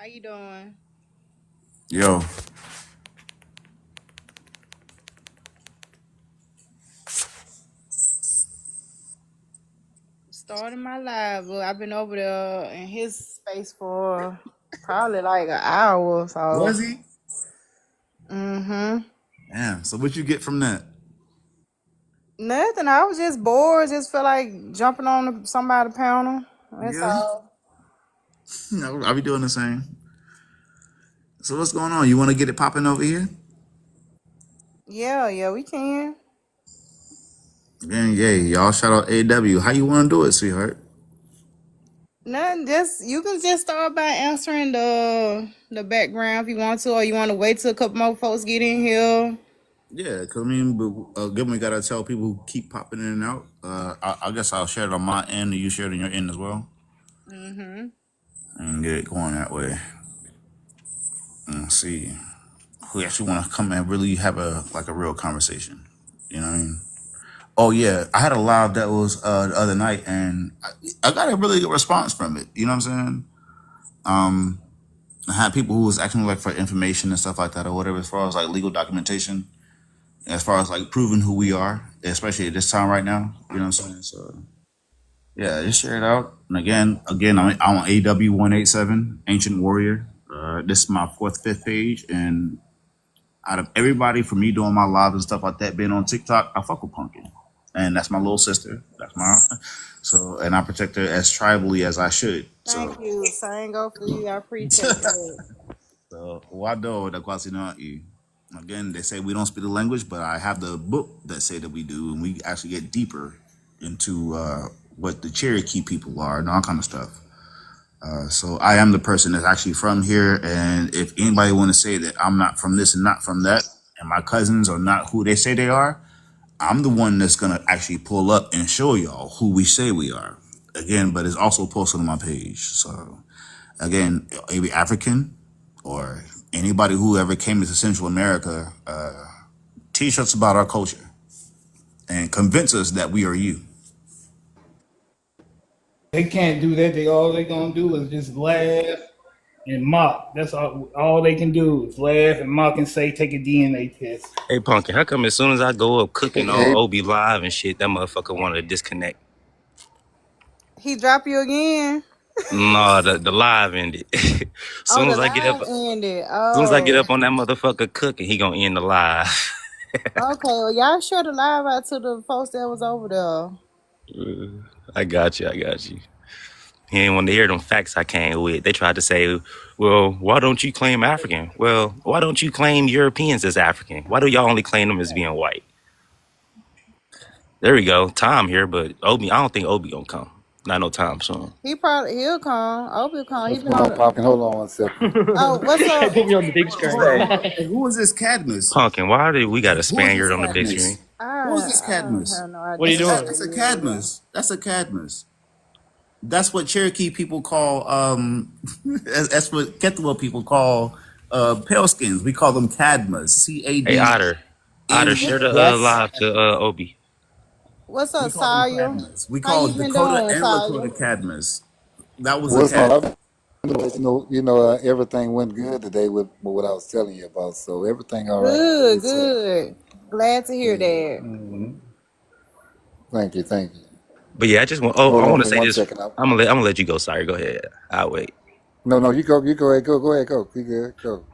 you doing? Yo, Starting my live, but I've been over there in his space for probably like an hour or so. was he? Mm-hmm. Damn. So what you get from that? Nothing. I was just bored. Just feel like jumping on somebody panel. That's Yeah. all. No, I'll be doing the same. So what's going on? You want to get it popping over here? Yeah, we can. Then yeah, y'all shout out AW. How you want to do it, sweetheart? Nothing. Just you can just start by answering the background if you want to, or you want to wait till a couple more folks get in here. Yeah, cause I mean, but again, we gotta tell people who keep popping in and out. I guess I'll share it on my end, and you share it on your end as well, Mm-hmm. and get it going that way. And see who actually want to come and really have a real conversation. You know what I mean? Oh yeah, I had a live that was the other night, and I got a really good response from it. You know what I'm saying? I had people who was asking like for information and stuff like that or whatever, as far as like legal documentation, as far as like proving who we are, especially at this time right now. You know what I'm saying? So yeah, just share it out. And I'm on AW187 Ancient Warrior. This is my fifth page, and out of everybody, for me doing my live and stuff like that, being on TikTok, I fuck with Pumpkin, and that's my little sister. That's my and I protect her as tribally as I should. Thank you. Same go for you. I appreciate that. So Wado da Kwasinai. Again, they say we don't speak the language, but I have the book that say that we do, and we actually get deeper into what the Cherokee people are and all kind of stuff. So I am the person that's actually from here, and if anybody want to say that I'm not from this and not from that, and my cousins are not who they say they are, I'm the one that's gonna actually pull up and show y'all who we say we are. Again, but it's also posted on my page. So again, maybe African or anybody who ever came to Central America, teach us about our culture and convince us that we are you. They can't do that. All they gonna do is just laugh and mock. That's all they can do is laugh and mock and say take a DNA test. Hey, Punkin, how come as soon as I go up Hey, cooking on hey, Obi Live and shit, that motherfucker wanted to disconnect? He drop you again. No, the live ended. Oh, Soon the as I get up, live ended. soon as I get Oh, up on that motherfucker cooking, he gonna end the live. okay. Well, y'all share the live out to the folks that was over there. I got you. I got you. He ain't want to hear them facts I came with. They tried to say, well, why don't you claim African? Well, why don't you claim Europeans as African? Why do y'all only claim them as being white? There we go. Tom here, but Obi, I don't think Obi gonna come. Not no time soon. He'll come. Obi will come. He what's been going on on, the. Pumpkin? Hold on one second. Oh, what's up? Put me on the big Hold screen. on. Hey, who is this Cadmus? Punkin, why did we got a Who is this Spaniard on the big screen? Cadmus? Who is this I don't Cadmus? have no What are idea you who that doing? That's a is. Cadmus. That's a Cadmus. That's what Cherokee people call that's what Kethua people call pale skins. We call them Cadmus. Hey, CADMA. Otter, share the That's live to Obi. What's We up, call them Saya? Cadmus. We How call you been Dakota doing, and Saya? Lakota Cadmus. That was a what's Cad. going on. Everything went good today with what I was telling you about. So everything all right. Good, It's good. Glad to hear yeah. that. Thank you, thank you. But yeah, I just want. Oh, Hold I on want to for say one this. second. I'm gonna let you go. Sorry, go ahead. I'll wait. No, you go ahead, go ahead, go. You good, go.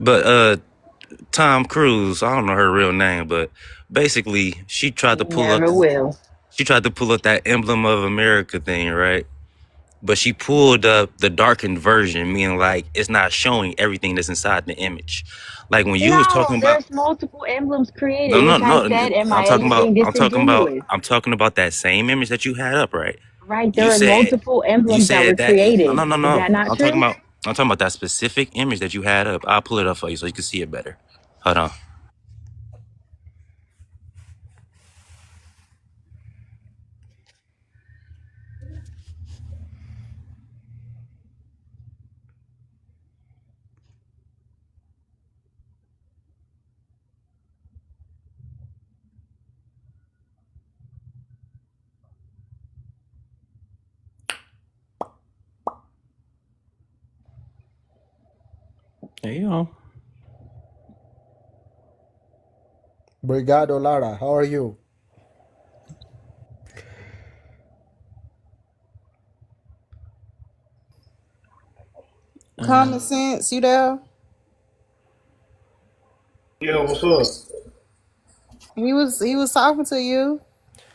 But Tom Cruise, I don't know her real name, but basically she tried to pull up. Never will. She tried to pull up that emblem of America thing, right? But she pulled up the darkened version, meaning like it's not showing everything that's inside the image. Like when you was No, talking about. there's multiple emblems No, created, no, which I no. said, am I'm I talking about. anything I'm talking about. disingenuous? I'm talking about that same image that you had up, right? Right? You There are said. multiple You emblems that were said that. No, created. no, no, Is no. that not true? I'm talking about that specific image that you had up. I'll pull it up for you so you can see it better. Hold on. Hey yo. Brigado Lara, how are you? Common sense, you there? Yeah, what's up? He was talking to you.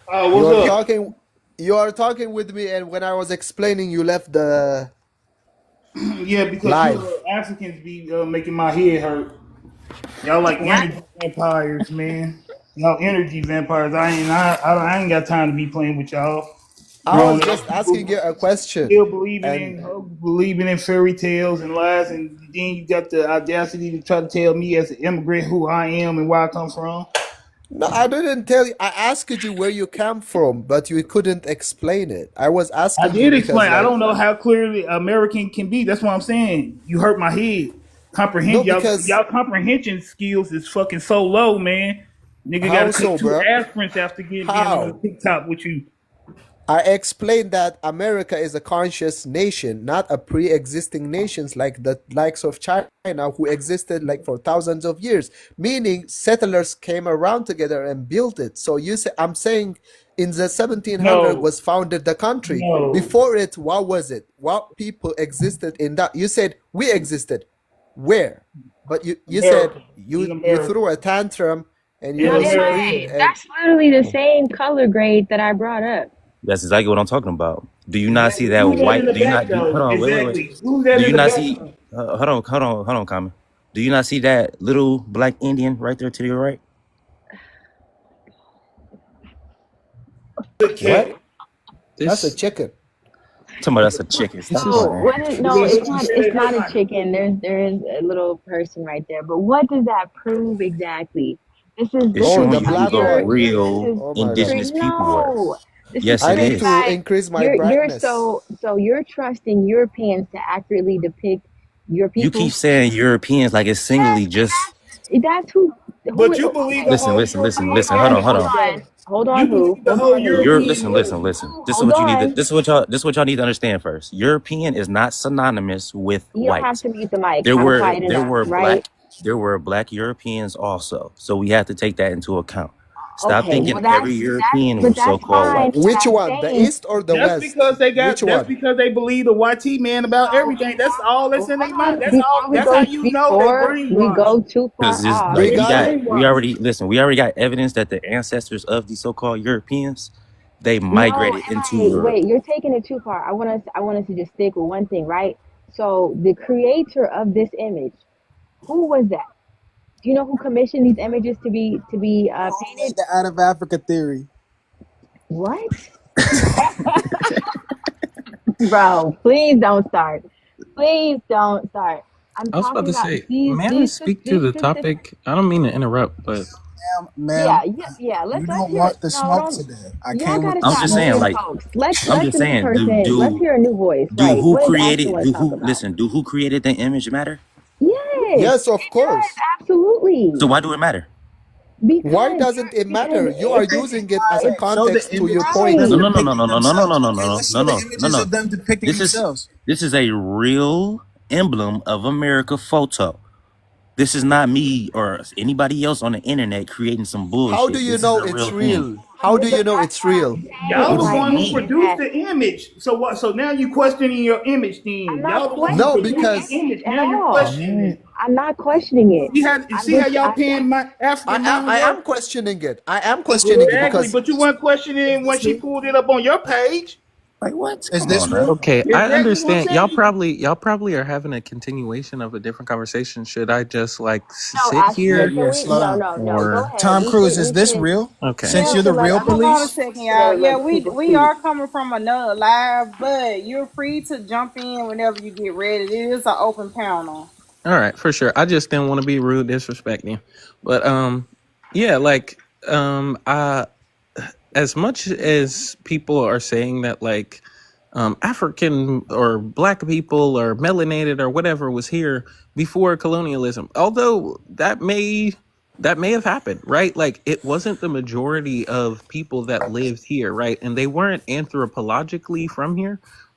Oh, You what's are up? talking you are talking with me, and when I was explaining you left the Yeah, because you live. Africans be making my head hurt. Y'all like What? energy vampires, man. Y'all energy vampires. I ain't got time to be playing with y'all. I was Grown ass just asking people you a question, still and believing in fairy tales and lies, and then you got the audacity to try to tell me as an immigrant who I am and where I come from. no, I didn't tell you. I asked you where you came from, but you couldn't explain it. I was I asking you did because, explain. I like, don't know how clearly American can be. That's what I'm saying. You hurt my head. no, Comprehend because y'all comprehension skills is fucking so low, man. Nigga got how to take so, two bro? aspirins after being on How? TikTok with you. I explained that America is a conscious nation, not a pre-existing nations like the likes of China, who existed like for thousands of years. Meaning settlers came around together and built it. So you say I'm saying in the 1700 No, was founded the country. no. Before it, what was it? What people existed in that? You said we existed. Where? But you said America. In you America. threw a tantrum and In you No, America. screamed MIA. and That's literally the same color grade that I brought up. That's exactly what I'm talking about. Do you not see Exactly. that Who's that in white? the Do you back not? Hold though? on, wait. Exactly. Who's that Do in you the not back see? though? Hold on, Common. Do you not see that little black Indian right there to your right? The cat. what? That's a This chicken. Talking about that's a chicken. this Stop So playing. is what is no, Because it's you not said it's it hurt not a my chicken. There is a little person right there. But what does that prove exactly? It's This Oh, is the showing you like who black the one. this real is Oh my god. indigenous people were. no. This is Yes, I it need pretty to is. much increase my you're brightness. so you're trusting Europeans to accurately depict your You keep people? saying Europeans like it's Yes, singly just. that's who But you believe the okay. Listen, whole listen, listen, European listen. Hold on, hold Hold military on. on. though. Hold You on believe the hold whole on You're European listen, listen, military. listen. This is hold what you need to. on. This is what y'all need to understand first. European is not synonymous with You don't have white. to mute the mic. There I'm were quiet there enough, were right? black there were black Europeans also. So we have to take that into account. Stop Okay, thinking well every that's European but was that's so-called fine. white. What Which I'm one? The saying, East or the West? Which That's one? because they believe the YT man about so everything. That's all that's in their mind. hold on. That's all. That's how you know they Before we brainwashed. go too Because far it's off, like They Brigado? we brainwashed. already listen, we already got evidence that the ancestors of these so-called Europeans, they no, migrated into Europe. wait, you're taking it too far. I want us to just stick with one thing, right? So the creator of this image, who was that? Do you know who commissioned these images to be Who painted? made the out of Africa theory? What? Bro, please don't start. Please don't start. I'm I was about talking to about say, may I speak to these the specific. topic? I don't mean to interrupt, but Ma'am, Yeah. you Let's don't hear it. want the No, smoke don't. today. I Y'all came with gotta the I'm stop just saying, smoke. muting like, folks. I'm Let just the new saying, person. Let's hear a new voice. do Right? who What does Ashley created want do to talk who about? listen, do who created the image matter? Yes, Yes, of it does course. So absolutely why do it matter? Why because doesn't it because matter? You are Okay, using it as a show the context to your images of No, point. them right. no, no, no, depicting no, no, no, no, no, themselves. no, Okay, no, let's no, show the no, no, images no. of them depicting This is themselves. this is a real emblem of America photo. This is not me or anybody else on the internet creating some How do bullshit. you This is know a it's real thing. real? How do you But know that's it's what I'm real? saying, Y'all the What you one who MIA. mean? produced That the image. So what? So now you questioning your image. I'm Then not y'all the one who No, questioning the produced the because image image. at Now you're all. questioning Right. it. I'm not questioning it. See how y'all paying my African I mind am work? questioning it. I am Is questioning it Exactly, because but you weren't questioning is it when this she real? pulled it up on your page. Like what? Is Come this on now. real? okay, I Exactly what I'm understand. telling you. Y'all probably are having a continuation of a different conversation. Should I just like No, sit Ashley, here can Yeah, we? slow No, down. no, no. Go or ahead. Tom Cruise, is this real? okay? Since We Yeah, you're need the to let real other hold on a police? second, we gotta y'all. Yeah, let we people we speak. are coming from another live, but you're free to jump in whenever you get ready. It is an open panel. All right, for sure. I just didn't want to be rude, disrespecting, but yeah, like I as much as people are saying that like African or black people or melanated or whatever was here before colonialism, although that may have happened, right? Like it wasn't the majority of people that lived here, right? And they weren't anthropologically from here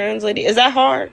translate it? Is that hard?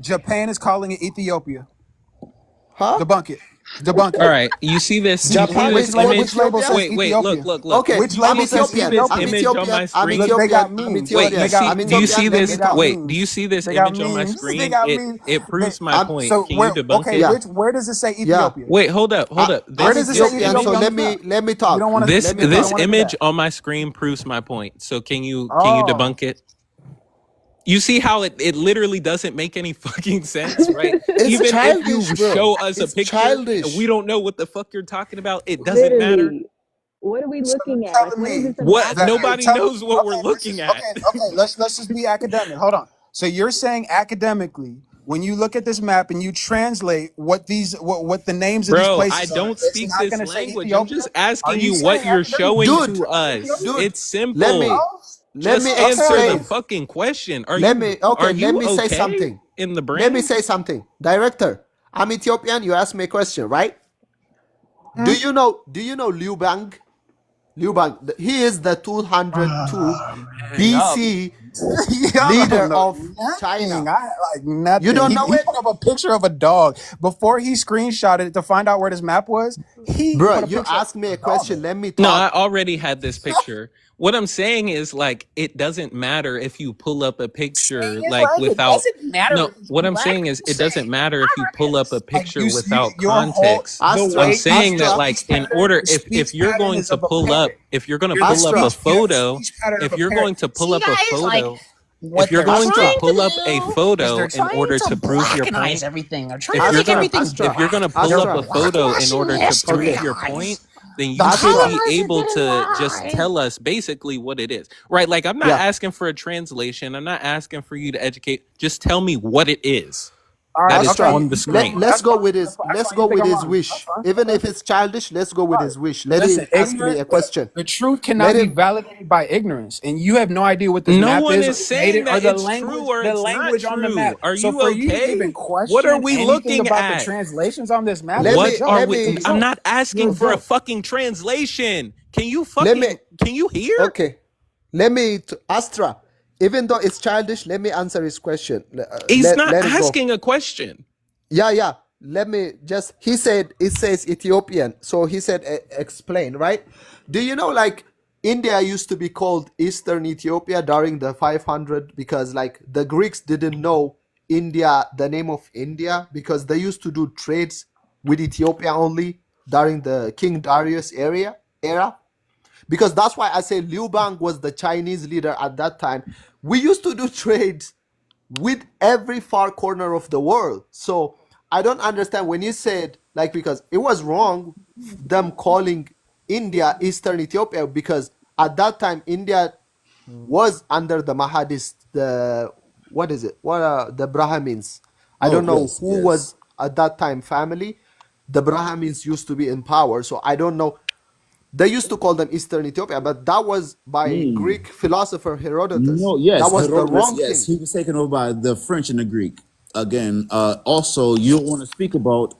Japan is calling it Ethiopia. Huh? Debunk it. Debunk All it. right, you see this? You see Japan, this which image? Which label says Wait, wait, look, Ethiopia? look, look. Okay, Which You I'm label says see Ethiopian. this I'm Ethiopia? image on my Ethiopian. I'm screen? Look, they got Ethiopian. I'm memes. Wait, Ethiopian. you They see? got I'm Do you memes. see Ethiopian. Let this? me They got talk. Wait, do you memes. see this They got image on my memes. They screen? got It memes. it They, proves my point. So so Can you where? debunk Okay, it? yeah, where does it say yeah. Ethiopia? Wait, hold up, hold up. Where I'm This does it say Ethiopian. image, So Ethiopia on let the me top? let me You talk. don't want to. this Let me You don't this talk. want to do image that. on my screen proves my point. So can you Oh, debunk it? You see how it literally doesn't make any fucking sense, right? It's Even if childish, you bro. show us a It's picture and childish. we don't know what the fuck you're talking about, it doesn't matter. Literally, what are we So looking you're at? Like, telling what is me this What? about? Nobody tell knows what we're okay, looking at. okay, let's just be academic. Hold on. So you're saying academically, when you look at this map and you translate what the names of these Bro, I places are, don't it's speak not this gonna say language. I'm Ethiopia? just Are asking you you what saying you're academic? showing Dude, to us. dude, It's let simple. me Just me answer the explain. fucking question. Are Let you me are okay, let you me say okay something. in the Let me brain? say something. Director, I'm Ethiopian. You asked me a question, right? Do you know Liu Bang? Liu Bang, he is the 202 Y'all, BC y'all leader don't know of China. nothing. I like nothing. You don't He know it? put up a picture of a dog before he screenshotted it to find out where this map was. He Bro, put a you picture of asked me a a dog. question. Let me No, I talk. already had this picture. What I'm saying is like it doesn't matter if you pull up a picture It's like like it without doesn't matter no, if it's what I'm black. saying is it doesn't matter if you pull up a Like picture you, without your whole context. the Astra, I'm way saying that Astra, like in order the if speech you're pattern going is to of a pull up parrot. if you're going to Your pull up Astra. a photo, speech pattern of if a you're going parrot. to pull See, up a guys, like photo, if what you're they're going to Astra, trying to pull up a do is photo they're in trying order to to prove your blackenize point, everything. They're trying if to you're make Astra, gonna everything if Astra, you're gonna black. pull They're up a Astra. photo in blackwashing order to history, prove Okay, your guys. point, then The you should Astra. be colonizers able didn't to just lie. tell us basically what it is. Right? Like I'm not Yeah. asking for a translation. I'm not asking for you to educate. Just tell me what it is All that right, is okay, Astra, on the you feel me? screen. let's That's go fine. with That's his fine. That's let's fine. go You think with I'm his wrong? wish. That's fine. Even Okay. if it's childish, let's go with All right. his wish. Let Listen, him ask me a question. the truth Let cannot be him validated by ignorance, and you have no idea what this No map one is, or is who made saying it, or that it's true or the it's not language on the map. true. Are So you for you to even okay? What are question we anything looking about the at? translations on this map is a What joke. are let we? It's a me I'm joke. not asking bro, for a bro. fucking translation. Can you Let me can you hear? okay. Let me Astra. Even though it's childish, let me answer his question. He's not Let it go. asking a question. Yeah. Let me just. He said it says Ethiopian, so he said explain, right? Do you know like India used to be called Eastern Ethiopia during the 500 because like the Greeks didn't know India, the name of India, because they used to do trades with Ethiopia only during the King Darius era. Because that's why I say Liu Bang was the Chinese leader at that time. We used to do trades with every far corner of the world. So I don't understand when you said like because it was wrong them calling India Eastern Ethiopia because at that time India was under the Mahadist, the what is it? What the Brahmins. I Oh, don't know yes, who yes. was at that time family. The Brahmins used to be in power, so I don't know. They used to call them Eastern Ethiopia, but that was by Mm. Greek philosopher Herodotus. No, That yes, was the Herodotus, wrong yes. thing. He was taken over by the French and the Greek. Again, also, you don't want to speak about,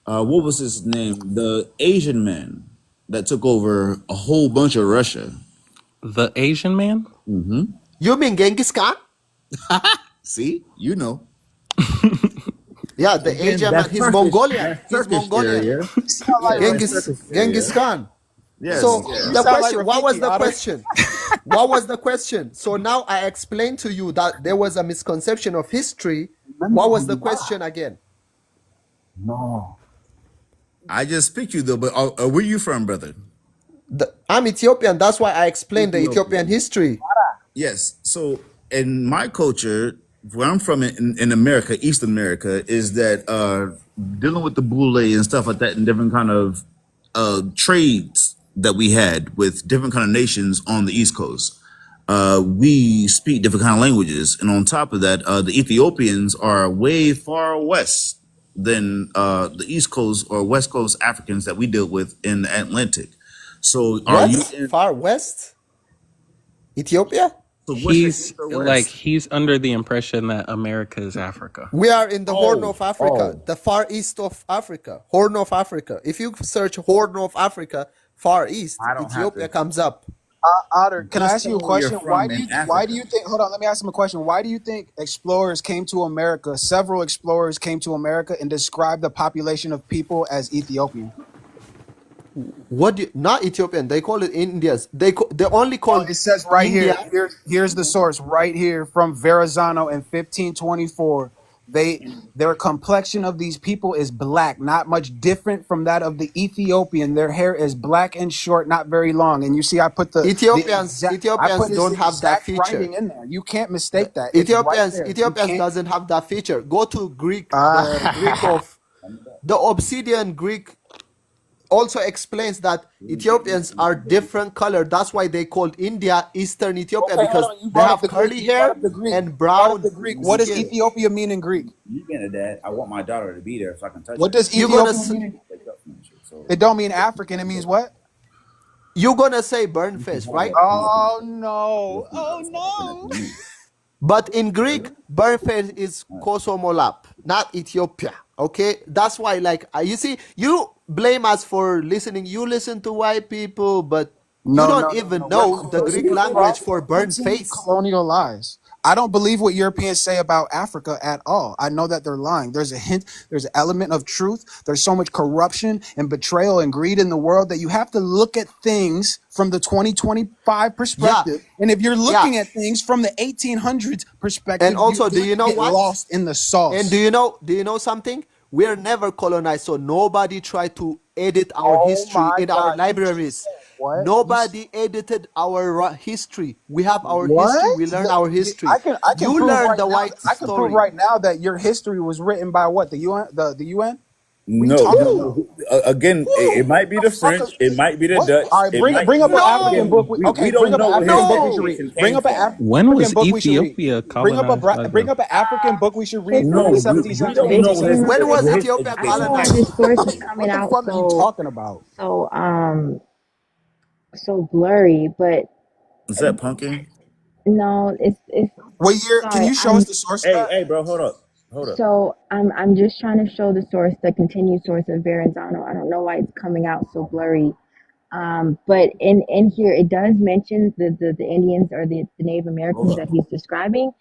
what was his name? The Asian man that took over a whole bunch of Russia. The Asian man? Mm-hmm. You mean Genghis Khan? See, you know. Yeah, the Again, Asian man. that's He's Turkish. Mongolian. That's He's Turkish Mongolian. area. Sound like Yeah, that's Genghis Turkish Genghis area. Khan. Yes, So yes. the sound like question, what was Rafiki, the Otter. question? What was the question? So now I explained to you that there was a misconception of history. What was the question again? No. I just picked you though, but where you from, brother? I'm Ethiopian. That's why I explained the Ethiopian history. Yes. So in my culture, where I'm from in America, East America, is that dealing with the boule and stuff like that, and different kind of trades that we had with different kind of nations on the East Coast. We speak different kind of languages, and on top of that, the Ethiopians are way far west than the East Coast or West Coast Africans that we deal with in the Atlantic. So, are you What? in? Far west? Ethiopia? So, what's your He's east or like west? he's under the impression that America is Africa. We are in the Horn Oh, of Africa, oh. the far east of Africa. Horn of Africa. If you search Horn of Africa, far east, I don't have Ethiopia to. comes up. Otter, can I Just ask you a tell me where you're question? Why from do in you Africa. think? Hold on, let me ask him a question. Why do you think explorers came to America? Several explorers came to America and described the population of people as Ethiopian. What? Not Ethiopian. They call it Indians. They only Oh, call it says right India. here. Here's the source right here from Verrazano in 1524. their complexion of these people is black, not much different from that of the Ethiopian. Their hair is black and short, not very long. And you see, I put the Ethiopians his don't have that exact feature. writing in there. You can't mistake that. It's right there. You Ethiopians can't. doesn't have that feature. Go to Greek, the Greek of the Obsidian Greek also explains that Ethiopians are different color. That's why they called India Eastern Ethiopia, Okay, because hold on. You they brought have up the curly Greek. You brought hair up the Greek. and You brought brown up the Greek. What does skin. Ethiopia mean in Greek? You being a dad, I want my daughter to be there so I can touch What her. does You're gonna Ethiopia s- mean? It don't mean African. It means what? you're gonna say burn face, right? Oh no! Oh no! But in Greek, burn face is Kosomolap, not Ethiopia. Okay, that's why. Like you see, you blame us for listening. You listen to white people, but you No, don't no, no, even no. know the Greek language for burn Continue face. colonial lies. I don't believe what Europeans say about Africa at all. I know that they're lying. There's a hint, there's an element of truth. There's so much corruption and betrayal and greed in the world that you have to look at things from the 2025 perspective. And if you're looking at things from the 1800s perspective, And also, do you're you gonna know get what? lost in the sauce. And do you know something? We're never colonized, so nobody tried to edit our history my in our God. libraries. What? Nobody edited our history. We have our history. We learn our history. I can You prove learn right the now. white I can prove story. right now that your history was written by what? The UN? The UN? What are you No, talking about? again, it might be the Fuck French, up. it might be the What? Dutch. All right, It bring might bring up be an African book. we Okay, don't bring up know an where African his book we should education read. Bring came up an from. When was African book we should read. Ethiopia Bring up a colonized by bring the? up an African book we should read No, from the we 17th don't century, know 18th where century. When was his Ethiopia I don't know why education this colonized? source is coming What the out fuck are you talking about? so blurry, but is that pumpkin? no, it's What year? Can sorry. you show us the source of that? Hey, bro, hold up. Hold up. So I'm just trying to show the source, the continued source of Verrazano. I don't know why it's coming out so blurry. But in here it does mention the Indians or the Native Americans that he's describing.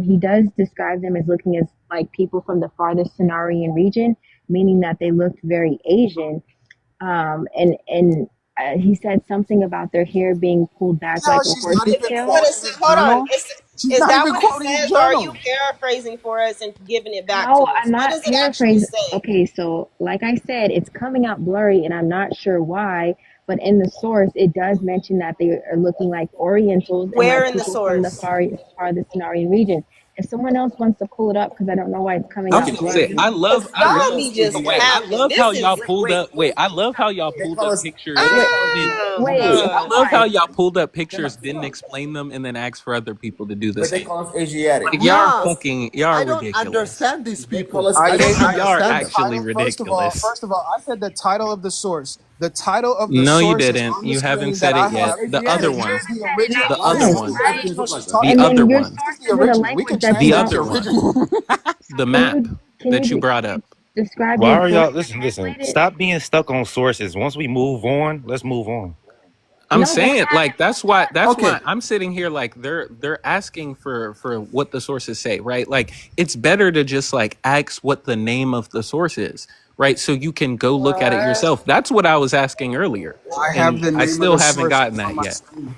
He does describe them as looking as like people from the farthest Cenarian region, meaning that they looked very Asian. And he said something about their hair being pulled back No, like a she's not horse's even tail. But quoting it's, his hold on. journal. Is She's not that even what it quoting his says, or are you journal. paraphrasing for us and giving it back to No, us? I'm What not does it actually paraphrasing. say? Okay, so like I said, it's coming out blurry and I'm not sure why, but in the source, it does mention that they are looking like Orientals and Where like in the people from the source? farthest Cenarian region. If someone else wants to pull it up, because I don't know why it's coming I'm out gonna say blurry. I Because y'all be just wait, I capping. love how This y'all is pulled up I love how y'all They pulled call up us. pictures Wait, and wait, I hold love how on. y'all pulled up pictures, didn't explain them, and then asked for other people to do the But they same. call us Asiatic. Like No, y'all I are don't ridiculous. understand these They people. call us I don't I Asiatic. Y'all are understand them. actually title, ridiculous. first of all, I said the title of the source. The title of the No, you source is didn't. on the You haven't screen that said I it yet. have. The And other it one. is the said it original. not The other once, one. right? She's The talking And about other then your one. source the is in a original. We can language that's The change not other the one. original. The map can that you you brought up. describe Why your are source y'all and listen? translate it? Stop being stuck on sources. Once we move on, let's move on. I'm No, but saying we're like that's Okay, why I'm sitting here like they're asking for what the sources say, right? Like it's better to just like ask what the name of the source is, right? So you can go look at it yourself. That's what I was asking earlier. I have And the I name of still the haven't source gotten on that my yet. screen.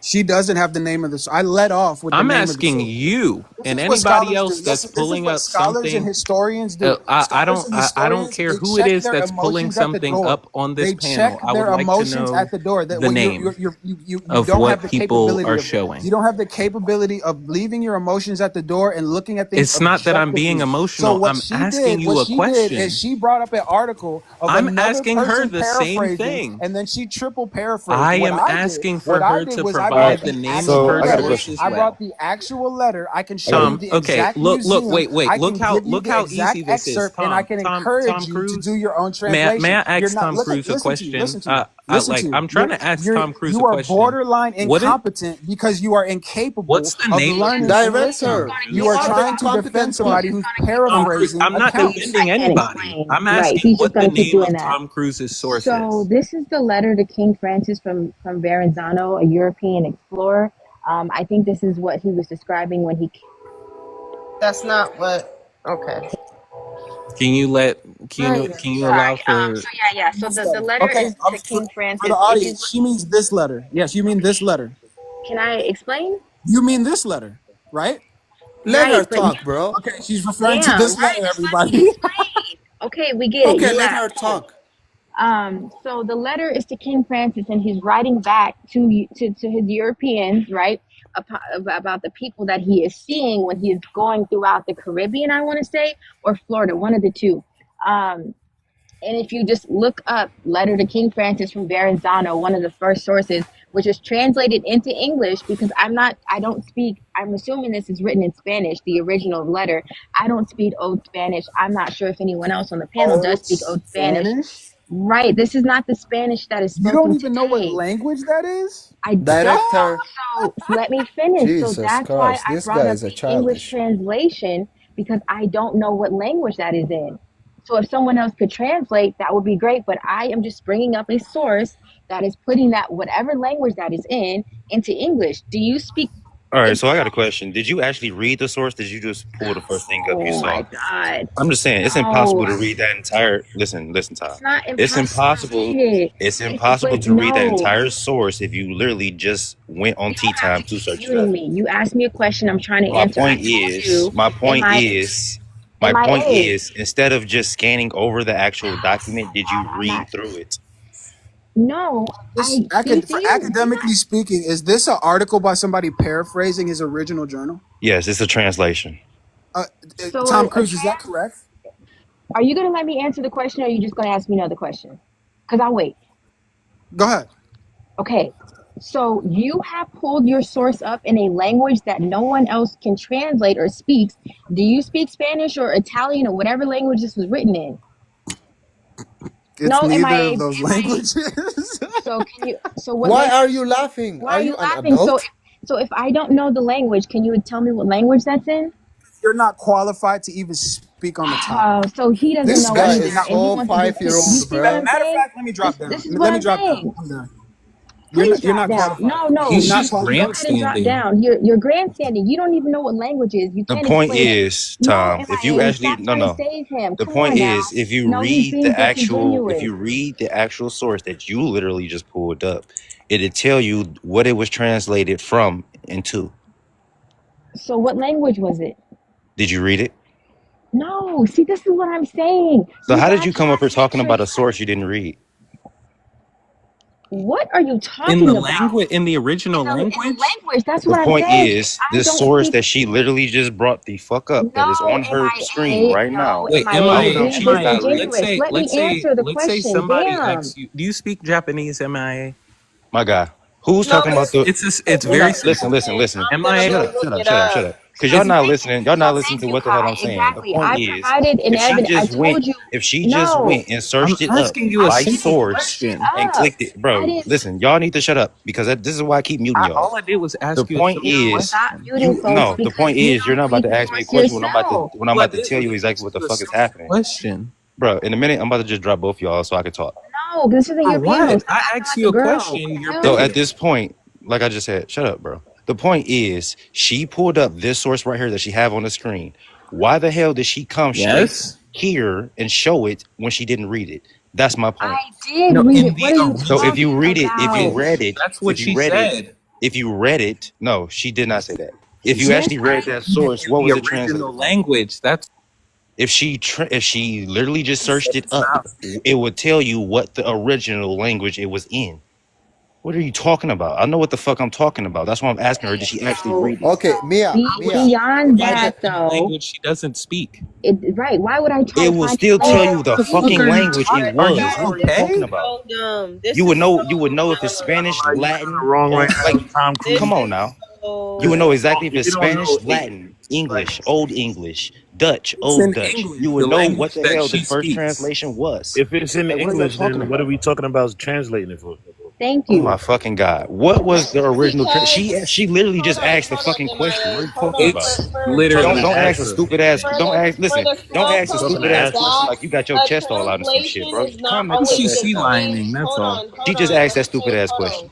She doesn't have the name of the source. I led off with the I'm name of the asking source. you This and is what anybody scholars do. else that's Listen, this is pulling what up scholars and something. historians do. Scholars and I don't historians, care they who it check is their that's pulling emotions at the something door. up on this They panel. check I would their like to emotions know at the door. That the when name you of don't have what the people capability are of showing. you don't have the capability of leaving your emotions at the door and looking at things It's not that I'm being objectively. So emotional. I'm asking you what a she did is question. she brought up an article of I'm another asking her person the same paraphrasing, thing. and then she triple paraphrased. I am asking for What I her did to was I provide brought the the name of actual her I got a letter. source question. as I brought well. the actual letter. I can show you Tom, the okay, exact look, museum. wait. I Look can how give you the easy exact this is. excerpt, and I can Tom encourage you to Cruise. do your own May I translation. You're ask not. Tom Cruise a Listen to you. question? Listen to you. Listen to you. I'm trying to ask Tom Cruise a You are question. borderline What is incompetent because you are incapable what's the of name of learning your and source, Tom listening. director, You you are Cruise? are the trying to defend incompetent somebody one. who's Tom Cruise. paraphrasing I'm not accounts. defending I can't anybody. explain. I'm Right. asking He's just what the gonna keep name doing of that. Tom Cruise's source So is. this is the letter to King Francis from Verrazano, a European explorer. I think this is what he was describing when he. That's not what. Okay. Can you allow Sorry. for Yeah. So the letter Okay, is to King for Francis. the It is. audience, she means this letter. Yes, you mean this letter. Can I explain? You mean this letter, right? Let her Right, but talk, bro. Okay, she's referring to damn, this right? letter, Just let me everybody. explain. Okay, we get it. Okay, let Yeah, her cool. talk. So the letter is to King Francis, and he's writing back to his Europeans, right, about the people that he is seeing when he is going throughout the Caribbean, I want to say, or Florida, one of the two. And if you just look up "Letter to King Francis" from Verrazano, one of the first sources, which is translated into English, because I don't speak. I'm assuming this is written in Spanish, the original letter. I don't speak Old Spanish. I'm not sure if anyone else on the panel does Old speak Old Spanish. Spanish? Right. This is not the Spanish that is You don't spoken even know what today. language that is? I don't. Director. So let me finish. So Jesus that's why Christ, I this brought guy up is a the English childish. translation, because I don't know what language that is in. So if someone else could translate, that would be great. But I am just bringing up a source that is putting that whatever language that is in into English. Do you speak? All right, so I got a question. Did you actually read the source? Did you just pull the first thing up you Oh my saw? God. I'm just saying, it's impossible to read that entire. Listen, Tom. It's not It's impossible to impossible. read it. It's impossible But to read that no. entire source if you literally just went on Tea Time to search it Muting up. me. You asked me a question. I'm trying to My answer. I point told is, you. my point MIA. is, my point MIA. is, instead of just scanning over the actual document, did you I'm read not. through it? No. This academically speaking, is this an article by somebody paraphrasing his original journal? Yes, it's a translation. So Tom Cruise, is that correct? are you going to let me answer the question, or are you just going to ask me another question? Because I'll wait. Go ahead. Okay. So you have pulled your source up in a language that no one else can translate or speaks. Do you speak Spanish or Italian or whatever language this was written in? It's No, neither of those languages. So can you? So what? Why are you laughing? Why Are are you you an laughing? adult? So if I don't know the language, can you tell me what language that's in? You're not qualified to even speak on the topic. So he doesn't This know guy either, is and he so wants to just. You 5-year-old, see what bro. I'm Matter of saying? fact, let me drop down. This is what Let me I'm drop saying. down. I'm done. Please You're drop not down. qualified. No. He's Not just go ahead and drop grandstanding. down. You're grandstanding. You don't even know what language is. You The can't point explain it. is, No, Tom, if you MIA, actually stop trying to save him. the Come point on now. is if you No, he's read being the actual disingenuous. source that you literally just pulled up, it'll tell you what it was translated from and to. So what language was it? Did you read it? No. See, this is what I'm saying. So You how did guys you come up have here to talking make sure. about a source you didn't read? What are you In talking the about? language, in the original In the language? language. That's The what I'm point saying. is, I this don't source speak. that she literally just brought the fuck up that is No, on her screen MIA. right No, now. Wait, MIA. I You're don't know. being She did not read let's it. disingenuous. say, Let me answer the let's say question. somebody Damn. asks you, do you speak Japanese, MIA? My guy. Who's No, talking about the It's We're very not listen, simple. listen. I'm gonna MIA, go Shut look up. it up. Because y'all it's not listening. Y'all not listening Thank to you, what the hell Kai. I'm saying. The Exactly. point I is, provided an if she evidence. I just went, told you. if she just No. went and I'm searched it up asking you a by simple source question. and Up. clicked it, I bro. didn't. Listen, y'all need to shut up because this is why I keep muting y'all. All I did was The ask you a point simple is, Stop question. muting folks the because point you is, you're don't not about read to the ask me a source question yourself. when I'm All I about to did tell was you exactly ask what the you a fuck is simple happening, question. bro. In a minute, I'm about to just drop both y'all so I can talk. No, this isn't For your panel. what? Stop I acting asked like you a a girl. question. You're So Dude. at this point, like I just said, shut up, bro. The point is, she pulled up this source right here that she have on the screen. Why the hell did she come straight Yes. here and show it when she didn't read it? That's my point. I did No, read in it. What the are you So if you original read it, if you about? read it, That's what if you she read it, said. if you read it, no, she did not say that. If you Yes, actually read that source, in what the was it translated original from? language. That's If she literally just searched it up, it would tell you what the original language it was in. What are you talking about? I know what the fuck I'm talking about. That's why I'm asking her, did she actually read it? Okay, Mia, Beyond find that, it in a though, language she doesn't speak. right? Why would I try It to will find still a tell language? you the What the fuck fucking are you language it talking? Are was. you What are you okay? talking about? So dumb. This You would is know so if it's Spanish, Like, you're Latin, doing the wrong or right like now, Tom this Cruise. come on is now. so You would know exactly if If it's you don't Spanish, know, Latin, like, English, Old English, Dutch, It's Old in Dutch. English, You would the know language what the that hell the she first speaks. translation was. if it's in Like, what are y'all English, talking then what are about? we talking about translating it for? Thank Oh you. my fucking god! What was the original? because She literally hold just up, asked the fucking question. What are you Hold talking on. about? It's I'm talking literally to Don't ask a Asher. stupid ass. Don't ask. For Listen. the Don't slow ask a I'm talking stupid to potion ass Asher. question that like you got your a chest all out and some shit, translation bro. is not Calm that I stupid think always ass the she shit down. same. lying. That's Hold all. on, She hold just on. asked that Let's stupid slow. ass Hold question. on.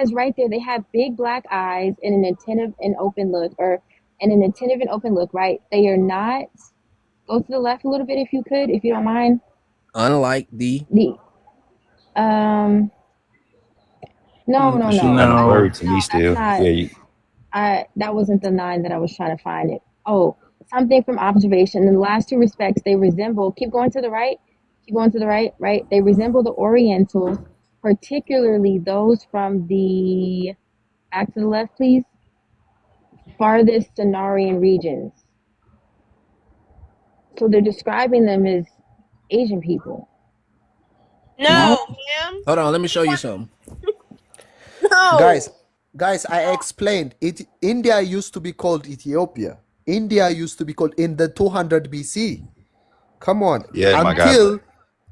says right there, they have big black eyes and an attentive and open look, and an attentive and open look, right? They are not. Go to the left a little bit if you could, if you don't mind. Unlike the The no, no, She no, kind of I No. blurry to me no, that's still. not. Yeah, you, That wasn't the line that I was trying to find it. Oh, something from observation. In the last two respects, they resemble. Keep going to the right. Keep going to the right. Right. They resemble the Orientals, particularly those from the back to the left, please. Farthest Cenarian regions. So they're describing them as Asian people. No, ma'am. hold on, let me show you something. No. Guys, I explained it. India used to be called Ethiopia. India used to be called in the 200 BC. Come on, yeah, my God. until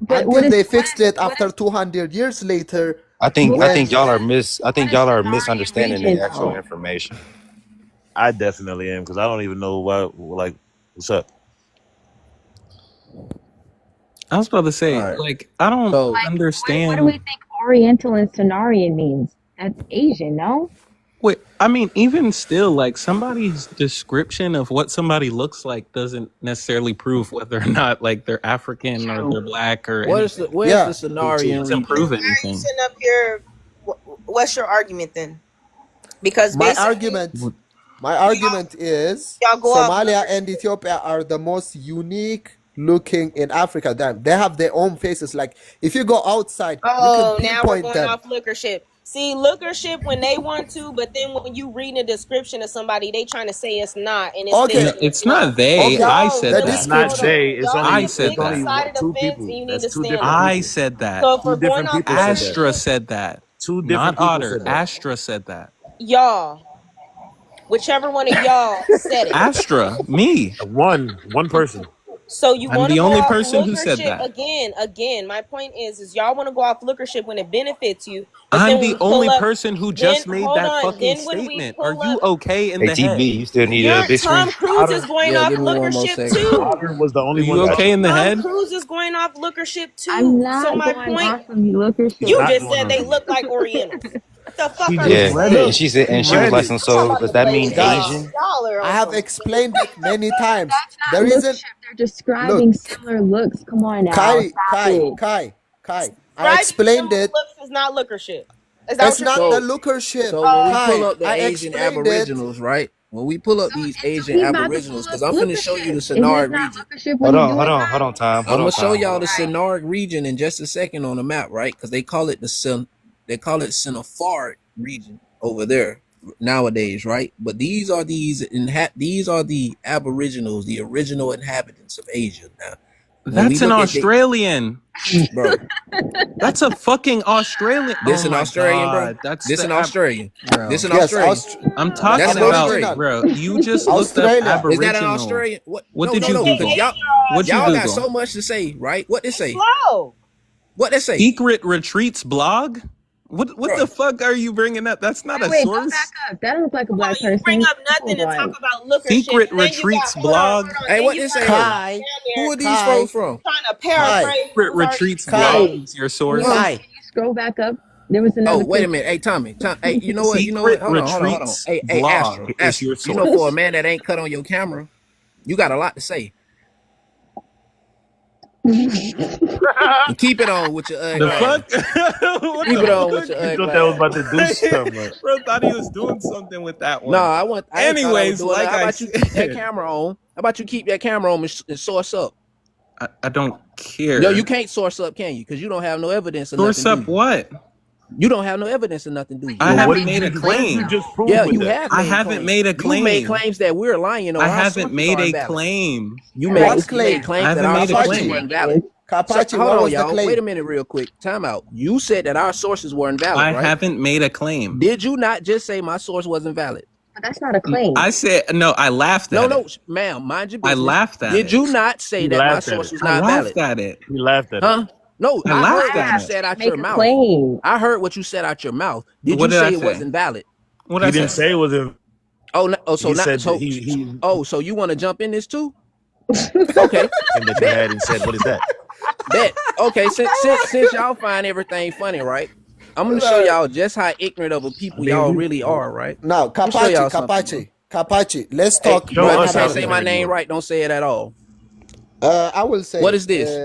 But what is they what fixed is it what after is 200 years later. I think When y'all are what is misunderstanding Cenarian the actual region though? information. I definitely am because I don't even know why. Like, what's up? I was about to All say, right. like, I don't So Like, what do we understand. think Oriental and Cenarian means? That's Asian, no? Wait, I mean, even still, like, somebody's description of what somebody looks like doesn't necessarily prove whether or not, like, they're African or they're black or what is the anything. where's yeah, the It Cenarian doesn't region? prove Why are you anything. sitting up here? What's your argument then? Because my basically, argument my y'all, argument is y'all go off Somalia liquor and shit. Ethiopia are the most unique looking in Africa. They have their own faces. Like if you go outside, you can Oh, now we're pinpoint going them. off liquor ship. See, liquor ship when they want to, but then when you reading a description of somebody, they trying to say it's not, and it's Okay, this No, and it's it's not. not they. okay. I Y'all said The really, that. It's not hold on. description. they. It's Y'all I only. need to said It's pick a only that. side of the two fence, and people. you need That's to two stand different on it. I people. said that. So if Two we're going different off people said liquor that. Astra ship, said that. Two Not different people Otter. said that. Astra said that. y'all, whichever one of y'all said it. Astra, me. One person. So you I'm want to the go only off person who liquor said ship that. again. My point is y'all want to go off liquor ship when it benefits you, but I'm then when the we only pull up, person who then just made hold that on, fucking then when we statement. Are pull you up, okay in the head? ATB, you still need a your big Tom screen? Cruise is Otter. going Yeah, off give me liquor one more ship second. too. Otter was the Are only one you that okay said in that. the Tom head? Cruise is going off liquor ship I'm too. So not my going point, off of liquor He's you ship. not just going said on they it. look like Orientals. What the fuck He are we just Yeah, read saying? it. and she said, He and she was read like, it. "So, Talking does about that the mean lady, y'all. Guys, Asian?" Y'all are I on have some. explained it many times. That's The not liquor reason, ship. They're describing look, similar looks. Come on now. Kai, Stop Kai, it. Kai, Kai. I Describing explained similar it. looks is not liquor ship. Is that what It's you're not saying? the So looker ship. so when we pull Kai, Oh, up the I Asian explained it. Aboriginals, right? When we pull up So, these and so Asian we about to pull Aboriginals, because up I'm finna liquor show you the ship. Is this Senard not region. liquor ship when you do it Hold right? on, time. I'm gonna show y'all All the right. Senard region in just a second on the map, right? Because they call it they call it Senafard region over there nowadays, right? But these are these are the Aboriginals, the original inhabitants of Asia. Now, when we That's an look at Australian. bro, That's a fucking Australian. this Oh an my Australian, bro. god. That's This the an Australian. This bro. an Yes, Australian. I'm That's talking an about, Australian. Aboriginal. bro. You just looked up Australia. Is that an Aboriginal. Australian? What? What No, did no, you no. they Because Google? Asian or What'd you y'all got Australian? Google? so much to say, right? What they Be say? slow. What they say, Secret Retreats blog? What bro? the fuck are you bringing up? That's not a Wait, go back source. up. That don't look like a Come on, black you bring person. up nothing Hold and talk on. about liquor ship, Secret and then you got Retreats blog? Hey, Then what you they got say somebody though? Kai, down Who there are these folks Kai, from? trying to Kai, paraphrase Secret who's already Retreats Kai, explained. blogs, your Can you source. Kai. can you scroll back up? There was Oh, another wait a picture. minute. Hey, Tommy. Hey, you know what? You know what? Secret Hold on. Retreats Hey, Astra. blog is your You know, for a source. man that ain't cut on your camera, you got a lot to say. And keep it on with your The ugly ass. fuck? What Keep it on the with your You thought ugly that was ass. about to do something. Bro, thought he was doing something with that No, one. I ain't thought I was Anyways, doing that. like How I about you keep that said, camera on? How about you keep that camera on and source up? I don't No, you care. can't source up, can you? Because you don't have no evidence or Source nothing, do up you? what? You don't have no evidence or nothing, do you? I Well, Have what we haven't did made a you? What did you claim. just prove Yeah, with you that? have I made haven't claims. made a You made claim. claims that we're lying or I our haven't sources made are a invalid. claim. You Right. made What claim? claims I that haven't our made a sources Kapachi, were claim. invalid. So, Kapachi, hold what on, was the y'all. Wait a claim? minute, real quick. Time out. You said that our sources were invalid, I right? haven't made a claim. Did you not just say my source wasn't valid? But that's not a claim. I said no. I laughed No, at no, it. ma'am. Mind your I business. laughed at Did it. you not say He that my laughed at source it. was I not valid? laughed at it. He laughed at it. Huh? No, I I heard laughed what at you it. said out Make your a mouth. claim. I heard what you said out your mouth. Did What you did I say it say? wasn't valid? What He I didn't say? say it was in. Oh, no, oh, so He not said that so. So you want to jump in this too? Okay, and that you bet, had and said, "What is that?" bet. Okay, since y'all find everything funny, right? I'm gonna show y'all just how ignorant of a people y'all really are, right? Now, I'm gonna show Kapachi, y'all something, bro. Kapachi. Let's Hey, talk Show bro, if you us how can't say my non-Arabs. ignorant you name are. right, don't say it at all. I will What say, is this?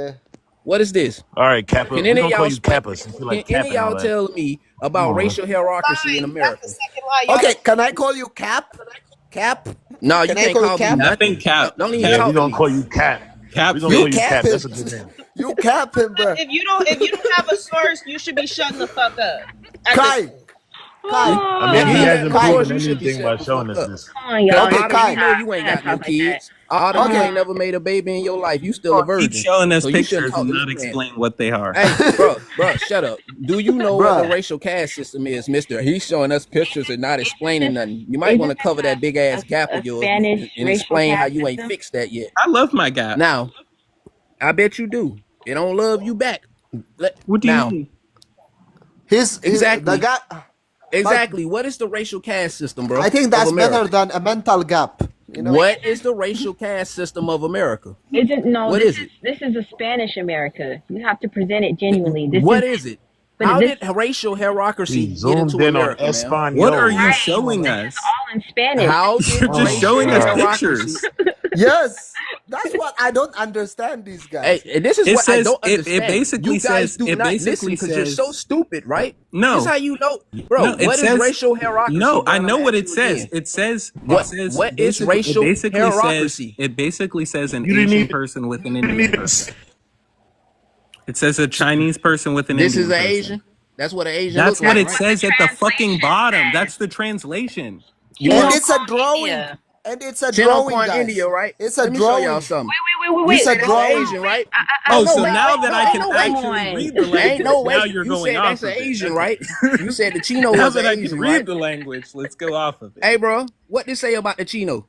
What is this? All right, Kappa. Can We're any gonna of call y'all you Kappa since you can like any Cap of and all y'all that. tell me Come about on, man. racial hierarchy in Fine. That's America? the second lie. Y'all Okay, can I call you Cap? Cap? No, you Can I can't call you call me Cap? I think nothing. Cap Don't even Yeah, Cap we're talk to gonna me. call you Cap. Cap We're gonna You call fit. you cap Cap. him. That's a good name. You cap him, bro. if you don't have a source, you should be shutting the fuck up at this Kai, point. Kai, I If mean, he you Kai, got hasn't no Kai. source, proven you should be anything by shut the showing fuck us up. this. Come on, Cause y'all. Okay, Autumn, we Kai. know you ain't got no Talk like that. kids. Autumn, you Okay. ain't never made a baby in your life. You still a Keep virgin. showing us So you shouldn't pictures talk and to not this man. explain what they are. Hey, bro, shut up. Do you know what the Bruh. racial caste system is, mister? He's showing us pictures and not explaining Isn't nothing. You might want to this cover that big ass gap a of yours Spanish and racial explain how caste you ain't system? fixed that yet. I love my Gap. Now, I bet you do. It don't love you back. What do you Now, mean? The exactly, guy, but exactly. What is the racial caste system, bro, I think of that's better America? than a mental gap. You know? What is the racial caste system of America? Isn't no? What This is is it? this is a Spanish America. You have to present it genuinely. This What is, is it? but How this did racial hierarchy He get zoomed into in on America, man? What are Espanol. you right. showing This us? is all in Spanish. How did You're just Oh racial showing us God. hierarchy? pictures. Yes, that's what I don't understand. These Hey, guys. and this is It what I says don't it understand. basically You guys says do it not listen basically because you're so says stupid, right? This no. how you know, bro. No, it What is says racial hierarchy, no. bro? I And I'm know gonna what ask it you says. again. It says What is it racial basically says hierarchy? it basically says an You didn't Asian even. person with an You didn't Indian even. person. It says a Chinese person with an This is Indian an person. Asian. That's what an Asian look That's what like, it right? says at the fucking bottom. Translation. That's the translation. You And want it's a Corn drawing. India. And it's a Chino drawing, Corn guys. India, right? It's a Let me show y'all drawing. something. Wait. It's You a said that's an drawing. Asian, right? I, No, Oh, no, so wait, now wait, that no, I ain't can no wait. actually read the Ain't language, no now wait. you're You going said off that's an of it. Asian, Okay. right? You said the Chino Now was an that I can Asian, read right? the language, let's go off of it. Hey, bro, what they say about the Chino?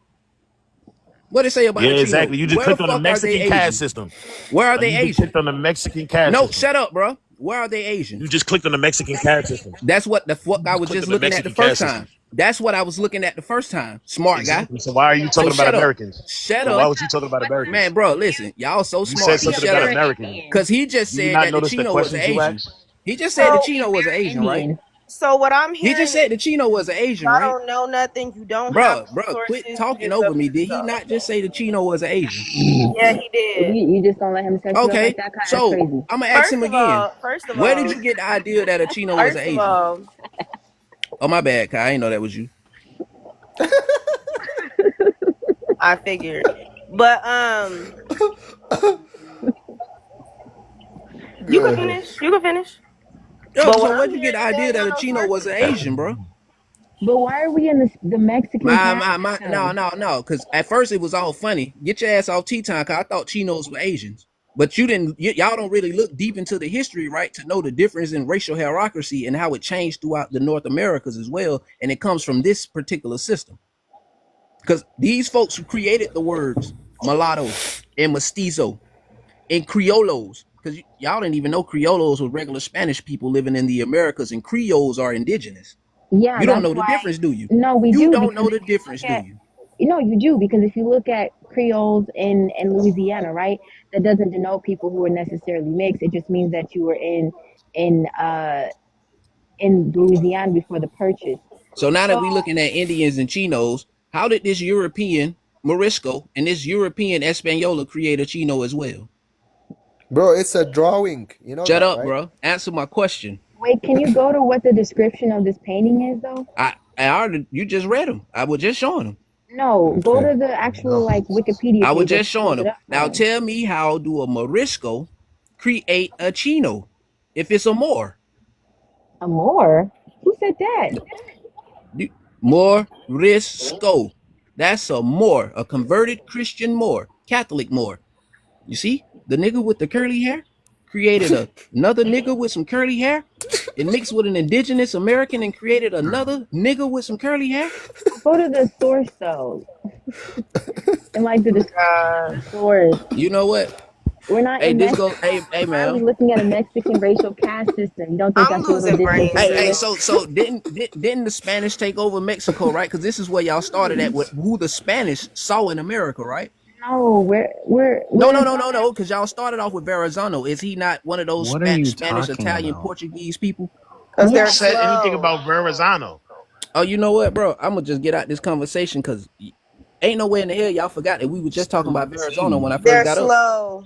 What they say about Yeah, the Chino? exactly. You just Where the clicked on the fuck are they Mexican caste Asian? system. Where are Like they you just Asian? clicked on the Mexican caste No, system. shut up, bro. Where are they Asian? You just clicked on the Mexican caste system. That's what the fuck You I just was clicked just on the looking at the Mexican first caste system. time. That's what I was looking at the first time. Smart guy. Exactly. So why are you So talking about shut up. Americans? Shut So why up. was you talking about Americans? Man, bro, listen. Y'all so You smart. said He something shut about up. Americans. Because he just Do you said not that the notice the Chino was an questions you Asian. asked? He just said the So, Chino was an Asian, right? Indian. so what I'm He just hearing said is the Chino was an Asian, y'all right? don't know nothing. You don't have Bro, quit sources. You talking just over up me. here Did he talking. not just say the Chino was an Asian? Yeah, he did. You just don't let him set you up like Okay, that, Kai? That's so crazy. I'm gonna ask him again. First of Where did all, you get the idea that a Chino was an first of Asian? all, Oh, my bad, Kai. I didn't know that was you. I figured. But you can finish. You can finish. Yo, But what so I'm where'd you get the hearing is idea y'all that a no Chino was an sources. Asian, bro? But why are we in the Mexican caste system? No. Because at first it was all funny. Get your ass off T-Time, because I thought Chinos were Asians. But you didn't. Y'all don't really look deep into the history, right, to know the difference in racial hierarchy and how it changed throughout the North Americas as well. And it comes from this particular system. Because these folks who created the words mulatto and mestizo and criollos, because y'all didn't even know criollos were regular Spanish people living in the Americas, and creoles are indigenous. Yeah, You don't that's know the why. difference, do you? No, we You do, don't because know the if you difference, look do at, you? you do, because if you look at Creoles in Louisiana, right, that doesn't denote people who are necessarily mixed. It just means that you were in Louisiana before the purchase. So now that So we're looking at Indians and Chinos, how did this European Morisco and this European Española create a Chino as well? Bro, it's a drawing. You know Shut that, up, right? bro. Answer my question. wait, can you go to what the description of this painting is though? I already, you just read them. I was just showing them. No, go to the actual like Wikipedia I was page that just you showing pulled it them. up Now from. tell me, how do a Morisco create a Chino if it's a Moor? A Moor? Who said that? Morisco. That's a Moor, a converted Christian Moor, Catholic Moor. You see, the nigga with the curly hair created another nigga with some curly hair. It mixed with an indigenous American and created another nigga with some curly hair. Go to the source though. And like the description of the source. You know what? We're not Hey, in this Mexico. goes. Hey, Why are we man. looking at a Mexican racial caste system? You don't think I'm that's a little losing brains. disingenuous? So didn't the Spanish take over Mexico, right? Because this is where y'all started at, with who the Spanish saw in America, right? No, we're No. Because y'all started off with Verrazano. Is he not one of those What are you Spanish, talking Italian, about? Portuguese people? Because Who they're said anything slow. about Verrazano? Oh, you know what, bro? I'm gonna just get out this conversation because ain't no way in the hell y'all forgot that we were just talking about Verrazano when I first They're got up. slow.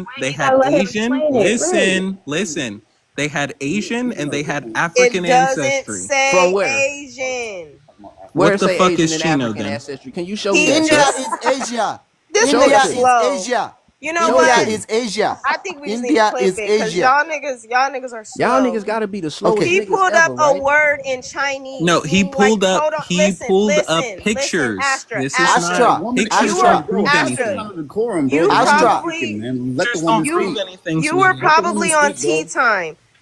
listen. They You had gotta let him Asian. explain it. Right. Listen. They had Asian and they had It African doesn't ancestry. From say where? Asian. Where What it the say fuck Asian is and Chino African then? ancestry? Can you show me He that, India sir? just is Asia. this Show India it nigga to is me. slow. Asia. You know Show it India what? to me. is Asia. I think we just need to India clip is it because Asia. y'all niggas are Y'all slow. niggas gotta be the Okay. slowest He niggas pulled up ever, a right? word in Chinese. No, he Meaning like, pulled up. hold on, He pulled up listen, pictures. Astra, This is Astra. not Astra. Woman, pictures You Astra, were don't Astra. bro, prove that's Astra. anything. kind of decorum, bro. You Let the woman Astra. speak, probably man. Let the Pictures woman don't you prove speak. anything, you were sweetie. Let the woman probably on speak, tea bro. time.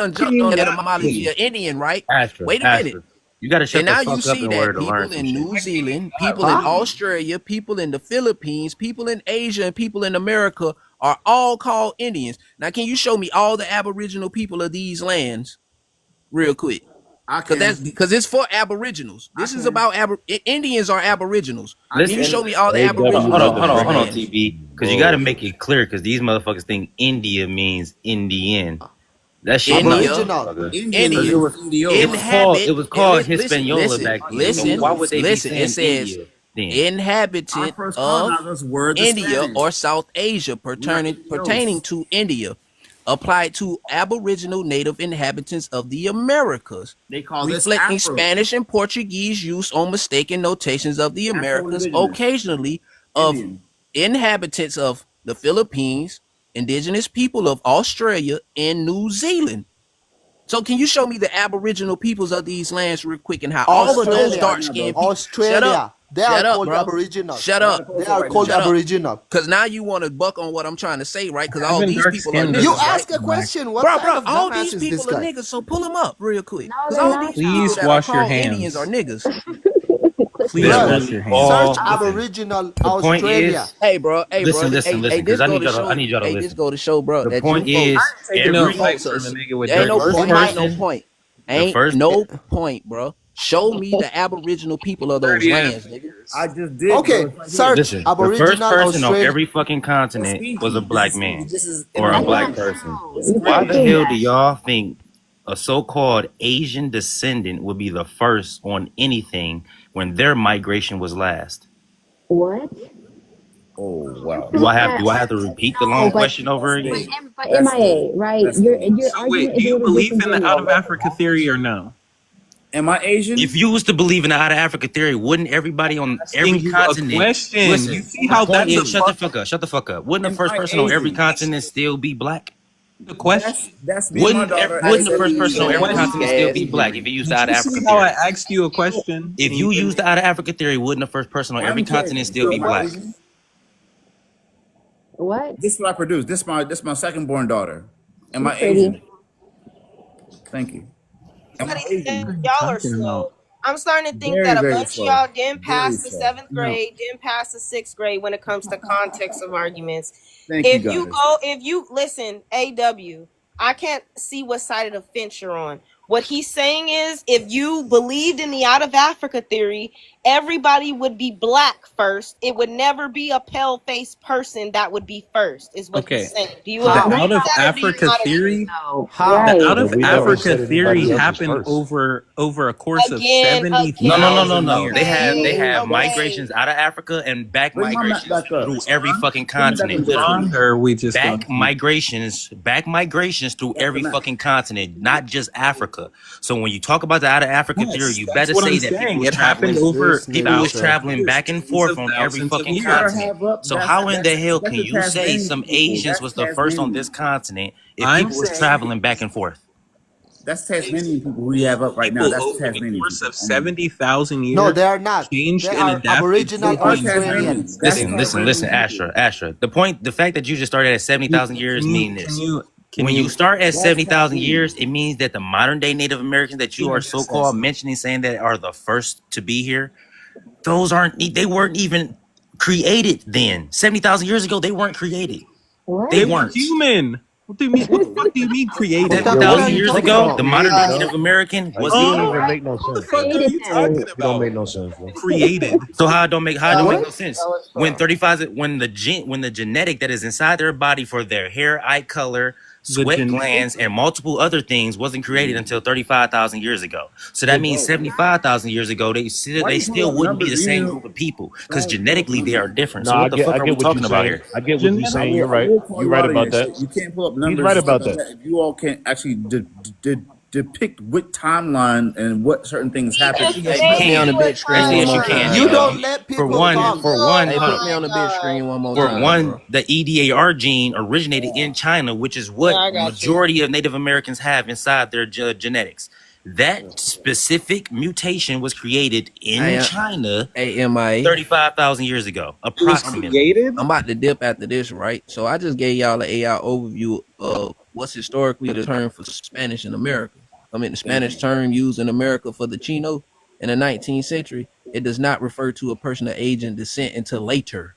done jumped on King the etymology King. of Indian, right? Astra, Wait a minute. Astra. You gotta shut And the now you fuck up see in order that to learn people some in shit. New Zealand, people in Huh? Australia, people in the Philippines, people in Asia, and people in America are all called Indians. Now, can you show me all the Aboriginal people of these lands real quick? I Because it's for Aboriginals. This is about Indians are Aboriginals. Can you show me all the Hold on, Aboriginals of those hold on, lands? TB. Because you got to make it clear. Because these motherfuckers think India means Indian. That shit not. Aboriginal. India. It was called Hispaniola back then. Listen, So why would they be listen. saying It says India then? inhabitant Our first of colonizers were the India Spanish. or South Asia pertaining to India, applied to Aboriginal native inhabitants of the Americas, They call this reflecting Afro. Spanish and Portuguese use on mistaken notations of the Americas, Afro-Indigenous. occasionally of Indian. inhabitants of the Philippines, indigenous people of Australia and New Zealand. So can you show me the Aboriginal peoples of these lands real quick and how all of those Australia. dark-skinned people... Australia. Shut up. They Shut are up, called bro. Aboriginal. Shut up. They are called Shut up. Aboriginal. Because now you want to buck on what I'm trying to say, right? Because all Even these people are dark-skinned niggas, You is right? ask a question. What Bro, kind of all dumbass these is this people are guy? niggas, so pull them up real quick. No, Because they're all not. these people Please that wash are your called Indians hands. are niggas. Please Bruh, wash your hands. Search Listen, Aboriginal the point Australia. is, Hey, bro. Hey, listen, bro. listen, Hey, listen, this because I go need to y'all. show. I need y'all to Hey, this listen. go to show, bro. The That point you is, folks, Taking no every fight folks from are. a nigga with There ain't no dirt. first point. Ain't no person, point. the Ain't first. no point, bro. Show me the Aboriginal people of those 30 lands, nigga. I just did. Okay, Bro. It's right here. search Listen, the first Aboriginal person on Australia. every fucking continent Speaking. was a This black is man speaking. This is or a That's black not person. true. You Why can't the do hell do that. y'all think a so-called Asian descendant would be the first on anything when their migration was last? What? Oh wow. Do I have to repeat the No, long but question over but, again? but That's MIA, right? That's Your good. your So argument wait, do is a you little believe in the disingenuous. out of Africa theory or no? Am I Asian? If you was to believe in the out of Africa theory, wouldn't everybody on Asking every you a continent question. listen? You see The how point that's a is, shut the fuck fuck up, shut the fuck up. Wouldn't the Am first I person on every Asian? continent still be black? the question? That's me and my daughter. Wouldn't the at first 70 person on years every old. Question. continent still be black if you used the Did out you of see Africa how I theory? asked you a question? If And you you use didn't? the out of Africa theory, wouldn't the first person on every I'm continent Cajun. still So be am I black? Asian? What? This is what I produce. This my second born daughter. Am She's I pretty. Asian? Thank you. Am I Somebody Asian? What are you y'all are talking about? slow. I'm starting to think Very, that a very bunch of slow. y'all didn't Very pass the slow. seventh No. grade, didn't pass the sixth grade when it comes to context of arguments. Thank you, If you listen, AW, I can't see what side of the fence you're on. What he's saying is, if you believed in the out of Africa theory, everybody would be black first. It would never be a pale-faced person that would be first, is what Okay. he's saying. Do you The How? agree out with of that or do you Africa not agree? theory, No. How? the Right. out But of we never Africa said theory anybody else was happened first. over a course of Again, No. 70,000 years. They have okay. migrations out of Africa and back Bring my map migrations back up. through every fucking Bring it back continent. up there. Literally, Wrong, or are we just going back migrations through That's the every map. fucking continent, not just Africa. So when you talk about the out of Africa theory, Yes, you that's better what say I'm that people saying. was It happened traveling. over This People nigga was said. traveling back and tens forth of on every thousands of fucking years. continent. Have up. So how in the hell can the you say Tasmanian some people. Asians That's was the first on Tasmanian. this continent if I'm people was saying traveling back and forth? That's Tasmanian people who we have up right now. people That's over the Tasmanian course people. of 70,000 No, years they are not. changed They and are adapted Aboriginal to They are the Australian. Tasmanians. That's Listen. Tasmanian people. Astra. The fact that you just started at 70,000 years mean this. can When you you start at That's 70,000 Tasmanian. years, it means that the modern day Native Americans that you are so called mentioning, saying that are the first to be here, they weren't even created then. 70,000 years ago, they weren't created. What? They they were weren't. human? What do you mean? What the fuck do you mean What created? the hell 7,000 are you years talking ago, about? the modern day No, Native American like, was you the don't human. even make no What the sense, fuck bro. are you Created talking them. It don't about? make no sense, bro. Created. So how it don't make What? no sense? When the genetic that is inside their body for their hair, eye color, The sweat genetic. glands, and multiple other things wasn't created until 35,000 years ago. So that means 75,000 years ago, they Why you still pull up wouldn't be the numbers? same You group of people because don't pull up genetically they are numbers. different. No, So what the fuck I are we get what talking you're about saying. here? I get what you're I saying. will, You're I right. will call You're you right out on about your that. shit. You can't pull up He's numbers right and stuff about like that. that. If you all can't actually depict what timeline and what certain things happened. Yes, Hey, you put me on the can. big screen Yes, one yes, you more can. time, You bro. don't let For people one, talk. Hey, put me on the big screen one more for time, one, bro. the EDAR gene originated in China, which is what Yeah, I got you. majority of Native Americans have inside their genetics. That specific mutation was created in China Hey, MIA. 35,000 years ago, It was approximately. created. I'm about to dip after this, right? So I just gave y'all an AI overview of what's historically the term for Spanish in America. I mean, the Spanish term used in America for the Chino in the 19th century, it does not refer to a person of Asian descent until later.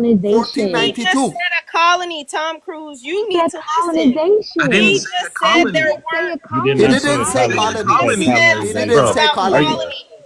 colonization. He just 1492. said a colony, Tom Cruise. You He need said to listen. I colonization. didn't He say a just said colony. there He didn't say were. a You did He not colony. say didn't say colony. I You said said colonization. He said He colonization. didn't something say about colony. colony.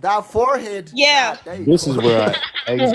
That forehead. Yeah. God, there you This go. is where I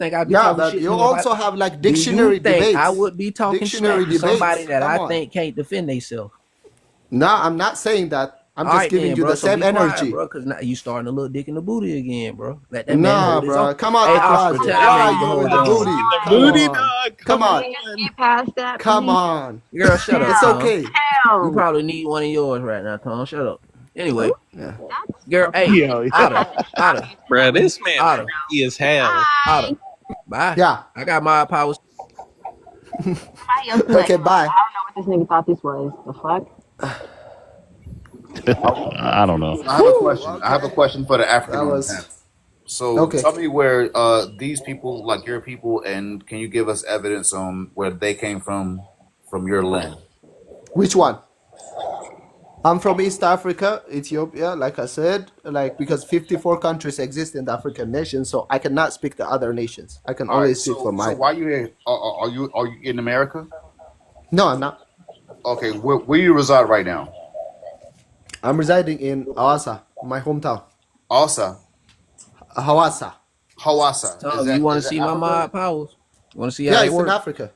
think I'd be Yeah, talking but shit you to him if also have like do you dictionary think I debates. would be talking Dictionary smack to somebody debates. that Come I on. think can't defend themselves? No, I'm not saying that. I'm All just right giving then, you bro. the So same be quiet, energy. bro, because now you starting to look dick in the booty again, bro. Let that man Nah, hold his own. bro. Come out Hey, the Oscar, closet. tell that Why man are to you hold in his the own. booty? The Come booty, on. dog. Come Come on. Can we just on. get past that, Come please? on. Girl, shut up, It's Damn, Tom. okay. You damn. probably need one of yours right now, Tom. Shut up. Anyway, Yeah. That's girl, hey, Yo, Otter, Otter, Bruh, this man Otter, funky as hell. Otter. Bye. Bye. Yeah. I got my powers. Somebody else do that Okay, 'cause I bye. don't know what This nigga thought this was the fuck. I don't know. I have a question. I have a Okay, question for the African that on the was panel. So okay. tell me where these people, like your people, and can you give us evidence on where they came from your land? Which one? I'm from East Africa, Ethiopia, like I said, like because 54 countries exist in the African nation, so I cannot speak to other nations. I can All only right. speak for So mine. why you here? Are you in America? No, I'm not. Okay. Where you reside right now? I'm residing in Hawassa, my hometown. Also, Hawassa. Hawassa. So you want to Is that see my Africa? mod powers? You want to see how Yeah, they it's in work? Africa.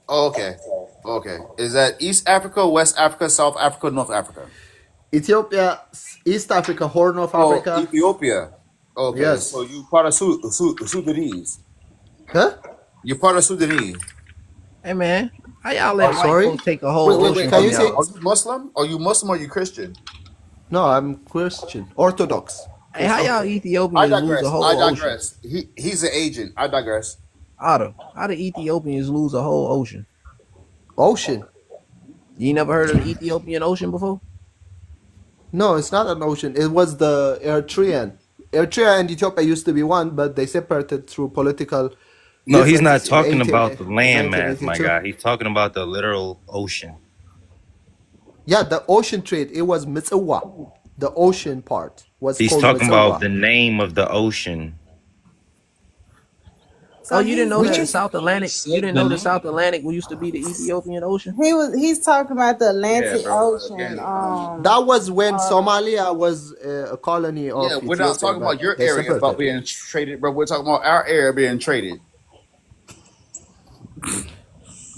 Oh, okay. Okay. Is that East Africa, West Africa, South Africa, North Africa? Ethiopia, East Africa, Horn of Oh, Africa. Ethiopia. Okay. Yes. So you part of Sudanese. Huh? You're part of Sudanese. Hey man, how y'all let white Sorry? folks take a whole Wait. ocean Can from you say? y'all? Are you Muslim? Are you Muslim or you Christian? No, I'm Christian. Orthodox. Hey, how y'all Okay. I Ethiopians lose a digress. whole I ocean? digress. He's an agent. I digress. Otto, how the Ethiopians lose a whole ocean? Ocean. You ain't never heard of the Ethiopian Ocean before? No, it's not an ocean. It was the Eritrean. Eritrea and Ethiopia used to be one, but they separated through political No, he's not differences in talking about the land mass, my 1982. guy. He's talking about the literal ocean. Yeah, the ocean trade. It was Mitziwa. The ocean part was He's called talking about the Mitziwa. name of the ocean. Oh, So you didn't know Which that the is South Atlantic? He You said didn't the know the name. South Atlantic used to be the Ethiopian Ocean? he's talking about the Yeah, Atlantic bro. Ocean. Again. that was when Somalia was a colony of Yeah, we're not Ethiopia, talking about but your they area about separated. being traded, bro. We're talking about our area being traded.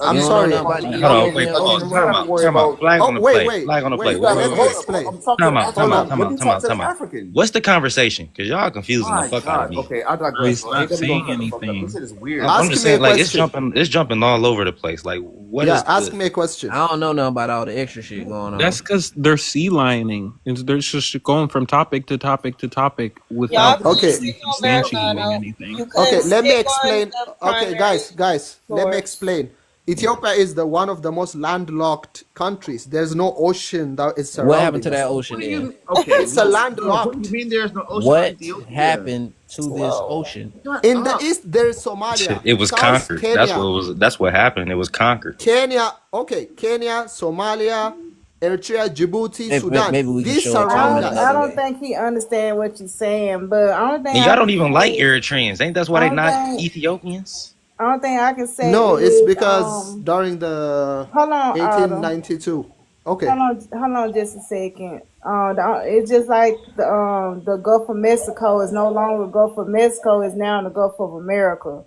I'm You Again, don't know sorry. nothing about the Hold on, wait, Ethiopian hold Ocean, on, you don't time bro? have to out, worry time out. about. Flag on Oh, the wait, play, wait, flag on the play. wait. Wait, Let wait, me wait. explain. I'm talking. Time out, I'm time talking. out, Hold time on. Let out, me time out, talk to time the out. African. What's the conversation? Because y'all confusing the My fuck out of God. me. Okay, I Bro, digress. he's So not AW gonna saying shut the fuck up. This anything. shit is weird, I'm Ask bro. just me a saying, like, it's question. jumping all over the place. Like, what Yeah, is ask the? me a question. I don't know nothing about all the extra shit going on. That's because they're sea lining. They're just going from topic to topic to topic Y'all without couldn't Okay, actually stick on Marathon. substantiating anything. You okay. couldn't Let me stick on explain. the Okay, primary guys. Let me source. explain. Ethiopia is the one of the most landlocked countries. There's no ocean that is What happened surrounding to that us. ocean What do you then? mean? Okay, It's a no, what do you landlocked. mean? There's no ocean in What Ethiopia? happened to this ocean? Shut In the up. east, there is Somalia. It was South, conquered. That's what Kenya. was. That's what happened. It was conquered. Kenya, okay, Kenya, Somalia, Eritrea, Djibouti, Sudan. Maybe we can These show it to him surround in I us. another don't way. think he understand what you're saying, but I don't think And I y'all don't can even like say. Eritreans. Ain't that's why I they don't not think. Ethiopians? I don't think I can say No, it's is because during the hold on, Otto. 1892. Okay. Hold on just a second. It's just like the Gulf of Mexico is no longer Gulf of Mexico, it's now the Gulf of America.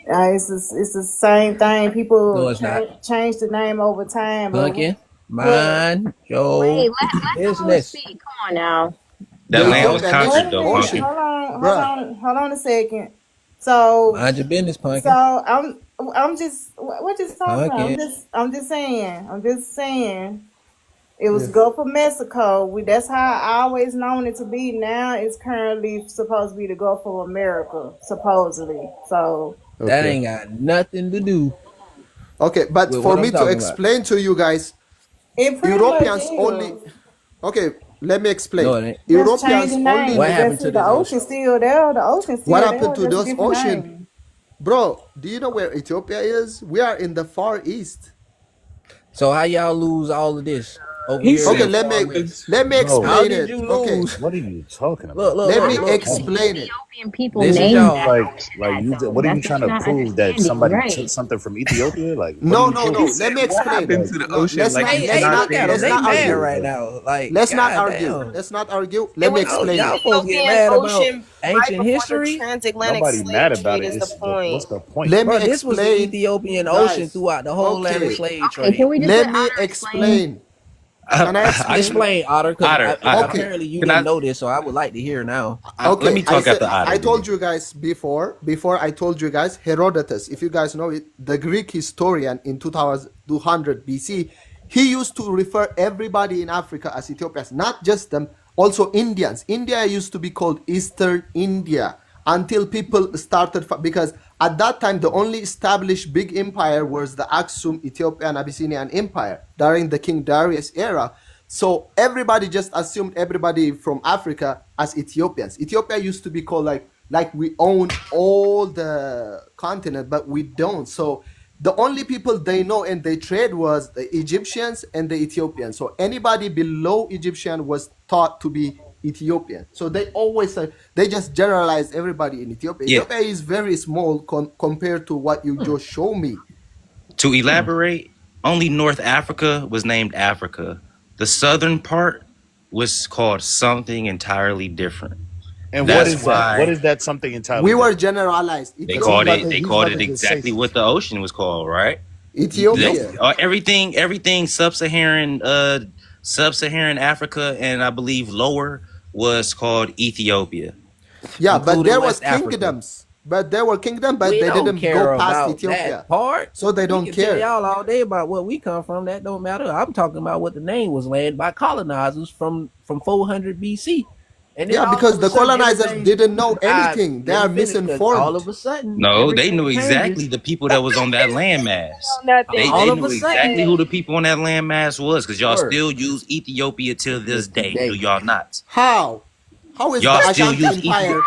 It's the same thing. No, People it's not. change the name over time, but Pumpkin, but mind your Wait, let the host business. speak. Come on now. That The land was Ethiopian wait a conquered nation, though, minute. ocean, Pumpkin. Hold on a second. So Mind your business, Pumpkin. so I'm just what you talking about? Pumpkin. I'm just saying. It was Yes. Gulf of Mexico. That's how I always known it to be. Now it's currently supposed to be the Gulf of America, supposedly. So That Okay. ain't got nothing to do Okay, but with for what me I'm to talking about. explain to you guys, it pretty Europeans much only. is. Okay, let me No, explain. it ain't. Just Europeans changing only. names. What But happened that's to it. The this ocean? ocean's still there. The ocean's still What there. happened to Just a those different ocean? name. Bro, do you know where Ethiopia is? We are in the far east. So how y'all lose all of this over He here in Okay, the said let far me west? let me Bro, How explain did it. you Okay, lose? what are you talking Look, about? look, let look, me How look. did explain it. Ethiopian people This is name y'all. that Like, ocean like that you, though? what are you That's trying what you're to not prove that understanding, somebody right? took something from Ethiopia? Like, what are No, you no, proving? no. he Let said me what explain. happened Like, to the No, ocean let's like not Hey, he's let's hey, not not look at them. let's there. They not mad argue. right now. Like, Let's not god argue. damn. Let's not argue. It Let me was explain y'all it. folks get Ethiopian mad about Ocean right ancient before the history. transatlantic nobody slave mad about trade it. is the It's point. what's the point? Let me Bro, this was the explain, Ethiopian Ocean guys. throughout the whole Atlantic Okay, slave Okay, can trade. we just let let me Otter explain? explain. Can I explain? Explain, Otter, because Otter, Okay, apparently you can didn't I, know this, so I would like to hear now. let okay. me I talk said after Otter I told then. you guys before I told you guys Herodotus. If you guys know it, the Greek historian in 2200 BC, he used to refer everybody in Africa as Ethiopians, not just them, also Indians. India used to be called Eastern India until people started, because at that time the only established big empire was the Aksum Ethiopian Abyssinian Empire during the King Darius era. So everybody just assumed everybody from Africa as Ethiopians. Ethiopia used to be called like we own all the continent, but we don't. So the only people they know and they trade was the Egyptians and the Ethiopians. So anybody below Egyptian was thought to be Ethiopian. So they always they just generalize everybody in Ethiopia. Yeah. Ethiopia is very small compared to what you just show me. To elaborate, only North Africa was named Africa. The southern part was called something entirely different. And That's what is that? why What is that something entirely? We were different? generalized. they Ethiopia, called it. He's They about called to it just say exactly something. what the ocean was called, right? Ethiopia. Everything sub-Saharan Africa and I believe lower was called Ethiopia. Yeah, but including there was West Africa. kingdoms. But there were kingdoms, but We they don't didn't care go past about Ethiopia. that part. So they don't We can tell care. y'all all day about where we come from. That don't matter. I'm talking about what the name was led by colonizers from 400 BC. And then Yeah, all because of a the sudden, colonizers everything- didn't know I anything. They let are me finish, 'cause misinformed. all of a sudden, No, they everything knew exactly changes. the people that was on that landmass. They All of knew a sudden- exactly who the people on that landmass was because y'all Word. still use Ethiopia till this day. Today. Do y'all not? How? How is Y'all the still Ashanti use Empire?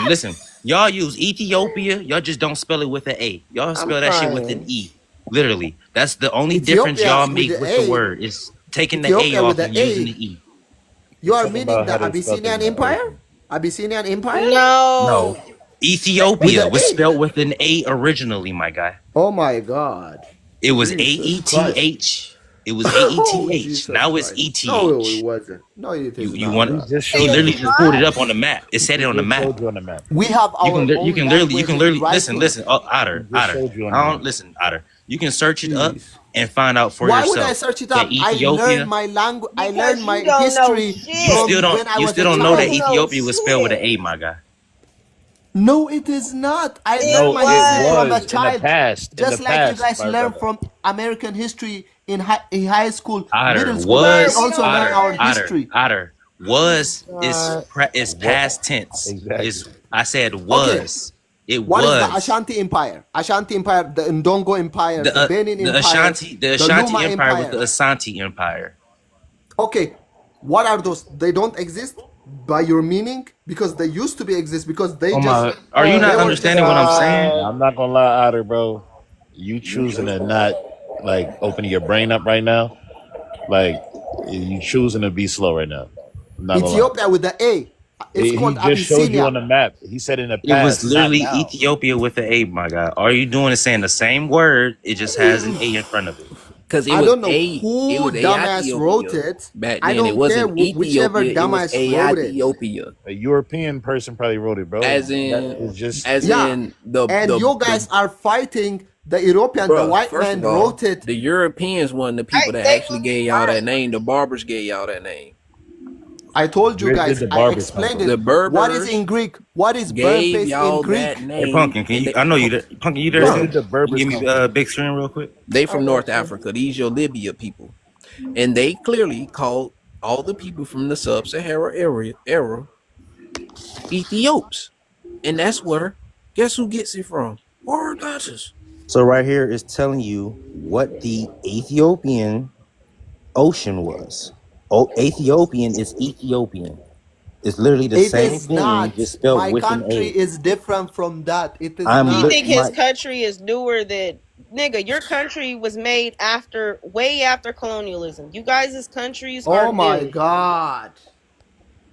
Listen. Y'all use Ethiopia. Y'all just don't spell it with an A. Y'all spell that shit with an E. Literally, that's the only difference Ethiopia y'all with make the with A. the word is taking the Ethiopia A with off the and A. using the E. You are Talking meaning about the how they spelled Abyssinian it. Empire? Abyssinian Empire? No. No, Ethiopia With was the A. spelled with an A originally, my guy. Oh my God. It was Jesus Christ. AETH. It was Oh, AETH. Jesus Now it's Christ. No, it ETH. wasn't. No, it is You not. want? He Bro. just He showed literally you. just pulled it up on the map. It said it on the He just map. showed you on the map. We have You our can li- own you can literally language and listen. writing. Oh, Otter. He just showed you on the I don't map. listen, Otter. You can search it up Jeez. and find out for Why yourself. would I search it That up? I Ethiopia. learned my language. I Because learned my you don't know history shit. You from still don't. when I You was still a don't know that child. Ethiopia was spelled with an shit. A, my guy. No, it is not. I It learned No, my it history from a was in the child, past. In the just like you past, guys my learn brother. from American history in high school, Otter middle school. We was we also don't learn learn. our history. Otter was God. is What? past tense. Exactly. I said Okay, was. It what is the was. Ashanti Empire? Ashanti Empire, the Ndongo Empire, the Benin The Empire, Ashanti the Empire Luma was the Empire. Asante Empire. Okay, what are those? They don't exist by your meaning because they used to be exist because they Oh just my! Are you they not were just understanding what I'm saying? I'm not gonna lie, Otter, bro. You choosing to not like opening your brain up right now. Like you choosing to be slow right now. I'm not gonna lie. Ethiopia with the A. It's He called just showed you on Abyssinia. the map. He said in the It was past, not literally now. Ethiopia with an A, my guy. All you doing is saying the same word. It just has an A in front of it. Because it I was don't know it who was dumbass wrote Ethiopia it. back I then. It don't care wasn't whichever Ethiopia. It was dumbass wrote it. Ethiopia, A European person probably wrote it, bro. as That in is just Yeah, in the and you guys are fighting the European. The Bruh, white first man of all, wrote it. the Europeans weren't the people that actually gave y'all that name. The Barbers gave y'all that name. I told you where did guys. the I Barbers come explained from? The it. What is Berbers in Greek? What is burnt gave face in y'all Greek? that Hey, name, Pumpkin, can and you? I know you. Pumpkin, you there Where still? did the Can you Berbers give come me from? big screen real quick? they from I North got you. Africa. These your Libya people, and they clearly called all the people from the sub-Sahara era Ethiops, and that's where. Guess who gets it from? Herodotus. So right here is telling you what the Ethiopian ocean was. Oh, Ethiopian is Ethiopian. It's literally the It same is thing, not. just spelled My with an country A. is different from that. It is I'm You not. think his my country is newer than nigga? Your country was made after, way after colonialism. You guys' countries are Oh my new. God.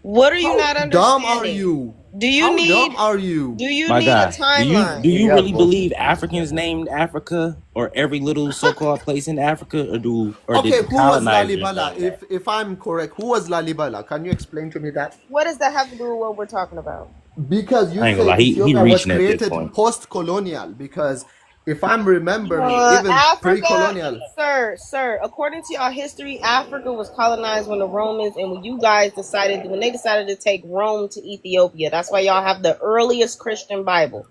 What are you How not dumb are understanding? you? Do you How need dumb are you? do you my need a guy. timeline? Do you Yeah, really both. believe Africans named Africa or every little so-called place in Africa, or did Okay, the who was colonizers Lalibela? name that? If I'm correct, who was Lalibela? Can you explain to me that? What does that have to do with what we're talking about? Because you I ain't gonna say lie, he Ethiopia was reaching at this created point. post-colonial. Because if I'm remembering, even Africa, pre-colonial. sir. According to y'all history, Africa was colonized when the Romans and when you guys decided when they decided to take Rome to Ethiopia. That's why y'all have the earliest Christian Bible.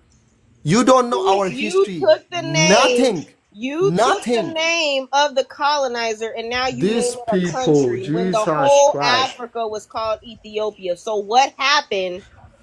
You don't know our You history. took the name. Nothing. You took the Nothing. name of the colonizer and now you These name it a people, country when the Jesus whole Christ. Africa was called Ethiopia. So what happened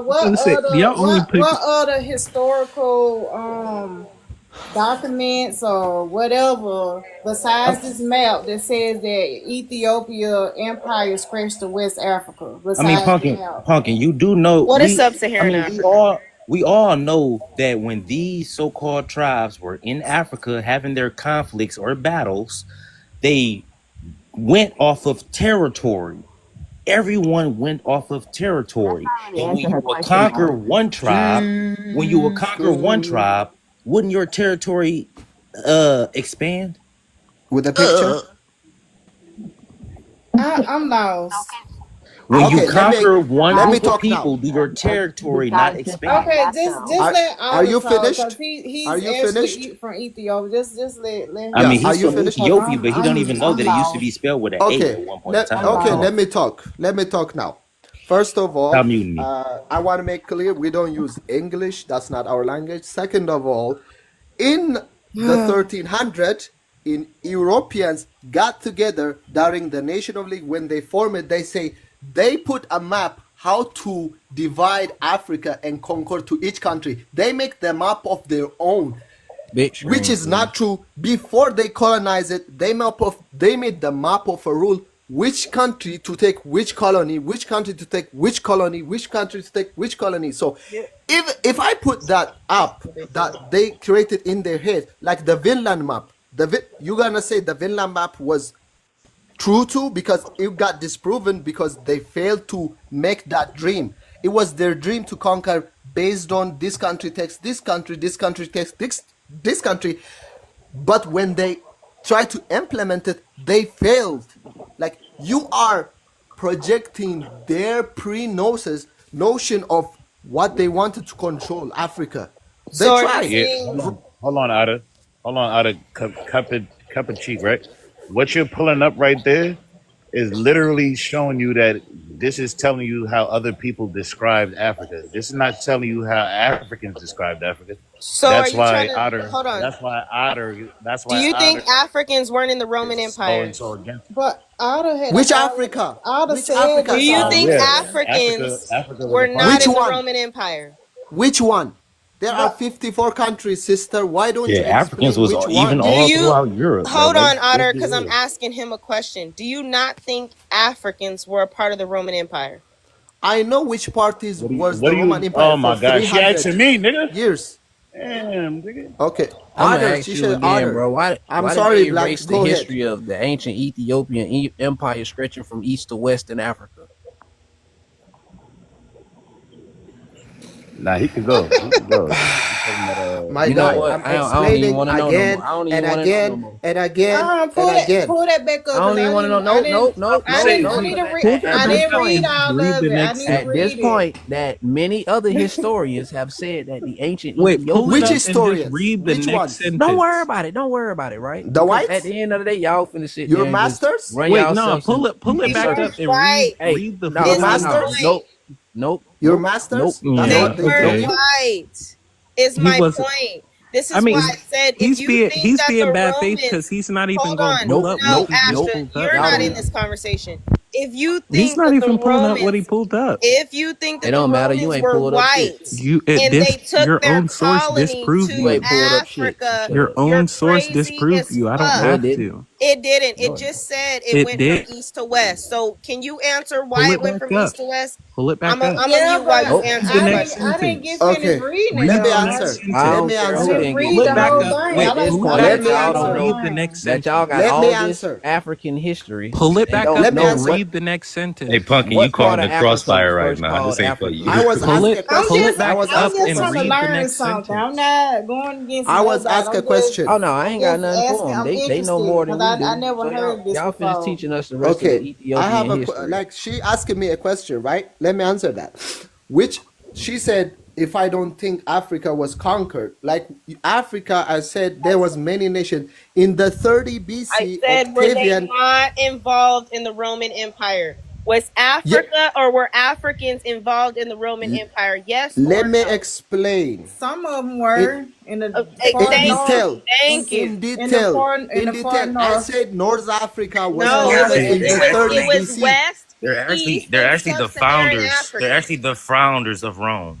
So Let's say y'all only pick. what other historical documents or whatever besides this map that says that Ethiopia Empire scratched the West Africa? I mean, Besides the Pumpkin, map. Pumpkin, you do know What is I sub-Saharan mean, Africa? we all know that when these so-called tribes were in Africa having their conflicts or battles, they went off of territory. Everyone went off of territory. And when Answer you her would question, conquer Otter. one tribe, wouldn't your territory expand? With a picture. I'm lost. When you Okay, conquer one let me group of talk now. people, do your territory not Besides just expand? Okay, that just though. let Are you Otter talk because finished? he's Are you actually finished? from Ethiopia. Just let him. I Yeah. mean, Are he's you from finished? Ethiopia, but he don't I'm even know that it used to be lost. spelled with an A Okay. at one point in time. Okay. lost. Let me talk. Let me talk now. First of all, Stop muting me. I want to make clear we don't use English. That's not our language. Second of all, in the 1300, in Europeans got together during the Nation of League when they formed it. They say they put a map how to divide Africa and conquer to each country. They make the map of their own, Big which screen, is not true. Before they colonize it, they made the map of a rule which country to take which colony, which country to take which colony, which country to take which colony. So if I put that up that they created in their head, like the Vinland map, you're gonna say the Vinland map was true too because it got disproven because they failed to make that dream. It was their dream to conquer based on this country takes this country, this country takes this country. But when they tried to implement it, they failed. Like you are projecting their notion of what they wanted to control Africa. They So are you tried. Yeah, saying hold on, Otter. Hold on, Otter. Cup of cheek, right? What you're pulling up right there is literally showing you that this is telling you how other people described Africa. This is not telling you how Africans described Africa. so? Are That's you why trying to Otter. hold on? That's why Otter. That's Do why you think Otter Africans weren't in the Roman is Empire? going so against. But Otter had Which Otter, Africa? Otter Which said Africa? Do you Sorry. think Yeah, Africans Africa was were a part. not Which in the one? Roman Empire? Which one? There are 54 countries, sister. Why don't Yeah, you Africans explain was which even one? Do all you throughout Europe, bro. hold on, Like, Otter? let's be Because I'm real. asking him a question. Do you not think Africans were a part of the Roman Empire? I know which parties What do you? was What the do Roman you? Empire Oh for my God, she 300 asking me, nigga. years. Damn, nigga. Okay. I'm gonna Otter, ask she you said again, Otter. bro. I'm Why did sorry, they Black. erase the Go ahead. history of the ancient Ethiopian empire stretching from east to west in Africa? Nah, he can go. He can go. He talking about, My You know guy, what? I'm I don't even explaining want to know no more. again I don't and even want to know no again more. and again pull and that again. pull that back I up because don't even want to know. I didn't I Say, didn't no. read Because it. Pull that I at back this didn't up point, read and all read of the it. I next need to at this read it. point, that many other historians have said that the ancient Wait, pull it Which up Ethiopians. and just historians? read the Which next ones? sentence. Don't worry about it. Don't worry about it, right? The Because whites? at the end of the day, y'all finna sit Your there and just masters? run Wait, no, yourselves pull in it in back up circles. and White Hey, read the no, Your is no, my no, masters? point. nope, Your nope. masters? Yeah, That's They what they were told okay. you? white. Is He my was. point. This I is why mean, I said if you think he's that being the bad faith because Romans he's not even hold gonna on, pull Nope, up no, what nope, he just nope. Ashton, pulled up, you're Y'all not bro. in don't. this conversation. If you He's think not that the even pulling up what he Romans pulled up. if you think It that the don't matter. You Romans ain't were pulled up shit. white and they took Your their own source colony disproved You to ain't you. pulled up shit. So Africa, shut Your up. you're own source crazy disproved as you. I don't fuck. No, it have didn't. to. It didn't. No, It it didn't. just said it It went from did. east to west. So can you answer Pull why it it went back from up. east to west? Pull it back I'm up. gonna Yeah, mute while you but Nope. Read answer the the next question. I didn't get sentence. finished Okay. reading it Read Let me the though. next answer. I Let sentence. don't me care I who answer. didn't didn't get read Pull it the back whole finished. up. thing. Wait, At I this was pull it I point, Let back was me up y'all reading the and don't answer. whole read know the thing. next that y'all got sentence. Let me all this answer. African history Pull it and back don't up Let me know and answer. what read the next Hey, sentence. Punky, you what caught part in of the Africa was crossfire right first now. called This ain't for Africa. you. I was Pull asked a it I'm pull question. it just back I up was I'm just asked a and trying to read question. the learn next something. I'm sentence. not going against I was nobody. asked a Oh question. no, I I'm ain't got just nothing for asking. them. I'm They know interested more than because we I do. never So heard this y'all finish before. teaching us the rest of the Okay, I have Ethiopian history. like she asking me a question, right? Let me answer that. Which she said, if I don't think Africa was conquered, like Africa, I said there was many nations in the 30 I BC. said, were they Octavian, not involved in the Roman Empire? Was yeah. Africa or were Africans involved in the Roman Empire? Yes Let or me no? explain Some of them in were in the far in Thank you. north, detail. Thank you. in In the far detail. I north. said North Africa was No, Yeah, conquered Hey, in it the was 30 it was BC. west, east, they're and actually the sub-Saharan founders. They're Africa. actually the founders of Rome.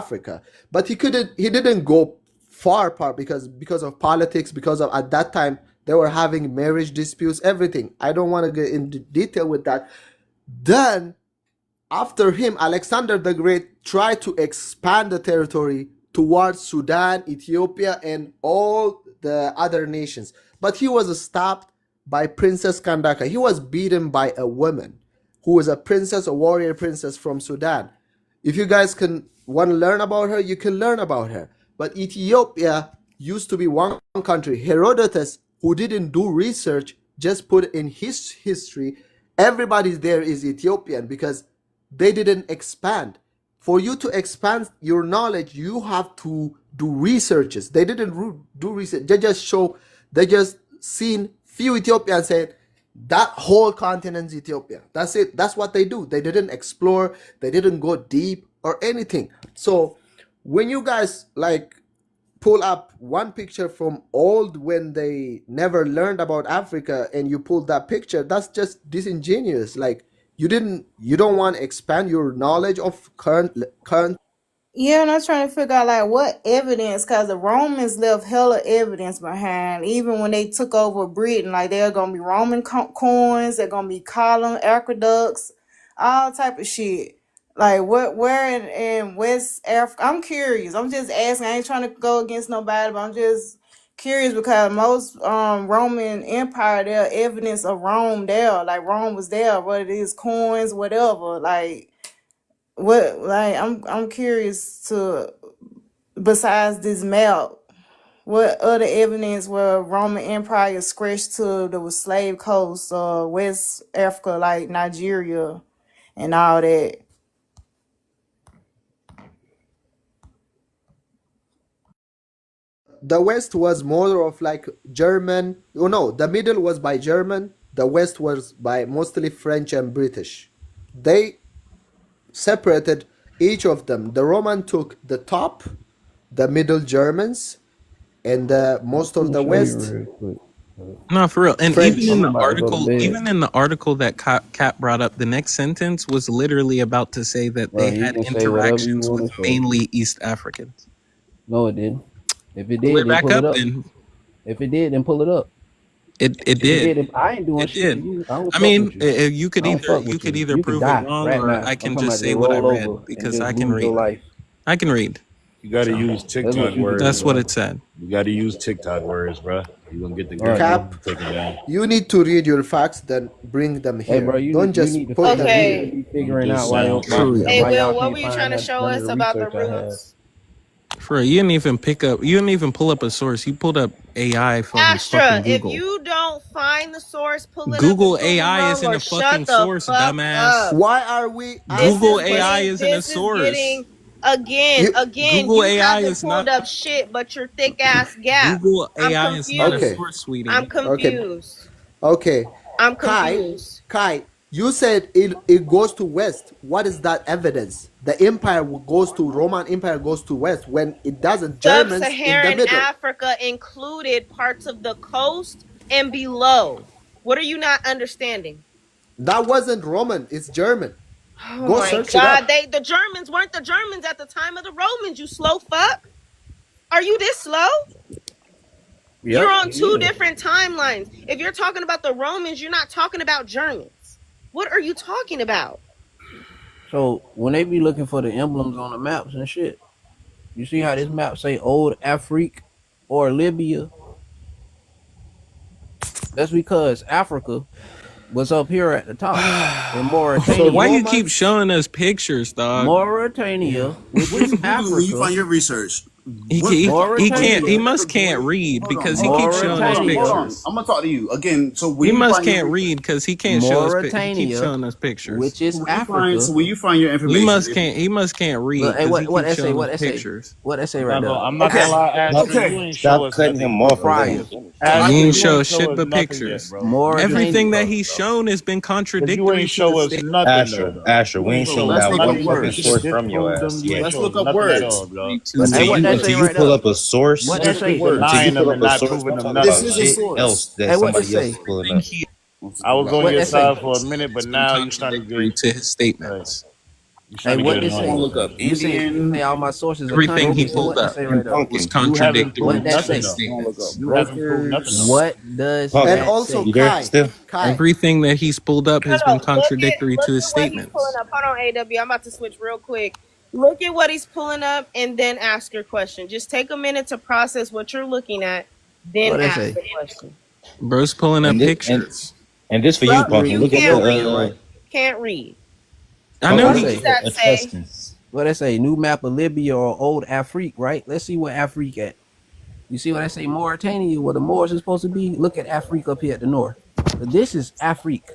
Africa, but he didn't go far because of politics, because of at that time they were having marriage disputes, everything. I don't want to get into detail with that. Then after him, Alexander the Great tried to expand the territory towards Sudan, Ethiopia, and all the other nations. But he was stopped by Princess Kandaka. He was beaten by a woman who was a princess, a warrior princess from Sudan. If you guys can want to learn about her, you can learn about her. But Ethiopia used to be one country. Herodotus, who didn't do research, just put in his history, everybody there is Ethiopian because they didn't expand. For you to expand your knowledge, you have to do researches. They didn't do research. They just seen few Ethiopians said that whole continent's Ethiopia. That's it. That's what they do. They didn't explore. They didn't go deep or anything. So when you guys like pull up one picture from old when they never learned about Africa and you pull that picture, that's just disingenuous. Like you don't want to expand your knowledge of current. Yeah, and I'm trying to figure out like what evidence, because the Romans left hella evidence behind. Even when they took over Britain, like there are gonna be Roman coins, they're gonna be column aqueducts, all type of shit. Like where in West Africa? I'm curious. I'm just asking. I ain't trying to go against nobody, but I'm just curious because most Roman Empire, there are evidence of Rome there. Like Rome was there, what it is, coins, whatever. Like. What like I'm curious to, besides this map, what other evidence where Roman Empire scratched to the slave coast, West Africa, like Nigeria and all that. The West was more of like German. Oh no, the middle was by German. The West was by mostly French and British. They separated each of them. The Roman took the top, the middle Germans, and most of the West. No, for real. And French. even in the article that Cap brought up, the next sentence was literally about to say that they had interactions with mainly East Africans. No, it didn't. If it Pull did, it back pull it up up. then. If it did, then pull it up. It If did. I ain't doing It shit. did. You, I don't I fuck mean, with you. you could I don't fuck either with you. prove it die wrong, right or now. I I'm can talking just about say to what I roll read over and because just I can lose your read. life. I can read. You got to So use That's TikTok what you words, do. that's what bro. it said. You got to use TikTok words, bro. You gonna get the All right, girl bro. Cap, taken down. you need to read your facts, then bring them Hey, bro, here. Don't you just need to put them figure. You here. need to Okay. be I'm figuring just out why saying, For real. Hey, why y'all Will, what can't were you find trying to none, show none of us the about the research I have. roots? For real, you didn't even pull up a source. You pulled up AI from Astra, fucking if Google. you don't find the source, pull it up Google and prove me AI wrong isn't or a shut fucking the source, fuck dumbass. up. Why are we This Google is asking AI getting isn't a this is source. getting again, you? Google you AI haven't is pulled not. up shit but your thick ass gap. Google I'm AI is not a confused. Okay, source, sweetie. I'm okay, confused. okay. I'm Kai, confused. Kai, you said it goes to West. What is that evidence? The empire goes to Roman Empire goes to West when it doesn't. Germans in the Sub-Saharan middle. Africa included parts of the coast and below. What are you not understanding? That wasn't Roman. It's German. Oh Go my search it god, up. the Germans weren't the Germans at the time of the Romans, you slow fuck. Are you this slow? Yep. You're on two different timelines. If you're talking about the Romans, you're not talking about Germans. What are you talking about? So when they be looking for the emblems on the maps and shit, you see how this map say Old Afrique or Libya? That's because Africa was up here at the top. And So Mauritania, Why you keep Romans. showing us pictures, dog? Mauritania, which is When you find Africa, your research, He what he, he can't. Mauritania, He must can't read hold on, because he hold on, keeps hold on, showing us hold on, hold on. pictures. I'm gonna talk to you again. So when He you must find your can't read because he can't show us. He keeps Mauritania, showing us pictures. which is so when you find Africa. so when you find your He information, must can't. He must can't read Look, hey, because he what keeps essay? showing What us essay? pictures. What essay right there? I'm not gonna lie, Ashley. You okay. ain't show us Cutting nothing him yet, off bro. and letting Prior. him finish. Ashley, He ain't you show ain't us show shit us but nothing pictures. yet, bro. Mauritania. Everything that he's shown has been Because you contradictory ain't to the show us statement. nothing, though. Asher, You we ain't ain't So show seen us let's not look up nothing. one You fucking could words. have source from your disproved them. ass You ain't yet. Let's show us look up nothing at words. all, bro. Me too. Hey, Until what you essay right pull there? up a source, What Thank you essay? for until you denying pull them up and a not source, proving don't them talk This nothing, about is bro. a shit source. else that Hey, what somebody else essay? is pulling Everything up. he I was on What your essay? side for a minute, but has been now you trying to contradictory get to his hey, statements. you Hey, trying to what get this I'm say? gonna annoying, look bro. up You say all Indian. my sources are Everything he contradictory. pulled What up essay right And there? was punking. You haven't contradictory What proved that to nothing, his say? though. I'm gonna look up statements. You haven't proved nothing, though. brokers. What does Punk, And that also, say? you there Kai, still? Kai, Everything that he's pulled up No, has been no, contradictory look to his at what he's pulling statements. up. Hold on, AW. I'm about to switch real quick. Look at what he's pulling up and then ask your question. Just take a minute to process what you're looking at, then What they ask say? the question. Bro's pulling up And this pictures. and this for Bro, you, Pumpkin. you Look at can't Read read. the Can't read. I Pumpkin. know What What they he. does say? that The say? Etruscans. What they say? New map of Libya or old Afrique, right? Let's see where Afrique at. You see what I say? Mauritania, where the Moors is supposed to be. Look at Afrique up here at the north. But this is Afrique.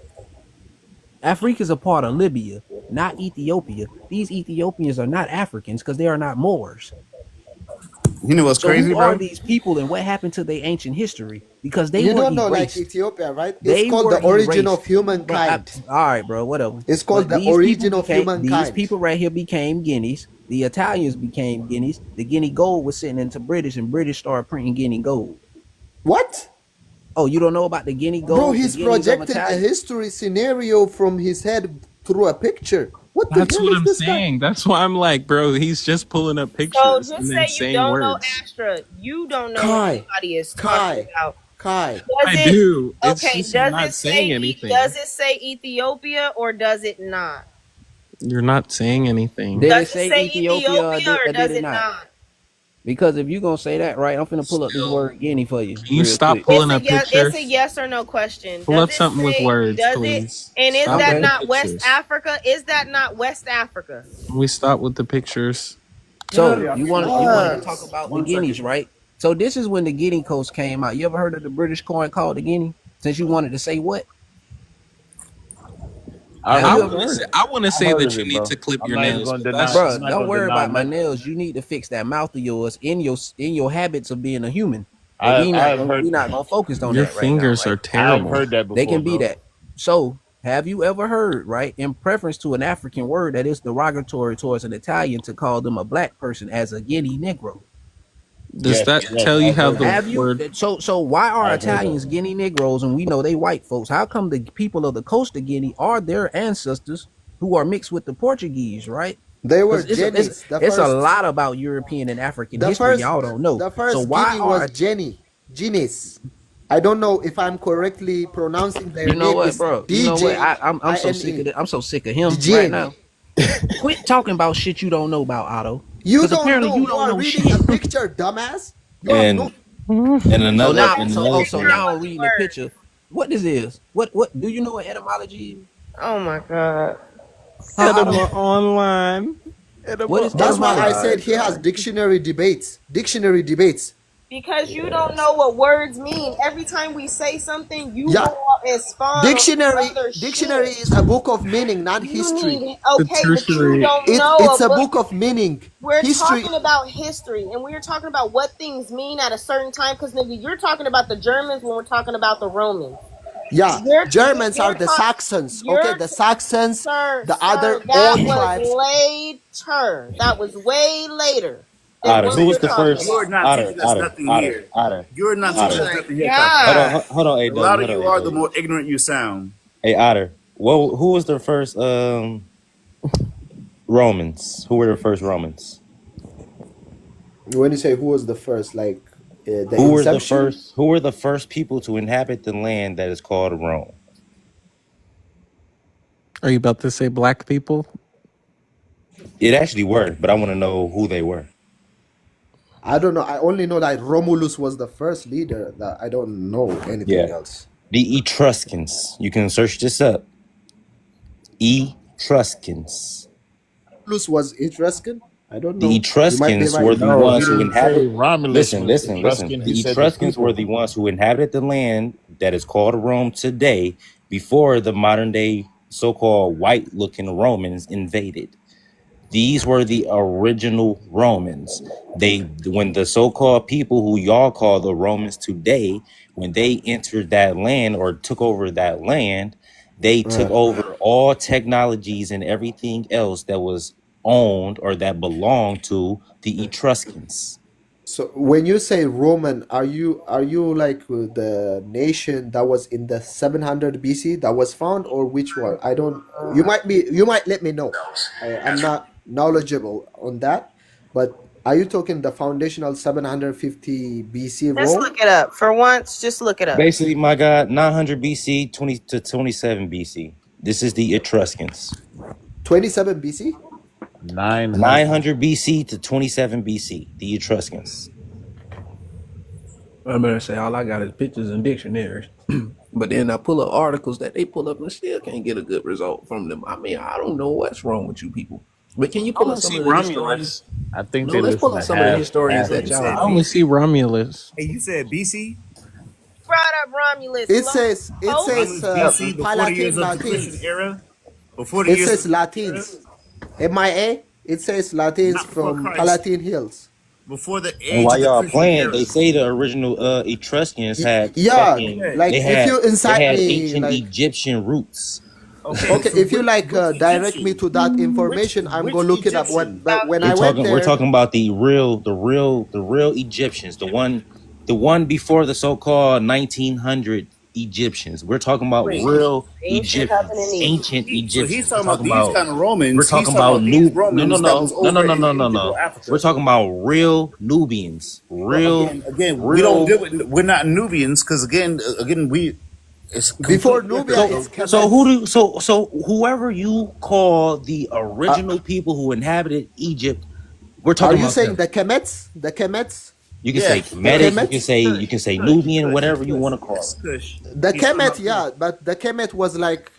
Afrique is a part of Libya, not Ethiopia. These Ethiopians are not Africans because they are not Moors. You know what's So crazy, who are bro? these people and what happened to their ancient history? Because they You were don't know, like erased. Ethiopia, right? It's They called were the origin of erased. Bro, humankind. all right, bro, whatever. It's called But the these people origin of became these humankind. people right here became guineas. The Italians became guineas. The Guinea gold was sent into British, and British started printing Guinea gold. What? Oh, you don't know about the Guinea Bro, gold? The he's guineas of projecting a Italy? history scenario from his head through a picture. What the That's hell what is I'm this guy? saying. That's why I'm like, bro, he's just pulling up So pictures just and then say you saying don't know words. Astra. You don't know what Kai, anybody is talking Kai, about. Kai. Does I it? do. It's Okay. just Does not it saying say? anything. Does it say Ethiopia or does it not? You're not saying anything. Did it Does it say say Ethiopia Ethiopia or did does it it not? not? Because if you gonna say that right, I'm finna pull up this word Guinea for you Can you real stop quick. pulling It's a up yes. It's a pictures? yes or no question. Pull Does up it something with say? words, Does it? please. And is Stop that with Okay. the not West pictures. Africa? Is that not West Africa? We stop with the pictures. So you wanted to talk Yes. about the One Guineas, second. right? So this is when the Guinea coast came out. You ever heard of the British coin called the Guinea? Since you wanted to say what? I Have I you heard ever it. want to heard say, it? I want to I say heard that of you it, need bro. to clip I'm your not even nails, going to but deny. that's I'm Bruh, not don't going to worry deny about my nothing. nails. You need to fix that mouth of yours in your habits of being a human. But I've we heard. not gonna focus on your that right now, fingers are right? I've terrible. heard that They before, can be bro. that. So have you ever heard, right, in preference to an African word that is derogatory towards an Italian to call them a black person as a Guinea Negro? Does Yes, that yes, tell you I've how heard the that. Have you? word? So why are I've heard that. Italians Guinea Negroes and we know they white folks? How come the people of the coast of Guinea are their ancestors who are mixed with the Portuguese, right? They were Because Jennies. it's a lot about European and African history y'all don't know. The So first why Guinea are was Jenny. Genies. I don't know if I'm correctly pronouncing their you know name. what, It's bro? You know what? I'm so sick of DJINE. it. I'm so sick of him right Jane. now. Quit talking about shit you don't know about, Otto. You Because don't apparently know. you You don't are know reading shit. a picture, dumbass. You have no. And So another now, and That's so another so thing. now I'm was the reading the word. picture. What this is? What do you know what etymology is? Oh my god. Huh, Otto? Edema online. What is That's why I etymology? said he has dictionary debates. Dictionary debates. Because you don't know what words mean. Every time we say something, you Yeah. go out and spawn on Dictionary shit. is a book of meaning, not You history. need The okay, but you tertiary. don't It's know it's a a book. book of meaning. We're History. talking about history, and we're talking about what things mean at a certain time. Because nigga, you're talking about the Germans when we're talking about the Romans. Yeah, Germans are the talk- Saxons. Okay, you're- the Saxons, Sir, the other that old was tribes. later. That was way later. than Otter, what who was we're the talking first? about. You're not Otter, teaching us Otter, nothing Otter, here. Otter. You're not Otter. teaching us nothing here. God. Hold on, The AW. louder Hold you on, are, AW. the more ignorant you sound. Hey, Otter. Well, who was the first Romans? Who were the first Romans? When you say who was the first, like the Who were the inception? first? Who were the first people to inhabit the land that is called Rome? Are you about to say black people? It actually were, but I want to know who they were. I don't know. I only know that Romulus was the first leader. That I don't know anything Yeah. else. The Etruscans. You can search this up. Etruscans. Romulus was Etruscan. I don't know. The You might be Etruscans right. were the No, ones he who didn't say inhabited. Romulus Listen. was Etruscan. He The said the Etruscans were people. the ones who inhabited the land that is called Rome today before the modern day so-called white-looking Romans invaded. These were the original Romans. When the so-called people who y'all call the Romans today, when they entered that land or took over that land, they took Right. over all technologies and everything else that was owned or that belonged to the Etruscans. So when you say Roman, are you like the nation that was in the 700 BC that was found, or which one? I don't. You might let me know. I'm not knowledgeable on that, but are you talking the foundational 750 BC Just Rome? look it up. For once, just look it up. Basically, my God, 900 BC, 20 to 27 BC. This is the Etruscans. 27 BC? 900. 900 BC to 27 BC. The Etruscans. I better say all I got is pictures and dictionaries. But then I pull up articles that they pull up and still can't get a good result from them. I mean, I don't know what's wrong with you people. But can you I pull only up some see of the historians? Romulus. I think No, they let's listen pull up to some of the half historians half that of y'all. it. I only see Romulus. Hey, you said BC? Brought up Romulus. It says Romulus BC, before the years Palatine of the Christian Latins. era? Before the It years says of the Christian era? Latins. MIA. It says Latins Not before from Christ. Palatine Hills. Before the And age while of the y'all Christian playing, era. they say the original Etruscans had Yeah, fucking like if you they incite had me, ancient like Egyptian roots. okay, so if you like which direct me Egyptian? to that information, I'm Which gonna look it up. Egyptian? But when We're I went talking we're there, talking about the real Egyptians, the one before the so-called 1900 Egyptians. We're talking about Wait, real Ain't shit happening in Egypt. ancient so he's Egyptians. We're talking about talking these about kind of Romans. we're He's talking talking about about these no Romans that was over in Egypt or no. Africa. We're talking about real Nubians, Well, again, we don't deal with. We're not Nubians because again, we. It's before completely Nubia, different. it's So Kemet. so whoever you call the original people who inhabited Egypt, we're Are talking you about saying them. the Kemets? The Kemets? You can Yeah, say The Kemetic, Kemets? you can say Nubian, whatever you want to call That's it. Kush. The He's talking Kemet, about yeah, but the Kemet was like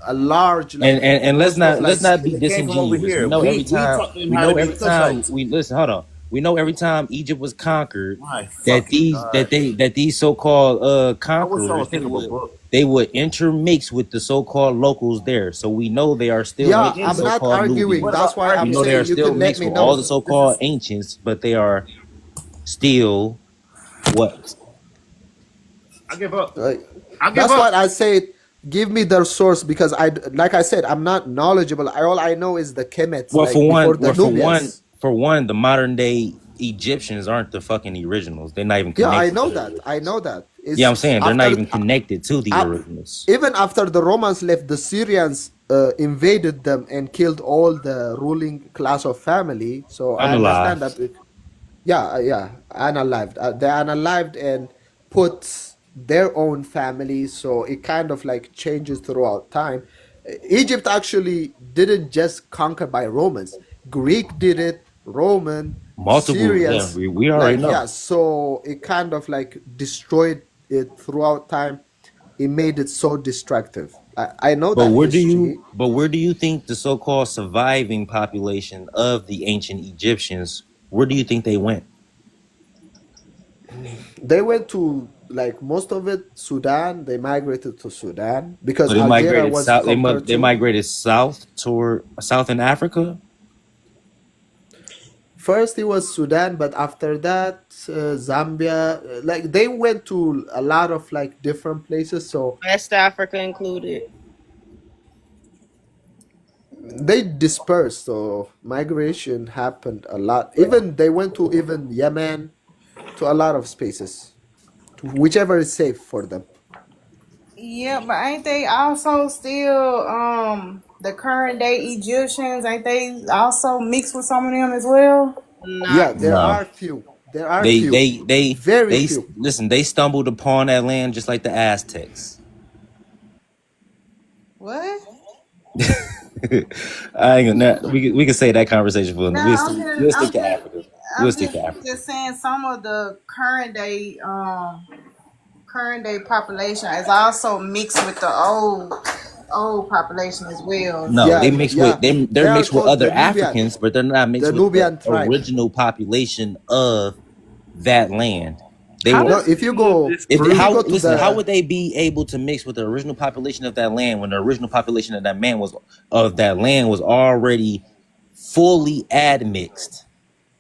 a large, like And let's most of let's like not be they came from over disingenuous. here. We taught them how to be Kushites. We listen, hold on. We know every time Egypt was conquered My that fucking God. these so-called I wish I conquerors was thinking of a book. they would intermix with the so-called locals there. So we know they are still yeah. mixed with I'm not so-called arguing. Nubians. What That's about why We I'm arguing? know they are saying you still can let mixed me with all know. the so-called ancients, but they are still what? I give up. Like, I give that's up. what I say. Give me their source because like I said, I'm not knowledgeable. All I know is the Kemets, Well, like before the Nubians. for one, the modern day Egyptians aren't the fucking originals. They're not even Yeah, I connected know to that. the I know that. Yeah, I'm It's saying they're not after even connected to the originals. even after the Romans left, the Syrians invaded them and killed all the ruling class of family. So I understand Unalive. that. Yeah, unalived. They unalived and put their own family. So it kind of like changes throughout time. Egypt actually didn't just conquer by Romans. Greek did it. Roman, Multiple, yeah, Syrians, we already like know. yeah. So it kind of like destroyed it throughout time. It made it so destructive. I know But that where do history. where do you think the so-called surviving population of the ancient Egyptians, where do you think they went? They went to like most of it Sudan. They migrated to Sudan because So they Algeria migrated was south. conquered They too. migrated south toward South in Africa. First it was Sudan, but after that Zambia. Like they went to a lot of like different places. So West Africa included. they dispersed. So migration happened a lot. Even they went to even Yemen, to a lot of spaces, to whichever is safe for them. Yeah, but ain't they also still the current day Egyptians? Ain't they also mixed with some of them as well? Yeah, there No, are few. There are few. Very they few. listen. They stumbled upon that land just like the Aztecs. What? I ain't gonna. We can say that conversation for No, we'll stick to Africa. We'll stick to I'm Africa. just saying some of the current day population is also mixed with the old population as well. No, Yeah, they mix yeah. with They they're are mixed with called other the Nubian, Africans, but they're not mixed the with the Nubian tribe. original population of that land. They How were No, does if you any of go, this if you how go to listen, how would the, they be able to mix with the original population of that land when the original population of that land was already fully admixed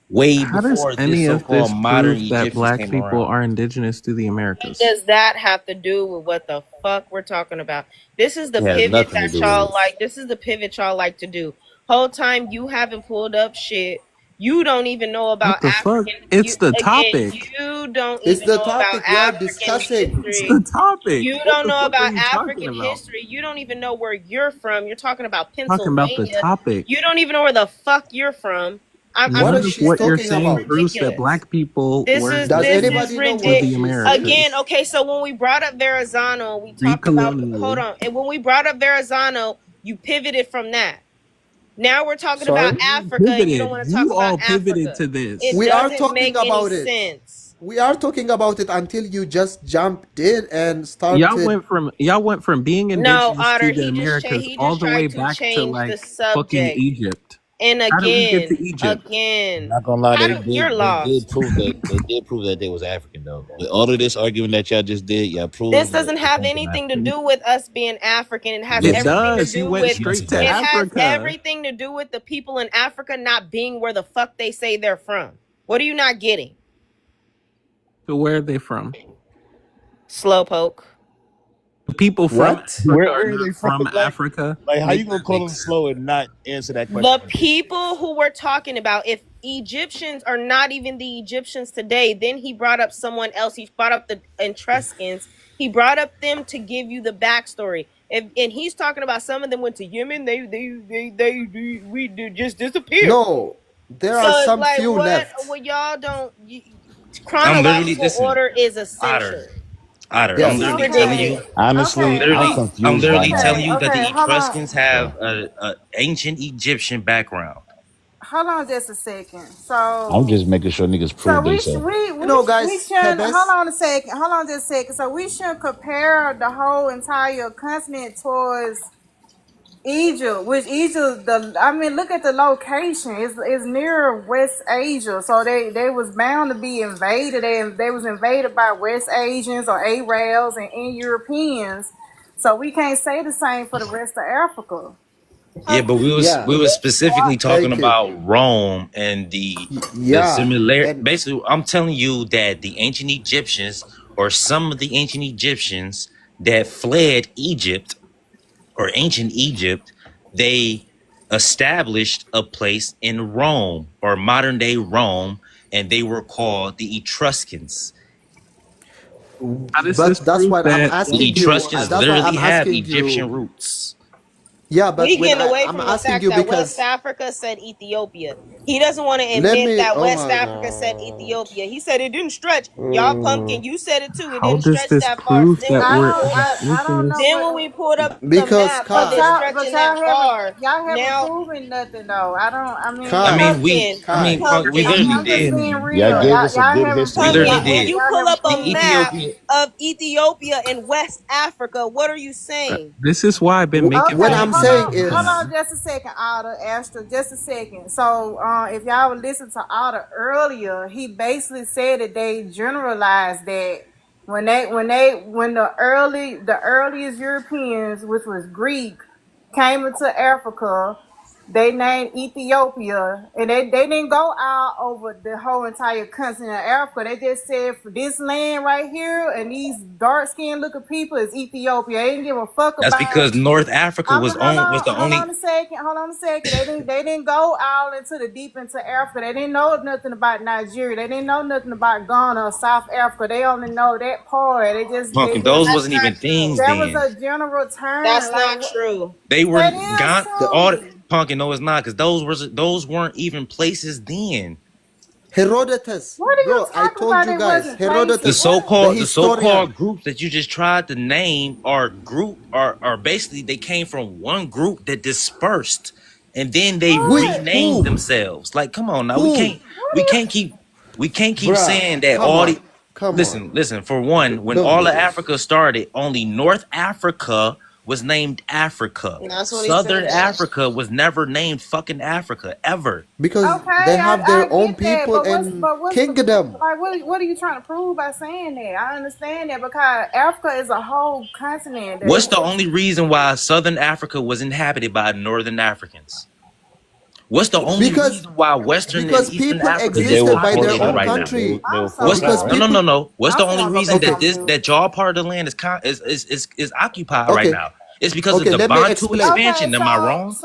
way How does before this any of so-called this modern prove that Egyptians black came people around? are indigenous to the What Americas? does that have to do with what the fuck we're talking about? This is the It has pivot nothing to that do with y'all it. like. This is the pivot y'all like to do. Whole time you haven't pulled up shit. You don't even know about What the fuck? African. It's the Again, topic. you don't it's even the know about topic we are African discussing. It's history. the topic. You What don't the know fuck are about you talking African about? history. You don't even know where you're from. You're talking about Talking about the Pennsylvania. topic. You don't even know where the fuck you're from. I'm What None is of she what you're talking this is saying about? proves that ridiculous. black people This were is Does this indigenous is anybody know to what the ridiculous. she's Americas. saying? Again, okay, so when we brought up Verrazano, we talked about hold Pre-colonially. on. And when we brought up Verrazano, you pivoted from that. Now we're talking Sorry? about Africa, and you don't Pivoted. want to talk You all about pivoted Africa. to this. It We are doesn't talking make any about it. sense. We are talking about it until you just jumped in and Y'all started. went from being No, indigenous Otter, to the Americas he all just the way tried to back to change the like fucking subject. Egypt. And How did we get to again, Egypt? Not gonna lie, you're lost. they did prove that they was African though. With all of this argument that y'all just did, y'all proved This that doesn't they have came from anything to Africa. do with us being African. It has It everything to does. He do went with straight to it has Africa. everything to do with the people in Africa not being where the fuck they say they're from. What are you not getting? So where are they from? Slowpoke. The people from What? Africa Where are are they not from? from Africa. Like how Make you gonna that call make them sense. slow and not answer that The question? people who we're talking about, if Egyptians are not even the Egyptians today, then he brought up someone else. He brought up the Etruscans. He brought up them to give you the backstory. And he's talking about some of them went to Yemen. We just disappeared. No, there are So it's some like few left. what y'all don't. I'm literally Chronological listen, order is essential. Otter. I'm Yes. literally It's telling you. ridiculous. Honestly, Okay, I'm I'm confused literally right now. telling you that okay, the hold on. Etruscans have a ancient Egyptian background. Hold on just a second. I'm just making sure niggas So prove we they sh- so. You know, we guys, shouldn't hold Hebes. on a second. Hold on just a second. So we shouldn't compare the whole entire continent towards Egypt, which Egypt look at the location. It's near West Asia. So they was bound to be invaded. They was invaded by West Asians or Arabs and Europeans. So we can't say the same for the rest of Africa. Yeah, but Yeah, we was specifically talking thank you. about Rome and the Yeah, similar. and Basically, I'm telling you that the ancient Egyptians, or some of the ancient Egyptians that fled Egypt or ancient Egypt, they established a place in Rome or modern day Rome, and they were called the Etruscans. How does but this that's prove what I'm that? The asking you. Etruscans That's why literally I'm have asking Egyptian you. roots. Yeah, but We when getting away I'm from the asking fact you that West because Africa said Ethiopia. He doesn't want to let admit me. that Oh West my Africa said God. Ethiopia. He said it didn't stretch. Y'all pumpkin, you said it too. It How didn't does stretch this that far. prove Then that when we we're pulled up, I don't know then when we pulled up the Because map of but it Kai, stretching that far, y'all haven't now proven nothing though. I Kai, mean, pumpkin, Punk, we pumpkin. literally I'm just did. being real. Y'all gave us a Y'all good haven't history We proven literally lesson. Pumpkin, when did. you y'all pull haven't up a The proven map Ethiopia. of Ethiopia and West Africa, what are you saying? This is why I've been making what Okay, I'm videos saying about hold is, on just a second, Otter, Astra, just a second. So, if y'all would listen to Otter earlier, he basically said that they generalized that when the earliest Europeans, which was Greek, came into Africa, they named Ethiopia, and they didn't go out over the whole entire continent of Africa. They just said for this land right here and these dark skinned looking people is Ethiopia. They didn't give a fuck That's about. because North Africa was the Hold only. on a second. Hold on a second. They didn't go out into the deep into Africa. They didn't know nothing about Nigeria. They didn't know nothing about Ghana or South Africa. They only know that part. They Pumpkin, just those That's wasn't not even things true. that was then. a general term. That's Like not true. They were that is gone. the All true. Pumpkin, no, it's not, because those weren't even places then. Herodotus, What are you bro. I talking told about? you It guys, wasn't The places. Herodotus, What? the so-called historian. groups that you just tried to name are basically they came from one group that dispersed, and then they Which What? renamed who? themselves. Like, come on now, Who? What we are you? can't keep Bruh, saying that come all on. the. Come on. Listen. For one, when Don't all do of this. Africa started, only North Africa was named Africa. That's what he Southern said. Africa was never named fucking Africa ever. Because Okay, they have I their own get that, people and what's the kingdom. like? What are you trying to prove by saying that? I understand that because Africa is a whole continent. What's the only reason why Southern Africa was inhabited by Northern Africans? What's the only Because reason why Western and Eastern people Africa Because is they were existed by their forced populated own out. right now? country. They I'm were so forced What's out, Because right? lost. people. no? What's I'm the only finna go reason back Okay. that on mute. y'all part of the land is occupied right Okay. now? It's because of Okay. the Let me Bantu explain. Okay, expansion. Am I wrong?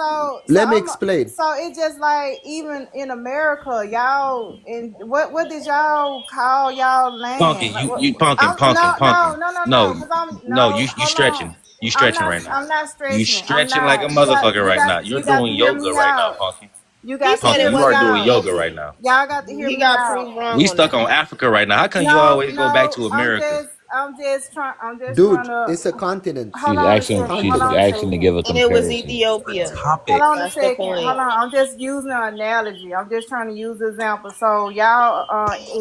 Let me I'm explain. so it's just like even in America, y'all in what did y'all call y'all land? Punkin, Like what? you I'm punkin. no, No, because I'm no, no. you Hold on. stretching. You stretching right now. I'm not You stretching. I'm stretching like a not. motherfucker right now. You're You got to doing hear yoga me right now, out. Punkin. You He got to said hear it Punkin, you me are wasn't doing out. yoga yoga. right now. Y'all got to hear He me got out. proved wrong We on stuck that. on Africa right now. How come you No, always go back no. to America? I'm just trying Dude, to. it's a continent. Hold on a second. She's Hold on a asking to second. give a And it was comparison. Ethiopia. Hold Topic. on a That's the second. point. Hold on. I'm just using an analogy. I'm just trying to use the example. So y'all,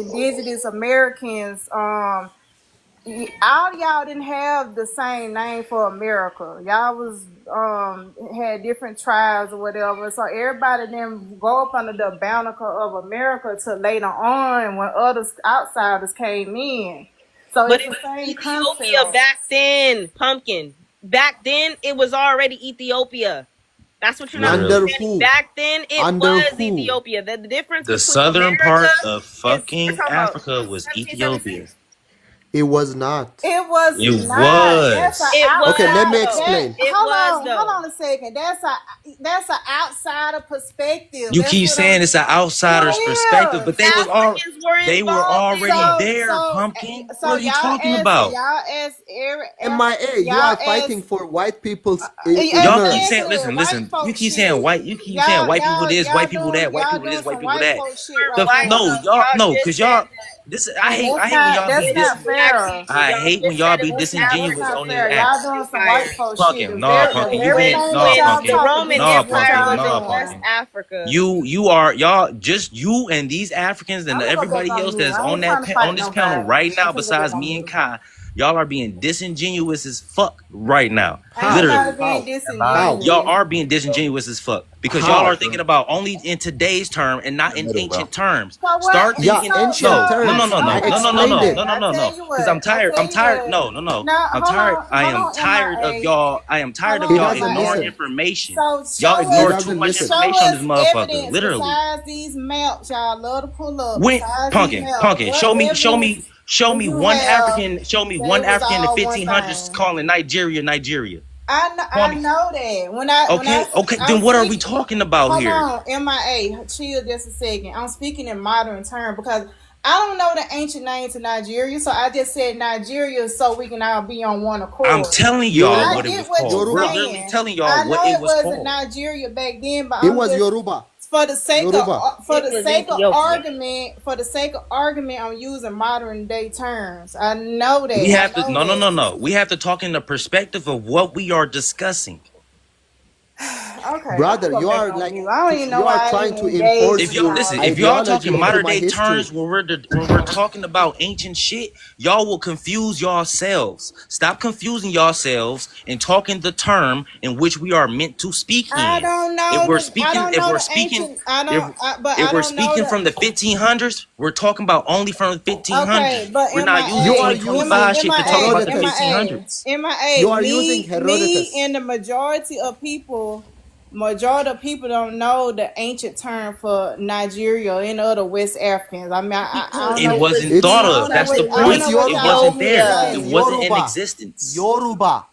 indigenous Americans, all y'all didn't have the same name for America. Y'all was had different tribes or whatever. So everybody then go up under the banner of America till later on when others outsiders came in. So But it's it the was same Ethiopia concept. back then, Pumpkin. Back then, it was already Ethiopia. That's what you're not Under understanding. who? Back then, it Under was who? Ethiopia. The difference The between southern America part of and we're fucking talking about Africa was Ethiopia. 1776. It was not. It was It not. That's an was. It was Okay, let me outside. That explain. It hold was on, hold though. on a second. That's an outsider perspective. You That's keep what saying I'm. it's an outsider's perspective, It but is. Africans were they were involved in already it. there, Pumpkin. So What are you talking y'all about? ask every MIA, you y'all are ask fighting for white people's Y'all keep ignorance. saying, exactly white listen. You folk keep saying shit. white. You keep saying white people this, white people that, white Y'all people doing this, white some people white that. folk shit We're right white now. No, though. y'all Y'all no, just cause said y'all. that. This And I hate when y'all be that's dis. not fair. I Y'all hate when just y'all said it be was That's disingenuous African not on this fair. Y'all app. doing some white empire. folk shit. Pumpkin, nah, The Pumpkin. You very being thing that nah, y'all Pumpkin. The talking Roman Nah, against what Empire Pumpkin. y'all was Nah, in West doing. Pumpkin. Africa. You are y'all just you and these Africans and I'm gonna go back everybody on else mute. that's I on ain't trying that to on fight this panel nobody. right I'm now, gonna go back besides on me and mute. Kai, y'all are being disingenuous as fuck right now. Ain't How? Literally. nobody being How? About How? Y'all disingenuous. are being disingenuous as fuck because y'all How? are thinking about only in today's term and In not the in middle, bro. ancient terms. So what? Start Yeah, thinking. ancient No, terms. no, I no, no, no, no, explained no, it. no, no, I no, tell no. you Because what. I tell I'm you tired. what. No, no, no. Now I'm tired. I hold am on, tired of MIA. y'all. I am Hold tired of He y'all on, doesn't MIA. ignoring listen. information. So Y'all He ignore too doesn't much listen. show information on this us motherfucker. evidence Literally. besides these maps y'all love to pull up. When Besides these Pumpkin, maps, Pumpkin, what evidence show do me you one have African, that it was in the all one 1500s thing? calling Nigeria, Nigeria. I Pumpkin. know that. Okay, okay. Then I'm what are we speaking. talking about Hold here? on, MIA. Chill just a second. I'm speaking in modern terms because I don't know the ancient name to Nigeria, so I just said Nigeria so we can all be on one I'm accord. telling y'all I what Yoruba. it get was what you're called. We're Yoruba. literally saying. telling y'all I what know it it was wasn't called. Nigeria back then, but It I'm was just Yoruba. for the sake Yoruba. for It the was sake of Ethiopia. argument, I'm using modern day terms. I know We that. I have to know no, no, no, that. no. We have to talk in the perspective of what we are discussing. Okay, I'm Brother, gonna go you back are on like mute. I don't even know you are why I trying even to engaged enforce If in y'all your all listen, this. if y'all ideology talking into modern my day history. terms when we're talking about ancient shit, y'all will confuse yourselves. Stop confusing yourselves and talking the term in which we are meant to speak I in. don't If know we're the. I speaking, don't if know we're the speaking, ancient. I if don't. But if I we're don't know speaking the. from the 1500s, we're talking about only from the Okay, 1500s. but We're not using You are MIA, using 2025 shit to talk about the Herodotus.1500s. You are using Me Herodotus. and the majority of people don't know the ancient term for Nigeria or any other West Africans. I mean, I Because don't It know. it was wasn't It's I thought don't of. know That's the what. I don't it's point. know what It y'all Yoruba. wasn't there. saying. It Ethiopia. wasn't in Yoruba. existence. Yoruba.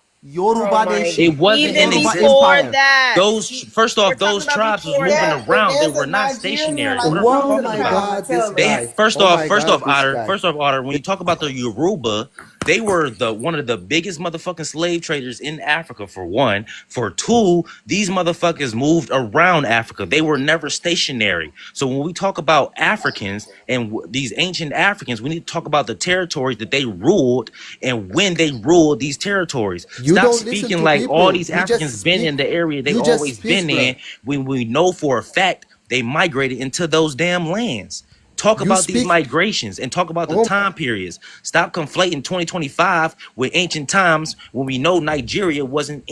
Oh Yoruba my! It nation. wasn't Even in Yoruba existence. before Empire. that, Those first we're off, talking those about tribes was before moving that. around. They There's were a not Nigerian stationary. like What are we Oh Muhammad talking was my about? trying God, to this tell They us. guy. first Oh off, my God, this Otter. guy. First off, Otter. When you talk about the Yoruba, they were the one of the biggest motherfucking slave traders in Africa. For one, for two, these motherfuckers moved around Africa. They were never stationary. So when we talk about Africans and these ancient Africans, we need to talk about the territories that they ruled and when they ruled these territories. You Stop don't listen speaking to like all people. these Africans been in the area they You just always speak, been bro. in when we know for a fact they migrated into those damn lands. Talk You about these speak. migrations and talk about the Oh, time periods. Stop conflating 2025 with ancient times when we know Nigeria wasn't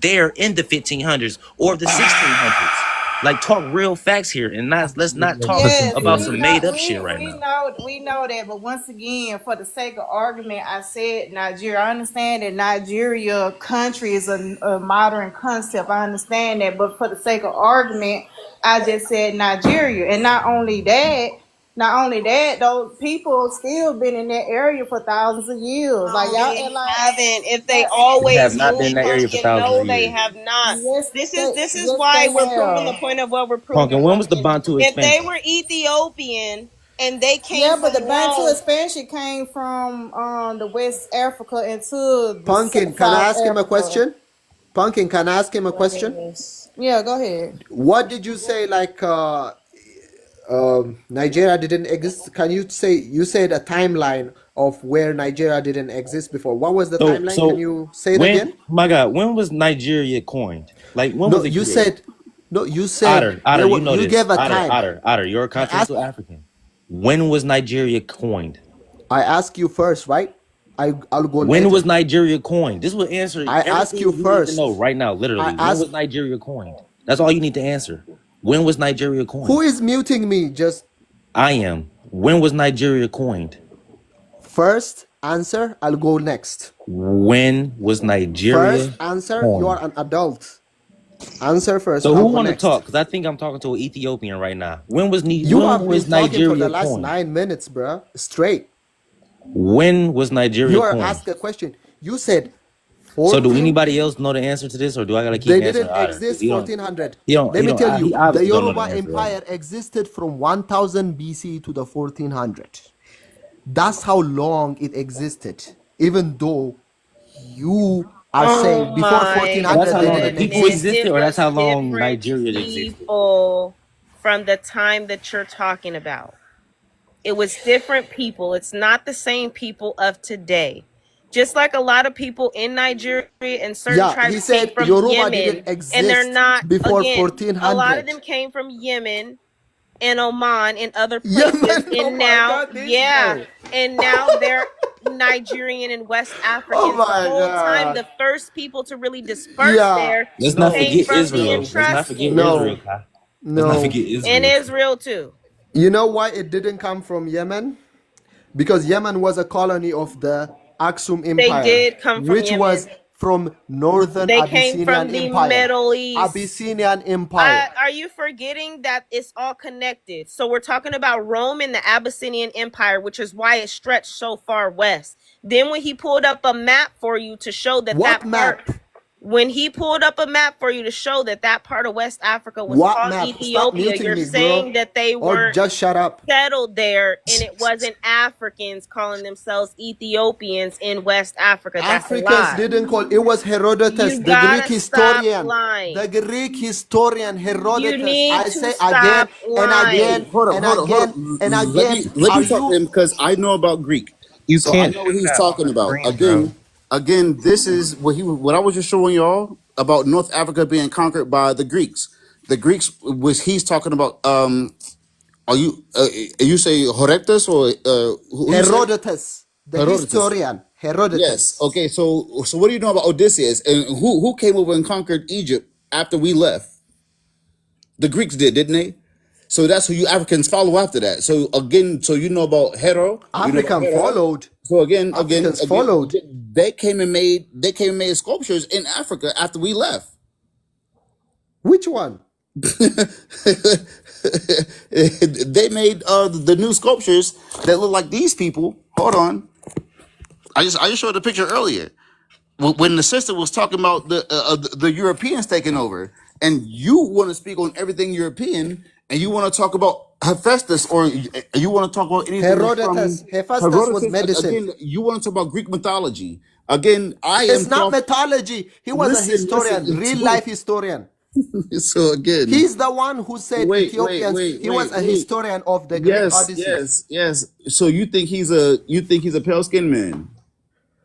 there in the 1500s or the 1600s. Like talk real facts here and let's not talk Yes, about we some know made up shit right now. we know that, but once again, for the sake of argument, I said Nigeria. I understand that Nigeria country is a modern concept. I understand that, but for the sake of argument, I just said Nigeria. And not only that, those people still been in that area for thousands of years. Like No, y'all they and like haven't. If they that, They have always not been moved, in that area for Pumpkin, thousands no, of they years. have not. This is yes why they we're proving the have. point of what we're proving, Pumpkin, when was the Pumpkin. Bantu If they expansion? were Ethiopian and they came Yeah, but from the Bantu Rome, expansion came from the West Africa into the Pumpkin, can I South ask him a Africa. question? Pumpkin, can I ask him a my question? goodness. Yeah, go ahead. What did you say? Like, Nigeria didn't exist. Can you say, you said a timeline of where Nigeria didn't exist before? What was the So timeline? Can so you say it when again? my God, when was Nigeria coined? Like when No, was it you created? said, no, you said Otter, there Otter, you were, know you this. gave a Otter, time. Otter, Otter, you're a I asked, continental African. When was Nigeria coined? I asked you first, right? I'll go When was later. Nigeria coined? This will answer I asked everything you you need to know first. right now, I literally. When was asked, Nigeria coined? That's all you need to answer. When was Nigeria who coined? is muting me? Just I am. When was Nigeria coined? first answer, I'll go next. When was Nigeria First answer, you coined? are an adult. Answer first, So I'll who go want to talk? next. Because I think I'm talking to an Ethiopian right now. You When have been was talking for the Nigeria last coined? 9 minutes, bruh. Straight. When was Nigeria You are coined? asked a question. You said So do 14. anybody else know the answer to this, or do I gotta keep They answering didn't Otter? Because exist 1400. he don't, Let he me don't, tell you, he the obviously don't know the Yoruba answer right now. Empire existed from 1000 BC to the 1400. That's how long it existed. Even though you are Oh saying before my So that's 1400 how they long the didn't people goodness. exist. existed, It or that's was how long different Nigeria existed. people from the time that you're talking about. It was different people. It's not the same people of today. Just like a lot of people in Nigeria and certain Yeah, he tribes came said from Yoruba didn't Yemen, and they're exist not, before again, a lot of 1400. them came from Yemen and Oman and other places, Yemen, oh and my now, God, this yeah, guy. and now they're Nigerian and West Oh Africans. The my whole time, God. the first people to really disperse Yeah, there Let's not no, came forget from the Israel. no, Let's not forget Etruscans Israel, no, Kai. Let's not no. forget and Israel. Israel too. You know why it didn't come from Yemen? Because Yemen was a colony of the Aksum They Empire, did come from which was Yemen. from northern They came Abyssinian from the Empire. Middle East. Abyssinian Empire. Are you forgetting that it's all connected? So we're talking about Rome and the Abyssinian Empire, which is why it stretched so far west. Then when he pulled up a map for you to show that What that part, map? when he pulled up a map for you to show that that part of West Africa was What called map? Stop Ethiopia, muting you're me, bro. saying that they Or weren't just shut up. settled there and it wasn't Africans calling themselves Ethiopians in West Africa. That's a Africans lie. didn't call it was Herodotus, You the Greek gotta stop historian. lying. The Greek historian You Herodotus. need I to say again stop and lying. again Hold up, and hold up, hold up. again and Let again. me Are talk to you him because I know about Greek, You so I can't know do what he's that on talking the about. screen, bro. Again, this is what I was just showing y'all about North Africa being conquered by the Greeks. The Greeks, which he's talking about. Are you say Horrectus or who you say? Herodotus, the Herodotus. historian? Yes. Herodotus. Okay. So what do you know about Odysseus and who came over and conquered Egypt after we left? The Greeks did, didn't they? So that's who you Africans follow after that. So again, so you know about Hero, you know about African Hero. followed. So again, Africans followed. they came and made sculptures in Africa after we left. Which one? They made the new sculptures that look like these people. Hold on, I just showed the picture earlier when the sister was talking about the Europeans taking over, and you want to speak on everything European, and you want to talk about Hephaestus, or you want to talk about anything that's Herodotus. from Hephaestus was Herodotus. medicine. Again, you want to talk about Greek mythology. Again, I am It's not mythology. He was a historian, real life listen. historian. So again, He's the one who said Ethiopians. He was a wait. historian of the Greek Yes, Odyssey. yes. So you think he's a pale skinned man?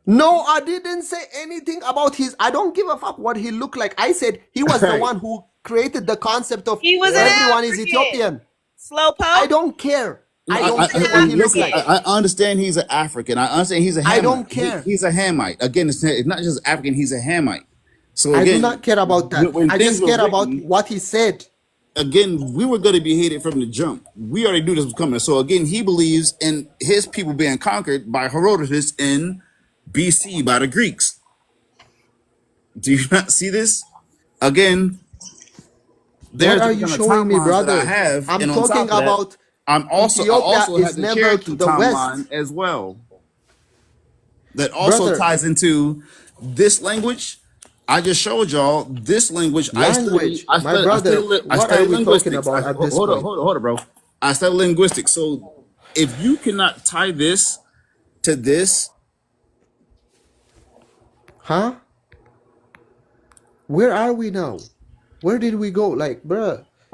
No, I didn't say anything about his. I don't give a fuck what he looked like. I said he was the Right. one who created the concept of He was an everyone is African. Ethiopian. Slowpoke. I don't care. I No, don't care what he looks listen, like. I understand he's an African. I understand he's a Hamite. I don't care. He's a Hamite. Again, it's not just African. He's a Hamite. So I do again, not care about that. when I things just were care about written, what he said. again, we were going to be hated from the jump. We already knew this was coming. So again, he believes in his people being conquered by Herodotus in BC by the Greeks. Do you not see this? Again, What there's are the you kind of showing me, timelines that I brother? have, I'm and on talking top of that, about I Ethiopia also have is the never to Cherokee the timeline west. as well. That also Brother, ties into this language. I just showed y'all this language. language. My brother, I what are studied we talking linguistics. about at this Hold on, point? bro. I studied linguistics. So if you cannot tie this to this, Huh? Where are we now? Where did we go? Like, bruh,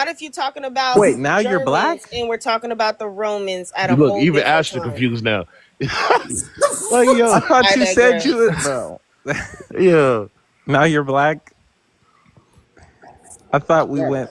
Not if you're talking about Wait, now you're Germans black? and we're talking about the Romans at a Look, whole even different Ashton time. confused now. Like, I yo, thought I you said digress. you bro. yeah. Now you're black. I thought we Yeah. went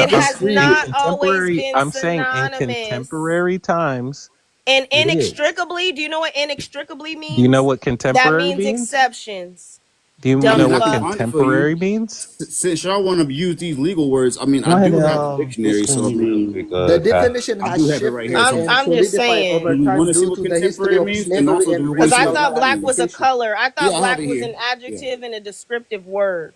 No, It has in not always contemporary. been I'm saying in synonymous. contemporary times, And it is. inextricably, do you know what inextricably Do you know means? what That contemporary means means? exceptions. Do you I Dumb know mean, I what can fuck. find it for you. contemporary means? Since y'all want to use these legal words, I mean, I Go ahead, do have the just dictionary, so I finish real mean, quick, The Kai. definition I has do have it right here. shifted So, and I'm just solidified over saying. do we want time to see due what to the history contemporary of means, and slavery also do and we want Because to see I freedom what of thought black black was a means? association. color. I thought Yeah, I have black it was here. an Yeah. adjective and a descriptive word.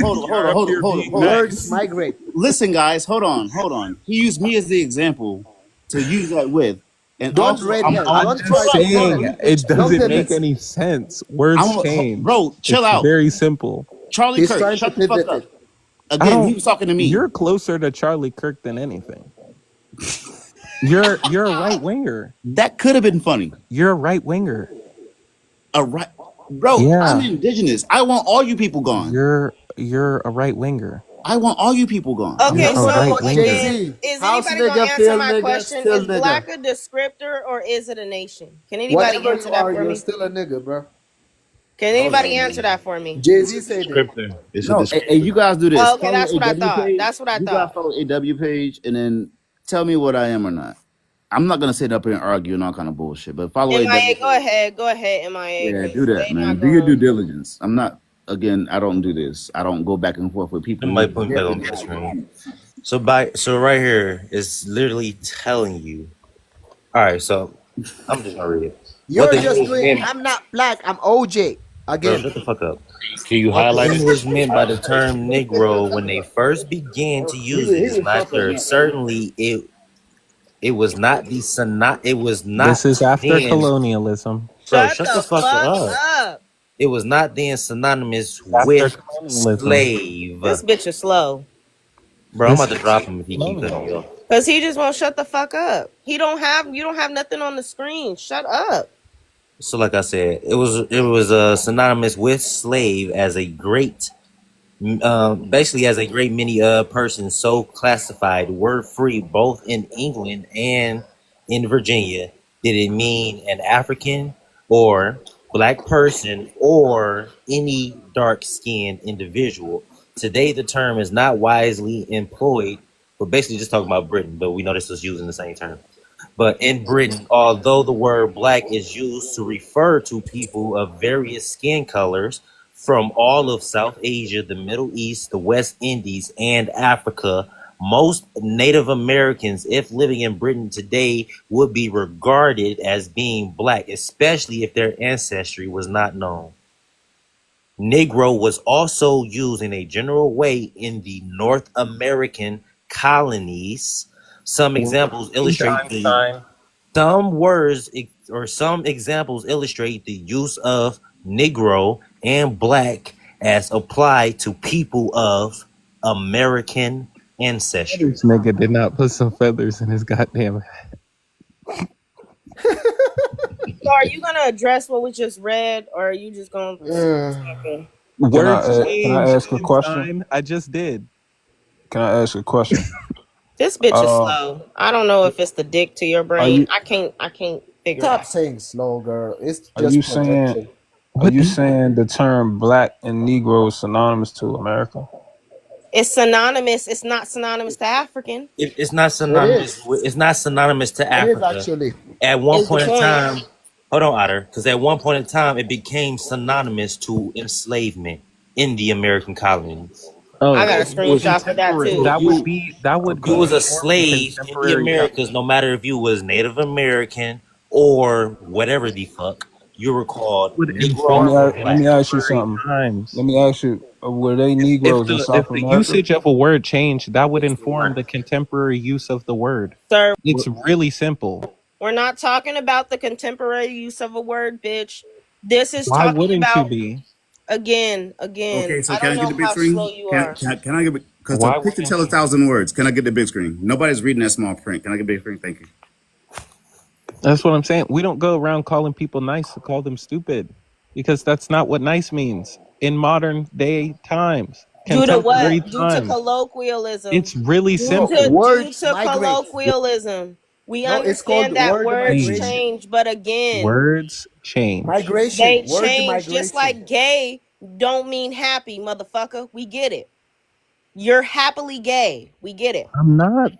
hold on. Words migrate. Listen, guys, hold on. He used me as the example to use that with, and Don't also read hell. I'm Don't just try to saying it don't doesn't make pivot. any sense. Words change. bro, chill It's out. very simple. Charlie He's Kirk, trying to shut the fuck pivot up. it. I Again, he don't. was talking to me. You're closer to Charlie Kirk than anything. You're a right winger. That could have been funny. You're a right winger. A right. Bro, I'm Yeah, indigenous. I want all you people gone. you're a right winger. I want all you people gone. I'm You're Okay, a done with right so that. Jay winger. again, Z, is house anybody gonna nigga, answer feel my nigga, question? still Is nigga. black a descriptor or is it a nation? Can anybody Whatever answer you that are, for you're me? still a nigga, bro. Can Hold anybody on, answer man. that for me? Jay It's Z a said it. descriptor. It's a No, hey, descriptor. you guys do this. Oh, okay, Follow that's what I AW thought. page. That's what I You guys thought. follow AW page and then tell me what I am or not. I'm not gonna sit up here and argue and all kind of bullshit, but follow AW MIA, page. go ahead, MIA, Yeah, because do that, they not man. Do your gonna. due diligence. I'm not again, I don't do this. I don't go back and forth with people who Somebody put me back on definitely my got it. screen. So right here is literally telling you. All right, so I'm just gonna read it. What You're the just English doing, meant, I'm not black, I'm OJ. bro? Again. Shut the fuck up. Can you What the highlight it? English meant by the term Negro when they first began to use it is not clear. Certainly, it was not the it was This not is after then. colonialism. Bro, Shut shut the the fuck fuck up. up. It was not then synonymous After with colonialism. slave. This bitch is slow. Bro, I'm This about to drop him if he keep cutting colonialism. me off. Cause he just won't shut the fuck up. You don't have nothing on the screen. Shut up. So, like I said, it was synonymous with slave as a great, basically as a great many persons so classified word free both in England and in Virginia. Did it mean an African or black person or any dark skinned individual? Today, the term is not wisely employed. We're basically just talking about Britain, but we know this is using the same term. But in Britain, although the word black is used to refer to people of various skin colors from all of South Asia, the Middle East, the West Indies, and Africa, most Native Americans, if living in Britain today, would be regarded as being black, especially if their ancestry was not known. Negro was also used in a general way in the North American colonies. Some examples illustrate Einstein. some examples illustrate the use of Negro and black as applied to people of American ancestry. This nigga did not put some feathers in his goddamn. So are you gonna address what we just read, or are you just gonna? Okay. Words Can I change ask a question? Einstein. I just did. Can I ask a question? This bitch is Uh, slow. I don't know if it's the dick to your are brain. you I can't figure it Stop out. saying slow, girl. It's are just you saying projection. are What you the? saying the term black and Negro is synonymous to America? It's synonymous. It's not synonymous to African. It's not It synonymous. is. It's not synonymous to It is Africa. actually. At one Is the point in point? time, hold on, Otter, because at one point in time, it became synonymous to enslavement in the American colonies. I Oh, got a Was screenshot for that contemporary. So too. That would be you okay. was a more in slave in the contemporary Americas, no matter if you was Native American or whatever the fuck, you were called would Let Negro me inform or in let me Black. ask you contemporary something. times. Let me ask you: were they If Negroes in the South America? usage of a word changed, that would inform the contemporary use of the word. Sir, It's really simple. we're not talking about the contemporary use of a word, bitch. This is Why talking wouldn't you about be? again. Okay, so I can don't I get know the big how slow screen? you are. Can I get because the Why picture wouldn't tell a you? thousand words. Can I get the big screen? Nobody's reading that small print. Can I get the big screen? Thank you. That's what I'm saying. We don't go around calling people nice to call them stupid because that's not what nice means in modern day times, Due to contemporary what? Due to times. colloquialism. It's really Due No, to simple. words due to migrate. colloquialism. We No, it's called understand that word words Please. migration. change, but again, Words change. Migration. they Word change just migration. like gay don't mean happy, motherfucker. We get it. You're happily gay. We get it. I'm not.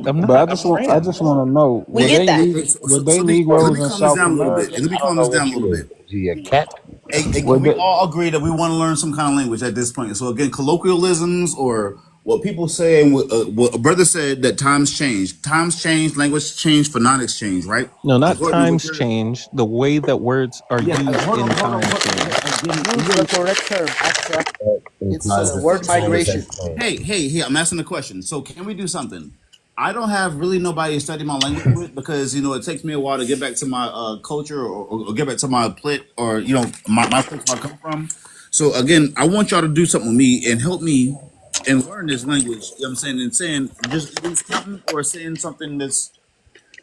I'm But not. I'm I trans. just want to know: We get that. were they Let Negroes me in calm this South down a little bit. America? Let me I don't calm know this what down a you little is. bit. Is he a cat? Hey, Were can we they? all agree that we want to learn some kind of language at this point? So again, colloquialisms or what people say, and what a brother said that times change. Times change, language change, phonetics change, right? No, not According to what times you're, change. The way that words are yeah. used Hold on, in hold on. time change. Again, Use the correct term. Actually, That it's implies word that language migration. has changed. hey, I'm asking a question. So can we do something? I don't have really nobody to study my language with because it takes me a while to get back to my culture or get back to my plate or my place where I come from. So again, I want y'all to do something with me and help me and learn this language. You know what I'm saying? And saying just either counting or saying something that's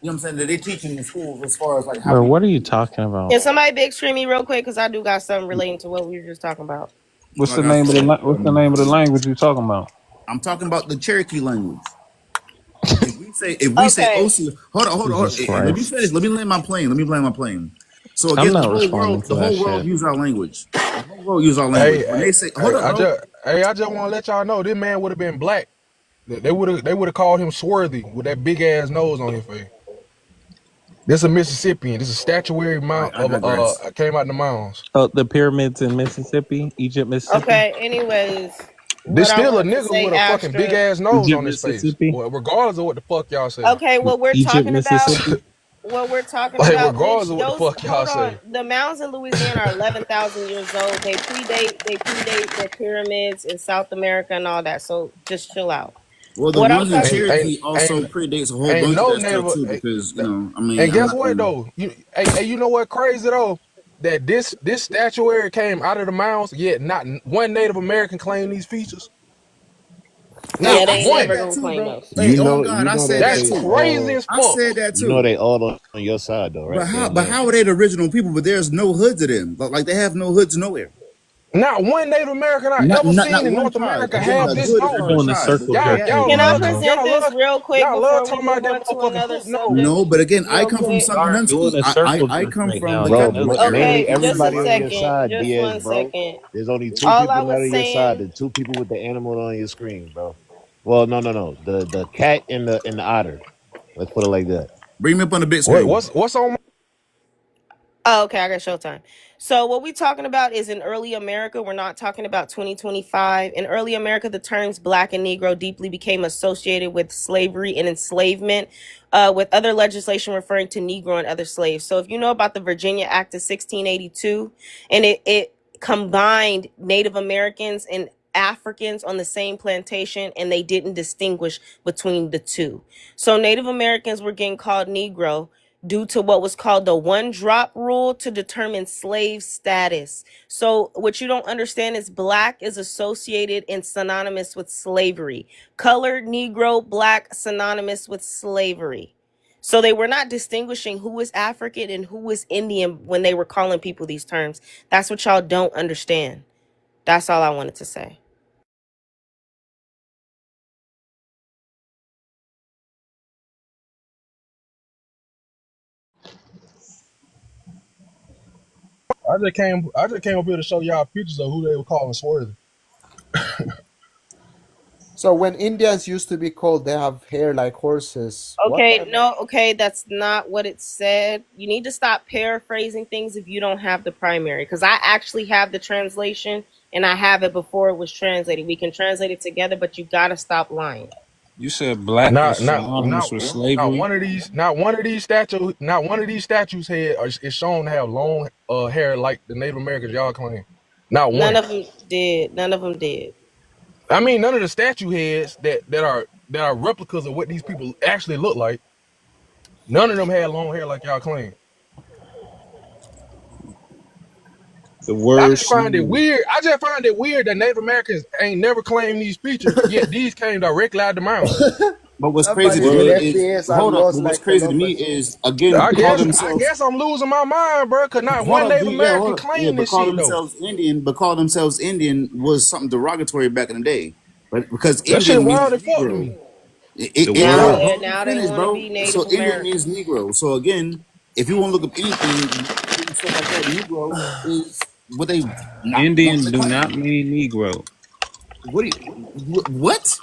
know what I'm saying, that they teach in the schools as far as like how Bro, people. what are you talking about? Can somebody big stream me real quick? Because I do got something relating to what we were just talking about. What's the Like I name of the said, what's the name of the language you talking about? I'm talking about the Cherokee language. If we say Okay. Osi, hold on. Jesus Let me Christ. finish. Let me land my plane. So I'm again, not responding to the that whole world shit. use our language. The whole world use our Hey, language. When hey, they say, hold hey, up, bro. I just want to let y'all know this man would have been black. They would have called him Swarthy with that big ass nose on his face. This a Mississippian. This is a statuary All right, mount I of digress. came out the mounds. Oh, the pyramids in Mississippi, Egypt, Mississippi, Okay. Anyways, This what I still a wanted to nigga say, with a fucking big Astra. ass nose Egypt, on his face. Mississippi, Well, regardless of what the fuck y'all say. Okay, what we're Egypt, talking about, Mississippi. Like which regardless of what the those, fuck y'all hold on, say. the mounds in Louisiana are 11,000 years old. They predate the pyramids in South America and all that. So just chill out. Well, the What I'm ones in talking, Cherokee also predates a whole Ain't bunch of no that stuff native. too, because I mean, And I'm guess not what gonna. though? You know what crazy though? That this statuary came out of the mounds, yet not one Native American claimed these features. Hey, yeah, Not they I ain't said never one. that gonna too, claim bro. those. Hey, You on know, God, you I know said that that That's they too. crazy all, as I fuck. said that you know, too. they all on your side though, right? But They how? ain't But never. how are they the original people? But there's no hoods of them. Like they have no hoods nowhere. Not one Native American I Not ever not seen not in one North tribe. America Again, have a this hood You're per nose. doing a tribe. circle Y'all, jerk Yeah, y'all right Can I now, love, bro. present this real quick y'all love before we talking about move that on to motherfucking another hook nose. no, subject? but again, I Real come from quick. Southern You're Hemisphere. doing a I circle I jerk come right from now. the Like, Bro, capital of Africa. mainly Okay, just a everybody on your second. side, Just Diaz, one bro. second. There's only two All I people not was on your side. saying. The two people with the animal on your screen, bro. Well, no. The cat and the otter. Let's put it like that. Bring me up on the big screen. What's on? Oh, okay, I got Showtime. So what we're talking about is in early America. We're not talking about 2025. In early America, the terms black and Negro deeply became associated with slavery and enslavement, with other legislation referring to Negro and other slaves. So if you know about the Virginia Act of 1682, and it combined Native Americans and Africans on the same plantation, and they didn't distinguish between the two. So Native Americans were getting called Negro due to what was called the one drop rule to determine slave status. So what you don't understand is black is associated and synonymous with slavery. Colored, Negro, black synonymous with slavery. So they were not distinguishing who was African and who was Indian when they were calling people these terms. That's what y'all don't understand. That's all I wanted to say. I just came up here to show y'all pictures of who they were calling swarthy. So when Indians used to be called, they have hair like horses. What Okay, type? no, okay, that's not what it said. You need to stop paraphrasing things if you don't have the primary, because I actually have the translation and I have it before it was translated. We can translate it together, but you gotta stop lying. You said black is synonymous with slavery. Not one of these statues head is shown to have long hair like the Native Americans y'all claim. Not None one. of them did. None of them did. I mean, none of the statue heads that are replicas of what these people actually look like. None of them had long hair like y'all claim. The I word just find it slavery. weird. I just find it weird that Native Americans ain't never claimed these features, yet these came directly out of the mountains. But what's crazy Somebody to said me Word. is, FBS are hold up. lost But what's like crazy to me Columbus. is, again, call I themselves. guess I'm losing my mind, bro, because not Hold one up, Native dude. Yeah, hold American up. Yeah, claimed but this call shit though. themselves Indian. But call themselves Indian was something derogatory back in the day. But because That shit Indian means wild as fuck to Negro. me. The Now word. Hold they on, let me now they finish, want to bro. be Native So Indian means American. Negro. So again, if you want to look up anything and stuff like that, Negro is what they not want Indian to do claim. not mean Negro. What do you what?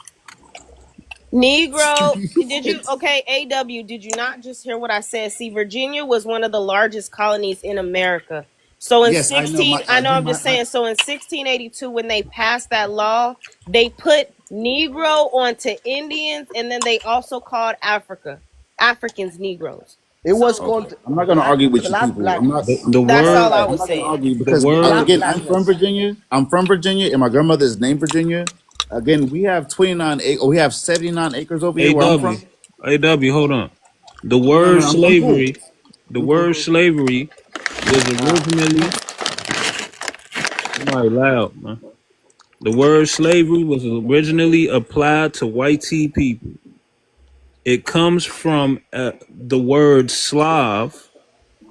Negro, did you okay, AW, did you not just hear what I said? See, Virginia was one of the largest colonies in America. So in Yes, I know. 16, I know Again, I'm just saying, so in 1682, when they passed that law, they put Negro onto Indians, and then they also called Africans Negroes. It was So okay. called I'm not gonna argue with you black people. I'm not. blackness. The that's all I word. I'm was not gonna saying. argue The because word. Black again, I'm from blackness. Virginia. I'm from Virginia, and my grandmother is named Virginia. Again, we have 29 acres. We have 79 acres over here where I'm AW. from. AW. Hold on. The No, word no, I'm cool. slavery. The I'm cool. word slavery was originally. Somebody loud, man. The word slavery was originally applied to white tea people. It comes from the word Slav,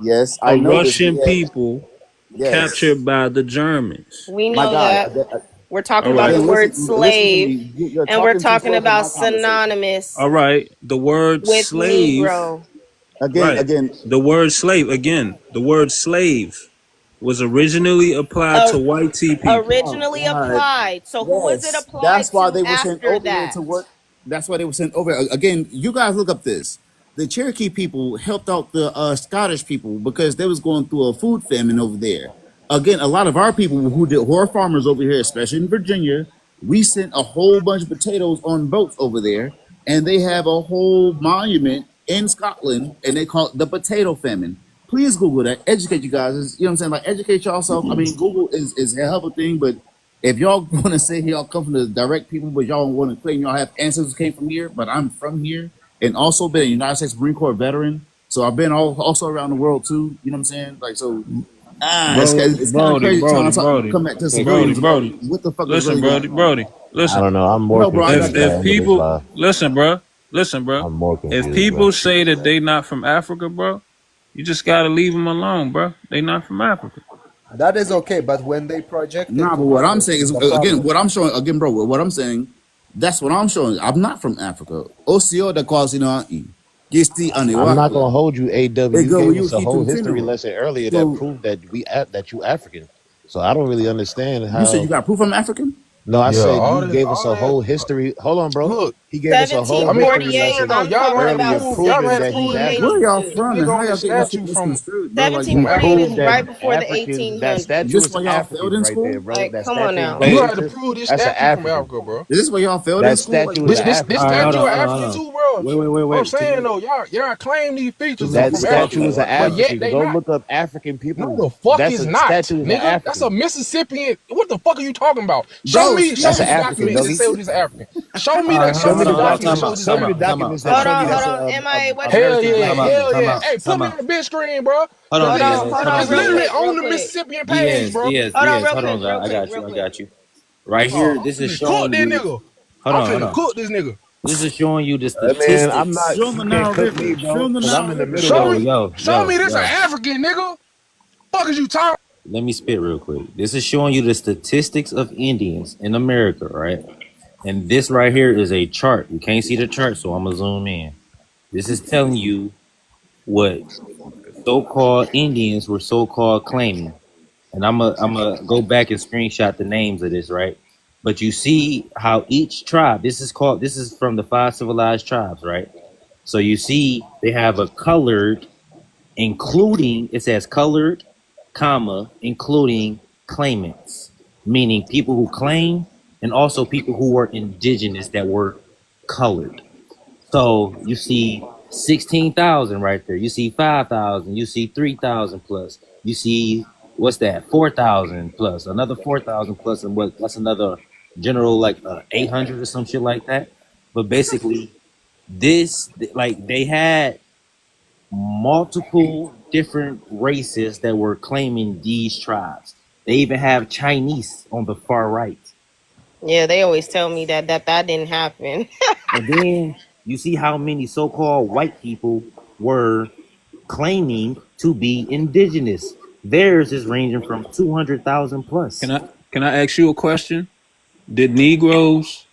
Yes, I a know this. Russian Yeah, people yes. captured by the Germans. We My know God. that. We're All talking about right. the Again, word listen to slave, me. You're and we're talking too talking slow for about my conversation. synonymous All right. The word with slave. Negro. Right. Again, The word slave. Again, the word slave was originally applied Uh, to white tea people. oh originally God, applied. So who is it yes, applied that's why to they were sent after over there that? to work. That's why they were sent over. Again, you guys look up this. The Cherokee people helped out the Scottish people because they was going through a food famine over there. Again, a lot of our people who are farmers over here, especially in Virginia, we sent a whole bunch of potatoes on boats over there, and they have a whole monument in Scotland, and they call it the potato famine. Please Google that. Educate you guys. You know what I'm saying? Like educate yourself. I mean, Google is a hell of a thing, but if y'all want to say y'all come from the direct people, but y'all want to claim y'all have ancestors who came from here, but I'm from here, and also been a United States Marine Corps veteran, so I've been also around the world too. You know what I'm saying? Like so, it's kind of crazy trying to come back to civilians about Brody. what the fuck is Listen, really going on. Brody. I Listen. don't know. I'm more No, bro, I confused got by you. the If end of this people live. listen, bro. I'm more If confused, bro. people say that they not from Africa, bro, you just gotta leave them alone, bro. They not from Africa. That is okay, but when they project it Nah, to but what I'm others saying is is the again, problem. what I'm showing again, bro. What I'm saying, that's what I'm showing. I'm not from Africa. Osio da Kwasina, Gisti I'm not Anewakla. gonna hold you, AW. It You go with gave you, us a whole Hitum history Finero. lesson earlier that So proved that that you African. So I don't really understand you said how. you got proof I'm African? No, I Yeah, said all you this, gave us all a that. whole history. Hold on, bro. Look, He gave us a whole I mean, history 1748. lesson no, I'm y'all gonna talking have to earlier, about prove, y'all gonna proving have to that prove he's the Where nigga, African. y'all1782. the from and nigga how on the y'all getting this statue from. misconstrued, bro? Like, You 1748 proved is that right before the Africans, that 1800s. is statue this is why y'all failed African in right there, school? bro. Like, That come on statue in now. You Bay gonna have to Picture, prove this that's an statue from African. Africa, bro. Is this why y'all failed in That school? Like, statue is an This All right, African, hold statue bro. on, of hold on, hold African on. too, bro. What I'm Wait. saying though, y'all claim these features That from statue Africa, is an but yet African. they Go not. look up African No, people. the fuck That's is a not, statue is an nigga. That's a African. Mississippian. What the fuck are you talking about? bro, Show That's me an the African, documents that Dougie. say this is African. Show me All right, that. Show Show me me the the documents that documents. show this is Show me the African. documents that Hold show on, me hold that's on. MIA, what is Hell American yeah, black hell people. yeah. Hey, put me hold on the big screen, bro. Cause hold nigga, on, hold on, it's real literally quick, real on the quick. Mississippian page, bro. Hold on, real quick, real quick, real quick. Oh, I'm finna cook this nigga. I'm finna cook this nigga. Man, I'm not. show You the can't Nile cook me, River. bro, Show the because I'm Nile in the River. middle of it. Show me this an African nigga. Fuck is you talking? Let me spit real quick. This is showing you the statistics of Indians in America, right? And this right here is a chart. You can't see the chart, so I'm gonna zoom in. This is telling you what so-called Indians were so-called claiming. And I'm a go back and screenshot the names of this, right? But you see how each tribe, this is from the five civilized tribes, right? So you see they have a colored, including, it says colored, comma, including claimants, meaning people who claim and also people who were indigenous that were colored. So you see 16,000 right there. You see 5,000. You see 3,000 plus. You see what's that? 4,000 plus. Another 4,000 plus, and what? That's another general like 800 or some shit like that. But basically, like they had multiple different races that were claiming these tribes. They even have Chinese on the far right. Yeah, they always tell me that didn't happen. And then you see how many so-called white people were claiming to be indigenous. Theirs is ranging from 200,000 plus. Can I ask you a question? Did Negroes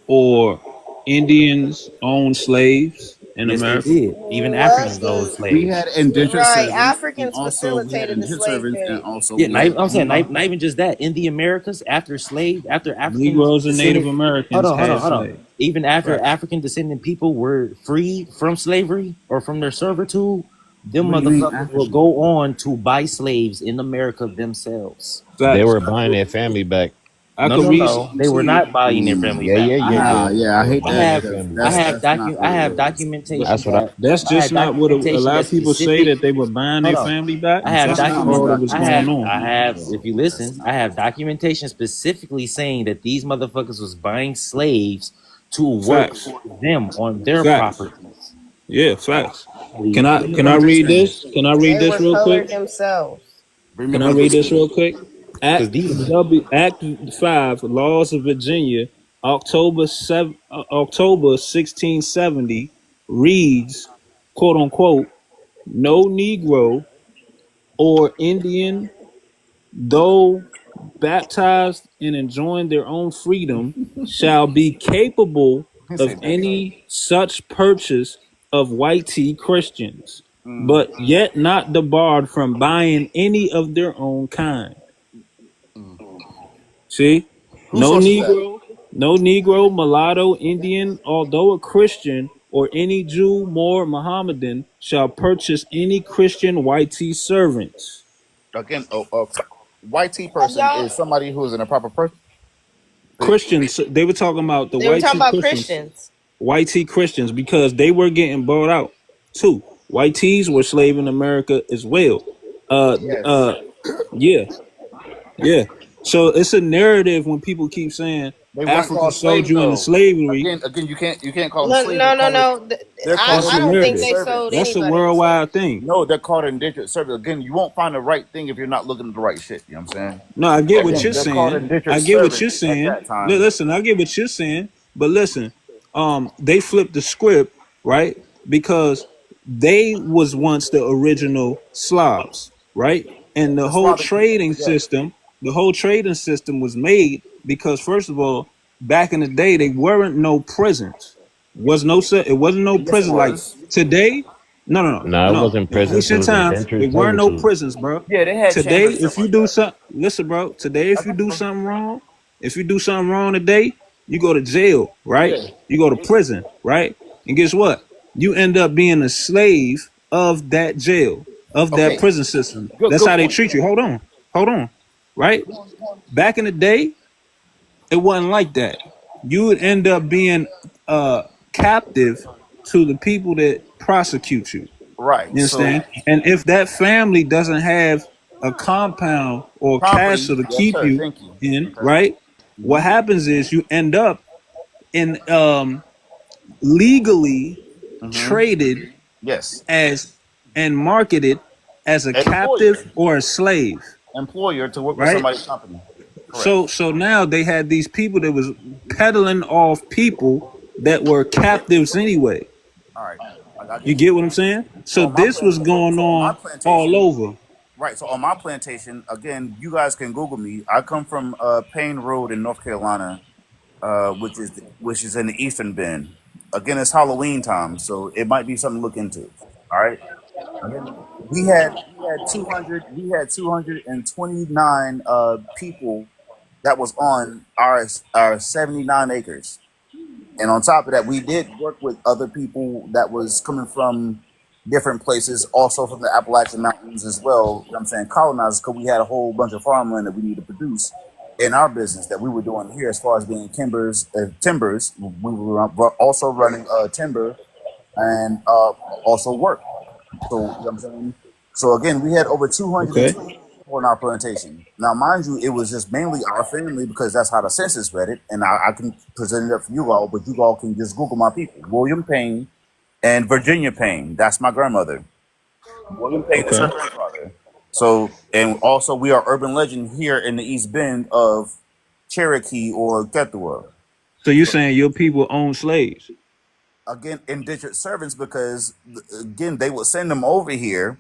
or Indians own slaves in Yes, they America? did. Even What Africans owned is We slaves. had indentured right? servants, and Africans also we had facilitated the indentured slave servants, and trade. also Yeah, we had I'm saying owner. not even just that. In the Americas, after African Negroes and Native descendant, Americans had hold on. slaves. Even after Right. African descendant people were freed from slavery or from their servitude, them What do you mean motherfuckers will African? go on to buy slaves in America themselves. They Facts. were buying their family back. I No, could no, no. recently They were see. not buying their family Yeah, back. yeah, yeah, Nah, yeah. yeah, I They were hate I buying that their have because family I back. have that's not what it is. documentation That's what I. that That's I just had not what a documentation lot that's of people say, specific. that they were buying Hold their on. family back. I have That's That's not not what all that doc. was I going have on. I have Bro, if you that's listen, not. I have documentation specifically saying that these motherfuckers was buying slaves to work Facts. for them on their Facts. properties. Yeah, facts. Please. Can I read this? Can I read They this were real quick? colored themselves. Bring me Can up I a read good this scripture. real quick? Because these Act 5, Laws of Virginia, October 1670. reads, quote unquote, no Negro or Indian, though baptized and enjoying their own freedom, shall be capable He of say baptized. any such purchase of white tea Christians, Mm, but yet not debarred from buying any of their own kind. mm. See? Whose source is that? No Negro, mulatto, Indian, although a Christian, or any Jew, Moor, Mohammedan, shall purchase any Christian white tea servants. Again, white tea Have person y'all? is somebody who is in a proper person. Christians, they were talking about the They were white talking tea about Christians, Christians. because they were getting bought out too. White tees were slave in America as well. Uh, Yes. uh, yeah, yeah. So it's a narrative when people keep saying They weren't Africa called sold slaves you into though. slavery. Again, you can't call them No, slaves. no, no, no. They're I, called That's I the don't think indentured narrative. they sold servants. That's a anybody into worldwide slavery. thing. No, they're called indentured servants. Again, you won't find the right thing if you're not looking at the right shit. You know what I'm saying? No, I get what Again, you're they're called saying. indentured I get what you're servants at saying. that time. Listen, I get what you're saying. But listen, they flipped the script, right? Because they was once the original Slavs, right? And The Slavic people, yes. the whole trading system was made because, first of all, back in the day, they weren't no prisons. It wasn't no Yes, it prison like was. today. No. No, it wasn't In prisons. It ancient was times, there indentured weren't no servitude. prisons, bro. Yeah, they had Today, chambers, stuff if you like do that. something, listen, bro. Today, I if you got do you. something wrong, today, you go to jail, right? Yeah. You go to prison, right? And guess what? You end up being a slave of that jail, of that Okay. prison system. Good. That's Good how they point. treat you. Hold on, right? Back in the day, it wasn't like that. You would end up being captive to the people that prosecute you. Right. You So understand? And if that family doesn't have a compound or property. castle to Yes, keep sir. you Thank you. in, Okay. right? What Hmm. happens is you end up in legally Hmm. traded Yes. as and marketed as a Employer. captive or a slave, Employer to work with right? somebody's company. Correct. So now they had these people that was peddling off people that were captives anyway. All right. I You get you. get what I'm saying? So So on my this was going so on my on all plantation, over. right? So on my plantation, again, you guys can Google me. I come from Payne Road in North Carolina, which is in the Eastern Bend. Again, it's Halloween time, so it might be something to look into. All right. Again, we had 229 people that was on our 79 acres. And on top of that, we did work with other people that was coming from different places, also from the Appalachian Mountains as well. You know what I'm saying, colonizers, because we had a whole bunch of farmland that we needed to produce in our business that we were doing here, as far as being timbers. We were also running timber and also work. So, you know what I'm saying? So again, we had over Okay. 220 people in our plantation. Now, mind you, it was just mainly our family because that's how the census read it, and I can present it up for you all, but you all can just Google my people: William Payne and Virginia Payne. That's my grandmother. William Payne is her Okay. grandfather. So, and also we are urban legend here in the East Bend of Cherokee or Kethua. So you're saying your people own slaves? Again, indentured servants, because again they would send them over here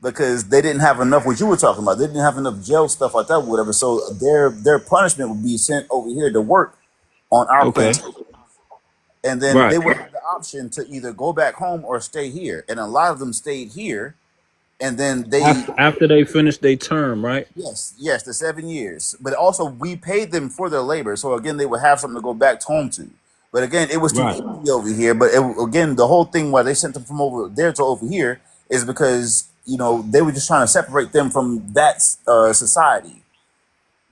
because they didn't have enough. What you were talking about, they didn't have enough jail stuff like that, whatever. So their punishment would be sent over here to work on our Okay. plantation, and then Right. they would have the option to either go back home or stay here. And a lot of them stayed here, and then they After they finish their term, right? yes, the 7 years. But also we paid them for their labor, so again they would have something to go back home to. But again, it was too Right. easy over here. But again, the whole thing why they sent them from over there to over here is because they were just trying to separate them from that society.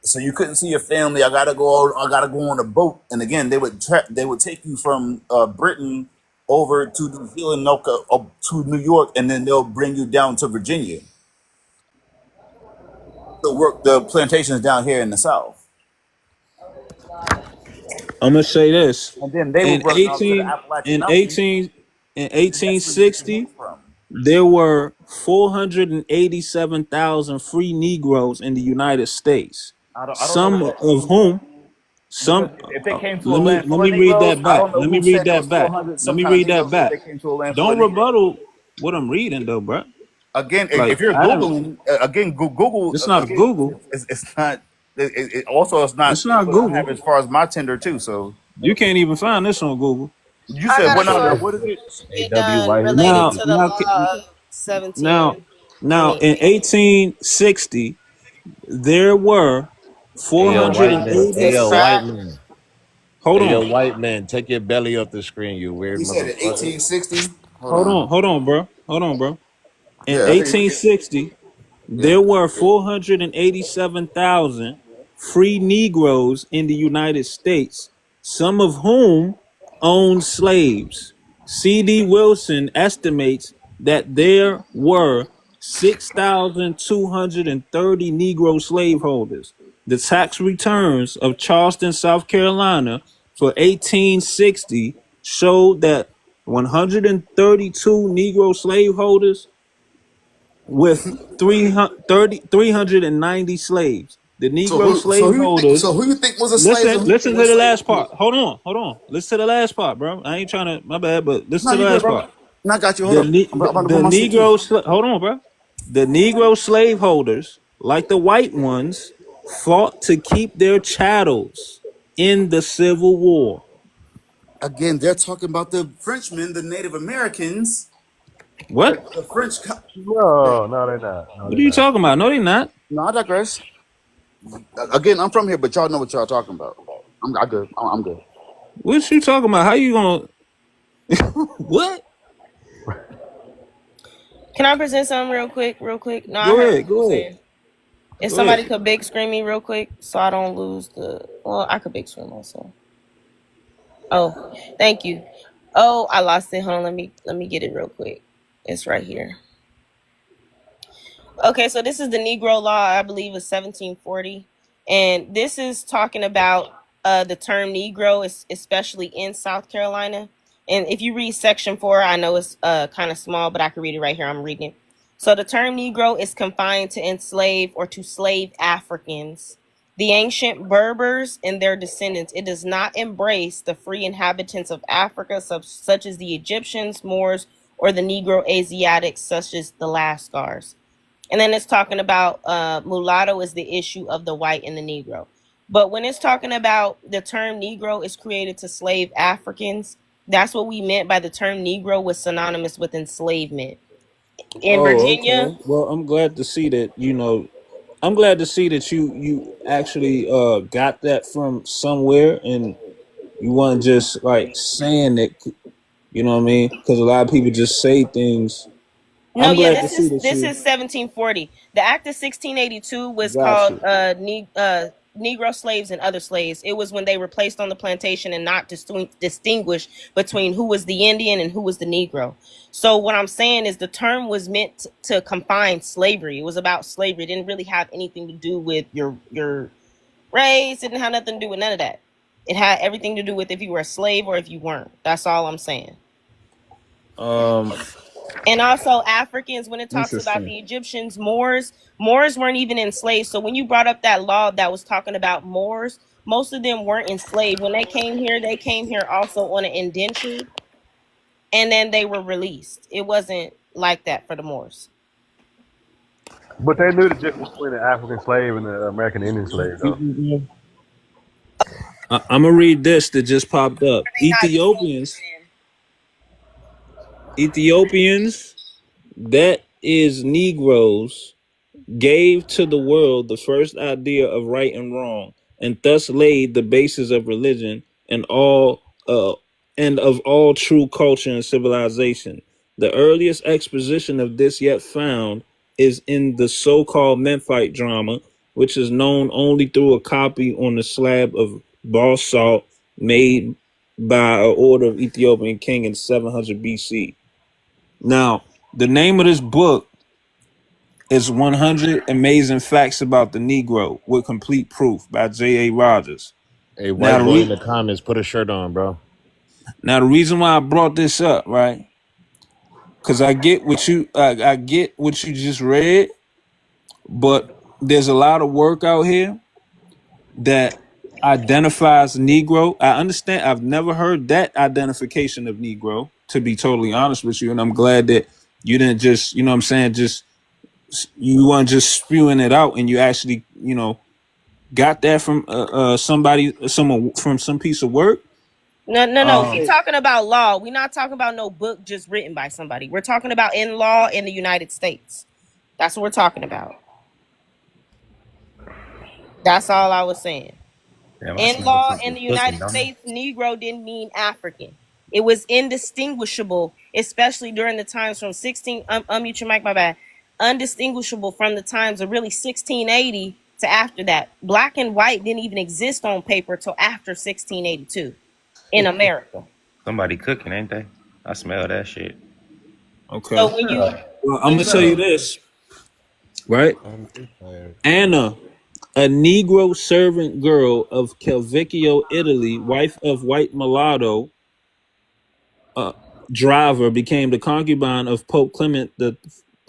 So you couldn't see your family. I gotta go on a boat. And again, they would take you from Britain over to New Zealand, to New York, and then they'll bring you down to Virginia to work the plantations down here in the South. I'm gonna say this. And then they In would run out to the 18 Appalachian in Mountains, 18 in and that's where you get your 1860, meat from. there were 487,000 free Negroes in the United States. I don't know Some where that of came from. whom Some If they came to a let me land full of read Negroes, that I back. don't know Let me who read said there that was back. 400 Let some me kind of read that Negroes if back. they came to a land full of Don't Negroes. rebuttal what I'm reading though, bro. Again, Like if you're I don't. googling, again, Google It's not again. Google. It's not. Also, it's not It's not what I have Google. as far as my Tinder too. So You can't even find this on Google. you I said got a what? So Now this source. what is it? Get AW done why he related said Now, this. to the now, law of now, 17. I now, mean, in 1860, there were Hey yo, white man. Hey this yo, 486. crap. white man. Hold Hey yo, on, white man. Take your belly off the screen, you weird He said in motherfucker. 1860. Hold hold on. on, hold on, bro. Hold on, bro. In Yeah, I hear you. 1860, Yeah. there were 487,000 free Negroes in the United States, some of whom owned slaves. C.D. Wilson estimates that there were 6,230 Negro slaveholders. The tax returns of Charleston, South Carolina for 1860 showed that 132 Negro slaveholders with 390 slaves. The Negro So slaveholders. who you think was a slave? Listen, And who you listen think to was the slave? last part. Hold on. Listen to the last part, bro. I ain't trying to, my bad, but listen No, to the you good, last bro. part. No, I got you. Hold The up. ne- I'm about to put the my shit too. hold on, bro. The Negro slaveholders, like the white ones, fought to keep their chattels in the Civil War. Again, they're talking about the Frenchmen, the Native Americans, What? the French. No, no, they're not. No, What they're are you not. talking about? No, they not. No, I digress. Again, I'm from here, but y'all know what y'all talking about. I'm good. I'm good. What you talking about? How you gonna? What? Can I present something real quick? Real quick. No, I Go heard ahead. what you were Go ahead. saying. If Go ahead. somebody could big screen me real quick, so I don't lose the. Well, I could big screen myself. Oh, thank you. Oh, I lost it. Hold on. Let me get it real quick. It's right here. Okay, so this is the Negro Law, I believe, is 1740, and this is talking about the term Negro, especially in South Carolina. And if you read Section 4, I know it's kind of small, but I can read it right here. I'm reading it. So the term Negro is confined to enslave or to slave Africans, the ancient Berbers and their descendants. It does not embrace the free inhabitants of Africa, such as the Egyptians, Moors, or the Negro Asiatics, such as the Lascars. And then it's talking about mulatto is the issue of the white and the Negro. But when it's talking about the term Negro is created to slave Africans, that's what we meant by the term Negro was synonymous with enslavement. In Oh, Virginia, okay. Well, I'm glad to see that, I'm glad to see that you actually got that from somewhere and you weren't just like saying it, you know what I mean? Because a lot of people just say things. no, I'm yeah, glad to this see is that this you is 1740. The Act of 1682 was got called you. Negro slaves and other slaves. It was when they were placed on the plantation and not distinguish between who was the Indian and who was the Negro. So what I'm saying is the term was meant to confine slavery. It was about slavery. It didn't really have anything to do with your race. It didn't have nothing to do with none of that. It had everything to do with if you were a slave or if you weren't. That's all I'm saying. Um, And also Africans, when it talks about Interesting. the Egyptians, Moors weren't even enslaved. So when you brought up that law that was talking about Moors, most of them weren't enslaved. When they came here also on an indenture, and then they were released. It wasn't like that for the Moors. But they knew the difference between the African slave and the American Indian slave, though. I'm gonna read this that just popped up. They not Ethiopians, that is Negroes, gave to the world the first idea of right and wrong, and thus laid the basis of religion and all and of all true culture and civilization. The earliest exposition of this yet found is in the so-called Memphite drama, which is known only through a copy on the slab of basalt made by an order of Ethiopian king in 700 BC. Now, the name of this book is 100 Amazing Facts About the Negro with Complete Proof by J.A. Rogers. Hey, Now, white boy in the comments, put a shirt on, bro. the reason why I brought this up, right? Because I get what I get what you just read, but there's a lot of work out here that identifies Negro. I understand. I've never heard that identification of Negro, to be totally honest with you. And I'm glad that you didn't just, you know what I'm saying, just you weren't just spewing it out, and you actually, you know, got that from someone from some piece of work. No. We're Okay. talking about law. We're not talking about no book just written by somebody. We're talking about in law in the United States. That's what we're talking about. That's all I was saying. Damn, I In smell law something in the cooking, United don't I? States, Negro didn't mean African. It was indistinguishable, especially during the times from 16. Unmute your mic, my bad. Undistinguishable from the times of really 1680 to after that. Black and white didn't even exist on paper till after 1682 in America. Somebody cooking, ain't they? I smell that shit. Okay. So when you Well, I'm gonna tell you this, right? Anna, a Negro servant girl of Calvicchio, Italy, wife of white mulatto driver, became the concubine of Pope Clement the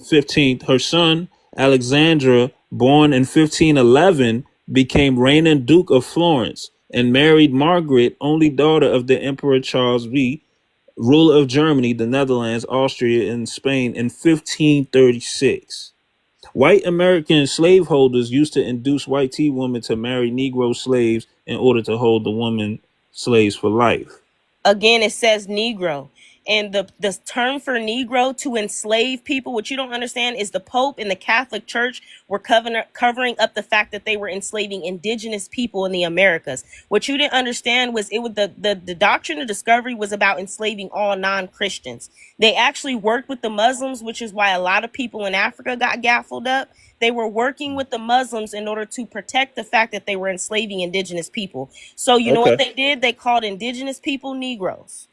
15th. Her son, Alexandra, born in 1511, became reigning Duke of Florence and married Margaret, only daughter of the Emperor Charles V, ruler of Germany, the Netherlands, Austria, and Spain in 1536. White American slaveholders used to induce white tea women to marry Negro slaves in order to hold the women slaves for life. again, it says Negro. And the term for Negro, to enslave people, what you don't understand is the Pope and the Catholic Church were covering up the fact that they were enslaving indigenous people in the Americas. What you didn't understand was the doctrine of discovery was about enslaving all non-Christians. They actually worked with the Muslims, which is why a lot of people in Africa got gaffled up. They were working with the Muslims in order to protect the fact that they were enslaving indigenous people. So you know what Okay. they did? They called indigenous people Negroes.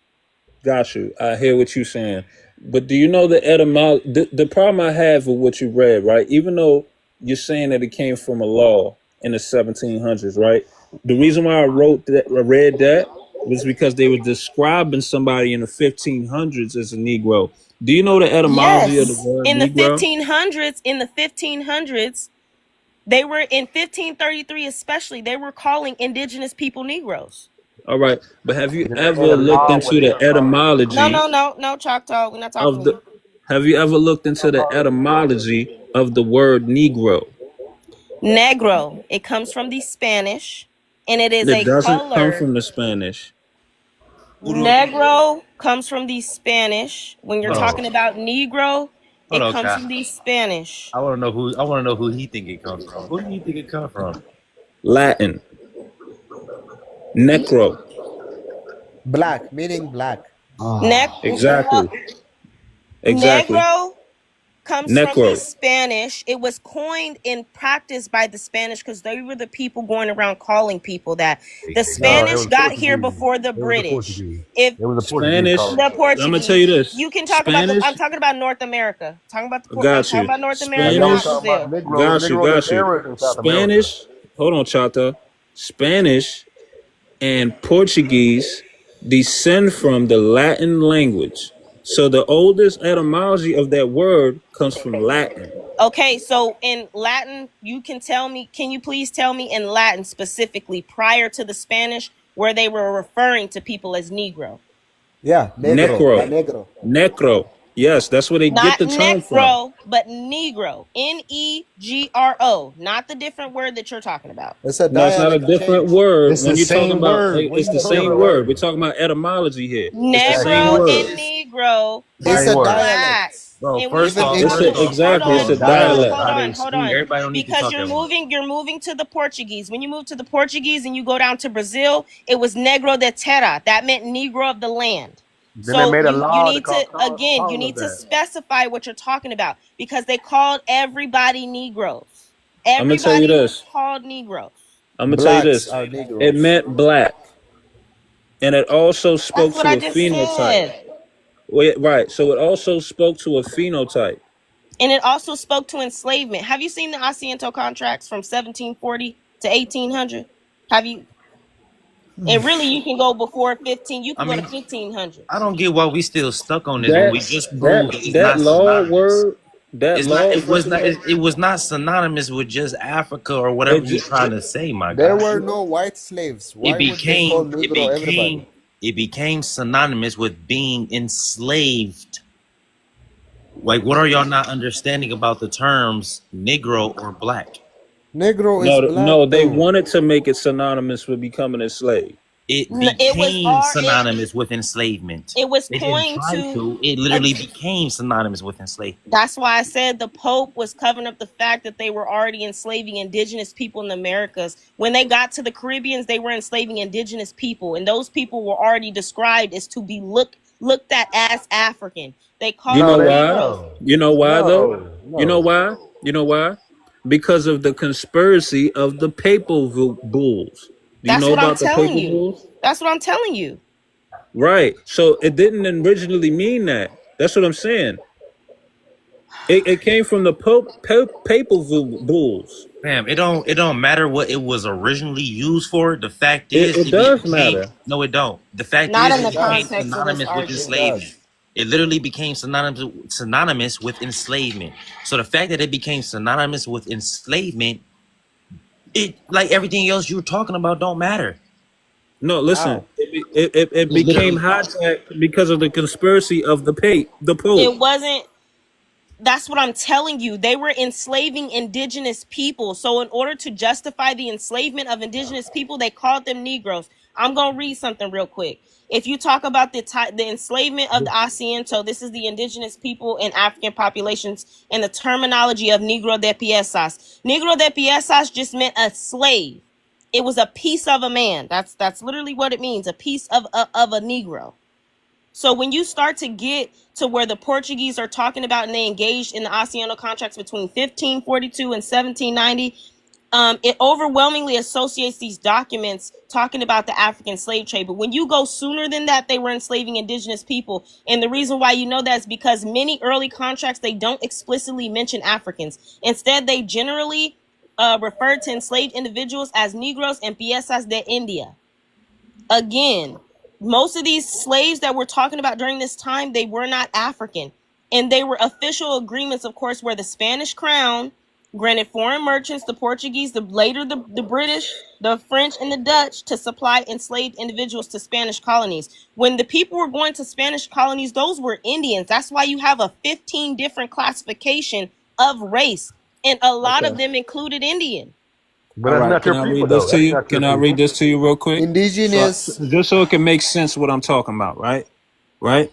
Got you. I hear what you're saying. But do you know the etymology? The problem I have with what you read, right? Even though you're saying that it came from a law in the 1700s, right? The reason why I read that was because they were describing somebody in the 1500s as a Negro. Do you know the etymology of the Yes. word In the Negro? 1500s, they were in 1533 especially, they were calling indigenous people Negroes. All right. But have you ever looked into the etymology No, Choctaw. We're not talking of to the you. have you ever looked into the etymology of the word Negro? Negro. It comes from the Spanish, and it is It a doesn't come color. from the Spanish. Negro comes from the Spanish. When you're Hold talking on. about Negro, Hold it on, comes Kai. from the Spanish. I want to know who he think it comes from. Who do you think it come from? Latin. Necro. Black, meaning black. Exactly. Exactly. Negro comes from the Necro. Spanish. It was coined in practice by the Spanish because they were the people going around calling people that. The Spanish got here before the British. If Spanish. the I'm gonna tell you Portuguese, this. you can talk about Spanish. I'm talking about North America. I'm Got talking you. about North America, Spanish. not Brazil. Got you. Spanish. Hold on, Chata. Spanish and Portuguese descend from the Latin language. So the oldest etymology of that word comes from Latin. Okay, so in Latin, can you please tell me in Latin specifically prior to the Spanish where they were referring to people as Negro? Yeah, negro. La negro. Necro. Yes, that's where they Not get the term from. Necro, but Negro. Negro. Not the different word that you're talking about. It's a No, it's not a dialect different change. word. It's When the you're talking same about, word. What it's are the you talking same about? word. We're talking about etymology here. It's the same Negro word. and Negro It's are a word. black. dialect. Bro, And first we off, Even It's English. exactly. It's a dialect. dialect. How they Hold speak. on. Everybody don't need to Because talk you're at once. moving to the Portuguese. When you move to the Portuguese and you go down to Brazil, it was Negro de Terra. That meant Negro of the land. Then they So made a you law to need call to again, you us need to that. specify what you're talking about because they called everybody Negroes. I'm gonna tell you Everybody was this. called Negroes. I'm gonna tell you Blacks this. are It Negroes. meant black, and it also spoke That's what to I a just phenotype. said. Wait, right. So it also spoke to a phenotype. And it also spoke to enslavement. Have you seen the Asiento contracts from 1740 to 1800? Have you? And really, you can go before 15. You I can go to mean, 1500. I don't get why we still stuck on this when we just proved that it's That not law synonymous. word. That It's not. law It is was not. It was not synonymous with just Africa or whatever it, you're trying to say, my There guy. were no white slaves. It Why would they call became. It Negro everybody? became. It became synonymous with being enslaved. Like, what are y'all not understanding about the terms Negro or black? Negro is no, black no. They though. wanted to make it synonymous with becoming a slave. It It was became synonymous with enslavement. it was They didn't pointing try to. to. It literally became synonymous with enslavement. That's why I said the Pope was covering up the fact that they were already enslaving indigenous people in the Americas. When they got to the Caribbeans, they were enslaving indigenous people, and those people were already described as to be looked at as African. They called You know them why? Negroes. You know why though? No, You know no. why? You know why? Because of the conspiracy of the papal bulls. Do you That's know what I'm about the telling papal you. bulls? That's what I'm telling you. Right. So it didn't originally mean that. That's what I'm saying. It came from the papal bulls. Fam, it don't matter what it was originally used for. The fact is, It does matter. no, it don't. The fact Not is, in it the became context of this synonymous with argument. enslavement. It literally became synonymous with enslavement. So the fact that it became synonymous with enslavement, it like everything else you're talking about don't matter. No, listen. How? It was became literally hijacked because of the conspiracy of the Pope. It wasn't. That's what I'm telling you. They were enslaving indigenous people. So in order to justify the enslavement of indigenous people, they called them Negroes. I'm going to read something real quick. If you talk about the enslavement of the Asiento, this is the indigenous people and African populations, and the terminology of Negro de Piezas. Negro de Piezas just meant a slave. It was a piece of a man. That's literally what it means, a piece of a Negro. So when you start to get to where the Portuguese are talking about and they engaged in the Asiento contracts between 1542 and 1790, it overwhelmingly associates these documents talking about the African slave trade. But when you go sooner than that, they were enslaving indigenous people. And the reason why you know that is because many early contracts, they don't explicitly mention Africans. Instead, they generally refer to enslaved individuals as Negros and Piezas de India. Again, most of these slaves that we're talking about during this time, they were not African. And they were official agreements, of course, where the Spanish crown granted foreign merchants, the Portuguese, the British, the French, and the Dutch to supply enslaved individuals to Spanish colonies. When the people were going to Spanish colonies, those were Indians. That's why you have a 15 different classification of race. And a lot of them included Indian. But All that's right, not can your I people, read this though. to That's you? not Can your I read people. this to you real quick? Indigenous. Just so it can make sense what I'm talking about, right? Right?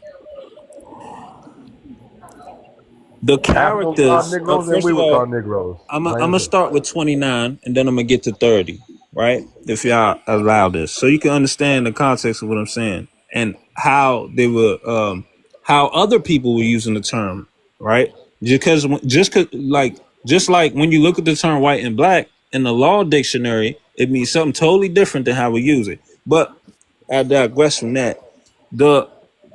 The Africans called characters Negroes, and first we of were all, called Negroes. I'm Plain gonna and start with 29 and then I'm gonna get to 30, right? If y'all allow this. So you can understand the context of what I'm saying and how they were how other people were using the term, right? Just like when you look at the term white and black in the law dictionary, it means something totally different than how we use it. But I digress from that. The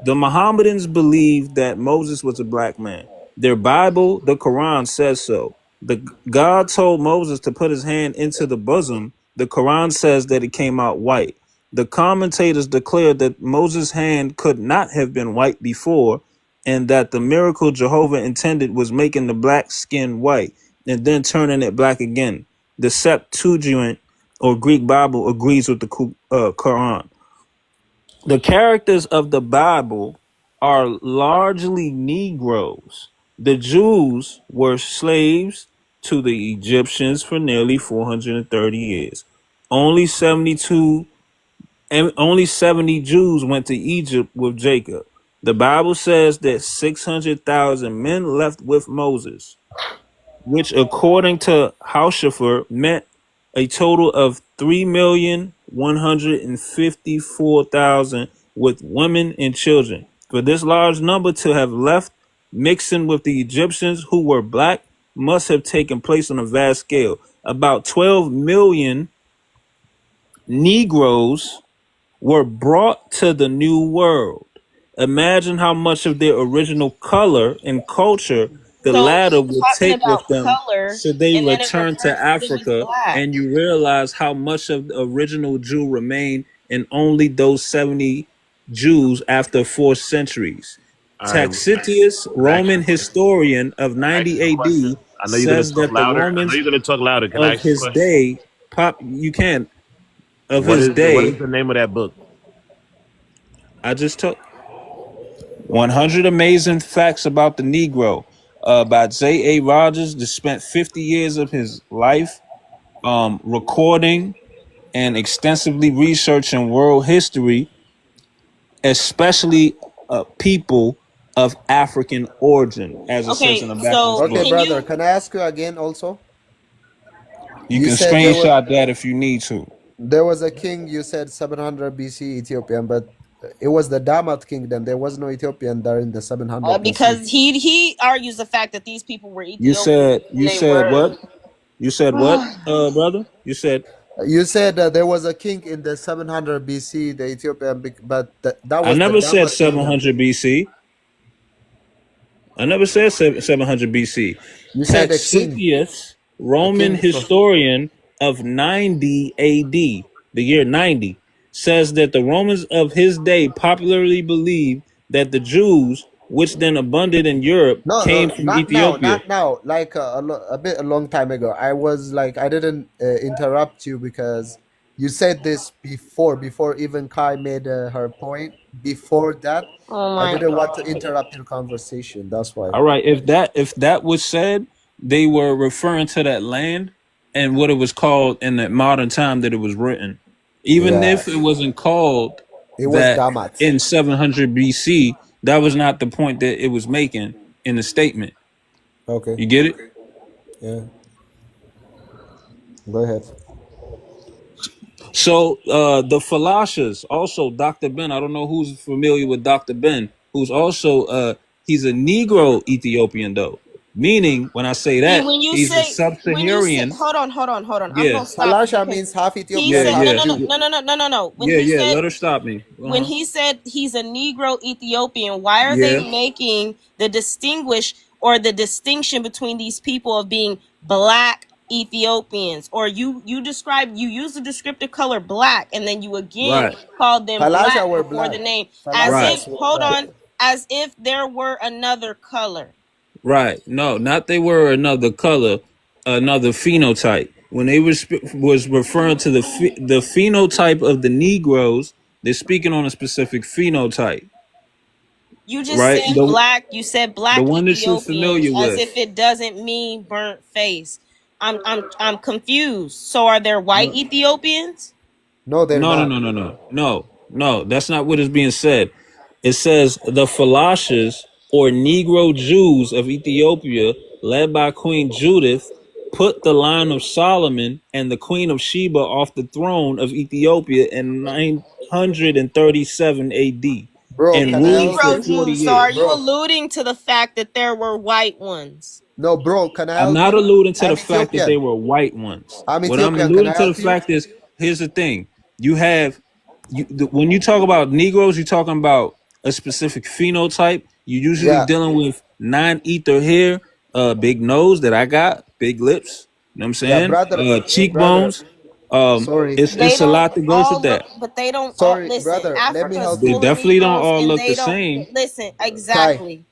Mohammedans believed that Moses was a black man. Their Bible, the Quran, says so. The God told Moses to put his hand into the bosom. The Quran says that it came out white. The commentators declared that Moses' hand could not have been white before, and that the miracle Jehovah intended was making the black skin white and then turning it black again. The Septuagint or Greek Bible agrees with the Quran. The characters of the Bible are largely Negroes. The Jews were slaves to the Egyptians for nearly 430 years. Only 70 Jews went to Egypt with Jacob. The Bible says that 600,000 men left with Moses, which according to Haushofer meant a total of 3,154,000 with women and children. For this large number to have left mixing with the Egyptians who were black must have taken place on a vast scale. About 12 million Negroes were brought to the New World. Imagine how much of their original color and culture the So latter we're would talking take with about them color, should they and then it return to refers to them as Africa, black. and you realize how much of the original Jew remained in only those 70 Jews after 4 centuries. All right. Tacitus, I asked you Roman a question. historian of I asked 90 you a question. AD, I know you're gonna says talk that the louder. I know Romans you're gonna talk louder. Can I of ask you a his question? day you can of What his is day. the name of that book? I just took 100 Amazing Facts About the Negro by J.A. Rogers, that spent 50 years of his life recording and extensively researching world history, especially people of African origin, as it says in Okay, the back of this so Okay, book. can brother, you? can I ask you again also? You You can said screenshot that if you need to. there was a king, you said 700 BC Ethiopian, but it was the Damat kingdom. There was no Ethiopian there in the 700 BC. Because he argues the fact that these people were You Ethiopian. said you They said were. what? You said what, brother? You said You said there was a king in the 700 BC, the Ethiopian, but that I was the never said Damat kingdom. 700 BC. I never said 700 BC. You said Tacitus, a Roman king from. historian of 90 AD, the year 90, says that the Romans of his day popularly believed that the Jews, which then abundant in Europe, No, came from not now, Ethiopia. not now. Like a long time ago. I was like, I didn't interrupt you because you said this before even Kai made her point. Before that, Oh I my didn't want to god. interrupt your conversation. That's why. All right, if that was said, they were referring to that land and what it was called in the modern time that it was written. Even Yeah, if it wasn't called it was that Damat. in 700 BC, that was not the point that it was making in the statement. Okay. You get it? Yeah. Go ahead. So the Falashas, also Dr. Ben, I don't know who's familiar with Dr. Ben, who's also he's a Negro Ethiopian though. Meaning when I say See, that, he's a sub-Saharan. hold on. I'm Yeah. gonna stop you Falasha because means half he Ethiopian, said half no. Jew. When Yeah, he yeah. said Let her stop me. when he said he's a Negro Ethiopian, why are Yeah. they making the distinction between these people of being black Ethiopians? Or you use the descriptive color black, and then you again Right. called them Falasha black were before the black. name, as Right. if Falasha were black. as if there were another color. Right. No, not they were another color, another phenotype. When they was referring to the phenotype of the Negroes, they're speaking on a specific phenotype, You just right? said black. You said The black one that you're Ethiopians familiar as with. if it doesn't mean burnt face. I'm confused. So are there white Ethiopians? No, they're No, no, not. no, no, no, no, no. That's not what is being said. It says the Falashas or Negro Jews of Ethiopia, led by Queen Judith, put the line of Solomon and the Queen of Sheba off the throne of Ethiopia in 937 AD Bro, and can I ruled help for Negro you? 40 Jews. So are years. you Bro, alluding to the fact that there were white ones? no, bro, can I I'm help not you? alluding to I'm the fact that they Ethiopian. were white ones. I'm What I'm Ethiopian. Can I alluding to the help you? fact is, here's the thing: you have when you talk about Negroes, you're talking about a specific phenotype. You're usually Yeah. dealing with non-ether hair, big nose that I got, big lips. You know what I'm Yeah, saying? brother. Cheekbones. Sorry. They It's a don't lot that goes with all that. look, but they don't all Sorry, listen. brother. Let me Africa's help They you. full of definitely don't Negroes, all and look they the don't same. listen. Kai, Exactly.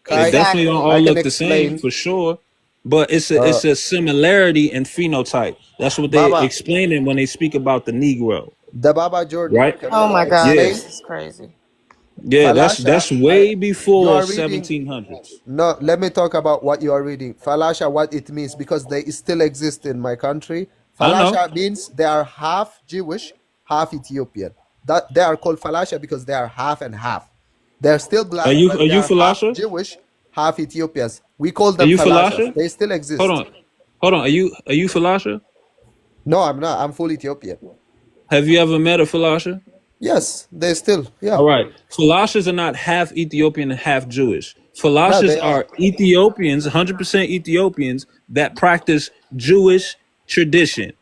They definitely don't Exactly. all I can look the same explain. for sure, but it's Uh, a similarity in phenotype. That's what they Baba, explain it when they speak about the Negro, the Baba Jordan. right? Can Oh I my God, Yeah, explain? this is crazy. yeah. Falasha, That's way you before are reading. 1700s. No, let me talk about what you are reading. Falasha, what it means, because they still exist in my country. I know. Falasha means they are half Jewish, half Ethiopian. That they are called Falasha because they are half and half. They're still black, but Are they you are half Falasha? Jewish, half Ethiopians. We call Are them you Falashas. Falasha? They still Hold exist. on, hold on. Are you Falasha? No, I'm not. I'm full Ethiopian. Have you ever met a Falasha? Yes, they still. Yeah. All right. Falashas are not half Ethiopian and half Jewish. No, Falashas they are. are Ethiopians, 100% Ethiopians that practice Jewish tradition.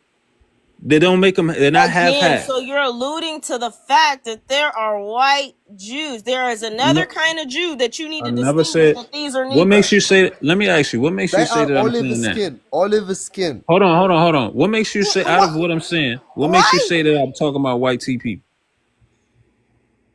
They don't make them. They're not half Again, half. so you're alluding to the fact that there are white Jews. There is another No, kind of Jew that you need I to never distinguish said. that these are What makes Negroes. you say? Let me ask you. What makes They you say are that I'm olive saying that? skin. Olive skin. Hold on, hold on, hold on. What makes you say out of What? what I'm saying? What makes you What? say that I'm talking about white TP?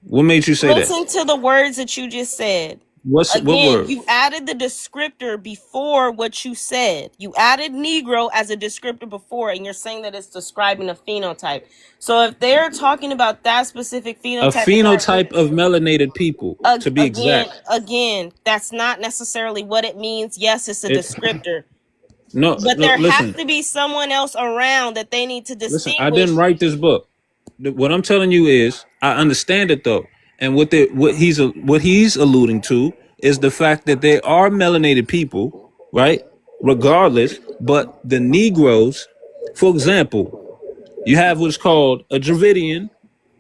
What makes you say that? Listen to the words that you just said. What Again, word? you added the descriptor before what you said. You added Negro as a descriptor before, and you're saying that it's describing a phenotype. So if they're talking about that specific A phenotype and phenotype of melanated people, to be exact. again, that's not necessarily what it means. Yes, it's a It descriptor, no, but no. there has Listen, to be someone else around that they need to listen. I distinguish. didn't write this book. What I'm telling you is, I understand it though, and what he's alluding to is the fact that they are melanated people, right? Regardless, but the Negroes, for example, you have what's called a Dravidian.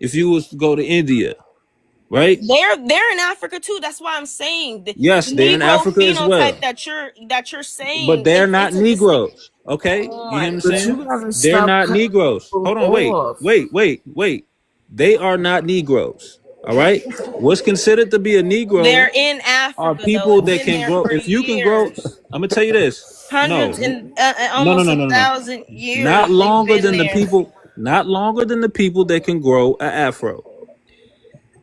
If you was to go to India, right? They're in Africa too. That's why I'm saying the Yes, they're in Negro Africa as well, phenotype that you're but saying they're not it's a distinct. Negroes. Okay, Oh you hear my me But saying? you gotta They're stop not cutting Negroes. people Hold on, off. wait. They are not Negroes. All right. What's considered to be a Negro They're in are Africa though. people It's that been can there grow. for If you can grow, years, I'm gonna tell you this. No, hundreds and no, no, almost no, a no, no. thousand years. Not They've longer been than the there. people. Not longer than the people that can grow an afro.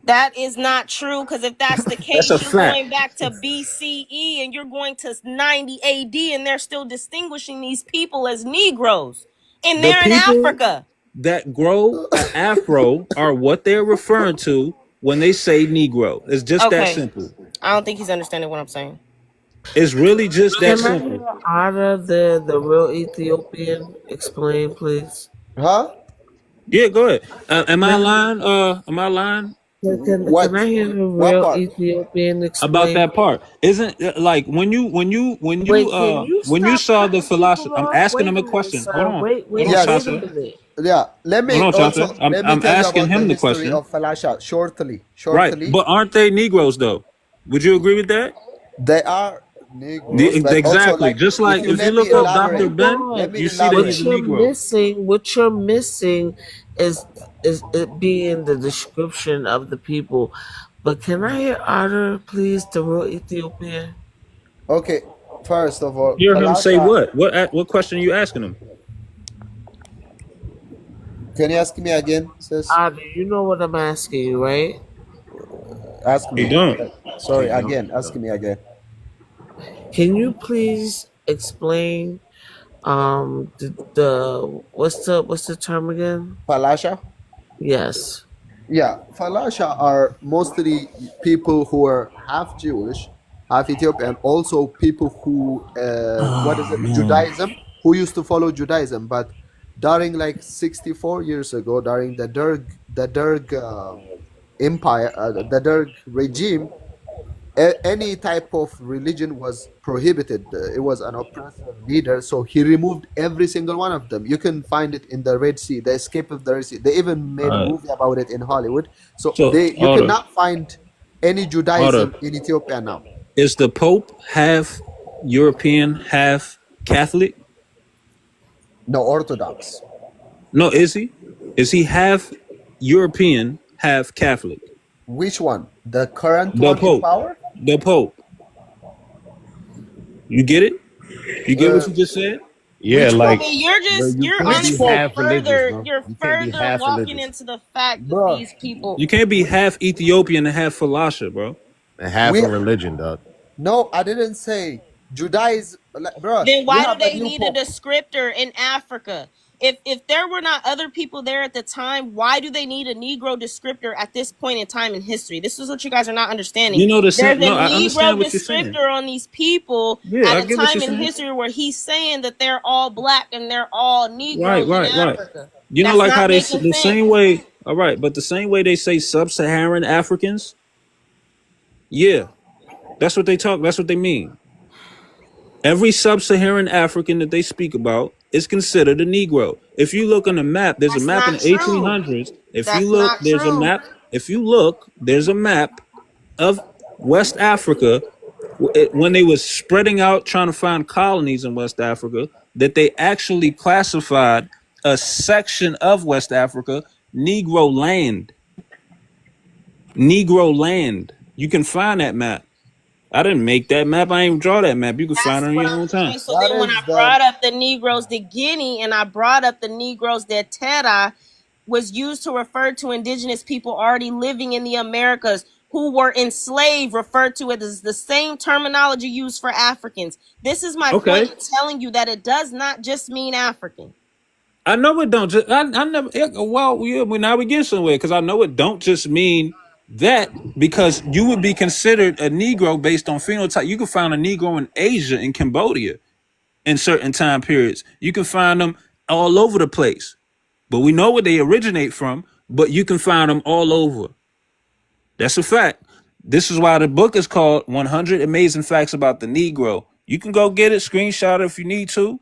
That is not true, because if that's the That's a case, you're fact. going back to BCE and you're going to 90 AD, and they're still distinguishing these people as Negroes, and The they're in people Africa. that grow an afro are what they're referring to when they say Negro. It's just that Okay, simple. I don't think he's understanding what I'm saying. It's really just that Can I hear simple. Ada, the real Ethiopian, explain, please? Huh? Yeah, go ahead. Am I Can, lying? Am I lying What? can I hear the What real part? Ethiopian about explain? that part? Isn't like when you Wait, can you when you stop saw the cutting people philosophy? I'm off? asking Wait him a a minute, question. Hold sir. on, Wait, hold on, wait, wait Yes. a Chaucer. minute. Yeah. Let Hold me on, also Chaucer. I'm let me tell you asking about the him the history question. of Falasha shortly. Right, Shortly, but aren't they Negroes though? Would you agree with that? they are Negroes, but also Exactly. like Just if like you if you let me look up So Dr. elaborate, hold Ben, let on. me you see that he's elaborate. a Negro. What you're missing is it being the description of the people. But can I hear Otter, please, the real Ethiopian? Okay, first of all, Hear him say Falasha, what? What question are you asking him? can you ask me again, sis? Otter, you know what I'm asking you, right? Ask He me. don't. Sorry, He don't. again. Ask me again. Can you please explain the what's the term again? Falasha? Yes. Yeah, Falasha are mostly people who are half Jewish, half Ethiopian, also people who, what is Oh it, man. Judaism, who used to follow Judaism. But during like 64 years ago, during the Derg empire, the Derg regime, any type of religion was prohibited. It was an oppressive leader, so he removed every single one of them. You can find it in the Red Sea, the escape of the Red Sea. They even made a Alright. movie about it in Hollywood. So So you cannot find any Order. Judaism in Ethiopia now. Is the Pope half European, half Catholic? No, Orthodox. No, is he? Is he half European, half Catholic? Which one? The current The one in Pope. power? The Pope. You get it? You get what Uh, you just said? Yeah, which I like, Pope? mean, you're bro, just you you're can't un Which be Pope? half religious, further bro. you're You can't be further half walking religious into the fact that Bruh, these people. You can't be half Ethiopian and half Falasha, bro. and half we a religion, dog. no, I didn't say Judaism. Bruh, Then we why do have a they new need a Pope. descriptor in Africa? If there were not other people there at the time, why do they need a Negro descriptor at this point in time in history? This is what you guys are not understanding. You know the There's same. a No, I Negro understand what you're saying. descriptor on these people Yeah, at I a get what time you're in saying. history where he's saying that they're all black and they're all Right, Negroes in right. Africa. You know, That's like how not they making the sense. same way. All right, but the same way they say sub-Saharan Africans. Yeah, that's what they talk. That's what they mean. Every sub-Saharan African that they speak about is considered a Negro. If you look on a map, there's a That's map in not the true. 1800s. If you That's look, not there's a true. map. If you look, there's a map of West Africa when they was spreading out trying to find colonies in West Africa, that they actually classified a section of West Africa Negro land. Negro land. You can find that map. I didn't make that map. I ain't draw that map. You can find it That's on what your I'm own time. saying. So That then when is I the brought up the Negroes de Guinea and I brought up the Negroes de Terra was used to refer to indigenous people already living in the Americas who were enslaved referred to it as the same terminology used for Africans. This is my Okay. point in telling you that it does not just mean African. I know it don't just. I never. Well, yeah, now we get somewhere because I know it don't just mean that, because you would be considered a Negro based on phenotype. You can find a Negro in Asia, in Cambodia, in certain time periods. You can find them all over the place, but we know where they originate from. But you can find them all over. That's a fact. This is why the book is called 100 Amazing Facts About the Negro. You can go get it, screenshot it if you need to.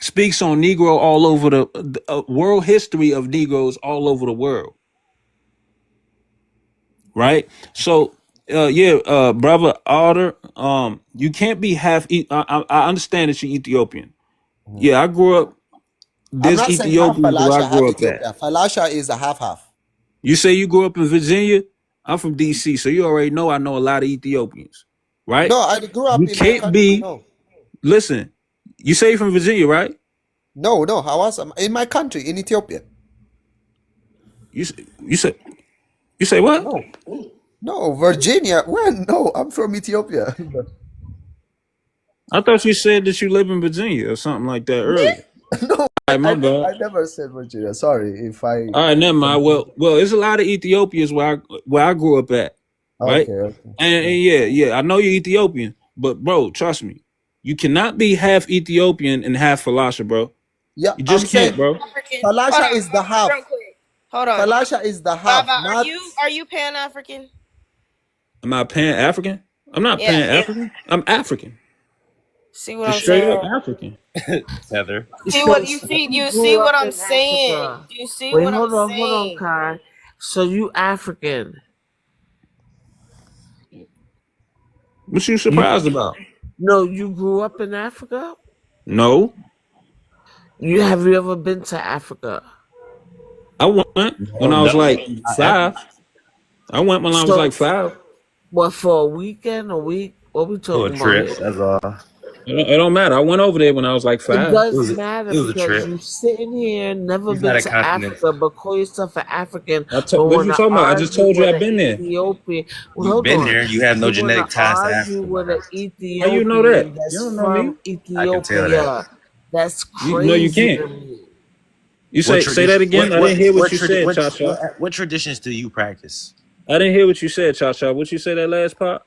Speaks on Negro all over the world history of Negroes all over the world. Right? So, brother Otter, you can't be half. I understand that you're Ethiopian. Yeah, I grew up. I'm This not saying half Ethiopian where Falasha, I half grew up Ethiopia. at. Falasha is a half-half. You say you grew up in Virginia? I'm from DC, so you already know I know a lot of Ethiopians, right? No, I grew up You in my can't country. be. No, Listen, you say you're from Virginia, right? no, I was in my country, in Ethiopia. You say what? No, Virginia. When? No, I'm from Ethiopia. I thought you said that you live in Virginia or something like that earlier. No, All right, my bad. I never said Virginia. Sorry if I. All right, never mind. Well, there's a lot of Ethiopians where I grew up at, right? Okay. And yeah, I know you're Ethiopian, but bro, trust me, you cannot be half Ethiopian and half Falasha, bro. Yeah, You just I'm can't, saying bro. Falasha is the half. Real quick. Hold on. Falasha is the half, Baba, not. are you Pan-African? Am I Pan-African? I'm not Yeah. Pan-African. I'm African. See what Just I'm straight saying? up African. Tether. See what you see? You grew see what up I'm in saying? Africa. Do you see Wait, what I'm hold on, saying? Kai. So you African? What you surprised about? No, you grew up in Africa. No, Have you ever been to Africa? I went when I was like Not 5. I went when I was So, like 5. what, for a weekend, a week? What we Little talking about trip. here? That's all. It don't matter. I went over there when I was like It 5. does matter It was a because trip. you sitting here, never He's been not a to continent. Africa, but call yourself an African. But What want you to talking about? I just argue told you with I've an been there. Ethiopian. Well, You've hold been on. there. You have no You want genetic to ties to argue Africa, with my an brother. How you know that? Ethiopian You that's don't know me. from I can tell that. Ethiopia. That's No, you crazy can't. to me. You What say that again. I didn't hear what you said, what, Cha Cha. what traditions do you practice? I didn't hear what you said, Cha Cha. What you say that last part?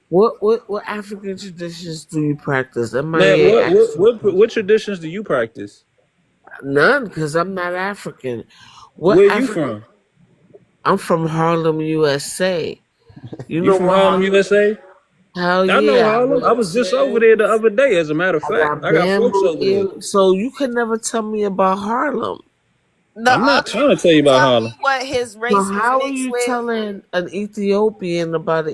What African traditions do you practice? Am I Man, asking? what traditions do you practice? None, because I'm not African. What Where you African? from? I'm from Harlem, USA. You You know from what Harlem, Harlem? USA? Hell I know yeah, I Harlem. I got was just over there the other day, as a matter of I fact. got I got folks bamboo over there. ear. So you can never tell me about Harlem. The I'm not author trying to tell you about tell me Harlem. what his race So was how are mixed you with. telling an Ethiopian about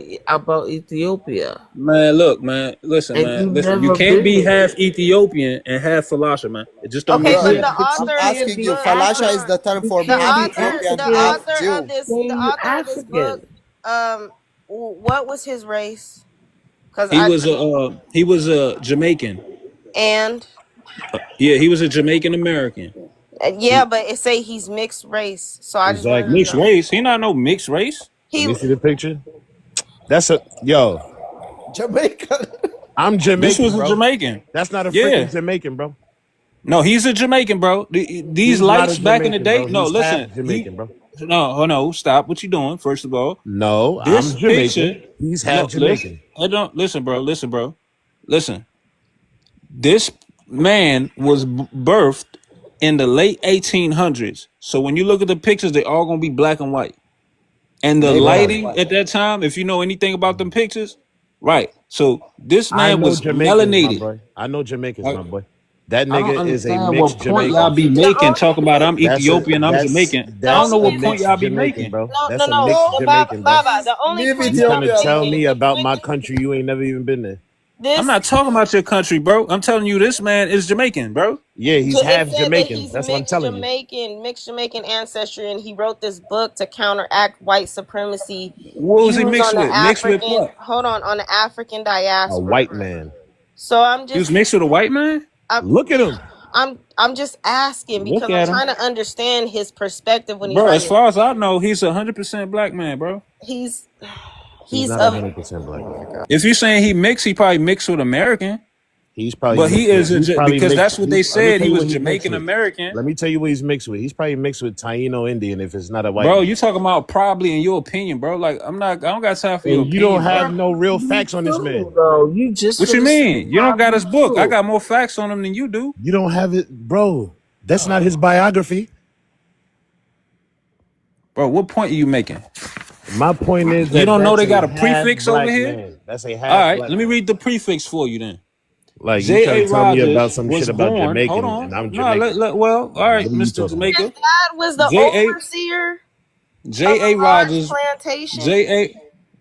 Ethiopia? Man, look, man. Listen, And man. you Listen. You never can't been be there. half Ethiopian and half Falasha, man. It just don't Okay, make but Bro, the sense. I'm author, can't asking be you. hold Falasha is on. the term You for The can't half be Ethiopian, the half African author of Jew. this, saying the you author of this book, African. what was his race? Cause He was a Jamaican. and Yeah, he was a Jamaican American. yeah, but it say he's mixed race. So I just wanted Exactly. to Mixed know. race. He not no mixed race. Let He me see the picture. That's a yo. Jamaican. I'm This Jamaican, was a bro. Jamaican. That's not a Yeah. freaking Jamaican, bro. No, he's a Jamaican, bro. These He's not lights a back in the Jamaican, day. bro. No, He's listen. half Jamaican, bro. No. Stop. What you doing? First of all, No, this I'm Jamaican. picture. He's No, half Jamaican. listen, bro. Listen. This man was birthed in the late 1800s. So when you look at the pictures, they all gonna be black and white. And the Maybe that's lighting why. at that time, if you know anything about them pictures, right? So this I man know was Jamaicans, my melanated. boy. I know Jamaicans, I, my boy. That I don't nigga is a understand mixed what point y'all Jamaican. be the making only talking about I'm That's a Ethiopian, I'm that's Jamaican. I the don't that's know only a what point mixed y'all be Jamaican, making. bro. no That's no a no mixed the Jamaican, bro. Baba, the only Leave point You that I'm trying to Ethiopia tell alone. making me is about when my country you ain't never even been there. I'm this not talking about your country, bro. I'm telling you this man is Jamaican, bro. Yeah, he's it half said that Jamaican. he's That's what I'm telling you. mixed Jamaican ancestry, and he wrote this book to counteract white supremacy What was he views mixed on the with? Mixed with African. what? Hold on the African A white diaspora. man. So I'm He was just mixed with a white man? I'm Look at him. I'm just asking Look because I'm at him, trying to understand his perspective when he's bro. As writing. far as I know, he's 100% black man, bro. He's He's he's not of 100% black. If you're saying he mixed, he probably mixed with American, He's probably but he mixed with. is He's probably because mixed. that's what they Let me said. tell He you was what he's mixed Jamaican with. American, Let me tell you what he's mixed with. He's probably mixed with Taino Indian if it's not a white bro. man. You talking about probably in your opinion, bro? Like I don't got time for your And you don't opinion, bro. have no real facts on this man. Bro, you just What you finna say mean? You don't got his book. I true. got more facts on him than you do, You don't have it, bro. That's not his biography. bro. What point are you making? My point is You that don't know that's they got a half prefix over black here? man. That's a All half right, black let me man. read the prefix for you then. Like you J.A. trying to tell me about Rogers some was shit about born. Jamaican, Hold on. and I'm No, Jamaican. well, all right, What are you Mr. talking about? his Jamaica. dad was the J.A. overseer of a J.A. large Rogers. plantation.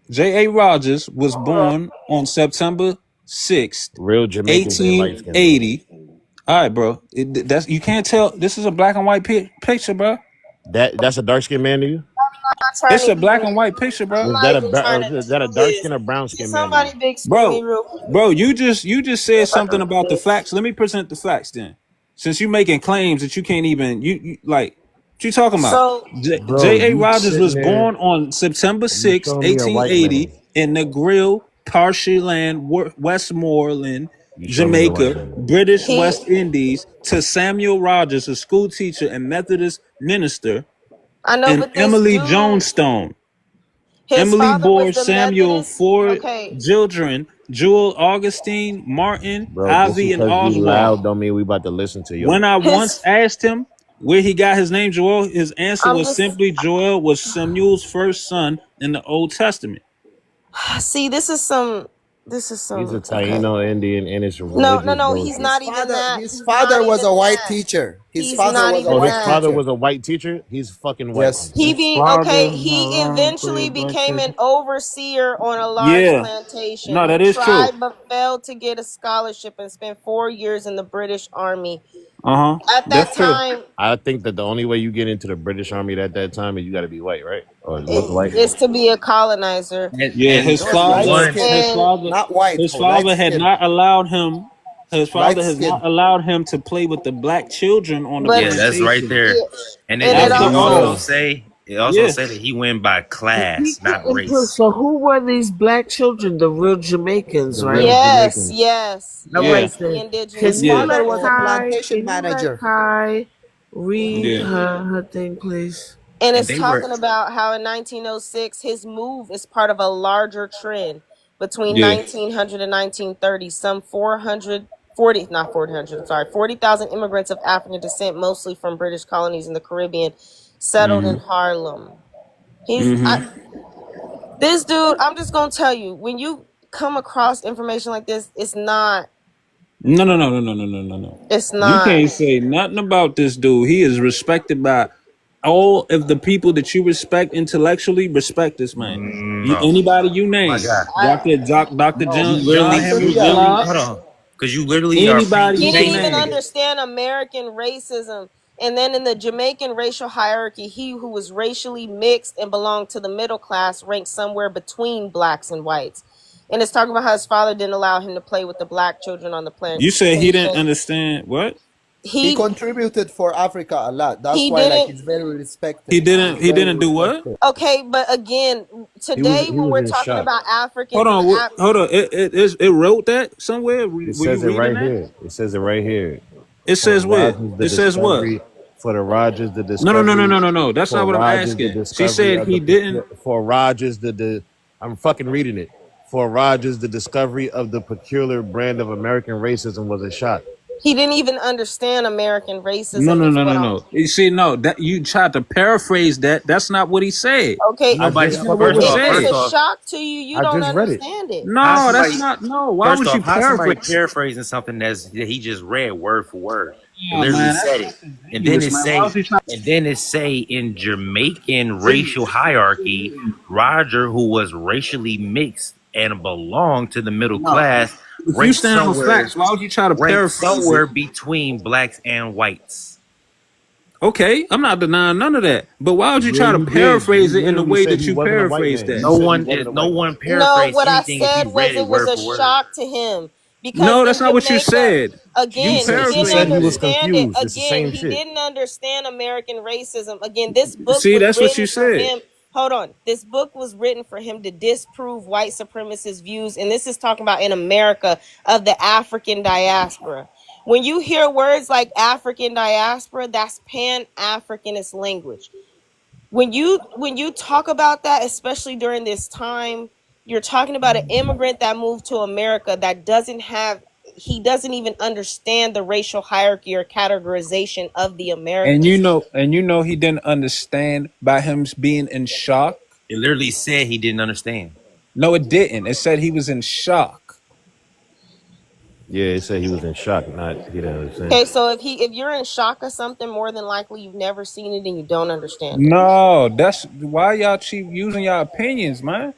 J.A. Rogers was born on September 6th, Real Jamaicans ain't light skinned, bro. 1880. All right, bro. That's you can't tell. This is a black and white picture, bro. That's a dark skinned man to you? I'm not trying It's to a black even. and white picture, I'm bro. Is not that even trying to is that a do dark this. skin or brown Can skinned man to you? somebody big screen me real quick? Bro, you just said something about the facts. Let me present the facts then. Since you making claims that you can't even you like what you talking about? So Bro, J.A. you Rogers sitting was there born on September and you 6th, showing me a white man. 1880 in Negril, Parshiland, Westmoreland, You show me a white Jamaica, man. British he, West Indies, to Samuel Rogers, a school teacher and Methodist minister, I know, and but this Emily dude, Johnstone. his Emily father bore was the Samuel Methodist. 4 Okay, children, Jewel, Augustine, Martin, Bro, just Ivy, and because you Oswald. loud don't mean we about to listen to you. When I once his. asked him where he got his name Joel, his answer I'm was just simply Joel was Samuel's first son in the Old Testament. see. This is He's a some. Okay. Taino Indian and it's No, religious he's bullshit. not even that. His He's not father was even a white that. teacher. His He's father not was a even Oh, his white that. father teacher. was a white teacher? He's fucking white. Yes. He His be father okay. not He around eventually for black became an children. overseer on a large Yeah, plantation. no, He that is true. tried but failed to get a scholarship and spent 4 years in the British Army. At that That's true. time, I think that the only way you get into the British Army at that time is you got to be white, right? Or look white. it's to be a colonizer. Yeah, And his Yes, father, light one, skin, his And father, not white. his Oh, light father had skin, not allowed him. His father light has not skin. allowed him to play with the black children on the but yeah, that's right plantation there. yeah, And and it it after also also say it also yeah. say that he went by He class, not couldn't put. race. So who were these black children? The real Jamaicans, The right? real yes, Jamaicans. yes, All Yeah, right yes, the then. indigenous His Can you yeah, father let was a people. plantation Can you let manager. Kai read yeah. her thing, please? And And it's they were talking about how in 1906 his move is part of a larger trend between Yeah. 1900 and 1930. Some 40,000 immigrants of African descent, mostly from British colonies in the Caribbean, settled in Mm-hmm. Harlem. Mm-hmm. This dude, I'm just gonna tell you, when you come across information like this, it's not. No. It's You not. can't say nothing about this dude. He is respected by all of the people that you respect intellectually. Respect this man. no. Anybody you Oh my name, God. Dr. No, You John literally Henry hallelujah. Clark, hold on. Because you literally are anybody He you didn't can even name. understand American racism. And then in the Jamaican racial hierarchy, he who was racially mixed and belonged to the middle class ranked somewhere between blacks and whites. And it's talking about how his father didn't allow him to play with the black children on the You said he didn't plantation. understand what? He He contributed for Africa a lot. That's he why, like, didn't. he's very respected. He He's didn't. He very didn't do what? respected. Okay, but again, today He when was we're in talking shock. about Africans Hold on. and Hold on. It wrote that somewhere. Were It you says it reading right that? here. It says it right here. It For says what? Rogers, the It says what? discovery. For the Rogers, the No. discovery. That's For not what I'm Rogers, the asking. She discovery said of he the. didn't. For Rogers, the. I'm fucking reading it. For Rogers, the discovery of the peculiar brand of American racism was a shock. he didn't even understand American racism. Is what I'm. No. You see, no, that you tried to paraphrase that. That's not what he said. Okay, I Nobody. just That's not what fucking he if read it's it. said. a shock to you, you I don't just read it. understand it. How No, that's somebody not. No, why First would you off, how somebody paraphrase? paraphrasing something that he just read word for word? It Oh literally man, said that's it, and then disingenuous, it man. Why would say, you try? in Jamaican racial hierarchy, Roger, who was racially mixed and belonged to the middle No, class, if you ranked stand on somewhere facts, why would you try to paraphrase it? between blacks and whites. Okay, I'm not denying none of that, but why would you Yeah, try to you did. paraphrase You it in the literally way said that he you wasn't a white paraphrased man. that? You No said he one wasn't a no white one man. No, paraphrased what I anything if said you was read it it was word a for word. shock to him because No, in that's not what you Jamaica, said. You again, he He didn't said he was paraphrased it. understand it. confused. It's the Again, same he shit. didn't understand American racism. Again, this book See, was that's what you written for said. him. Hold on. This book was written for him to disprove white supremacist views. And this is talking about in America of the African diaspora. When you hear words like African diaspora, that's Pan-Africanist language. When you talk about that, especially during this time, you're talking about an immigrant that moved to America that he doesn't even understand the racial hierarchy or categorization of the And Americans. you know he didn't understand by him being in shock. It literally said he didn't understand. No, it didn't. It said he was in shock. Yeah, it said he was in shock, not he didn't understand. Okay, so if you're in shock of something, more than likely you've never seen it and you don't understand it. No, that's why y'all keep using y'all opinions, man.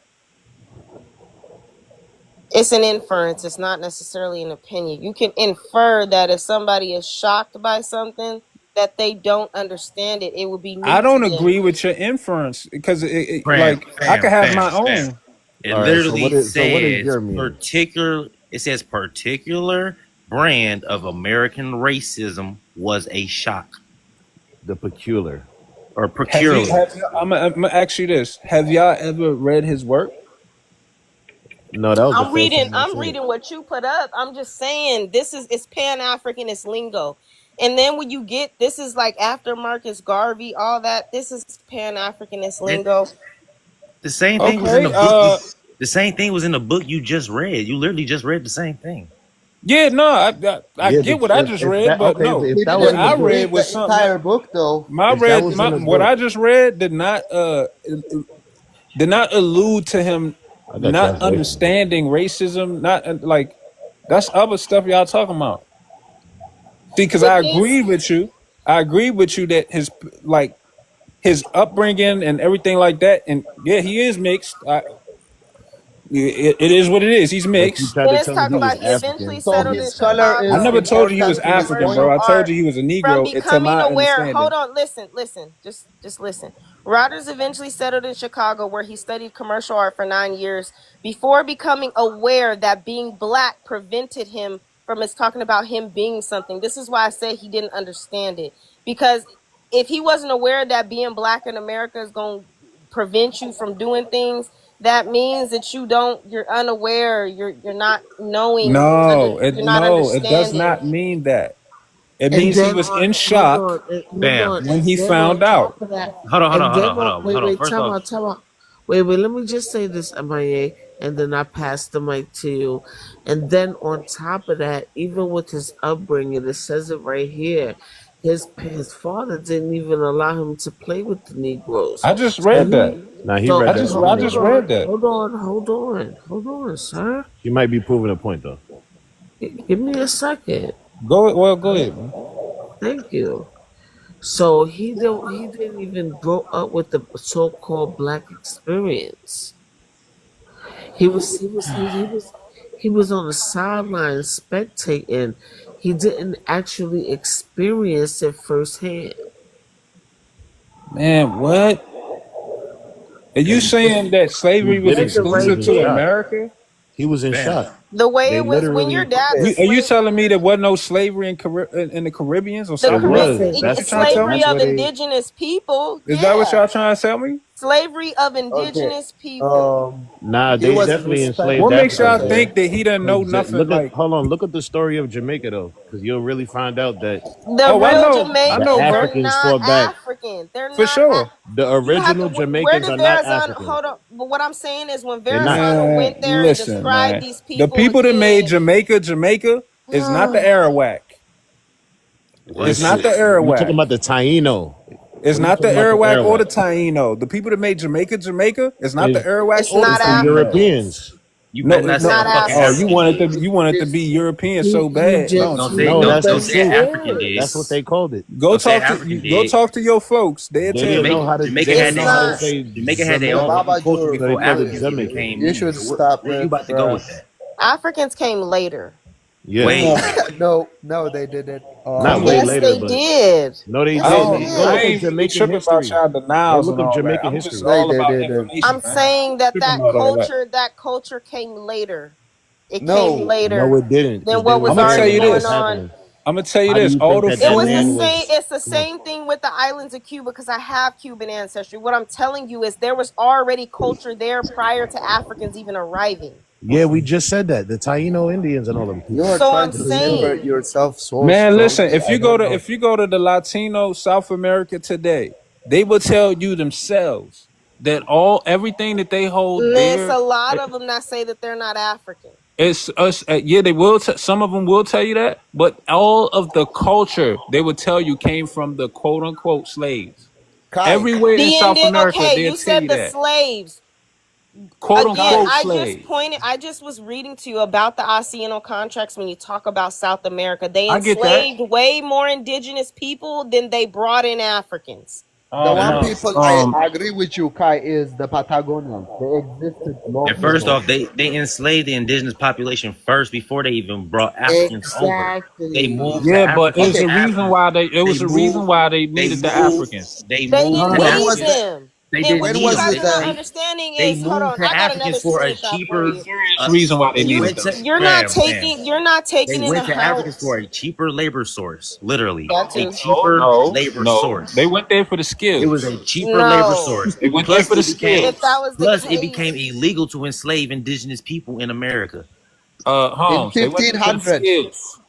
It's an inference. It's not necessarily an opinion. You can infer that if somebody is shocked by something that they don't understand it, it would be new I don't to them. agree with your inference because Fam, like I could have fam, my fam. own. It All right, so literally what is says your meaning? particular. It says particular brand of American racism was a shock The peculiar. or peculiar. I'm gonna ask you this: have y'all ever read his work? No, that was the I'm first reading. time I I'm seen it. reading what you put up. I'm just saying it's Pan-Africanist lingo, and then when you get this is like after Marcus Garvey, all that. This is Pan-Africanist lingo. The same thing was in the Okay. book. The same thing was in the book you just read. You literally just read the same thing. Yeah, no, I Yeah, get but what I just read, that, but okay, no, if He that was what in didn't the I book, read read was the something. entire book, though. My if that read was my in the what book, I just read did not allude to him I got not translation. understanding racism. Not like that's other stuff y'all talking about. See, because The I things agreed with you. I agreed with you that his upbringing and everything like that, and yeah, he is mixed. It is what it is. He's But you mixed. tried Then to it's tell me talk he was about he eventually African. So settled in his color I is Chicago never and told you he studied was important to his African, commercial bro. point. I told art. you he was a From Negro. To becoming my aware, understanding. hold on, listen, just listen. Rodgers eventually settled in Chicago where he studied commercial art for 9 years before becoming aware that being black prevented him from us talking about him being something. This is why I say he didn't understand it. Because if he wasn't aware that being black in America is going to prevent you from doing things, that means that you're unaware, you're not knowing, you're not No, it does understanding. not mean that. It And means he then was on, in hold shock on, hold Bam. on, when and he then on found out. top of that, Hold on, hold on, and hold then on, hold on, on, hold on. First time off, out, time out. Wait, let me just say this, MIA, and then I pass the mic to you. And then on top of that, even with his upbringing, it says it right here. His father didn't even allow him to play with the Negroes. I just So read that. Nah, he so read that I before. just read that. hold on, sir. He might be proving a point though. Give me a second. Go ahead, man. Thank you. So he didn't even grow up with the so-called black experience. He was on the sidelines spectating. He didn't actually experience it firsthand. Man, what? Are you saying that He slavery was didn't Says it because he right was exclusive in to here. shock. America? He was in bam. shock. The way They it was when your literally. dad's a Are you slave, telling me there wasn't no slavery in the Caribbeans or the It South was. America? Listen, Is that what you're That's trying to tell me? slavery that's of where they. indigenous people, Is that what yeah. y'all trying to tell me? Slavery of Okay. indigenous people. Nah, He they was definitely enslaved What respected. makes y'all Africans, man. think that he doesn't know 'Cause nothing? look at, Like, hold on, look at the story of Jamaica though, because you'll really find out that The oh, real I the know, Jamaicans are bro, Africans not fought back. African. They're for not. sure. The You have to. original Where Jamaicans did are not Verrazano? African. Hold on. But what I'm saying is, when They're not. Verrazano Man, went there and listen, described man. these The people people that made again, Jamaica is not the Arawak. It's It's not What? the you talking Arawak. about the Taino. It's What are you not the talking about the Arawak or the Arawak? Taino. The people that made Jamaica is not the Is Arawak it's or the not it's the Taino. Africans. Europeans. You No, better not It's say no. not a fucking Oh, African. you African did. wanted to be European so he bad, just don't Don't you? he say No, he don't that's don't the but say he an truth. African did. That's did. what they called it. Go Don't say an talk African to go did. talk to your folks. They'll They tell didn't know you. how to. Jamaica They had It's didn't their know how to own. not. say Jamaica had their Jamaica, own culture Babajur, so they before called it you Africans even Jamaica. came you in. should So stop where you it, about to go with bruh. that? Africans came later. Yeah, Way No, later. No, they didn't. not way Yes, later, they but did. no, they Yes, I they didn't. don't. Go I look did. at ain't really Jamaican tripping about history. y'all Go denials look and up all that. Jamaican I'm just history. They all about didn't. information, I'm man. saying that Tripping about all that. that culture came later. It came No. No, later it didn't, than because they what were was I'm gonna there tell already you when it going was this. on. happening. I'm gonna tell you How do this. you All think the that It that was food. the man same. was? It's the Come on. same thing with the islands of Cuba because I have Cuban ancestry. What I'm telling you is there was already culture there prior to Africans even arriving. Yeah, we just said that. The Taino Indians and all them You people. are So trying I'm to separate saying, yourself so Man, listen. strongly. If I you go don't to know. the Latino South America today, they will tell you themselves that everything that they hold there's dear. a lot of them that say that they're not African. It's us. Yeah, they will. Some of them will tell you that, but all of the culture they will tell you came from the quote unquote slaves. Kai, Everywhere in The South Indian, America, okay, they'll you tell said you the that slaves. quote Again, Kai, unquote slave. I just was reading to you about the Hacienda contracts when you talk about South America. They I get that. enslaved way more indigenous people than they brought in Africans. the one No. people I agree with you, Kai, is the Patagonians. They existed long And first ago. off, they enslaved the indigenous population first before they even brought Africans over. They Exactly. moved to Yeah, but Africa it's Okay, a as reason Africans. why they. It They was a reason moved. why they They needed the moved. Africans. They They moved didn't to when need was Africans. the them. They And didn't what when you need was them. guys are not the understanding They is, hold moved on, to I got another Africans for a screenshot for cheaper. you. Serious reason why they They needed went them. to You're not They taking into went to Africa account for a cheaper labor source. Literally, that a too. cheaper labor No. They source. went there for the It was skills. a cheaper labor No. source. They went there Plus, for the it became If that skills. was the case, illegal to enslave indigenous people in America. in Holmes. They went there for the 1500 skills.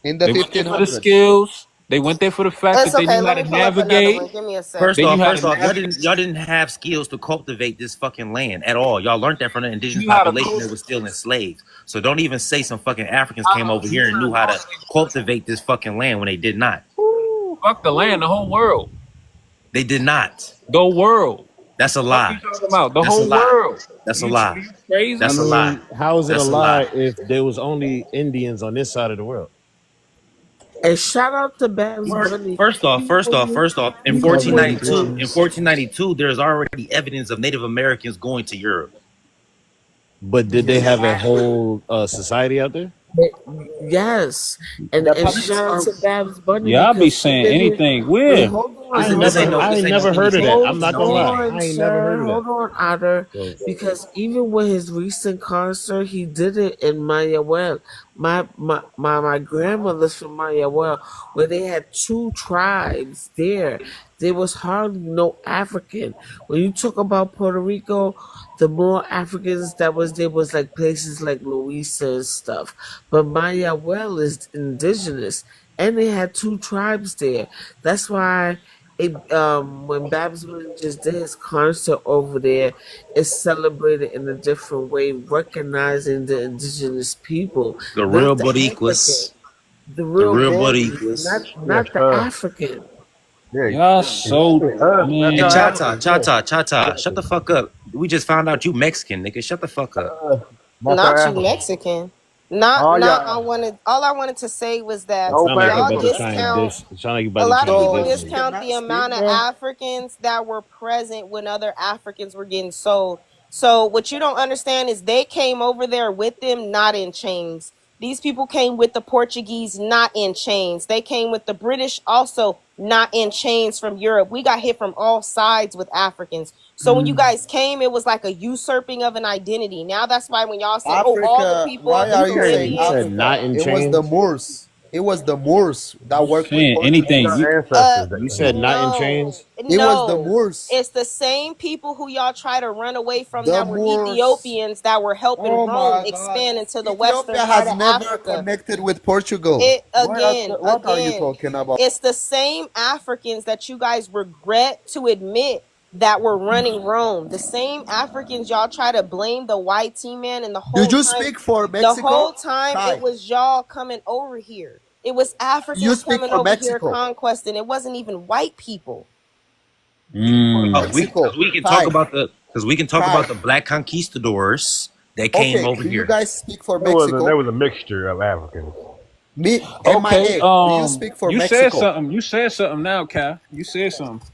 in the They went there for the 1500s? skills. They went there for the fact it's that they okay. knew how Let to me pull up another navigate. one. Give me a sec. They knew how to First off, navigate. y'all didn't have skills to cultivate this fucking land at all. Y'all learned that from the They indigenous knew how to population that was still enslaved. So don't even say some fucking Africans came over here and knew how to cultivate this fucking land when they did not. Fuck the land, the whole world. They did not. The world. That's a What you lie. talking about? The That's a whole lie. world. That's a You lie. crazy? I That's a lie. mean, how is it a That's a lie lie. if there was only Indians on this side of the world? And shout out to Babs Bunny. First off, in Even when 1492, there's already evidence of Native Americans going to Europe. But did they have a whole society out there? yes, and The shout out to Babs Bunny Y'all be because she saying did it. anything. Wait, Where? hold on. I ain't This ain't never no heard of that. Indian. I'm not Hold gonna lie. on, I ain't never heard sir. of Hold on, Otter. that. So, Because even with his recent concert, he did it in Mayahuel. My grandmother's from Mayahuel, where they had two tribes there. There was hardly no African. When you talk about Puerto Rico, the more Africans that was there was like places like Louisa and stuff. But Mayahuel is indigenous, and they had two tribes there. That's why when Babs Bunny just did his concert over there, it's celebrated in a different way, recognizing the indigenous people, The not real the African, Boricuas. the The real real Boricuas, Boricuas. not the African. Y'all so Hey, man. Chata, shut the fuck up. We just found out you Mexican, nigga. Shut the fuck up. Not you Mexican. Not I wanted all I wanted to say was that sound like y'all you about to try and discount diss. Sound like you a about lot to try of and people diss me. discount the amount of Africans that were present when other Africans were getting sold. So what you don't understand is they came over there with them, not in chains. These people came with the Portuguese, not in chains. They came with the British, also not in chains from Europe. We got hit from all sides with Africans. So when you guys came, it was like a usurping of an identity. Now that's why when y'all say, "Oh, all the Africa, people why of the are you saying You said Caribbean," not Africa? in It was the chains. Moors. It was the Moors that worked with Saying anything. Portuguese. You said not in chains. It was the no, Moors. it's the same people who y'all try to run away from The that were Moors. Ethiopians that were helping Oh Rome my God. expand into the western Ethiopia part has of never Africa. connected with Portugal. It What are you talking about? It's the same Africans that you guys regret to admit that were running Rome. The same Africans y'all try to blame the white team man, and the whole Did you time, speak for the Mexico? whole time Kai, it was y'all coming over here. It was you Africans speak coming for over here Mexico. conquesting. It wasn't even white people. Mexico. We can Kai, talk Kai. about the black conquistadors that came Okay, over do you here. guys speak for There was Mexico? a mixture of Africans. Me, Okay. MIA, do you speak for You said Mexico? something. You said something now, Cal. You said something.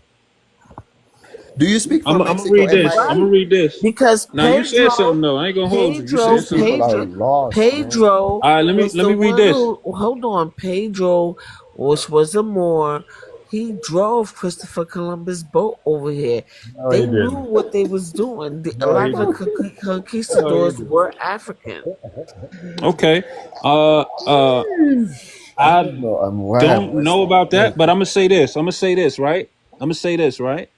Do you speak for I'm gonna Mexico, read this. MIA? I'm gonna read this. Because Now you said something though. I ain't gonna hold you. You said These people are something. lost, man. Pedro All right, let was me the read one this. who, hold on, Pedro was a Moor He drove Christopher Columbus' boat over here. No, he They knew didn't. what they was doing. A No, he lot of the didn't. No, he conquistadors didn't. were African. Okay. I No, what don't happened? know about Yes. that, but I'm gonna say this. Right?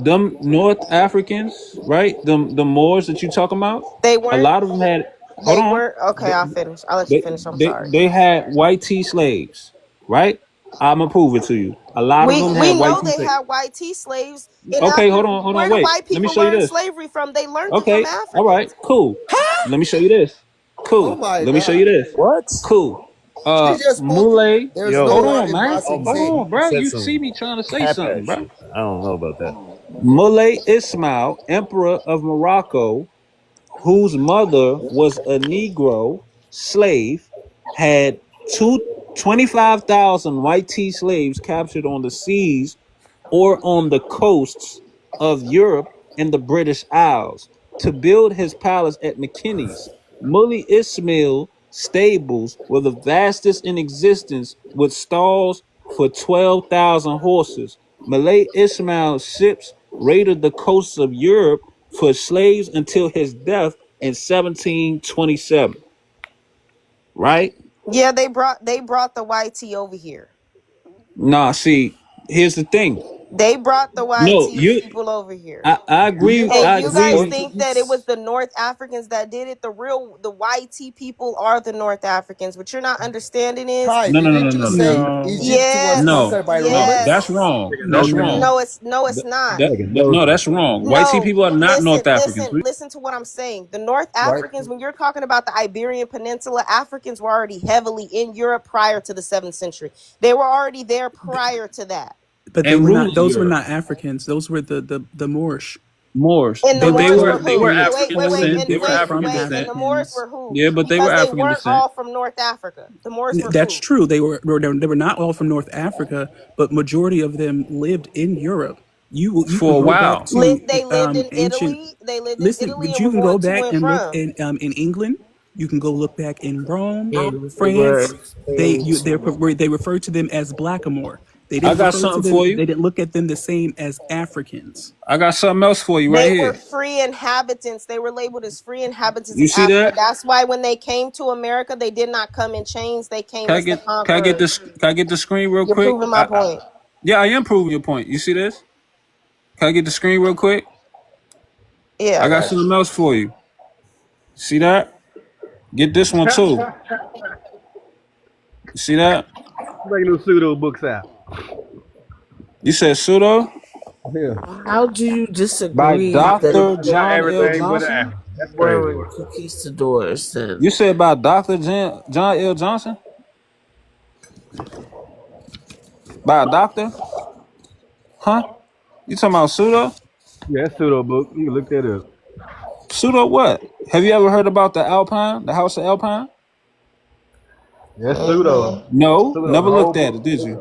Them North Africans, right? Them Moors that you talking about, They a weren't. lot of them had. Hold They on. weren't. Okay, They I'll finish. I'll let you they finish. I'm they, sorry. they had white tea slaves, right? I'm gonna prove it to you. A lot of them We had white know tea they slaves. had white tea slaves in Okay, Africa. hold on, Where do wait. white Let me people show you learn this. slavery from? They learned it from Okay, all right, Africans. cool. Let me show you this. Oh Cool. my Let me show God. you this. What? Cool. She just spoke. Mule. There's no Hold Yo, one on, in man. oh passing my, Hold saying. on, you bro. said You see some me trying to say cap something, ass bro. shit. I don't know about that. Muley Ismail, Emperor of Morocco, whose mother was a Negro slave, had 25,000 white tea slaves captured on the seas or on the coasts of Europe and the British Isles to build his palace at McKinney's. Mully Ismail stables were the vastest in existence with stalls for 12,000 horses. Malay Ismail's ships raided the coasts of Europe for slaves until his death in 1727. Right? Yeah, they brought the white tea over here. Nah, see, here's the thing. They brought the white No, tea you people over here. I Do you agree. know? And I you Listen, guys agree. think that it was the North Africans that did it. The white tea people are the North Africans. What you're not understanding is Kai, No, no, no, no, didn't you no, no, say no. No. Egypt was yes, No, conquered by no, Romans? that's yes. wrong. Nigga, no That's sense. wrong. No, it's not. Nigga, no No, sense. that's wrong. White tea No, people are not listen, North Africans. listen to what I'm saying. The North Right. Africans, when you're talking about the Iberian Peninsula, Africans were already heavily in Europe prior to the 7th century. They were already there prior to that. But they And were not; ruling those were Europe. not Africans. Those were the Moorish. Moors. And the They They Moors were were totally they were who? totally Wait, African wait, wait, totally descent. and They were wait, different African from wait. descent. And the Moors Africans. were who? Yeah, but they were Because they African weren't descent. all from North Africa. The Moors were That's who? true. They were not all from North Africa, but majority of them lived in Europe. You can For a go back while. to They lived in ancient. Italy. They lived in Listen, Italy but and you was can go going to back and and look from. in England. You can go look back in Rome, And they were France. in Spain too. They refer to them as blackamoor. They I didn't got refer to something them. for you. They didn't look at them the same as Africans. I got something else for you right They were here. free inhabitants. They were labeled as free inhabitants You of see Africa. that? That's why when they came to America, they did not come in chains. They came as the Can I get conquerors. this? Can I get the screen real You're quick? proving my point. Yeah, I am proving your point. You see this? Can I get the screen real quick? Yeah, I I got got you. something else for you. See that? Get this one too. You see that? Making those pseudo books out. You said pseudo Yeah. How do you by disagree that Dr. the Got John L. everything but Johnson? Africa. That's crazy weren't work. conquistadors then? You said by Dr. John L. Johnson? By a doctor? Huh? You talking about pseudo? Yeah, that's pseudo book. You can look that up. Pseudo what? Have you ever heard about the Alpine, the House of Alpine? Yeah, that's pseudo. No, Pseudo, never the whole looked at book. it, did you?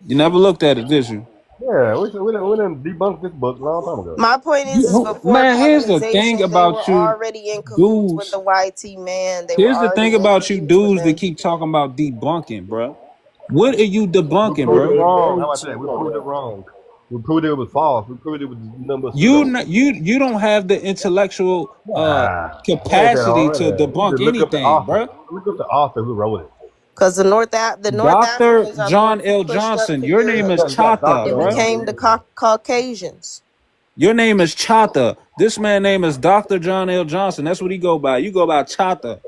You never looked at it, did you? Yeah, we done debunked this book a long time ago. My point is before Man, here's the thing colonization, they about were you already in cahoots with dudes. the YT man. They were Here's the already thing in about you cahoots with dudes that them. keep talking about debunking, bro. What are you We debunking, proved it bro? wrong. How about that? We proved it wrong. We proved it was false. We proved it was number of You pseudo. you don't have the intellectual It ain't that capacity hard. to You debunk just look up the anything, author. bro. Look up the author who wrote it. Because the North Dr. Africans are the John ones who L. pushed up Johnson, to your name Europe is You got Chata, Dr. and bro. became the Caucasians. Your name is Chata. This man name is Dr. John L. Johnson. That's what he go by. You go by Chata.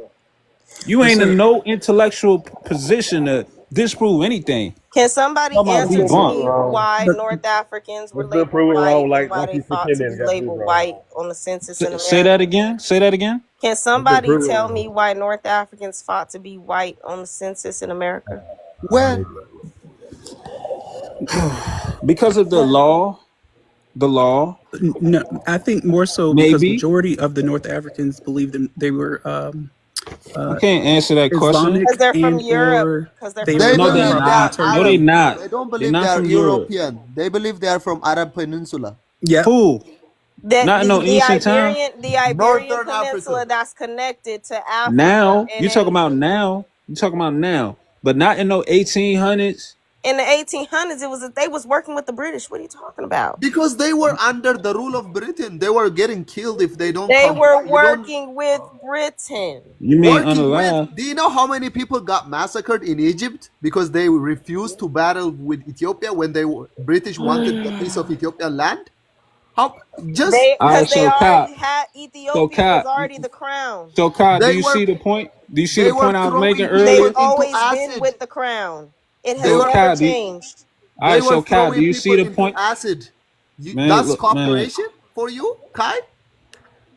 You ain't in no intellectual position to disprove anything. Can somebody Talking about What's been answer to proven me debunk. wrong? why But North Africans were What's been labeled proven white wrong? and Like why like they you fought to pretending be got proven labeled wrong. white on the census in Say that America? again. Say that again. Can What's been somebody proven tell wrong? me why North Africans fought to be white on the census in America? Well, Because of the law. The law. No, I think more so because Maybe. majority of the North Africans believed them they were I can't answer that question. Because Islamic they're from and Europe. or Because they're they from were they No, Europe. they're coming believe they from are not. No, Turkey. they Arab. not. They don't They're believe they not are from Europe. European. They believe they are from Arab Peninsula. Yeah, Who? That Not in no ancient time. The Iberian Northern Peninsula Africa. that's connected to Africa Now and you talking about Asia. now. You talking about now, but not in no 1800s. In the 1800s, it was they was working with the British. What are you talking about? Because they were under the rule of Britain. They were getting killed if they don't They comply. were You don't working with Britain. You mean working with. unalive? Do you know how many people got massacred in Egypt because they refused to battle with Ethiopia when British wanted a piece of Ethiopian land? How just They All right, because they so Kai, already had so Ethiopia was Kai, already the crown. so Kai, do they you were see the point? Do you see they the were point I was making throwing They've earlier? people into always been acid. with the crown. It has They So were never Kai, changed. all they right, were so Kai, do throwing you people see the into point? acid. Man, That's look, cooperation for you, Kai?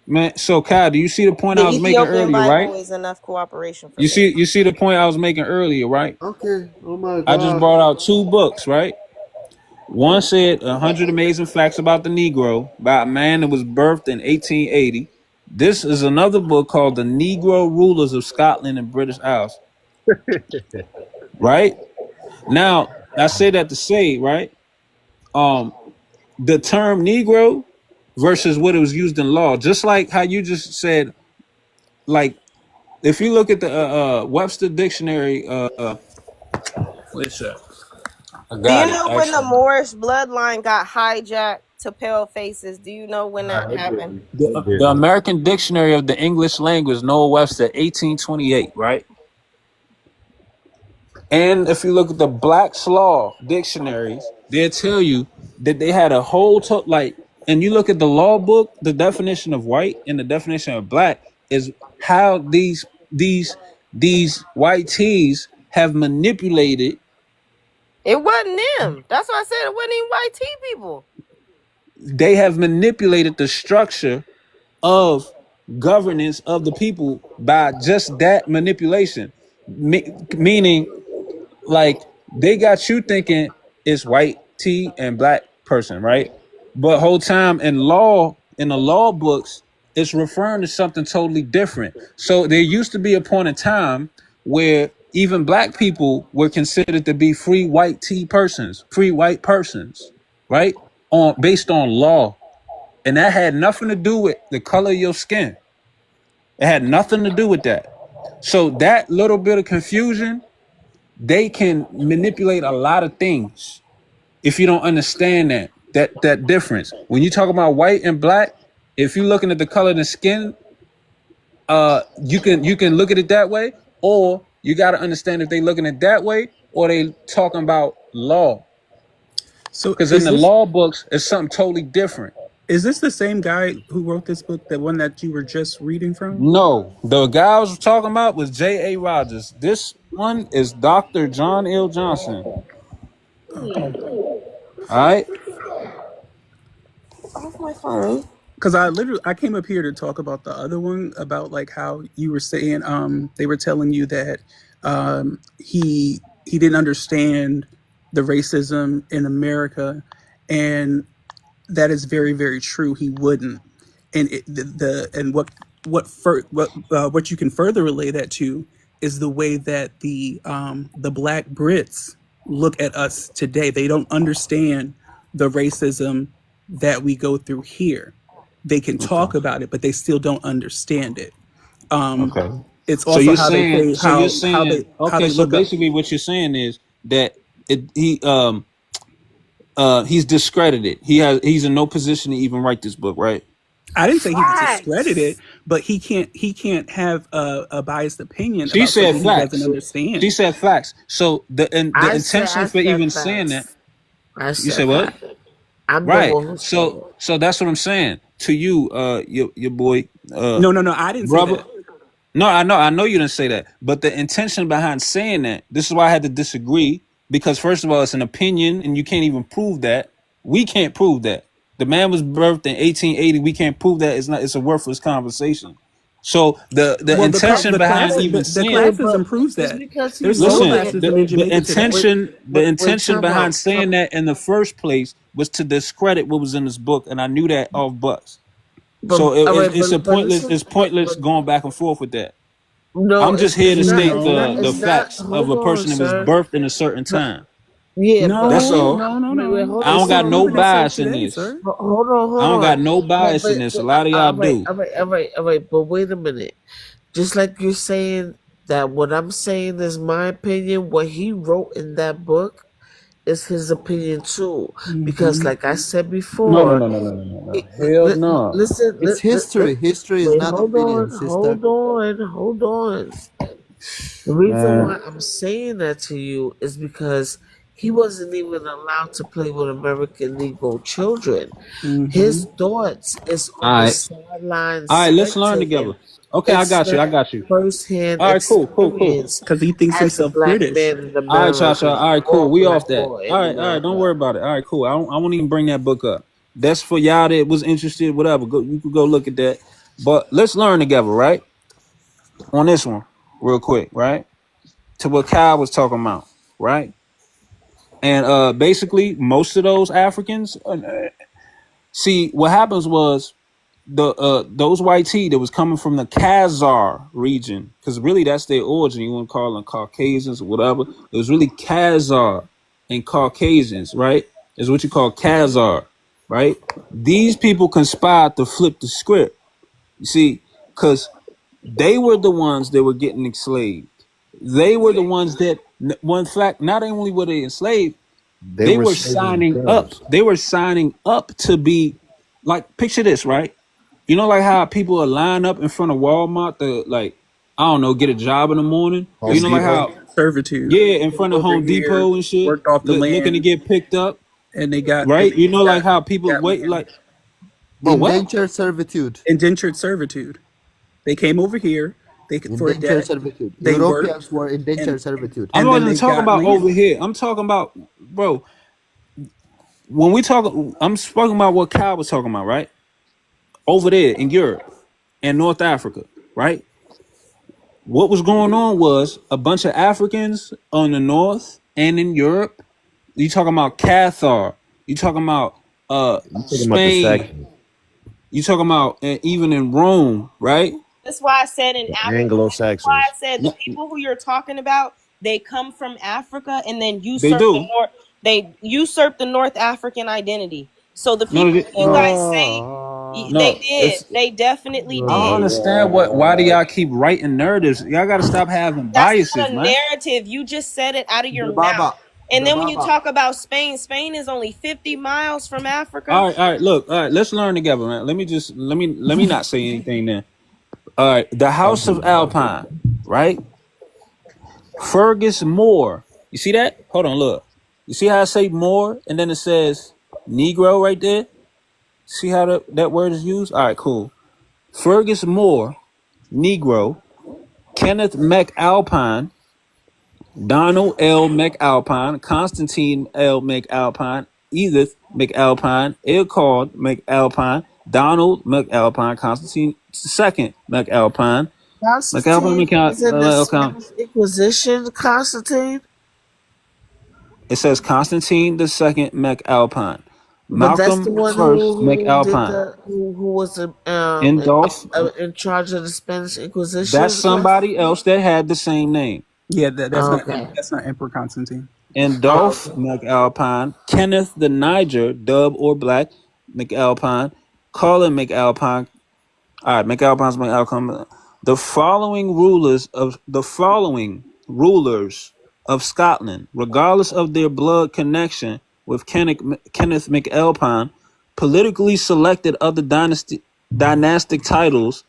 man. So Kai, do you see the point The I was making Ethiopian earlier, right? Bible is enough cooperation for You me. see the point I was making earlier, right? Okay. Oh my I just God. brought out two books, right? One said 100 Amazing Facts About the Negro by a man that was birthed in 1880. This is another book called The Negro Rulers of Scotland and British Isles, right? Now, I say that to say, right? The term Negro versus what it was used in law, just like how you just said, like if you look at the Webster Dictionary, what's that? I Do you got it know when the actually. Moorish bloodline got hijacked to pale faces? Do you know when Nah, that they happened? didn't. They The didn't. American Dictionary of the English Language, Noah Webster, 1828, right? And if you look at the Black's Law dictionaries, they'll tell you that they had a whole like, and you look at the law book, the definition of white and the definition of black is how these white tees have manipulated. It wasn't them. That's why I said it wasn't even white tea people. They have manipulated the structure of governance of the people by just that manipulation. Meaning, like, they got you thinking it's white tea and black person, right? But whole time in the law books, it's referring to something totally different. So there used to be a point in time where even black people were considered to be free white persons, right? Based on law. And that had nothing to do with the color of your skin. It had nothing to do with that. So that little bit of confusion, they can manipulate a lot of things if you don't understand that difference. When you talk about white and black, if you're looking at the color of the skin, you can look at it that way, or you got to understand if they looking at it that way or they talking about law. So Because in the law books, it's something totally different. is this the same guy who wrote this book, the one that you were just reading from? No, the guy I was talking about was J.A. Rogers. This one is Dr. John L. Johnson. Okay. All right. Off my phone. Because I came up here to talk about the other one, about like how you were saying they were telling you that he didn't understand the racism in America, and that is very, very true. He wouldn't, and what you can further relay that to is the way that the Black Brits look at us today. They don't understand the racism that we go through here. They can talk about it, but they still don't understand it. Okay. It's So also you're how saying, they say how okay. they So look up. basically, what you're saying is that he's discredited. He's in no position to even write this book, right? I didn't say he was Facts. discredited, but he can't have a biased opinion She about said something he doesn't facts. understand. She said facts. So the I intention for said even saying that, facts. I you said said what? facts. I'm the Right. one who said it. So that's what I'm saying to you, your boy, No, I didn't say brother. that. No, I know you didn't say that, but the intention behind saying that, this is why I had to disagree, because first of all, it's an opinion, and you can't even prove that. We can't prove that. The man was birthed in 1880. We can't prove that. It's a worthless conversation. So the Well, intention behind even the saying, classism proves Just that. because There's he's no listen, black, classism the, in the Jamaica today. intention time behind out. saying that in the first place was to discredit what was in this book, and I knew that off bucks. But So all right, it's but listen, it's pointless going back and forth with that. no, I'm just here to it's not. state It's not. the It's not. facts of Hold a on, person that was sir. birthed in a certain time. Yeah, No, but That's all. wait, hold I on, don't got sir. no Even that bias said in today, this. sir. Hold on, I don't got no But, bias in this. A lot of y'all all right, do. all right. But wait a minute. Just like you're saying that what I'm saying is my opinion, what he wrote in that book is his opinion too, because Hmm. like I said No, no, before, no, no, no, no, no, no. Hell no. listen, It's history. History is wait, not hold opinion, on, sister. hold on. The reason Man. why I'm saying that to you is because he wasn't even allowed to play with American Negro children. Hmm. His thoughts is All on the right. sideline All right, let's learn together. spectating. Okay, I It's got you. not I got you. firsthand All right, cool, cool, cool. experience Because he thinks as a himself black British. man in All right, Cha-Cha. America All right, cool. or We black off that. boy All in right, all right. Don't America. worry about it. All right, cool. I won't even bring that book up. That's for y'all that was interested, whatever. Go, you could go look at that. But let's learn together, right? On this one, real quick, right? To what Kyle was talking about, right? And basically, most of those Africans, see, what happens was those white tea that was coming from the Khazar region, because really that's their origin. You want to call them Caucasians or whatever. It was really Khazar and Caucasians, right? Is what you call Khazar, right? These people conspired to flip the script. You see, because they were the ones that were getting enslaved. They were the ones that, one fact, not only were they enslaved, They they were were slaves signing up. themselves. They were signing up to be like, picture this, right? You know, like how people are line up in front of Walmart to, like, I don't know, get a job in the morning. Or Home you know, like Depot. how, Servitude. yeah, in Came front of over Home here, Depot and shit, worked off the looking to land, get picked up, and they got right? You know, like how people got wait, land. like, bro, what? Indentured servitude. Indentured servitude. They came over here. They could for a Indentured debt. servitude. They worked, Europeans were indentured and servitude. I'm and not then even they talking got about land. over here. I'm talking about, bro, when we talk, I'm talking about what Kyle was talking about, right? Over there in Europe and North Africa, right? What was going on was a bunch of Africans on the north and in Europe. You talking about Cathar. You talking about You talking about the Spain. Saxons, You talking about even in Rome, right? That's why I said in the Africa. Anglo That's why I Saxons. said the people who you're talking about, they come from Africa and then They usurp the do. North. They usurp the North African identity. So the No, people they, who you guys say they no. did, they definitely I don't did. understand why do y'all keep writing narratives? Y'all got to stop having That's biases, not a man. narrative. You just said it out of your The mouth. Baba. And The then when you Baba. talk about Spain, Spain is only 50 miles from Africa. All right. Look, all right. Let's learn together, man. Let me not say anything then. All right. The House of Alpine, right? Fergus Moore. You see that? Hold on, look. You see how I say Moore and then it says Negro right there? See how that word is used? All right, cool. Fergus Moore, Negro. Kenneth McAlpine, Donald L. McAlpine, Constantine L. McAlpine, Edith McAlpine, Ilcard McAlpine, Donald McAlpine, Constantine II McAlpine, Constantine is in the McAlpine. Spanish Inquisition. Constantine, It says Constantine II McAlpine, but that's the Malcolm one First who did McAlpine, who was Indolph. in charge of the Spanish Inquisition. That's somebody else that had the same name. Yeah, Okay. that's not Emperor Constantine. Indolph McAlpine, Kenneth the Niger, Dub or Black McAlpine, Colin McAlpine. All right, McAlpine's McAlpine. The following rulers of Scotland, regardless of their blood connection with Kenneth McAlpine, politically selected other dynastic titles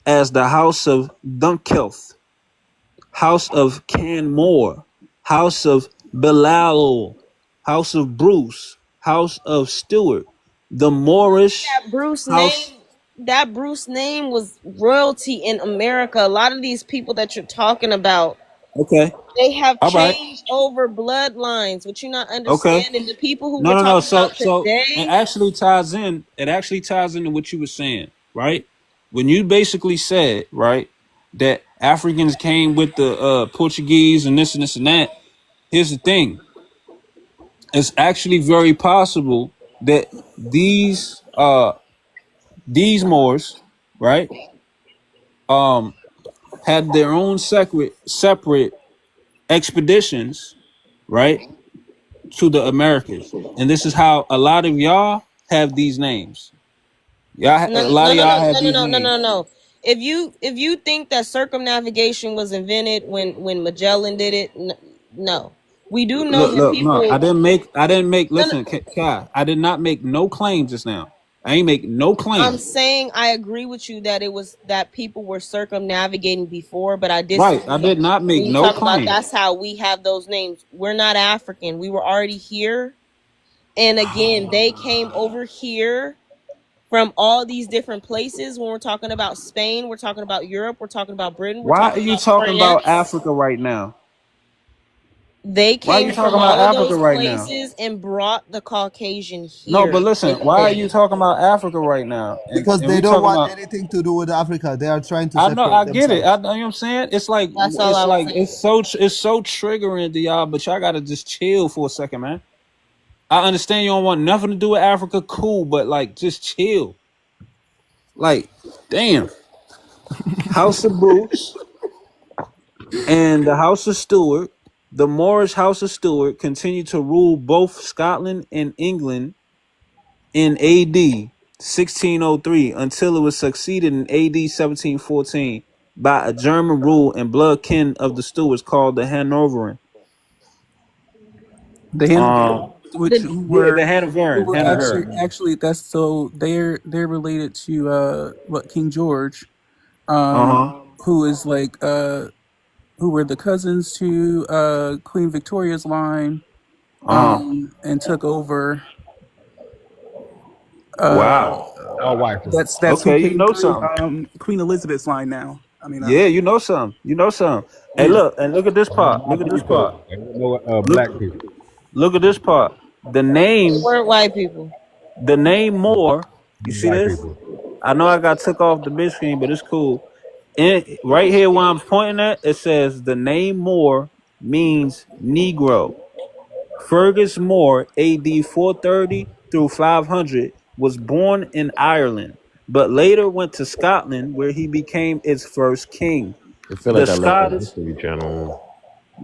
as the House of Dunkeld, House of Canmore, House of Belial, House of Bruce, House of Stuart, the Moorish House. That Bruce name was royalty in America. A lot of these people that you're talking about, Okay. they have All right. changed over bloodlines. What you're not Okay. understanding, the people who we're No. talking So about today, it actually ties in. It actually ties into what you were saying, right? When you basically said, right, that Africans came with the Portuguese and this and this and that. Here's the thing. It's actually very possible that these Moors, right, had their own separate expeditions, right, to the Americas, and this is how a lot of y'all have these names. A lot of y'all have these names. no. If you think that circumnavigation was invented when Magellan did it, no. We do know Look, that look, no, people. I didn't make. No, no, Listen, Kai, I did not make no claim just now. I ain't make no I'm claim. saying I agree with you that it was that people were circumnavigating before, but I Right, I disagree did not make when you no talk about claim. that's how we have those names. We're not African. We were already here. And again, they came over here from all these different places. When we're talking about Spain, we're talking about Europe, we're talking about Britain, we're Why are talking you about talking about France. Africa right now? They Why are you came from talking about all of Africa those right now? places and brought the Caucasian No, but here listen, with why are you them. talking about Africa right now? Because And they we don't talking want about. anything to do with Africa. They are trying to I know, separate I get it. themselves. You know what I'm saying? It's like That's all I was saying. it's so triggering to y'all, but y'all gotta just chill for a second, man. I understand you don't want nothing to do with Africa, cool, but like just chill. Like, damn. House of Bruce and the House of Stuart, the Moorish House of Stuart, continued to rule both Scotland and England in AD 1603 until it was succeeded in AD 1714 by a German rule and blood kin of the Stuarts called the Hanoverian. The Um, which The, yeah, the who Hanoverian, were Hanoverian. actually that's so they're related to what King George, Uh huh. who is like who were the cousins to Queen Victoria's line, Uh huh. and took over. Wow. All white. That's who Okay, you came know through something. Queen Elizabeth's line now. I mean, Yeah, you know something. You know something. Hey, yeah. look at this part. Look White at this people. part. Ain't no Look, black people. look at this part. The they name, weren't white people. the name Moore. You see Black this? people. I know I got took off the big screen, but it's cool. Right here where I'm pointing at, it says the name Moore means Negro. Fergus Moore, AD 430 through 500, was born in Ireland, but later went to Scotland where he became its first king. I feel The like I left the Scottish History Channel.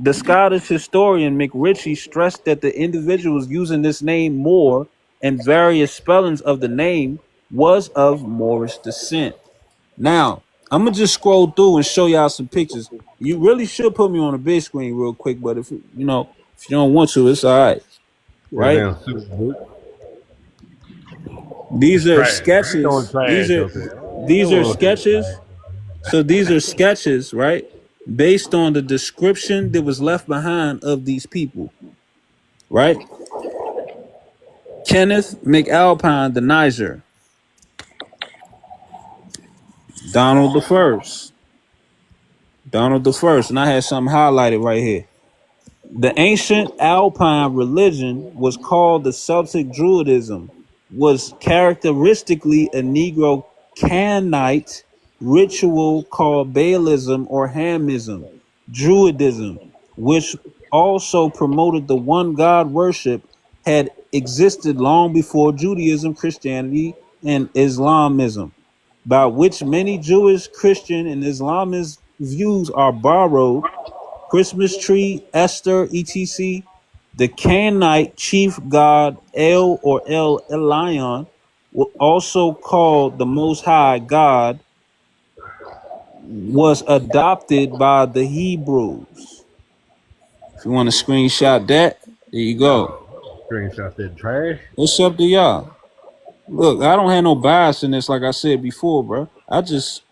The Scottish historian McRitchie stressed that the individuals using this name Moore and various spellings of the name was of Moorish descent. Now, I'm gonna just scroll through and show y'all some pictures. You really should put me on a big screen real quick, but if you know if you don't want to, it's all right. Yeah, Right? damn suit, dude. These It's are trash. I ain't throwing sketches. trash up there. These are That was sketches. So these are sketches, right? Based on the description that was left behind of these people, right? Kenneth McAlpine, the Niger, Donald the First, and I had something highlighted right here. The ancient Alpine religion was called the Celtic Druidism, was characteristically a Negro Canaanite ritual called Baalism or Hamism, Druidism, which also promoted the one God worship, had existed long before Judaism, Christianity, and Islamism, by which many Jewish, Christian, and Islamist views are borrowed. Christmas tree, Esther, etc. The Canaanite chief god El or El Elyon, also called the Most High God, was adopted by the Hebrews. If you want to screenshot that, there you go. screenshot that trash. What's up to y'all? Look, I don't have no bias in this, like I said before, bro. I just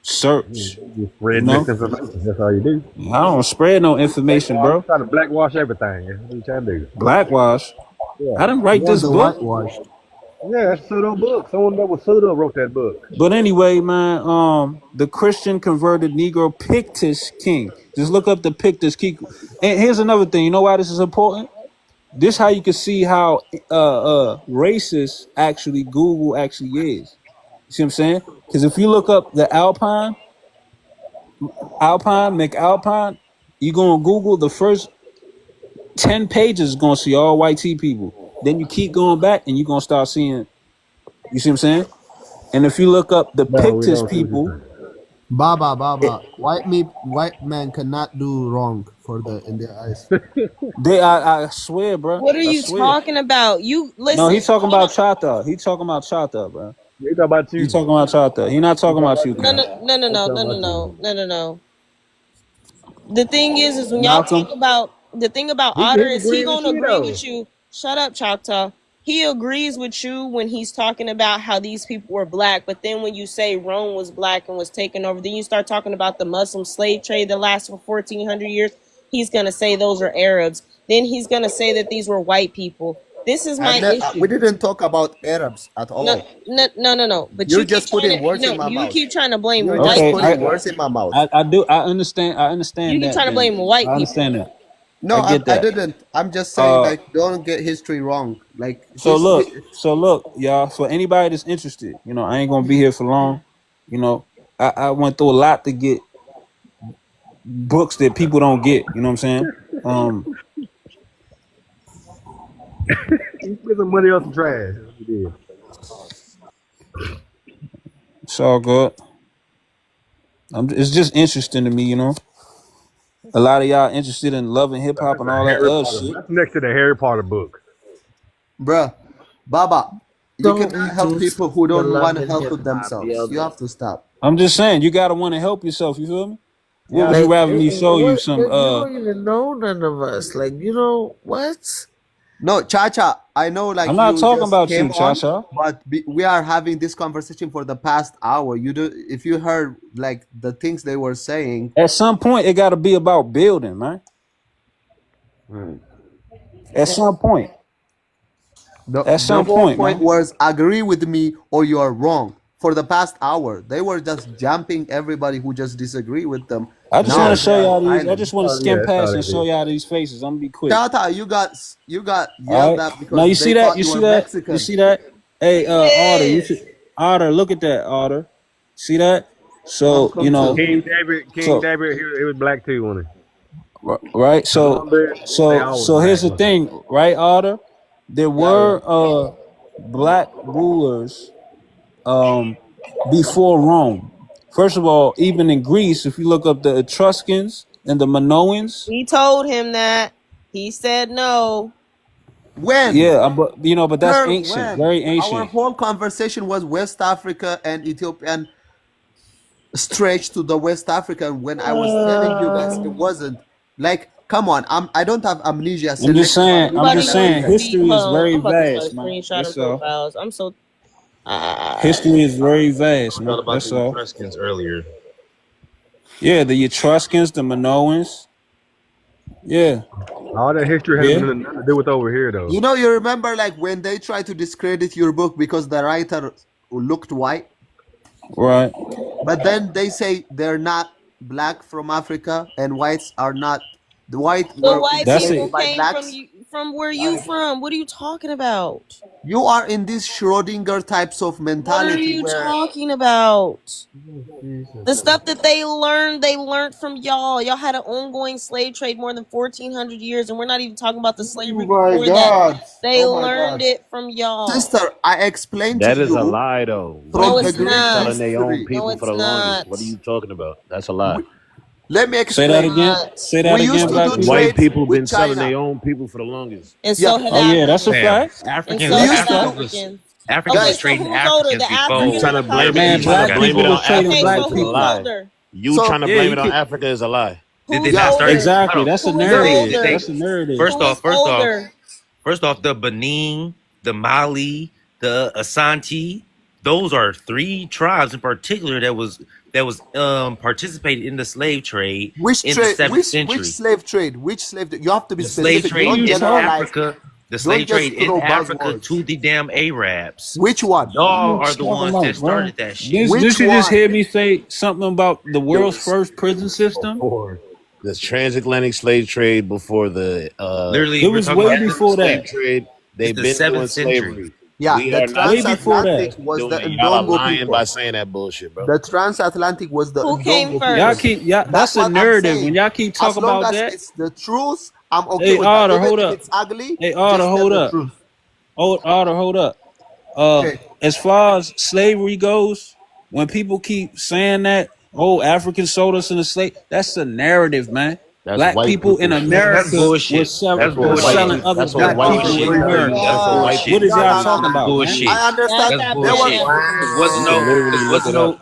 search, You you spread know. misinformation. That's all you do. I don't spread no information, I'm bro. trying to blackwash everything. That's what you trying to do. Blackwash. Yeah. I didn't write You want this the book. whitewashed. Yeah, that's a pseudo book. Someone that was pseudo wrote that book. But anyway, man, the Christian converted Negro Pictish king. Just look up the Pictish king. And here's another thing. You know why this is important? This how you can see how racist actually Google actually is. You see what I'm saying? Because if you look up the McAlpine, you go on Google, the first 10 pages is gonna see all white T people. Then you keep going back and you're gonna start seeing, you see what I'm saying? And if you look up the No, we Pictish don't see what people, you're saying. Baba, white man cannot do wrong in their eyes. I swear, bro. What are I you swear. talking about? You No, listen. he's talking Hold on. about Chata. He talking about Chata, bro. We talking about He you. talking about Chata. He not We talking talking about about you, you. No, Ken. no, no, no, We no, talking no, no, about no, you. no, no, no. The thing is when y'all Malcolm. talk about the thing about He Otter didn't is he agree with gonna you agree though. with you. Shut up, Choctaw. He agrees with you when he's talking about how these people were black, but then when you say Rome was black and was taken over, then you start talking about the Muslim slave trade that lasted for 1,400 years. He's gonna say those are Arabs. Then he's gonna say that these were white people. This is my issue. We didn't talk about Arabs at No, all. no. But You're you keep just trying putting to, words in my you mouth. keep trying to blame You're white just Okay, putting people. words in my mouth. I do. I understand. I understand You keep that. trying to Then blame white I understand people. that. No, I get I that. didn't. I'm just saying, Uh, like, don't get history wrong. Like, so look, y'all. For anybody that's interested, I ain't gonna be here for long. I went through a lot to get books that people don't get. You know what I'm saying? He spent some money on some trash. That's what he did. It's all good. It's just interesting to me. A lot of y'all interested in loving hip hop That's and a all that Harry other Potter. shit. That's next to the Harry Potter book. bruh, Baba, you Don't cannot help reduce people who the don't love want to in help hip with hop, themselves. You yo. have to stop. I'm just saying, you gotta want to help yourself. You feel me? What would Like, you rather me show you what? some? You don't even know none of us. Like, what? No, Chacha, I know, like, I'm not you talking just about came you, on, Cha-Cha. but we are having this conversation for the past hour. You do, if you heard like the things they were saying. At some point, it got to be about building, man. At some point. The Some whole point, point man. was agree with me or you are wrong. For the past hour, they were just jumping everybody who just disagree with them. I just Now want to show they are y'all these. I silent. just want to skim past and show y'all these faces. I'm gonna be quick. Tata, you got All yelled right. at Now because you see they that? thought You you see were that? You Mexican. see that? Hey, Otter, you Yes. should. Otter, look at that, Otter. See that? I'm So confused. King David, So he was black too, wasn't right. he? A little bit. They all was So here's black, the wasn't they? thing, right, Otter? There were black rulers before Rome. First of all, even in Greece, if you look up the Etruscans and the Minoans, We told him that. He said no. When? yeah, but that's Sir, ancient, when? very Our ancient. whole conversation was West Africa and Ethiopian stretch to the West African. When I was telling you guys it wasn't. Like, come on, I don't have amnesia I'm just selective saying. I'm Everybody just amnesia. wants saying. to be. History is Hold on. very I'm about to start vast, man. screenshotting That's all. profiles. I'm so. History is very vast, I man. thought about That's the all. Etruscans earlier. Yeah, the Etruscans, the Minoans. Yeah, All that history has yeah. nothing to do with over here, though. You remember like when they tried to discredit your book because the writer looked white, Right. but then they say they're not black from Africa and whites are not. The white The were white That's people it. enslaved by came from blacks. you. From where you from? What are you talking about? You are in this Schrodinger types of What are mentality you where talking about? The stuff that they learned from y'all. Y'all had an ongoing slave trade more than 1,400 years, and we're not even talking about the slavery oh my before that. god, They oh my learned god, it from y'all. sister, I explained to That is a you lie, though. No, from White the it's people Greek been not. selling their own history. No, people for it's the longest. not. What are you talking about? That's a lie. Let me Say that explain. again. Not. Say that We used again, to black do people. White trades people with been selling China. their own people for the longest. And Yeah, so had Oh yeah, that's a Africans. fact. And Africans, so we had used to do. Africans was Okay, was Guys, so trading who's older, Africans the before. You Africans trying or to the blame it? Man, You trying Caucasians? to black blame people it was on trading Okay, Africa black so is a who's people. lie. older? You So trying to Yeah, blame you it on could. Africa is a lie. Did Who's they not start? older? Hold Exactly. on. That's a Who is Did narrative. older? they That's a narrative. first Who is off? older? First off, the Benin, the Mali, the Asante. Those are three tribes in particular that was participated in the slave trade which in the trade? 7th Which century. slave trade? Which slave? You have to be The slave specific. What are trade Don't you in talking? generalize. Africa, the Don't slave trade just in throw Africa buzzwords. to the damn Arabs. Which one? What are Y'all you are the talking ones that about, bro? started that shit. Which Didn't you just one? hear me say something about the It world's was first prison system? before the transatlantic slave trade, before the Literally, It we're was talking way about African before slave that. trade. it's They've the been 7th doing century. slavery. Yeah, We the are not Way before transatlantic that. was the doing it. Y'all are Ndongo lying by people. saying that bullshit, bro. The transatlantic was the Who came Ndongo Y'all people. first? keep y'all. That's That's a what I'm narrative. When saying. y'all keep As talking long about as that, it's the truth, I'm okay hey with that. Otter, Even hold if up. it's ugly, Hey Otter, just tell hold the up. truth. Otter, hold up. Okay. As far as slavery goes, when people keep saying that, oh, Africans sold us into slave, that's a narrative, man. That's Black white people in people shit. That's America bullshit. That's what were white selling people. other That's what black white people people in Bullshit. tell you. America. That's what God. white Bullshit. What people is No, tell y'all no, you. no, talking no, about, no. man? Bullshit. I That's understand. That's that There was bullshit. bullshit. It wasn't You can no. literally It look wasn't it up. no.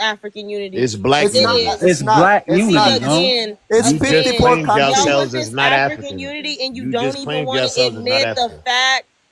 African unity. It's black It's not. unity. It is. It's It's not. black It's See, unity, not. no? again, It's You just 54 y'all claimed want countries. yourselves this as not African African. unity and you You don't just even claimed want to yourselves as not admit the African. fact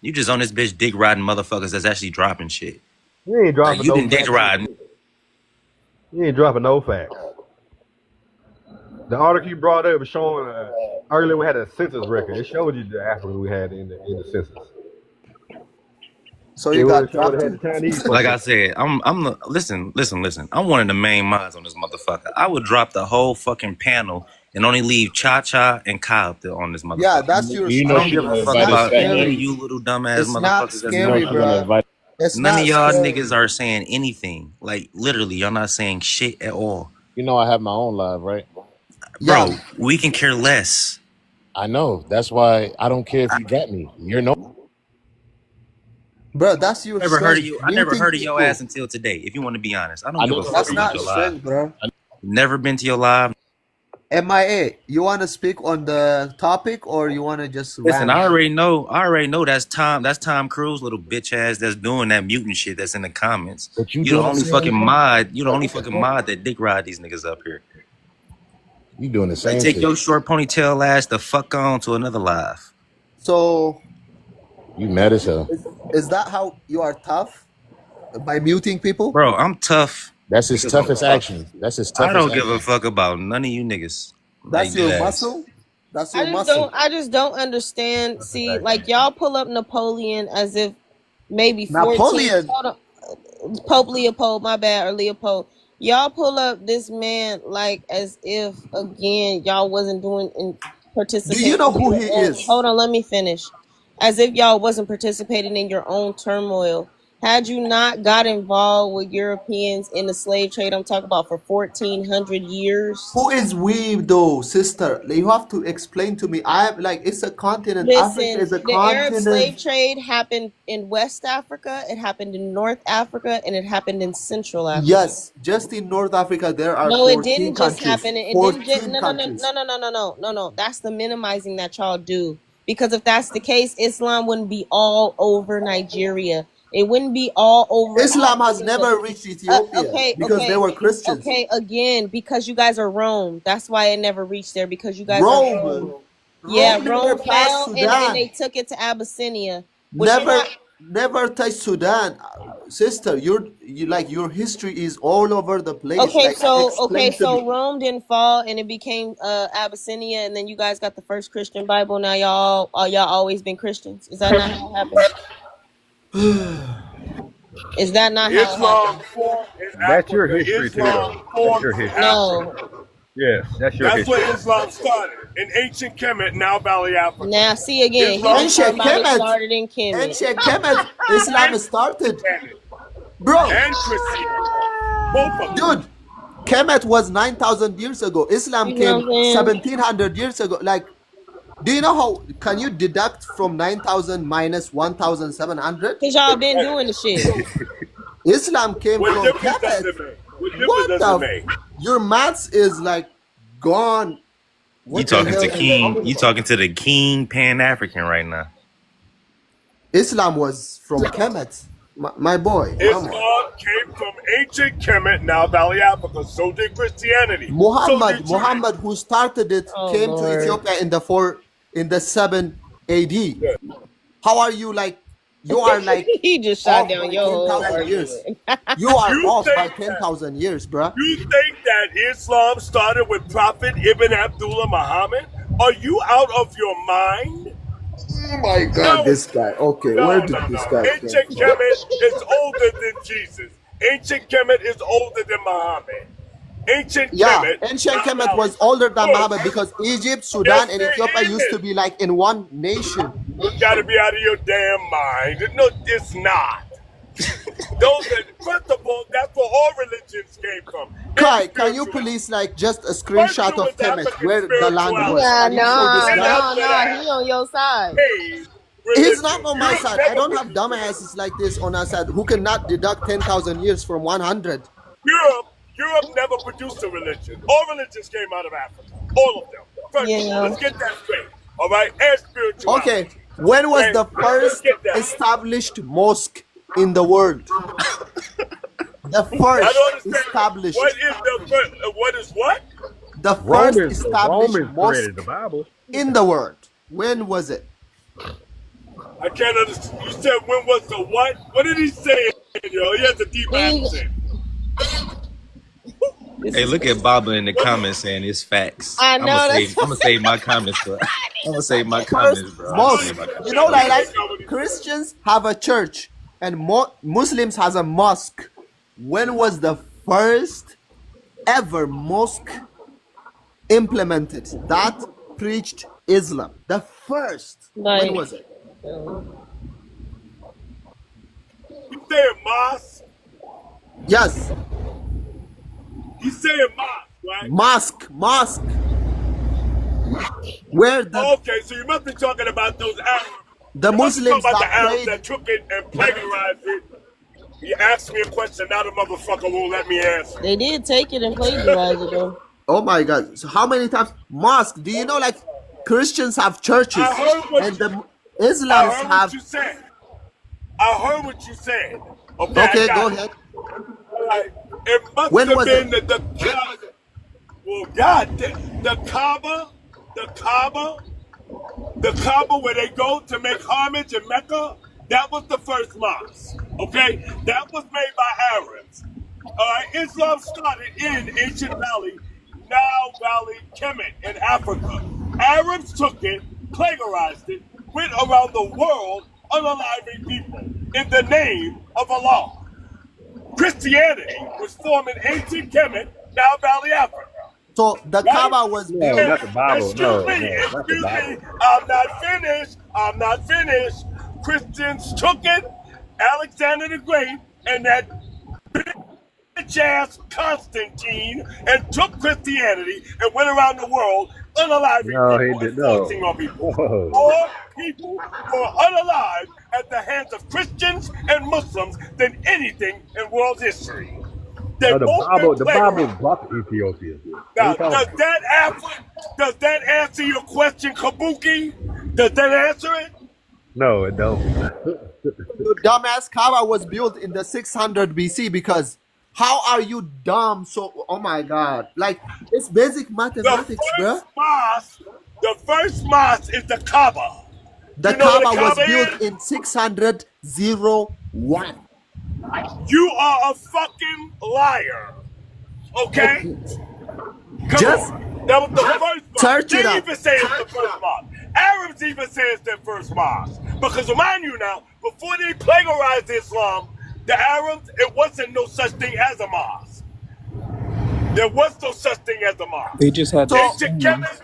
You just on this bitch dick riding motherfuckers that's actually dropping shit. You ain't Like dropping you no didn't dick facts. ride. You ain't dropping no facts. The article you brought up was showing earlier we had a census record. It showed you the Africans we had in the census. So It you would got show they dropped had the too? Chinese Like I folks. said, I'm the listen. I'm one of the main minds on this motherfucker. I would drop the whole fucking panel and only leave Cha Cha and Kyle up there on this Yeah, motherfucker. that's your I You know don't she strength, give a bro. gonna It's fuck invite not us about back, any of right? scary. you little dumbass It's not motherfuckers that's You in know the scary, she gonna bro. audience. invite. It's None of not y'all scary. niggas are saying anything. Like literally, y'all not saying shit at all. You know I have my own live, right? Yeah, Bro, we can care less. I know. That's why I don't care if you drop me. You're no. bro, that's your Never heard of strength. you. I never Muting heard of your ass people. until today. If you want to be honest, I don't I give never a heard fuck That's of you about not your until live. strength, bro. Never been to your live. MIA, you want to speak on the topic or you want to just Listen, rant? I already know. That's Tom. That's Tom Cruise, little bitch ass. That's doing that mutant shit. That's in the comments. but you You the doing the only same fucking thing. mod. You the only What the fucking fuck? mod that dick ride these niggas up here. You doing the Like, same take shit. your short ponytail ass the fuck on to another live, So You mad as hell. is that how you are tough? By muting people? bro. I'm tough That's his Niggas wanna toughest talk. action. That's his I toughest don't give a action. fuck about none of you niggas. That's Like your dead ass. muscle. That's your muscle. I just don't understand. See, like y'all pull up Napoleon as if maybe 14. Napoleon. Hold on. Pope Leopold, my bad, or Leopold. Y'all pull up this man like as if again y'all wasn't doing and Do participating. you know in who your he own, is? hold on, let me finish. As if y'all wasn't participating in your own turmoil. Had you not got involved with Europeans in the slave trade, I'm talking about for 1400 years. Who is we though, sister? Like, you have to explain to me. I am like it's a continent. Africa Listen, is a the Arab slave continent. trade happened in West Africa, it happened in North Africa, and it happened in Central Africa. Yes, just in North Africa there are No, it 14 didn't just countries. happen. It didn't just 14 no. countries. That's the minimizing that y'all do. Because if that's the case, Islam wouldn't be all over Nigeria. It wouldn't be all over Islam has Africa. never reached Ethiopia because they were Christians. Okay. Again, because you guys are Rome. That's why it never reached there. Because you guys are Rome, Rome. Yeah, Rome never Rome passed fell, and Sudan. they took it to Abyssinia. Which you're Never, not. never touched Sudan, sister. You like your history is all over the place. Okay, Like so explain to me. Rome didn't fall, and it became Abyssinia, and then you guys got the first Christian Bible. Now y'all always been Christians. Is that not how it happened? Is that not how it Islam happened? formed in That's your Africa. history, Islam Taylor. That's formed your in history. No. Yes, that's your That's history. where Islam started in ancient Kemet, now Valley Africa. Now see again, he Islam was talking Ancient about it Kemet, started in Kemet. ancient Kemet, Islam started, bro. and Christianity, both of them. Dude, Kemet was 9,000 years ago. Islam You know came what I'm saying? 1,700 years ago. Like, do you know how can you deduct from 9,000 minus 1,700? Cause y'all been doing the shit. Islam came What from difference does Kemet. it make? What difference What does the? it make? Your maths is like gone. You What the talking hell to are you King? talking You about? talking to the King Pan African right now? Islam was from Kemet, my boy. Come on. Islam came from ancient Kemet, now Valley Africa. So did Christianity. So Muhammad, did Muhammad, who started it, Oh came to Lord. Ethiopia in the 7 AD. How are you like? You are like He just shot off down by your whole 10,000 years. argument. You are You off by think that 10,000 years, bruh. you think that Islam started with Prophet Ibn Abdullah Muhammad? Are you out of your mind? Oh my God, No, this guy. Okay, where did this guy come Ancient from? Kemet is older than Jesus. Ancient Kemet is older than Muhammad. Ancient Yeah, Kemet. ancient Kemet was older than Muhammad because Egypt, Sudan, Yes, and there Ethiopia used to is. be like in one nation. You gotta be out of your damn mind. No, it's not. First of all, that's where all religions came from. Kai, can you please like just a screenshot of Kemet where the land was? Yeah, Can you show this no, guy? he on your side. He's not on my side. I don't have dumbasses like this on our side who cannot deduct 10,000 years from 100. Europe never produced a religion. All religions came out of Africa. All of them. First, Yeah. let's get that straight. All right? And spirituality. Okay, when was Okay? the Let's first get that. established mosque in the world? The I first don't understand. established. What is the first? What is what? The first Romans established created mosque the Bible. in the world. When was it? I can't understand. You said when was the what? What did he say? Yo, he has a deep accent. Hey, look at Baba in the comments saying it's facts. I I'm know, that's gonna save my comments. I'm gonna save my comments, bro. I'ma Mosque. save my comments. You know, like Christians have a church and Muslims has a mosque. When was the first ever mosque implemented that preached Islam? The first. Like, when was it? You saying mosque? Yes, You saying mosque, right? mosque. Where the Okay, so you must be talking about those Arabs. the You must be Muslims talking about the that Arabs prayed. that took it and plagiarized it. You asked me a question, now the motherfucker won't let me answer. they did take it and plagiarize it though. Oh my God! So how many times mosque? Do you know like Christians have churches I heard what and you, the I Islams heard have? what you said. I heard what you said. Okay, Okay, I got go it. ahead. All right. It must When have was been it? the well, God, the Kaaba where they go to make homage in Mecca, that was the first mosque. Okay? That was made by Arabs. Islam started in ancient Valley, now Valley Kemet in Africa. Arabs took it, plagiarized it, went around the world unaliving people in the name of Allah. Christianity was formed in ancient Kemet, now Valley Africa. So the Right? Kaaba was No, built. not the Bible. Excuse No, me, no, not the excuse me. Bible. I'm not finished. Christians took it, Alexander the Great, and that bitch ass Constantine, and took Christianity and went around the world unaliving No, he people and did no. forcing on people. Whoa. More people were unalived at the hands of Christians and Muslims than anything in world history. They No, the both Bible. been The Bible plagiarized. brought to Ethiopia. What Now, are you talking does that answer your question, Kabuki? Does that answer it? No, it don't. The dumbass Kaaba was built in the 600 BC because how are you dumb? So, oh my God. Like, it's basic mathematics, bruh. The first mosque is the Kaaba. The You know what Kaaba the was Kaaba built is? in 601. You are a fucking liar. Okay? Come Just on. That was the first mosque. search They it up. even say it's the first mosque. Arabs even say it's their first mosque. Because remind you now, before they plagiarized Islam, the Arabs, it wasn't no such thing as a mosque. There was no such thing as a mosque. They just had So, Ancient Kemet,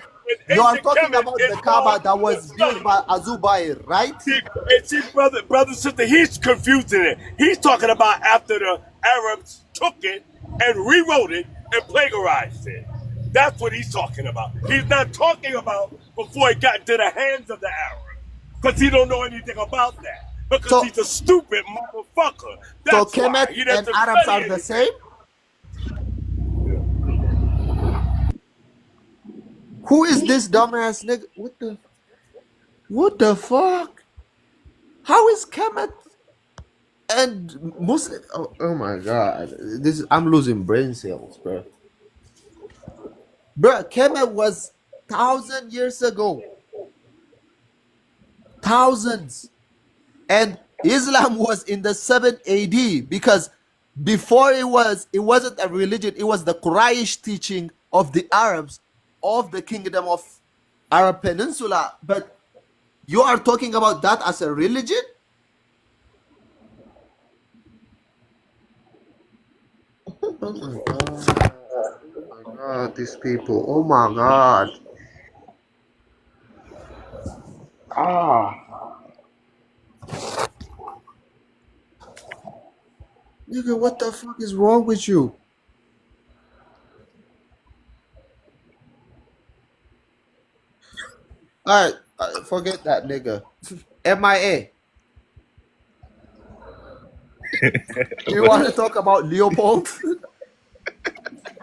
you are ancient talking Kemet about is the Kaaba called that was built by Azubair, right? See, brother, sister, he's confusing it. He's talking about after the Arabs took it and rewrote it and plagiarized it. That's what he's talking about. He's not talking about before it got into the hands of the Arabs, because he don't know anything about that. Because So, he's a stupid motherfucker. so That's why Kemet he and doesn't Arabs study are the anything. same? Who is this dumbass nigga? What the fuck? How is Kemet and Muslim? Oh my God. I'm losing brain cells, bro. Bro, Kemet was 1,000 years ago. Thousands. And Islam was in the 7 AD because before it wasn't a religion, it was the Quraysh teaching of the Arabs of the kingdom of Arab Peninsula. But you are talking about that as a religion? Oh my God. Oh my God, these people. Oh my God. Nigga, what the fuck is wrong with you? Alright, forget that nigga. MIA. You want to talk about Leopold?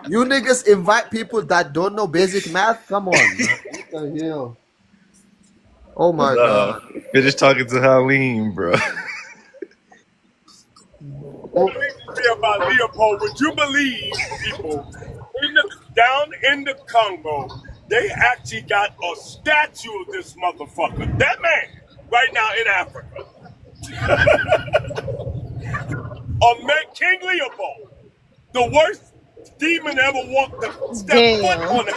You niggas invite people that don't know basic math? Come on, man. What the hell? Oh my God. You're just talking to Halim, bro. Say about Leopold, would you believe people down in the Congo, they actually got a statue of this motherfucker, that man, right now in Africa. King Leopold, the worst demon ever walked step foot on it.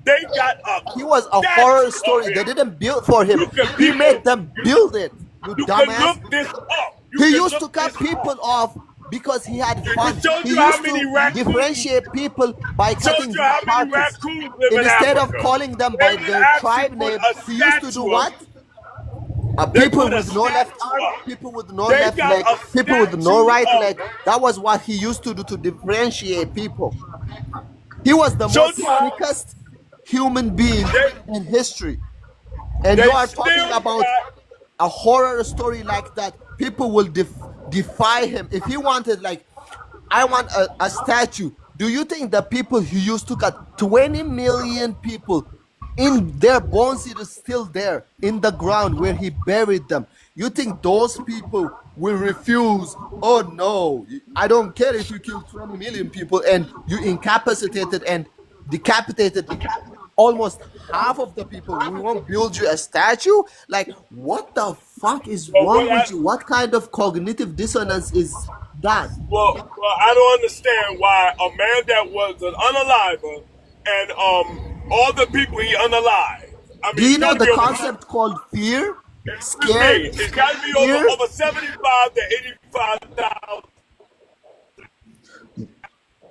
They got a He was a statue horror of story. him. They didn't build for him. You can He people- made them build it. You You can dumbass. look this up. You He can used to look cut this up. people off because he had fun. showed He you how used many to raccoons- differentiate people by Showed cutting you how their many parties. raccoons live in Instead of Africa. calling them They by would their actually tribe put name, a he used to do statue what? They People put a with no left statue arm, up. people with no They left got leg, a people with no statue right of- leg. That was what he used to do to differentiate people. He was the Showed most you how- sickest human being in history. And They you are talking still about a horror story like that. People will defy him. If he wanted, like, I want a statue. Do you think the people he used to cut 20 million people in their bones is still there in the ground where he buried them? You think those people will refuse? Oh no, I don't care if you kill 20 million people and you incapacitated and decapitated almost half of the people. We won't build you a statue? Like, what the fuck is wrong with you? What kind of cognitive dissonance is that. Well, I don't understand why a man that was an unaliver and all the people he unalived. I Do mean, you it's know got to the be over. concept called fear? Excuse Scared? me, it's got to be Fear? over 75 to 85,000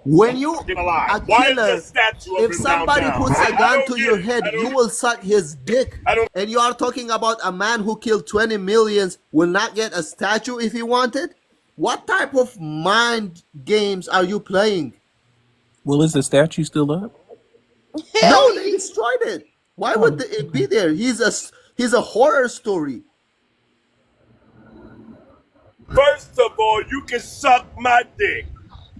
When you alive. a Why is killer, the statue of if him somebody downtown? puts a I gun don't to get your it. head, you will suck his dick. And you are talking about a man who killed 20 millions will not get a statue if he wanted? What type of mind games are you playing? Well, is the statue still up? No, they destroyed it. Why would it be there? He's a horror story. First of all, you can suck my dick.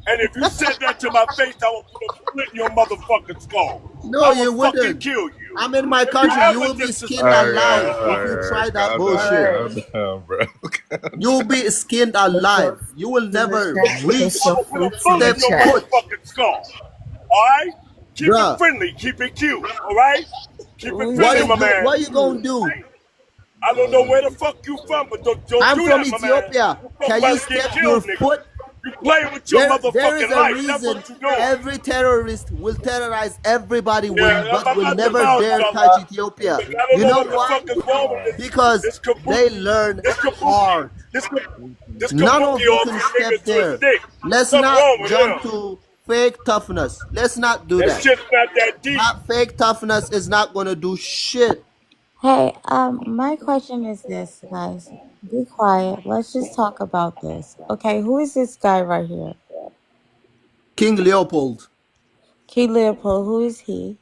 And if you said that to my face, I will put a bullet in your motherfucking skull. No, I you will fucking wouldn't. kill you. I'm in my If you country. You ever will be disrespect skinned alive if you try that Calm bullshit. down, bro. You'll be skinned alive. You will never reach I will put a bullet in step your foot. motherfucking skull. Alright? Keep Bruh. it friendly. Keep it cute. Alright? Keep it What friendly, you my man. what you gonna do? I don't know where the fuck you from, but don't I'm do from that, my Ethiopia. man. Can you step your foot? You playing with your There is motherfucking a life. That's reason what you doing. every terrorist will terrorize everybody, Yeah, but I'm will about to never mouth, dare fella. touch Ethiopia. I don't You know know what the why? fuck is wrong with this. Because they learn hard. This None of kabuki you off can your step fingers to his there. dick. Let's Something wrong not with jump him. to fake toughness. Let's not do That that. shit's not that deep. That fake toughness is not gonna do shit. Hey, my question is this, guys. Be quiet. Let's just talk about this. Okay, who is this guy right here? King Leopold. King Leopold, who is he?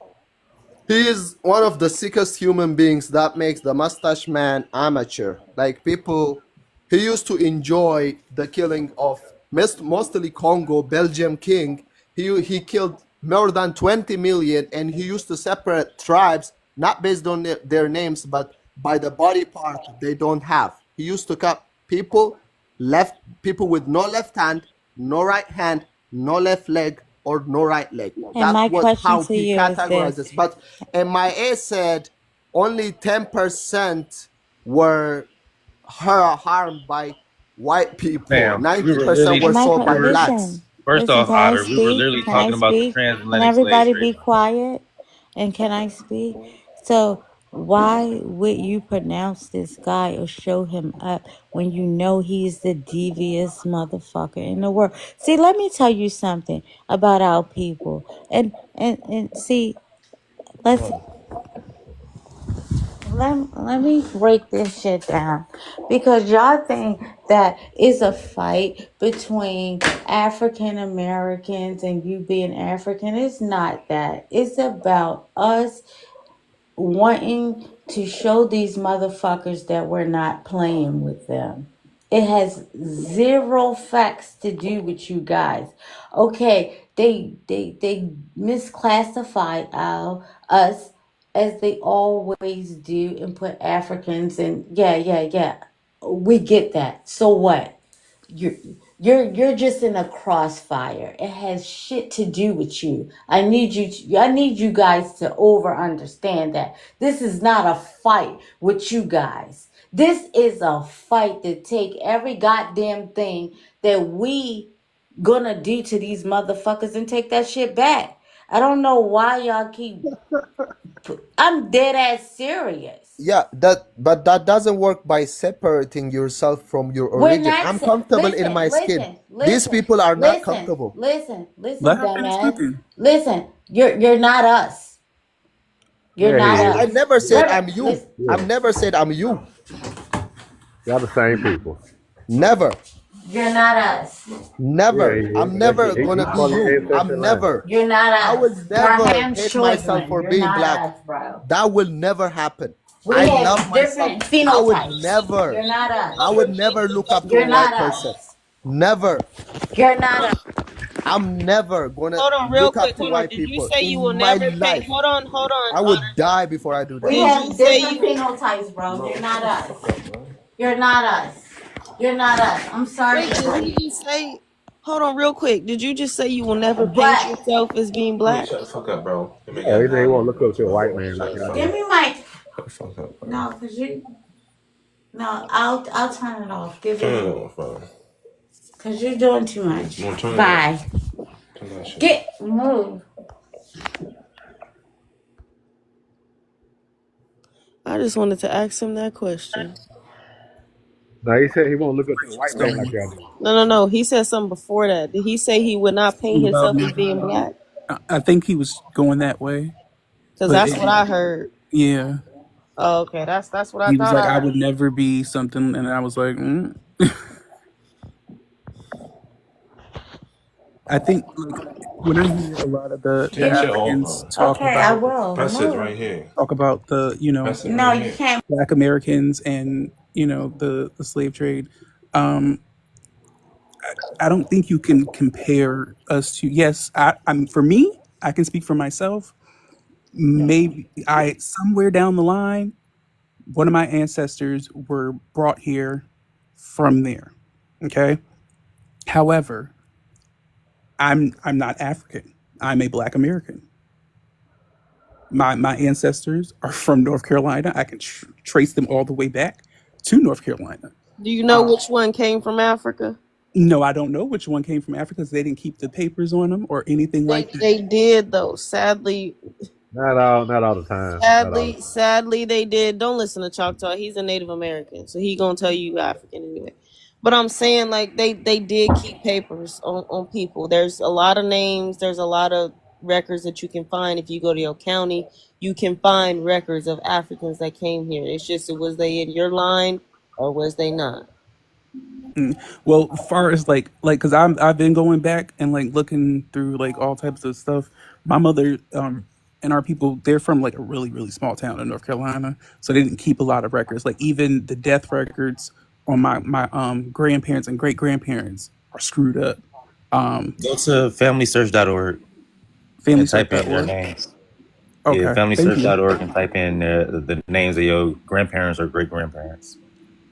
He is one of the sickest human beings that makes the mustache man amateur. Like people, he used to enjoy the killing of mostly Congo, Belgium king. He killed more than 20 million, and he used to separate tribes not based on their names, but by the body part they don't have. He used to cut people with no left hand, no right hand, no left leg, or no right leg. And my That was question how to he you is categorizes this. it. But MIA said only 10% were harmed by white people. Fam, we were 90% literally were And my sold by blacks. listen, first listen, off, can I Otter, we were speak? literally Can I talking about the speak? Can transatlantic slave everybody trade. be quiet? And can I speak? So why would you pronounce this guy or show him up when you know he's the devious motherfucker in the world? See, let me tell you something about our people. And see, let's let me break this shit down, because y'all think that it's a fight between African Americans and you being African. It's not that. It's about us wanting to show these motherfuckers that we're not playing with them. It has zero facts to do with you guys. Okay, they misclassified us as they always do and put Africans in. Yeah. We get that. So what? You're just in a crossfire. It has shit to do with you. I need you guys to understand that this is not a fight with you guys. This is a fight to take every goddamn thing that we gonna do to these motherfuckers and take that shit back. I don't know why y'all keep. I'm dead ass serious. Yeah, but that doesn't work by separating yourself from your We're origin. not. I'm comfortable in my skin. These people are not comfortable. Listen, Let her finish dumbass. speaking. Listen, you're not us. You're Yeah, not he us. I never said I'm you. Listen, I've never said I'm you. Y'all the same people. Never. you're not us. Never. Yeah, I'm never he gonna called be the you. ancestor I'm line. never. You're not us. I will never Raheem hate myself Schulman, for you're being not black. us, bro. That will never happen. We I have love myself. different I would phenotypes. never. You're not us. I would never look up to You're a not white us. person. Never. You're not us. I'm never gonna Hold on, real look up quick. to Hold on. white Did you people say you in will my never pay? life. Hold on. I would die before I do We that. Did have you say different you? phenotypes, bro. You're not us. You're not us. You're not us. I'm sorry Wait, to did break you just say? Hold on, real quick. Did you just say you will never paint black. yourself as being black? Shut the fuck up, bro. Give me Yeah, he that. said he won't look up to a white man like y'all Give do. me my. Shut the fuck up, bro. No, cause you. No, I'll turn it off. Give Turn it. it off, bro. Cause you're doing too much. You want to turn that? Bye. Turn that shit. Get move. I just wanted to ask him that question. No, he said he won't look up to the white man like y'all do. No. He said something before that. Did he say he would not paint About himself me. as being black? I think he was going that way, Because but that's what I heard. yeah, Oh, okay, that's what I he was thought like, I I heard. would never be something, and I was like, I think like when I hear a lot of the Take your Africans talk Okay, I about will. Press it Move. right here. the Press it No, right you here. can't. Black Americans and the slave trade, um, I don't think you can compare us to. Yes, I'm for me. I can speak for myself. Maybe I somewhere down the line, one of my ancestors were brought here from there. Okay. However, I'm not African. I'm a Black American. My ancestors are from North Carolina. I can trace them all the way back to North Carolina. Do you know which one came from Africa? No, I don't know which one came from Africa because they didn't keep the papers on them or anything like that. They did though. Sadly, Not all the time. Not all. sadly they did. Don't listen to Choctaw. He's a Native American, so he gonna tell you African anyway. But I'm saying like they did keep papers on people. There's a lot of names. There's a lot of records that you can find if you go to your county. You can find records of Africans that came here. It's just was they in your line or was they not? Well, as far as like, cause I've been going back and like looking through like all types of stuff. My mother, and our people, they're from like a really, really small town in North Carolina. So they didn't keep a lot of records. Like even the death records on my grandparents and great grandparents are screwed up. Go to FamilySearch.org and type in their FamilySearch.org. names. Okay, Yeah, thank you. FamilySearch.org and type in the names of your grandparents or great grandparents.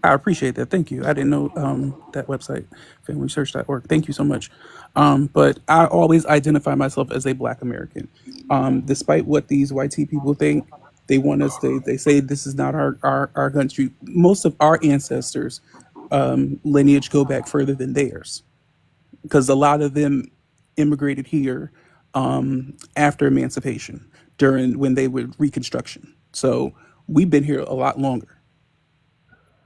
I appreciate that. Thank you. I didn't know that website, FamilySearch.org. Thank you so much. But I always identify myself as a Black American. Despite what these white people think, they want us. They say this is not our country. Most of our ancestors' lineage go back further than theirs, because a lot of them immigrated here after emancipation during when they were Reconstruction. So we've been here a lot longer.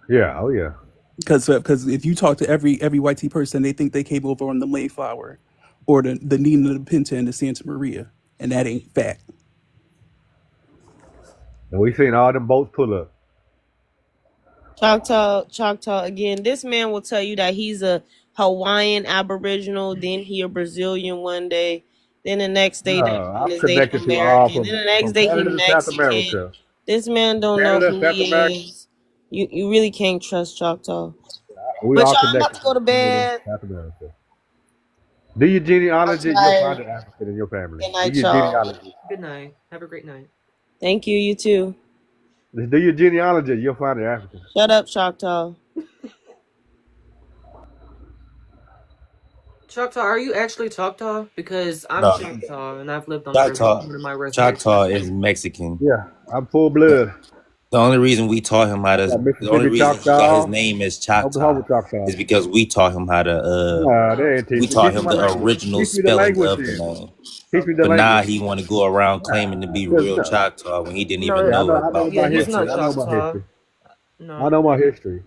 Yeah. Oh yeah. Because if you talk to every white person, they think they came over on the Mayflower or the Nina, the Pinta, and the Santa Maria, and that ain't fact. And we seen all them boats pull up. Choctaw again. This man will tell you that he's a Hawaiian Aboriginal, then he a Brazilian one day, then the next day No, that I'm is Native connected to all American, from, then the next from day he Canada to South Mexican. America. This man don't know Canada, who South he America. is. You really can't trust Choctaw. We But all y'all, I'm about connected to go to to bed. South America. Do your I'm genealogy, you'll find tired. an African in your family. Good Do night, your y'all. genealogy. Good night. Have a great night. Thank you. You too. Just do your genealogy, you'll find an African. Shut up, Choctaw. Choctaw, are you actually Choctaw? Because I'm No, Choctaw and I've lived on the Choctaw. one of my reservations. Choctaw is Mexican. Yeah, I'm full blood. The only reason we taught him how I to, got the only Mississippi reason he got his Choctaw, name as Choctaw Oklahoma Choctaw. is because we taught him how to, Nah, they ain't we teach me. taught Teach me him my the language. original Teach me the spelling language of the then. name. Teach me the But now language. he want to go around claiming to be Cause real no, Choctaw when he didn't even No, yeah, know I know about yeah, my he's history. not I know my Choctaw. history. I No. know my history.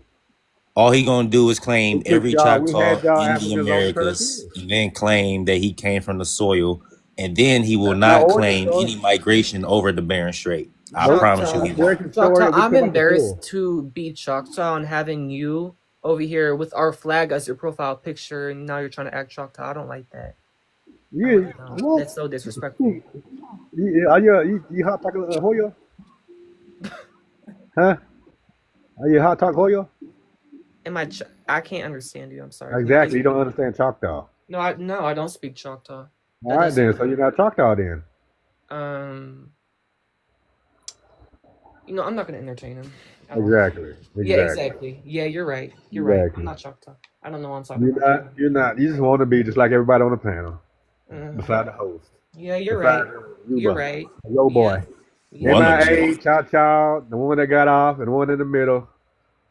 All he gonna do is claim We took every y'all. We Choctaw had y'all in the Africans on the Americas, 13th. and then claim that he came from the soil, and then he will That's my not origin claim story. any migration over the Bering Strait. I Nope. promise you, My he Choctaw. won't. origin story. Choctaw, We I'm come out the embarrassed soil. to be Choctaw and having you over here with our flag as your profile picture, and now you're trying to act Choctaw. I don't like that. Yeah. No, that's so disrespectful. Are you hot talking Hoya? Huh? Are you hot talk Hoya? Am I? I can't understand you. I'm sorry. Can you Exactly. You please? don't understand Choctaw. No, I don't speak Choctaw. All That right then. doesn't. So you're not Choctaw then. I'm not gonna entertain him. I don't. Exactly. Yeah, Exactly. exactly. Yeah, you're right. You're right. I'm Exactly. not Choctaw. I don't know what I'm talking You're about. not. You're not. You just want to be just like everybody on the panel, Uh, beside the host, yeah, you're beside right. Ruba, You're right. yo Yeah. boy, Yeah. One of MIA, you. Cha Cha, the one that got off, and the one in the middle.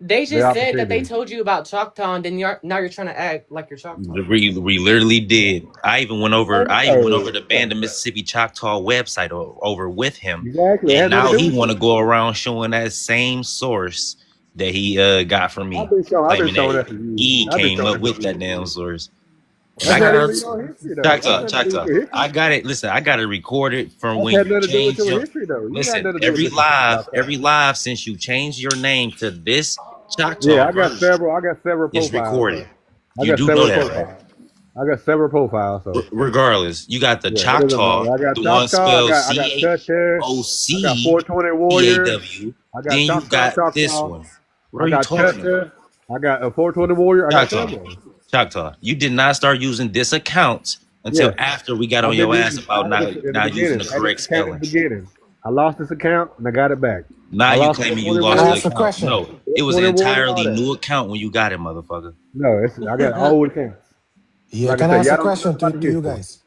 They They just said that they opportunity. told you about Choctaw, and then now you're trying to act like you're Choctaw. We literally did. I even went over. I even went over the Band of No. Mississippi Choctaw website over with him, Exactly. It and has nothing now to do he with want to you. go around showing that same source that he got from me, I've been claiming showing that that for years. he I've been came showing up that for with that years. damn source. That's I not got even your history though. That's Choctaw, nothing to do with Choctaw. your history. I got it. Listen, I got it recorded from That's when had you nothing to do with changed your your. history though. You got Listen, nothing to do with Mississippi Choctaw. every live since you changed your name to this Yeah, Choctaw I got version several. I got several is profiles. recorded. I You got do know several that, right? profiles. I got several profiles. So Regardless, you got the yeah, it doesn't Choctaw, matter. I got the one Choctaw. spelled I got Churchill. I got 420 Warrior. CHOCTAW. I got Then you Choctaw got this Choctaw. one. What I are you got talking about? Churchill. I got a 420 Warrior. I got Choctaw. several. Choctaw. You did not start using this account until Yes, after we got I've on been your ass using. about I had not, this in the not using beginning. the I had this correct account in spelling. the beginning. I lost this account and I got it back. Now I you lost claiming you 420 lost Can I the ask a Warrior. account. question? No, it was an 420 Warrior. All entirely that. new account when you got it, motherfucker. No, I got old accounts. Yeah, Like I can I said, ask y'all a don't know question nothing about to the you history. guys?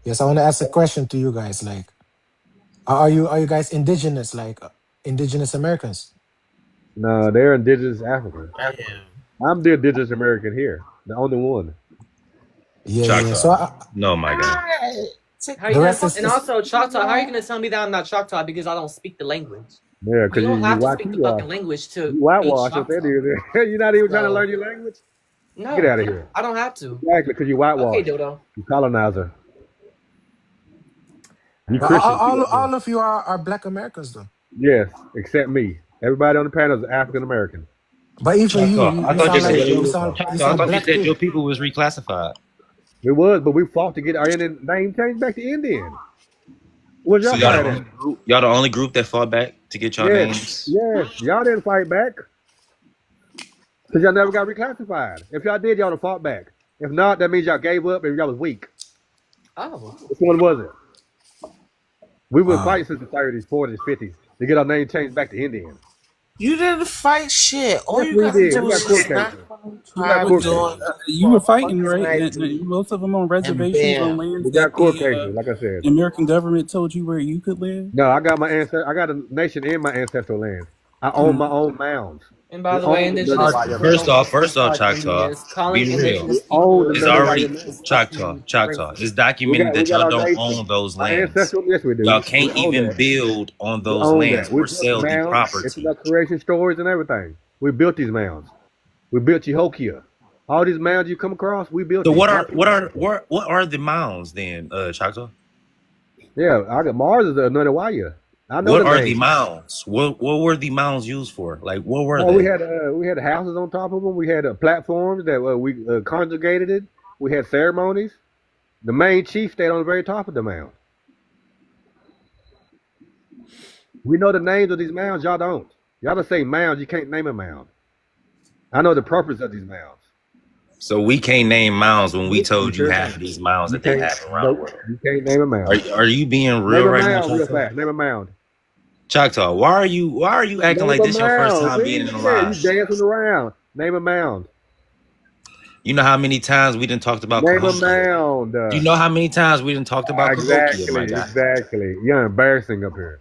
Yes, I want to ask a question to you guys. Like, are you guys indigenous, like indigenous Americans? No, they're indigenous Africans. I'm the indigenous American here, the only one. Yeah. Choctaw. So No, my God. How you the gonna? rest And also Choctaw. How are you gonna tell me that I'm not Choctaw because I don't speak the language? Yeah, because You don't you have to white speak the you are. fucking language to You be whitewash what they Choctaw. do. You're not even trying to So learn your language? no, Get out of here. I don't have to. Exactly, because you Okay, whitewash. Dodo. You colonizer. You but Christian too, I think. all of you are Black Americans, though. Yes, except me. Everybody on the panel is African American. But even you, Choctaw. I you thought you sound said like you. you sound Choctaw, I thought you Black said too. your people was reclassified. It was, but we fought to get our Indian name changed back to Indian. Where's So y'all y'all fight the at? only group. Y'all the only group that fought back to get y'all Yes, names. yes. Y'all didn't fight back because y'all never got reclassified. If y'all did, y'all would have fought back. If not, that means y'all gave up and y'all was weak. Oh, Which one was it? We were Wow. fighting since the 30s, 40s, 50s to get our name changed back to Indian. You didn't fight shit. All Yes, you we gotta did. do We got is court just not cases. find We got tribe court doing cases. You were fighting, motherfuckers right? night Most of them on and reservations on bam. lands We that got court the cases, like I said. American government told you where you could live. No, I got I got a nation in my ancestral land. I own my own mounds. and by We the way, own the indigenous Nullarbor people First Mounds. don't off, Choctaw. Indians. Calling Be real. We indigenous own the people It's Nullarbor already Mounds. Choctaw. It's We documented that y'all got our don't nation. own those Our lands. ancestral, yes, we Y'all do. We can't own even that. build on We those own lands that. We or built the sell the mounds. It's in property. our creation stories and everything. We built these mounds. We built Cahokia. All these mounds you come across, we built So these. what My people. what are the mounds then, Choctaw? Yeah, I got Mars is the Nullarbor. I know What the are the name. mounds? What were the mounds used for? Like what were Oh, they? we had houses on top of them. We had platforms that we conjugated it. We had ceremonies. The main chief stayed on the very top of the mound. We know the names of these mounds. Y'all don't. Y'all just say mounds. You can't name a mound. I know the purpose of these mounds. So we can't name mounds when we You told you sure half of can. these mounds You that they can't. have around the Nope. world. You can't name a mound. Are you being Name real a right now, mound real Choctaw? fast. Name a mound. Choctaw, why are you acting Name like a this your first mound. time See, being in the yeah, you live? dancing around. Name a mound. You know how many times we done talked about Name a Cahokia? mound. You know how many times we done talked about Cahokia, my guy? Exactly. You're embarrassing up here.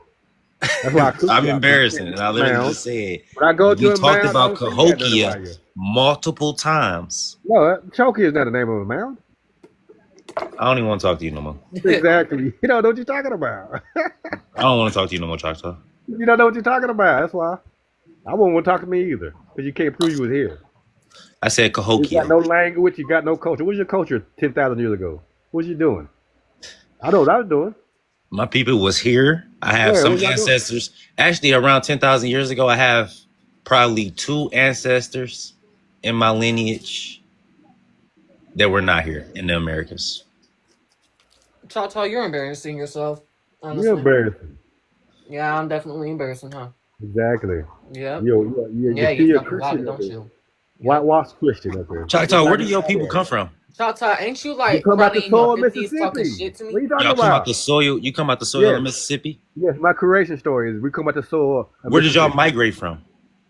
That's why I cook I'm y'all. 'Cause you embarrassing, can't and I name a literally mound. just said When I go to we a talked mound, I about don't say that Cahokia Nullarbor. multiple times. No, Choky is not the name of a mound. I don't even want to talk to you no more. Exactly. You don't know what you're talking about. I don't want to talk to you no more, Choctaw. You don't know what you're talking about. That's why. I won't want to talk to me either. Because you can't prove you was here. I said You got Cahokia. no language. You got no culture. What was your culture 10,000 years ago? What was you doing? I know what I was doing. My people was here. I have Yeah, some what y'all doing? ancestors. Actually, around 10,000 years ago, I have probably 2 ancestors in my lineage that were not here in the Americas. Choctaw, you're embarrassing yourself. Honestly. You're embarrassing. Yeah, I'm definitely embarrassing, huh? Exactly. Yep. You're Yeah, still you a fucking got Christian it, up don't here. you? Whitewash Christian up here. Choctaw, where do your people come from? Choctaw, ain't you You like come out the probably soil of 50s talking Mississippi. shit to What me? are you talking Y'all come out about? the soil. You come out the soil Yes. of Mississippi. Yes, my creation story is we come out the soil of Where did y'all Mississippi. migrate from?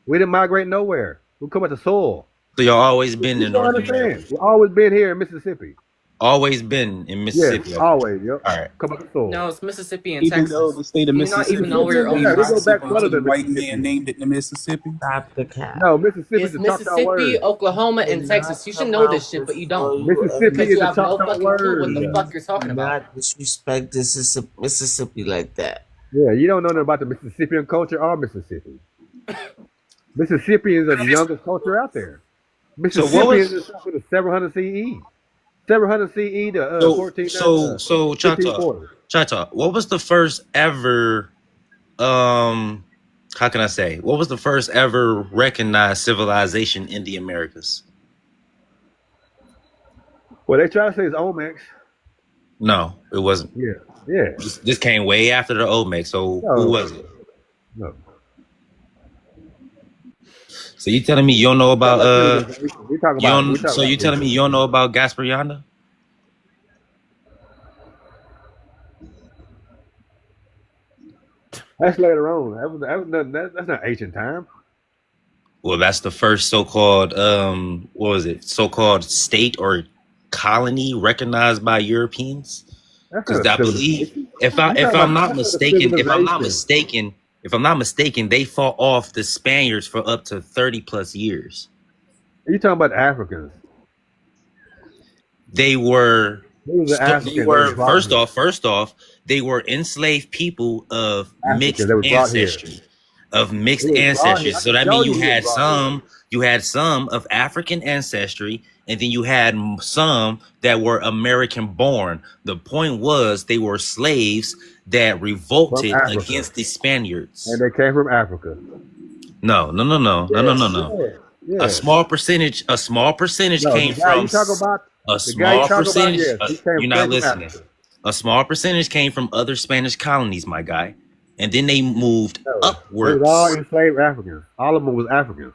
We didn't migrate nowhere. We come out the soil. So y'all always been You in don't North America. understand. We've always been here in Mississippi. Always been in Yes, Mississippi. Okay. always. Yep. All right. Come up the soil. No, it's Mississippi and Even though Texas. the state of You do not Mississippi even know where your own Yeah, they go province back is. further until the than white Mississippi. man named it the Mississippi. Stop the cap. No, Mississippi It's is a Choctaw word. Mississippi, Oklahoma, and Do Texas. not You should come know this out shit, but you before don't. you Mississippi Because is you a have no Choctaw fucking clue what the word. fuck you're do talking about. not disrespect Mississippi like that. Yeah, you don't know nothing about the Mississippian culture or Mississippi. Mississippians are the youngest culture out there. So what Mississippians was is with a 700 CE. 700 CE to so 14 so Choctaw 1540. Choctaw? What was the first ever how can I say? What was the first ever recognized civilization in the Americas? Well, they try to say it's Olmecs. No, it wasn't. Yeah, yeah. This came way after the Olmec. So who No, was it? no. So you telling me you don't know We talk about about civilization. We talk you about don't? we talk So about you telling me you don't know about Gaspar Yanda? That's later on. That's not ancient time. Well, that's the first so-called what was it? So-called state or colony recognized by Europeans. That's Because not a I believe, civilization. if You talking I'm about not that's not a mistaken, civilization. if I'm not mistaken, they fought off the Spaniards for up to 30 plus years. You talking about the Africans? They were They was the they Africans. They were was brought here. first off, they were enslaved people of Africans. mixed They was brought here. ancestry. Of They mixed was brought here. ancestry. I So can that show means you who was brought here. you had some of African ancestry, and then you had some that were American born. The point was they were slaves that From revolted Africa. against the Spaniards. And they came from Africa. No. Yeah. A small percentage No, came the guy from you talk about, a the guy you small talk about, percentage. yes, he came You're not straight from listening. Africa. A small percentage came from other Spanish colonies, my guy, and then they moved No, they was all upwards. enslaved Africans. All of them was Africans.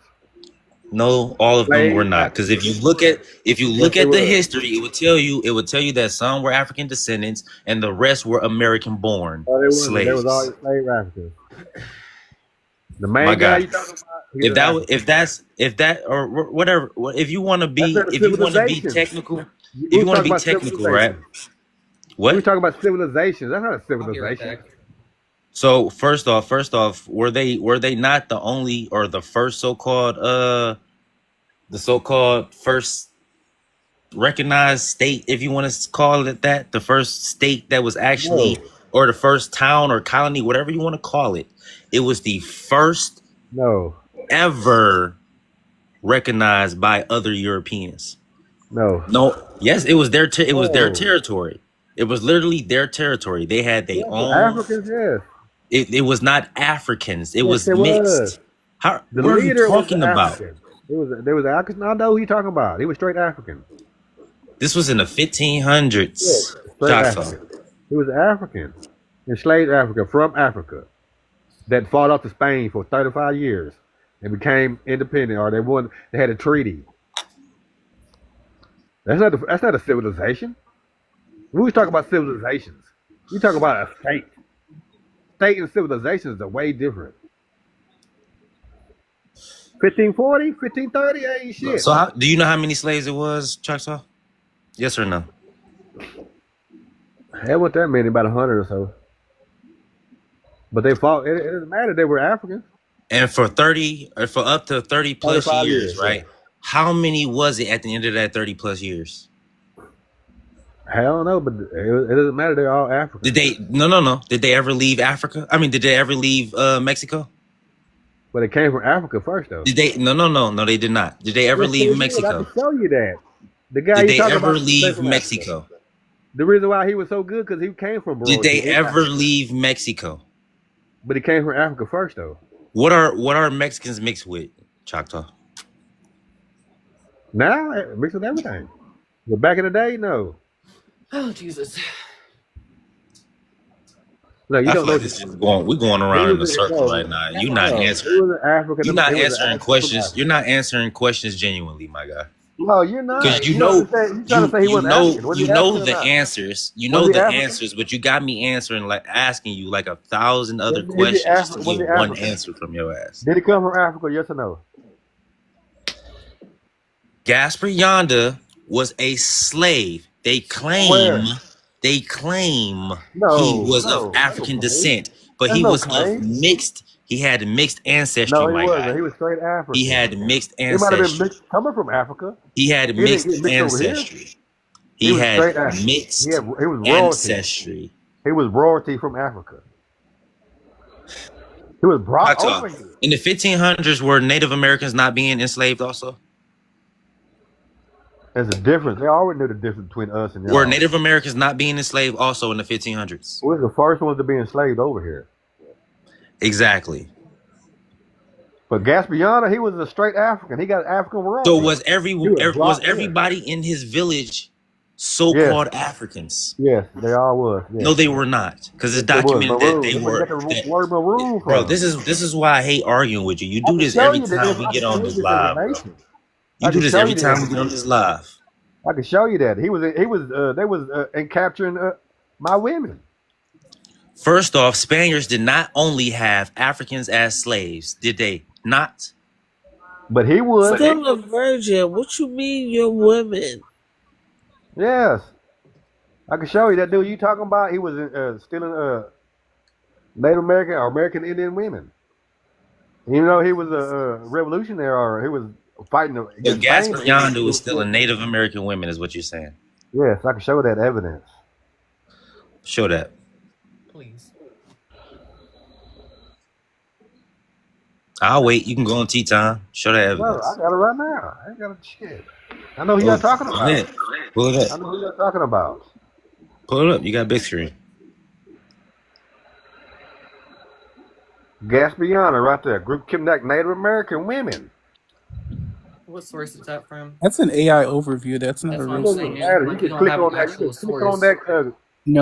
No, all of them were Enslaved not. Because Africans. if you Yes, look they at the were. history, it would tell you that some were African descendants and the rest were American born No, they wasn't. They was all slaves. enslaved Africans. The My main guy guy. you talking about, he's an African. Whatever, if you want to That's not a if you want to be civilization. technical, if We you was want to talking be about technical, right? civilizations. We What? was talking about civilizations. That's not a I'll be right civilization. back. So first off, were they not the only or the first so-called first recognized state, if you want to call it that, the first state that was actually, No, or the first town or colony, whatever you want to call it. It was the first no, ever recognized by other Europeans. no, No, yes, it was their no. territory. It was literally their territory. They had their Yes, the own. Africans, yes. It was not Africans. It Yes, was it mixed. was. How? The What are you leader was talking the about? African. There was African. I know who you talking about. He was straight African. This was in the 1500s. Yes, straight Choctaw. African. He was African, enslaved Africa from Africa that fought off to Spain for 35 years and became independent, or they had a treaty. That's not a civilization. We was talking about civilizations. You talk about a state. State and civilizations are way different. 1540, 1530 ain't shit. So do you know how many slaves it was, Choctaw? Yes or no? There wasn't that many, about 100 or so. But they fought. It doesn't matter. They were Africans. And for up to 30 plus 35 years, years, yeah. right? How many was it at the end of that 30 plus years? I don't know, but it doesn't matter. They're all Africans. Did they? No. Did they ever leave Africa? I mean, did they ever leave Mexico? But it came from Africa first, though. Did they? No, they did not. Did they ever Yes, leave they did. I Mexico? can show you that. The guy Did you they talking ever about came leave from Africa. Mexico? The reason why he was so good because he came from Did they royalty. ever leave Mexico? But he came from Africa first, though. What are Mexicans mixed with, Choctaw? Now mixed with everything. But back in the day, no. Oh Jesus. Look, you I don't feel know. like this is we're going around in a circle right now. No, You're not he answering. was an African. You're not He was an answering African from questions. Africa. You're not answering questions genuinely, my guy. No, you're not. Because You trying to say he wasn't African. Was he you know African or the not? answers. You Was know he the African? answers, but you got me answering like asking you like 1,000 other Is he questions just to African? Was get he one African? answer from your ass. Did he come from Africa? Yes or no? Gaspar Yanda was a slave. They Where? claim he No, was of no, that's no African claim. descent, but That's he no was of claim. mixed. He had mixed ancestry, No, he my wasn't. guy. He was straight He African. had mixed He might have been ancestry. mixed coming from Africa. He had He didn't get mixed mixed over here. ancestry. He He was had straight African. mixed He was royalty. ancestry. He was royalty from Africa. He was brought Choctaw. over here. In the 1500s, were Native Americans not being enslaved also? There's a difference. They already knew the difference between us and Were y'all. Native Americans not being enslaved also in the 1500s? We're the first ones to be enslaved over here. Exactly. But Gaspiana, he was a straight African. He got African royalty. So was He was was brought there. everybody in his village Yes, so-called Africans? yes, they all was. No, Yes, they were not, because it's yes, they was. documented that Maroon. they Where you were. got the word maroon Bro, from? this is why I hate arguing with you. You I do can this show every you the time we I get can on show this you this live, bro. information. You I do can this show every you the time we get on information. this live. I can show you that they was in capturing my women. First off, Spaniards did not only have Africans as slaves, did they not? But he would. Still a virgin. What you mean you're women? Yes, I can show you that dude you talking about. He was stealing Native American or American Indian women. Even though he was a revolutionary or he was fighting So against Gaspar Spain. Yondu was still a Native American women, is what you're saying. Yes, I can show that evidence. Show that. Please. I'll wait. You can go on tea time. Show that No, evidence. I got it right now. I ain't got a shit. I know who Oh, y'all talking go about. ahead. Pull it I up. know who y'all talking about. Pull it up. You got big screen. Gaspiana right there. Group kidnapped Native American women. What source is that from? That's an AI overview. That's not That's a what real I'm Doesn't saying. source. matter. You Like, you can don't click have on an that. You actual can click on source. that.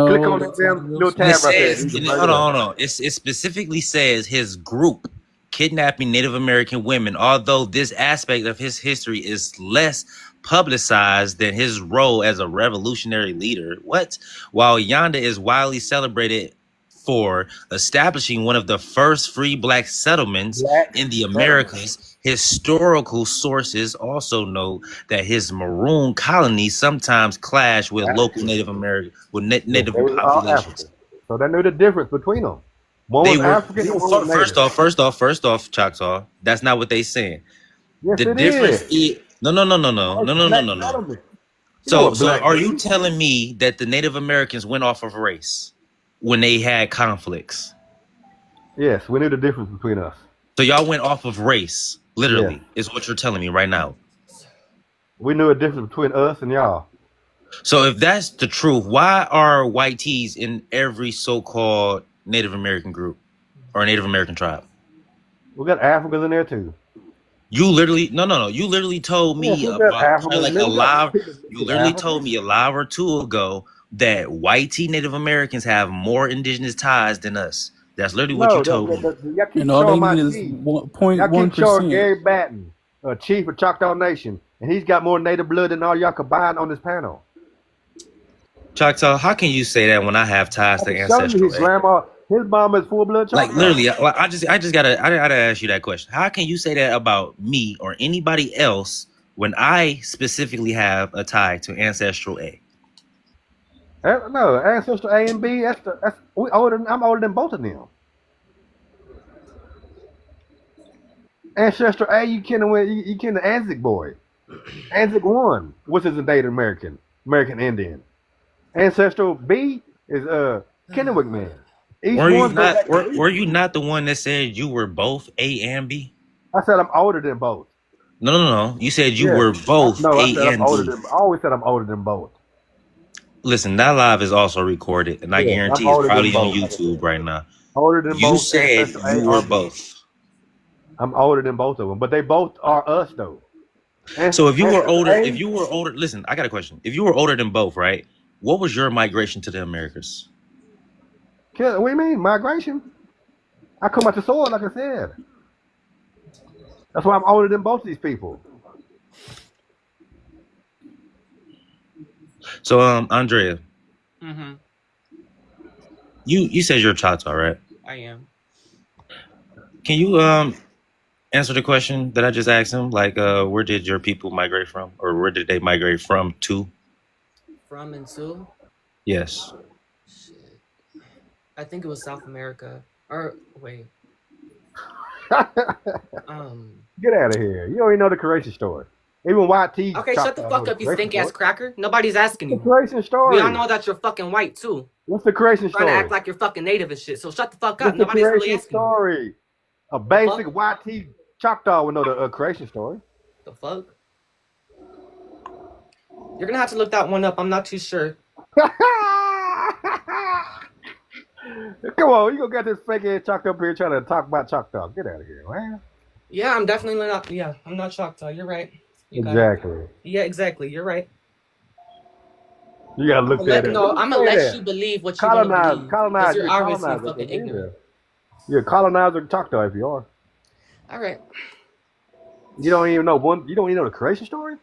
Click No, on that that's not a damn real little It tab source. right there. says, You can hold bring on, it up. hold on. It specifically says his group kidnapping Native American women, although this aspect of his history is less publicized than his role as a revolutionary leader. What? While Yonda is widely celebrated for establishing one of the first free black settlements Black in the settlement. Americas, historical sources also note that his maroon colonies sometimes clash with local African. Native American Yes, native they was all populations. African. So they knew the difference between them. One They was were African and one was first Native. off, Choctaw. That's not what they saying. Yes, The it difference is. is no. That's black settlement. You know So what black are you means? telling me that the Native Americans went off of race when they had conflicts? Yes, we knew the difference between us. So y'all went off of race, Yes, literally, is what you're telling me right now. we knew a difference between us and y'all. So if that's the truth, why are white tees in every so-called Native American group or Native American tribe? We got Africans in there too. You literally no. You literally told Yes, me we got about Africans. like We a got live. people You with literally Africans. told me a live or two ago that white tea Native Americans have more indigenous ties than us. That's literally what you No, told me. y'all keep And all they showing my need is chief. Y'all keep showing 0.1%. Gary Batten, chief of Choctaw Nation, and he's got more native blood than all y'all combined on this panel. Choctaw, how can you say that when I have ties I to can show you ancestral his A? grandma, his mama is full blood Like Choctaw. literally, I just gotta ask you that question. How can you say that about me or anybody else when I specifically have a tie to ancestral A? No, ancestor A and B. I'm older than both of them. Ancestor A, you kin the Anzac boy. Anzac 1, which is a Native American Indian. Ancestral B is Kennewick man. Each Were you one goes not back to were you not the one that said you were both A and B? I said I'm older than both. No. You said you Yes. were both I A said I'm and older B. than. I always said I'm older than both. Listen, that live is also recorded, and I Yes, guarantee I'm it's older than probably on both. YouTube right now. Older than You both. said Ancestor A you or were B. both. I'm older than both of them, but they both are us though. So if you were Ancestor older, listen, I got a question. If you were older than both, right? What was your migration to the Americas? What do you mean migration? I come out the soil, like I said. That's why I'm older than both of these people. So Andrea, Mm-hmm. you said you're Choctaw, right? I am. Can you answer the question that I just asked him? Like, where did your people migrate from, or where did they migrate from to? from and to? Yes. I think it was South America. Or wait. Get out of here. You don't even know the creation story. Even YT Okay, shut the Choctaw know fuck the up, you creation stink ass story. cracker. Nobody's asking The you. creation We story. all know that you're fucking white too. What's the creation Trying to story? act like you're fucking native and shit. So shut the fuck up. What's the Nobody's really creation asking you. story? A basic YT Choctaw would know the creation story. The fuck? You're gonna have to look that one up. I'm not too sure. Come on, you gonna get this fake ass Choctaw up here trying to talk about Choctaw. Get out of here, man. Yeah, I'm definitely not. Yeah, I'm not Choctaw. You're right. You got it. Exactly. Yeah, exactly. You're right. You gotta look that up. No, I'm gonna let you believe what you're gonna believe. Colonize. Because you're obviously colonizer. fucking ignorant. You're a colonizer Choctaw if you are. All right. You don't even know You don't even know the creation story.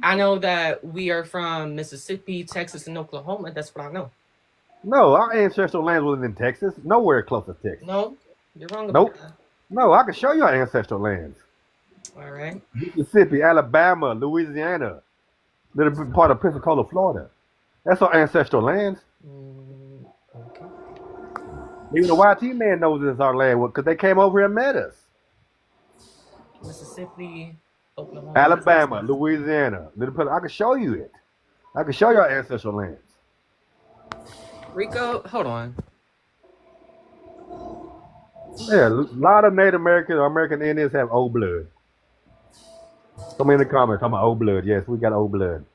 I know that we are from Mississippi, Texas, and Oklahoma. That's what I know. No, our ancestral lands wasn't in Texas. Nowhere close to Texas. No, you're wrong about Nope. No, I can show you our ancestral lands. that. All right. Mississippi, Alabama, Louisiana. They're part of Pensacola, Florida. That's our ancestral lands. Okay. Even the YT man knows it's our land because they came over here and met us. Mississippi, Oklahoma, Alabama, Louisiana. I can show you it. I can show you our ancestral lands. Rico, hold on. Yeah, a lot of Native Americans or American Indians have old blood. Come in the comments, talking about old blood. Yes, we got old blood.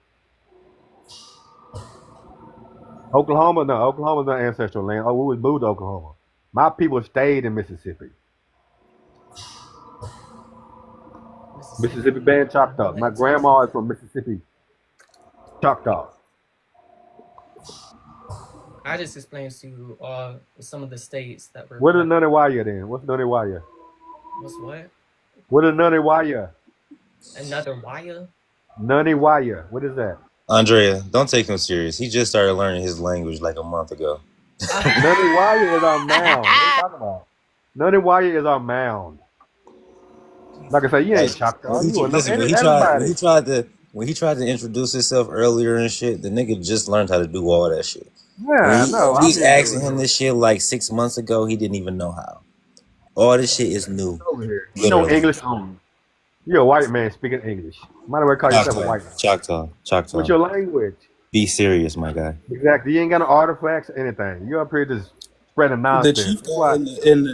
Oklahoma's not ancestral land. Oh, we was moved to Oklahoma. My people stayed in Mississippi. Mississippi Band Choctaw. My grandma is from Mississippi. Choctaw. I just explained to you some of the states that were. What is Naniwaya then? What's Naniwaya? What's what? What is Naniwaya? Another wire? Naniwaya. What is that? Andrea, don't take him serious. He just started learning his language like a month ago. Naniwaya is our mound. What are you talking about? Naniwaya is our mound. Like I said, you ain't Choctaw. You will know Listen, when he tried to introduce himself earlier and shit, the nigga just learned how to do all that shit. Yeah, I know. He's asking him this shit like 6 months ago. He didn't even know how. All this shit is new. Over here. You know English only. You're a white man speaking English. Might as well call yourself a white man. Choctaw. What's your language? Be serious, my guy. Exactly. You ain't got no artifacts or anything. You up here just spreading The nonsense. chief guy in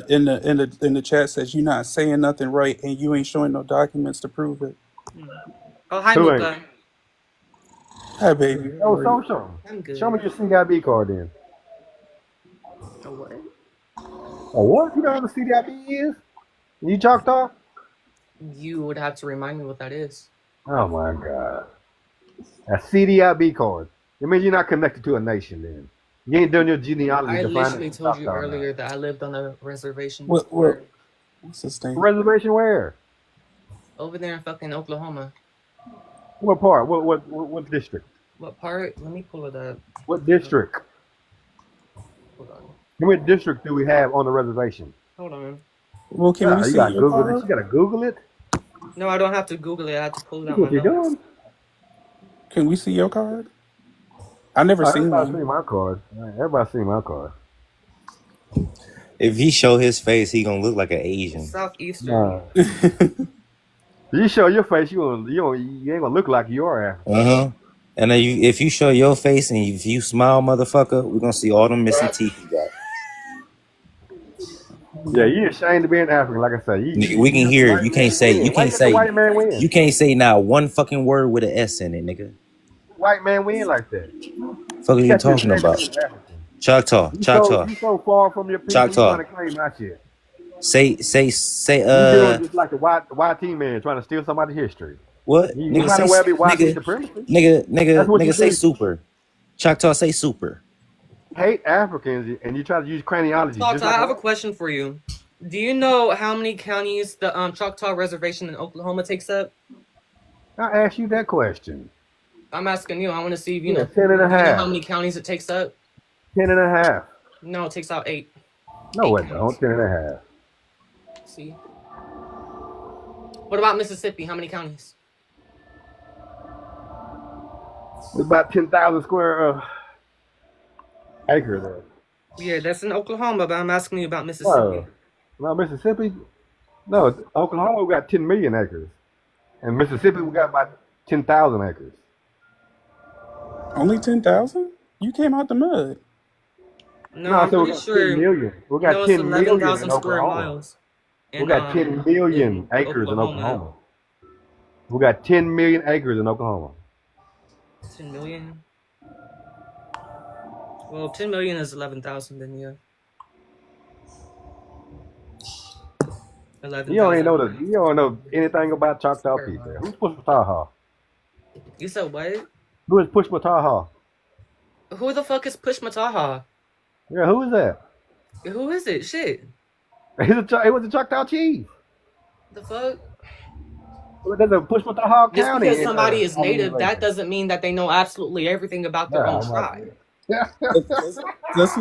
the chat says you're not saying nothing right and you ain't showing no documents to prove it. Oh, hi, Who Luca. ain't? Hi, baby. Oh, show me. I'm good. Show me your CIB card then. Oh, what? Oh, what? You know what the CIB is? You Choctaw? You would have to remind me what that is. Oh my God. A CDIB card. It means you're not connected to a nation then. You ain't doing your genealogy I to find literally it. told you earlier that I lived on a reservation What before. what's his name? Reservation where? Over there in fucking Oklahoma. What part? What district? What part? Let me pull it up. What district? Hold on. How many districts do we have on the reservation? Hold on. Well, can we You see gotta your Google it. card? You gotta Google it. No, I don't have to Google it. I have to pull it That's out my what you're notes. doing. Can we see your card? I never seen Everybody one. seen my card. Everybody seen my card. If he show his face, he gonna look like an Asian. Southeastern. Nah. You show your face, you ain't gonna look like you are African. Uh-huh. And then if you show your face and if you smile, motherfucker, we're gonna see all them missing teeth you got. Yeah, you ashamed to be an African, like I said. We can hear it. You can't say Why let the white man win? you can't say not one fucking word with an S in it, nigga. White man win like that. Fuck are you Check your talking name about? as African. Choctaw. You so far from your people, Choctaw. you trying to claim that shit. Say You doing just like the YT man trying to steal somebody's history. what? You Nigga might say as well be white nigga, supremacy. nigga, That's what you say do. super. Choctaw say super. Hate Africans and you try to use craniology. Choctaw, Just I have a like question for you. Do you know how many counties the Choctaw Reservation in Oklahoma takes up? I asked you that question. I'm asking you. I want to see if you Yeah, know. 10 and a Do you know half. how many counties it takes up? 10 and a half. No, it takes out 8. No, it don't. 10 and a half. See. What about Mississippi? How many counties? It's about 10,000 square acre there. Yeah, that's in Oklahoma, but I'm asking you about Mississippi. No, Mississippi. No, Oklahoma we got 10 million acres, and Mississippi we got about 10,000 acres. Only 10,000? You came out the mud. No, I'm so we pretty got sure. 10 million. We got No, 10 it's million 11,000 in square Oklahoma. miles. We got 10 million acres in Oklahoma. We got 10 million acres in Oklahoma. 10 million? Well, 10 million is 11,000 then, yeah. 11,000. You don't know anything about Choctaw people. Who's Pushma Taha? You said what? Who is Pushma Taha? Who the fuck is Pushma Taha? Yeah, who is that? Who is it? Shit. It was a Choctaw chief. The fuck? There's a Pushma Taha Just County. because somebody is native, that doesn't mean that they know absolutely everything about their own tribe. That's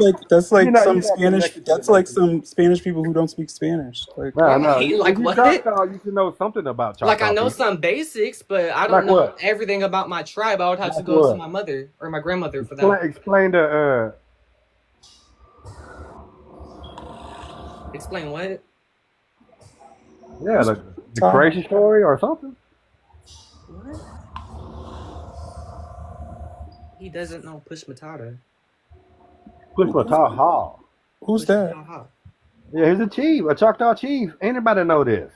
like some Spanish. That's like some Spanish people who don't speak Spanish. Like, No. Like If you what? Choctaw, you should know something about Choctaw. Like I know people. some basics, but I don't Like know what? everything about my tribe. I would have to Like go what? to my mother or my grandmother for that. Explain the Explain what? the creation story or something. What? He doesn't know Push Matata. Pushma Taha. Who's that? Yeah, he's a chief, a Choctaw chief. Anybody know this?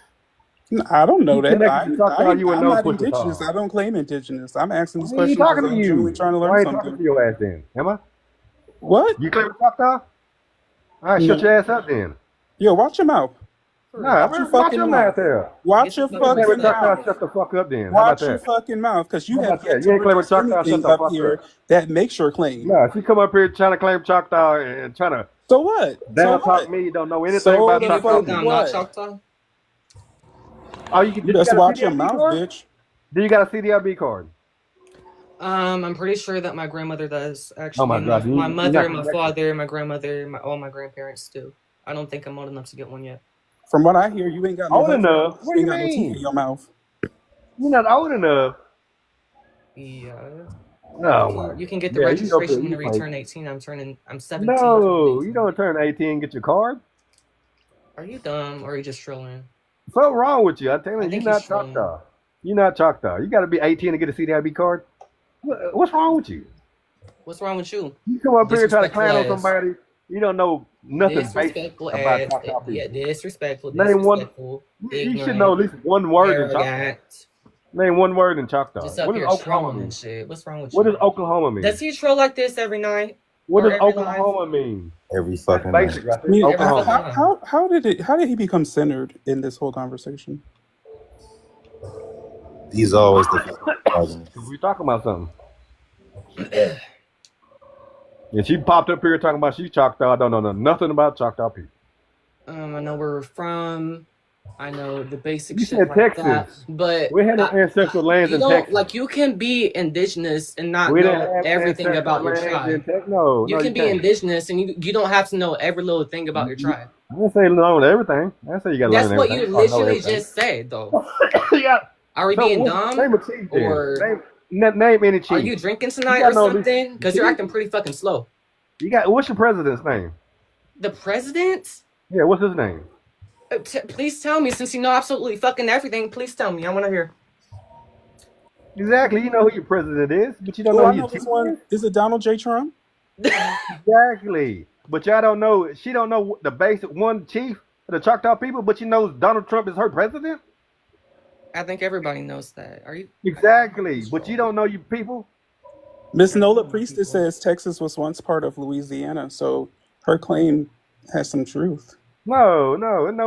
I don't know You that. connected to Choctaw, you would I'm know not Pushma indigenous. Taha. I don't claim indigenous. I'm asking this Why ain't question because talking to I'm you? genuinely trying to Why learn ain't talking something. to your ass then? Am I? What? You claim Choctaw? All right, shut your ass up then. Yo, watch your mouth. Nah, Watch your watch fucking your mouth. mouth there. Watch your You claim fucking Choctaw, mouth. shut the fuck up then. How about Watch your that? fucking mouth, because you How have about yet that? to You ain't claiming release Choctaw, shut anything the up fuck here up. that makes your claim. Nah, if you come up here trying to claim Choctaw and trying to So what? down So talk what? me, you don't know anything So about the Choctaw fuck people. I'm not what? Choctaw. Oh, you You just got a watch your CDIB mouth, card? bitch. Do you got a CDIB card? I'm pretty sure that my grandmother does Oh actually, my and God, my you're mother, not my connected. father, my grandmother, all my grandparents do. I don't think I'm old enough to get one yet. From what I hear, you ain't got no Old health enough? problems. What You do ain't you got no teeth in mean? your mouth. You're not old enough. Yeah. Oh my. You can get the Yeah, you go registration you when you play. turn 18. I'm 17. No, you don't turn 18 and get your card. Are you dumb or are you just trolling? What's wrong with you? I tell you, I you're think not he's trolling. Choctaw. You're not Choctaw. You got to be 18 to get a CDIB card. What's wrong with you? What's wrong with you? You come up here and try to Disrespectful clown on ass. somebody. You don't know nothing basic Disrespectful about ass. Choctaw people. Yeah, disrespectful. Name one. Disrespectful. You should know at least one word in Choctaw. Arrogant. Name one word in Choctaw. Just up What does here Oklahoma trolling mean? and shit. What's wrong with What you? does Oklahoma mean? Does he troll like this every night? What Or does every live? Oklahoma mean? Every That's fucking night. basic right I there. mean, Every Oklahoma. fucking night. how did he become centered in this whole conversation? He's always the fucking argument. We talking about something. And she popped up here talking about she's Choctaw. I don't know nothing about Choctaw people. I know where we're from. I know the basic You shit said like Texas. that. But We had no ancestral lands you in don't Texas. like you can be indigenous and not We didn't know have everything ancestral about your lands in tribe. Texas. No, You no, can you be can't. indigenous and you don't have to know every little thing about your tribe. I didn't say learn everything. I didn't say you got to That's learn what everything. you I know literally everything. just said though. Yeah. Are we So being name dumb? a chief then. Or Name any chief. are you drinking You tonight got or no at least something? Because you're chief. acting pretty fucking slow. You got what's your president's name? The president? Yeah, what's his name? Please tell me, since you know absolutely fucking everything, please tell me. I want to hear. Exactly. You know who your president is, but you don't Oh, know I who know your chief this one. is. Is it Donald J. Trump? Exactly. But y'all don't know. She don't know the basic one chief of the Choctaw people, but she knows Donald Trump is her president. I think everybody knows that. Are you? Exactly. But you don't know your people. Miss Nola Priestess says Texas was once part of Louisiana, so her claim has some truth. No,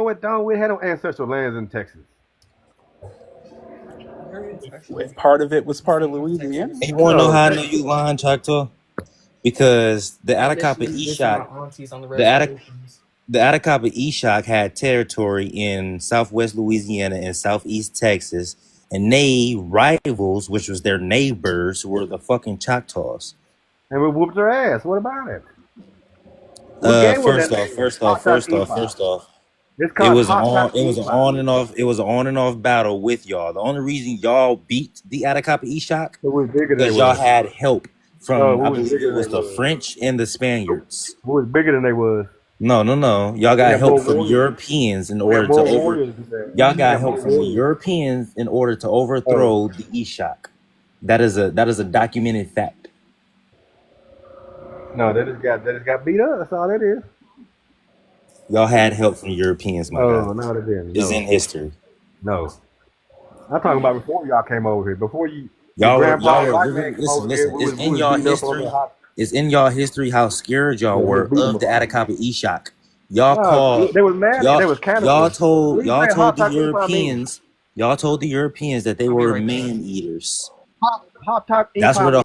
it don't. We had no ancestral lands in Texas. If part of it was part of Louisiana. You want to know No, how I know you lying, Choctaw? Because the Atacama Literally dissing my Eshok, aunties on the the Atacama reservations. the Atacama Eshok had territory in southwest Louisiana and southeast Texas, and they rivals, which was their neighbors, were the fucking Choctaws. and we whooped her ass. What about it? What game was that? First off, It's It called was an Hot on. Top It was an Eshok. on and off. It was an on and off battle with y'all. The only reason y'all beat the Atacapa Eshok Who was bigger than they because y'all was? had help from, Who I was believe bigger it than was they the was? French and the Spaniards. Who was bigger than they was? No. Y'all We got had more help from warriors. Europeans in We had order to more over. warriors than that. Y'all We got had more help from the warriors. Europeans in order to Oh, overthrow the Eshok. That is a documented fact. no, they just got beat up. That's all that is. Y'all had help from the Europeans, my guy. Oh, no, they didn't. It's in No, history. no. I'm talking about before y'all came over here. Before your grandpa black man came over here, listen. we It's in was y'all beating up on history. the hot. It's in y'all history how scared y'all Yeah, we was were beating them of the up. Atacapa Eshok. Y'all No, called they was mad. They was y'all cannibals. told What do you say hot the top Eshok mean? Europeans that they I'll be were right back. man eaters. Hot top That's where Eshok the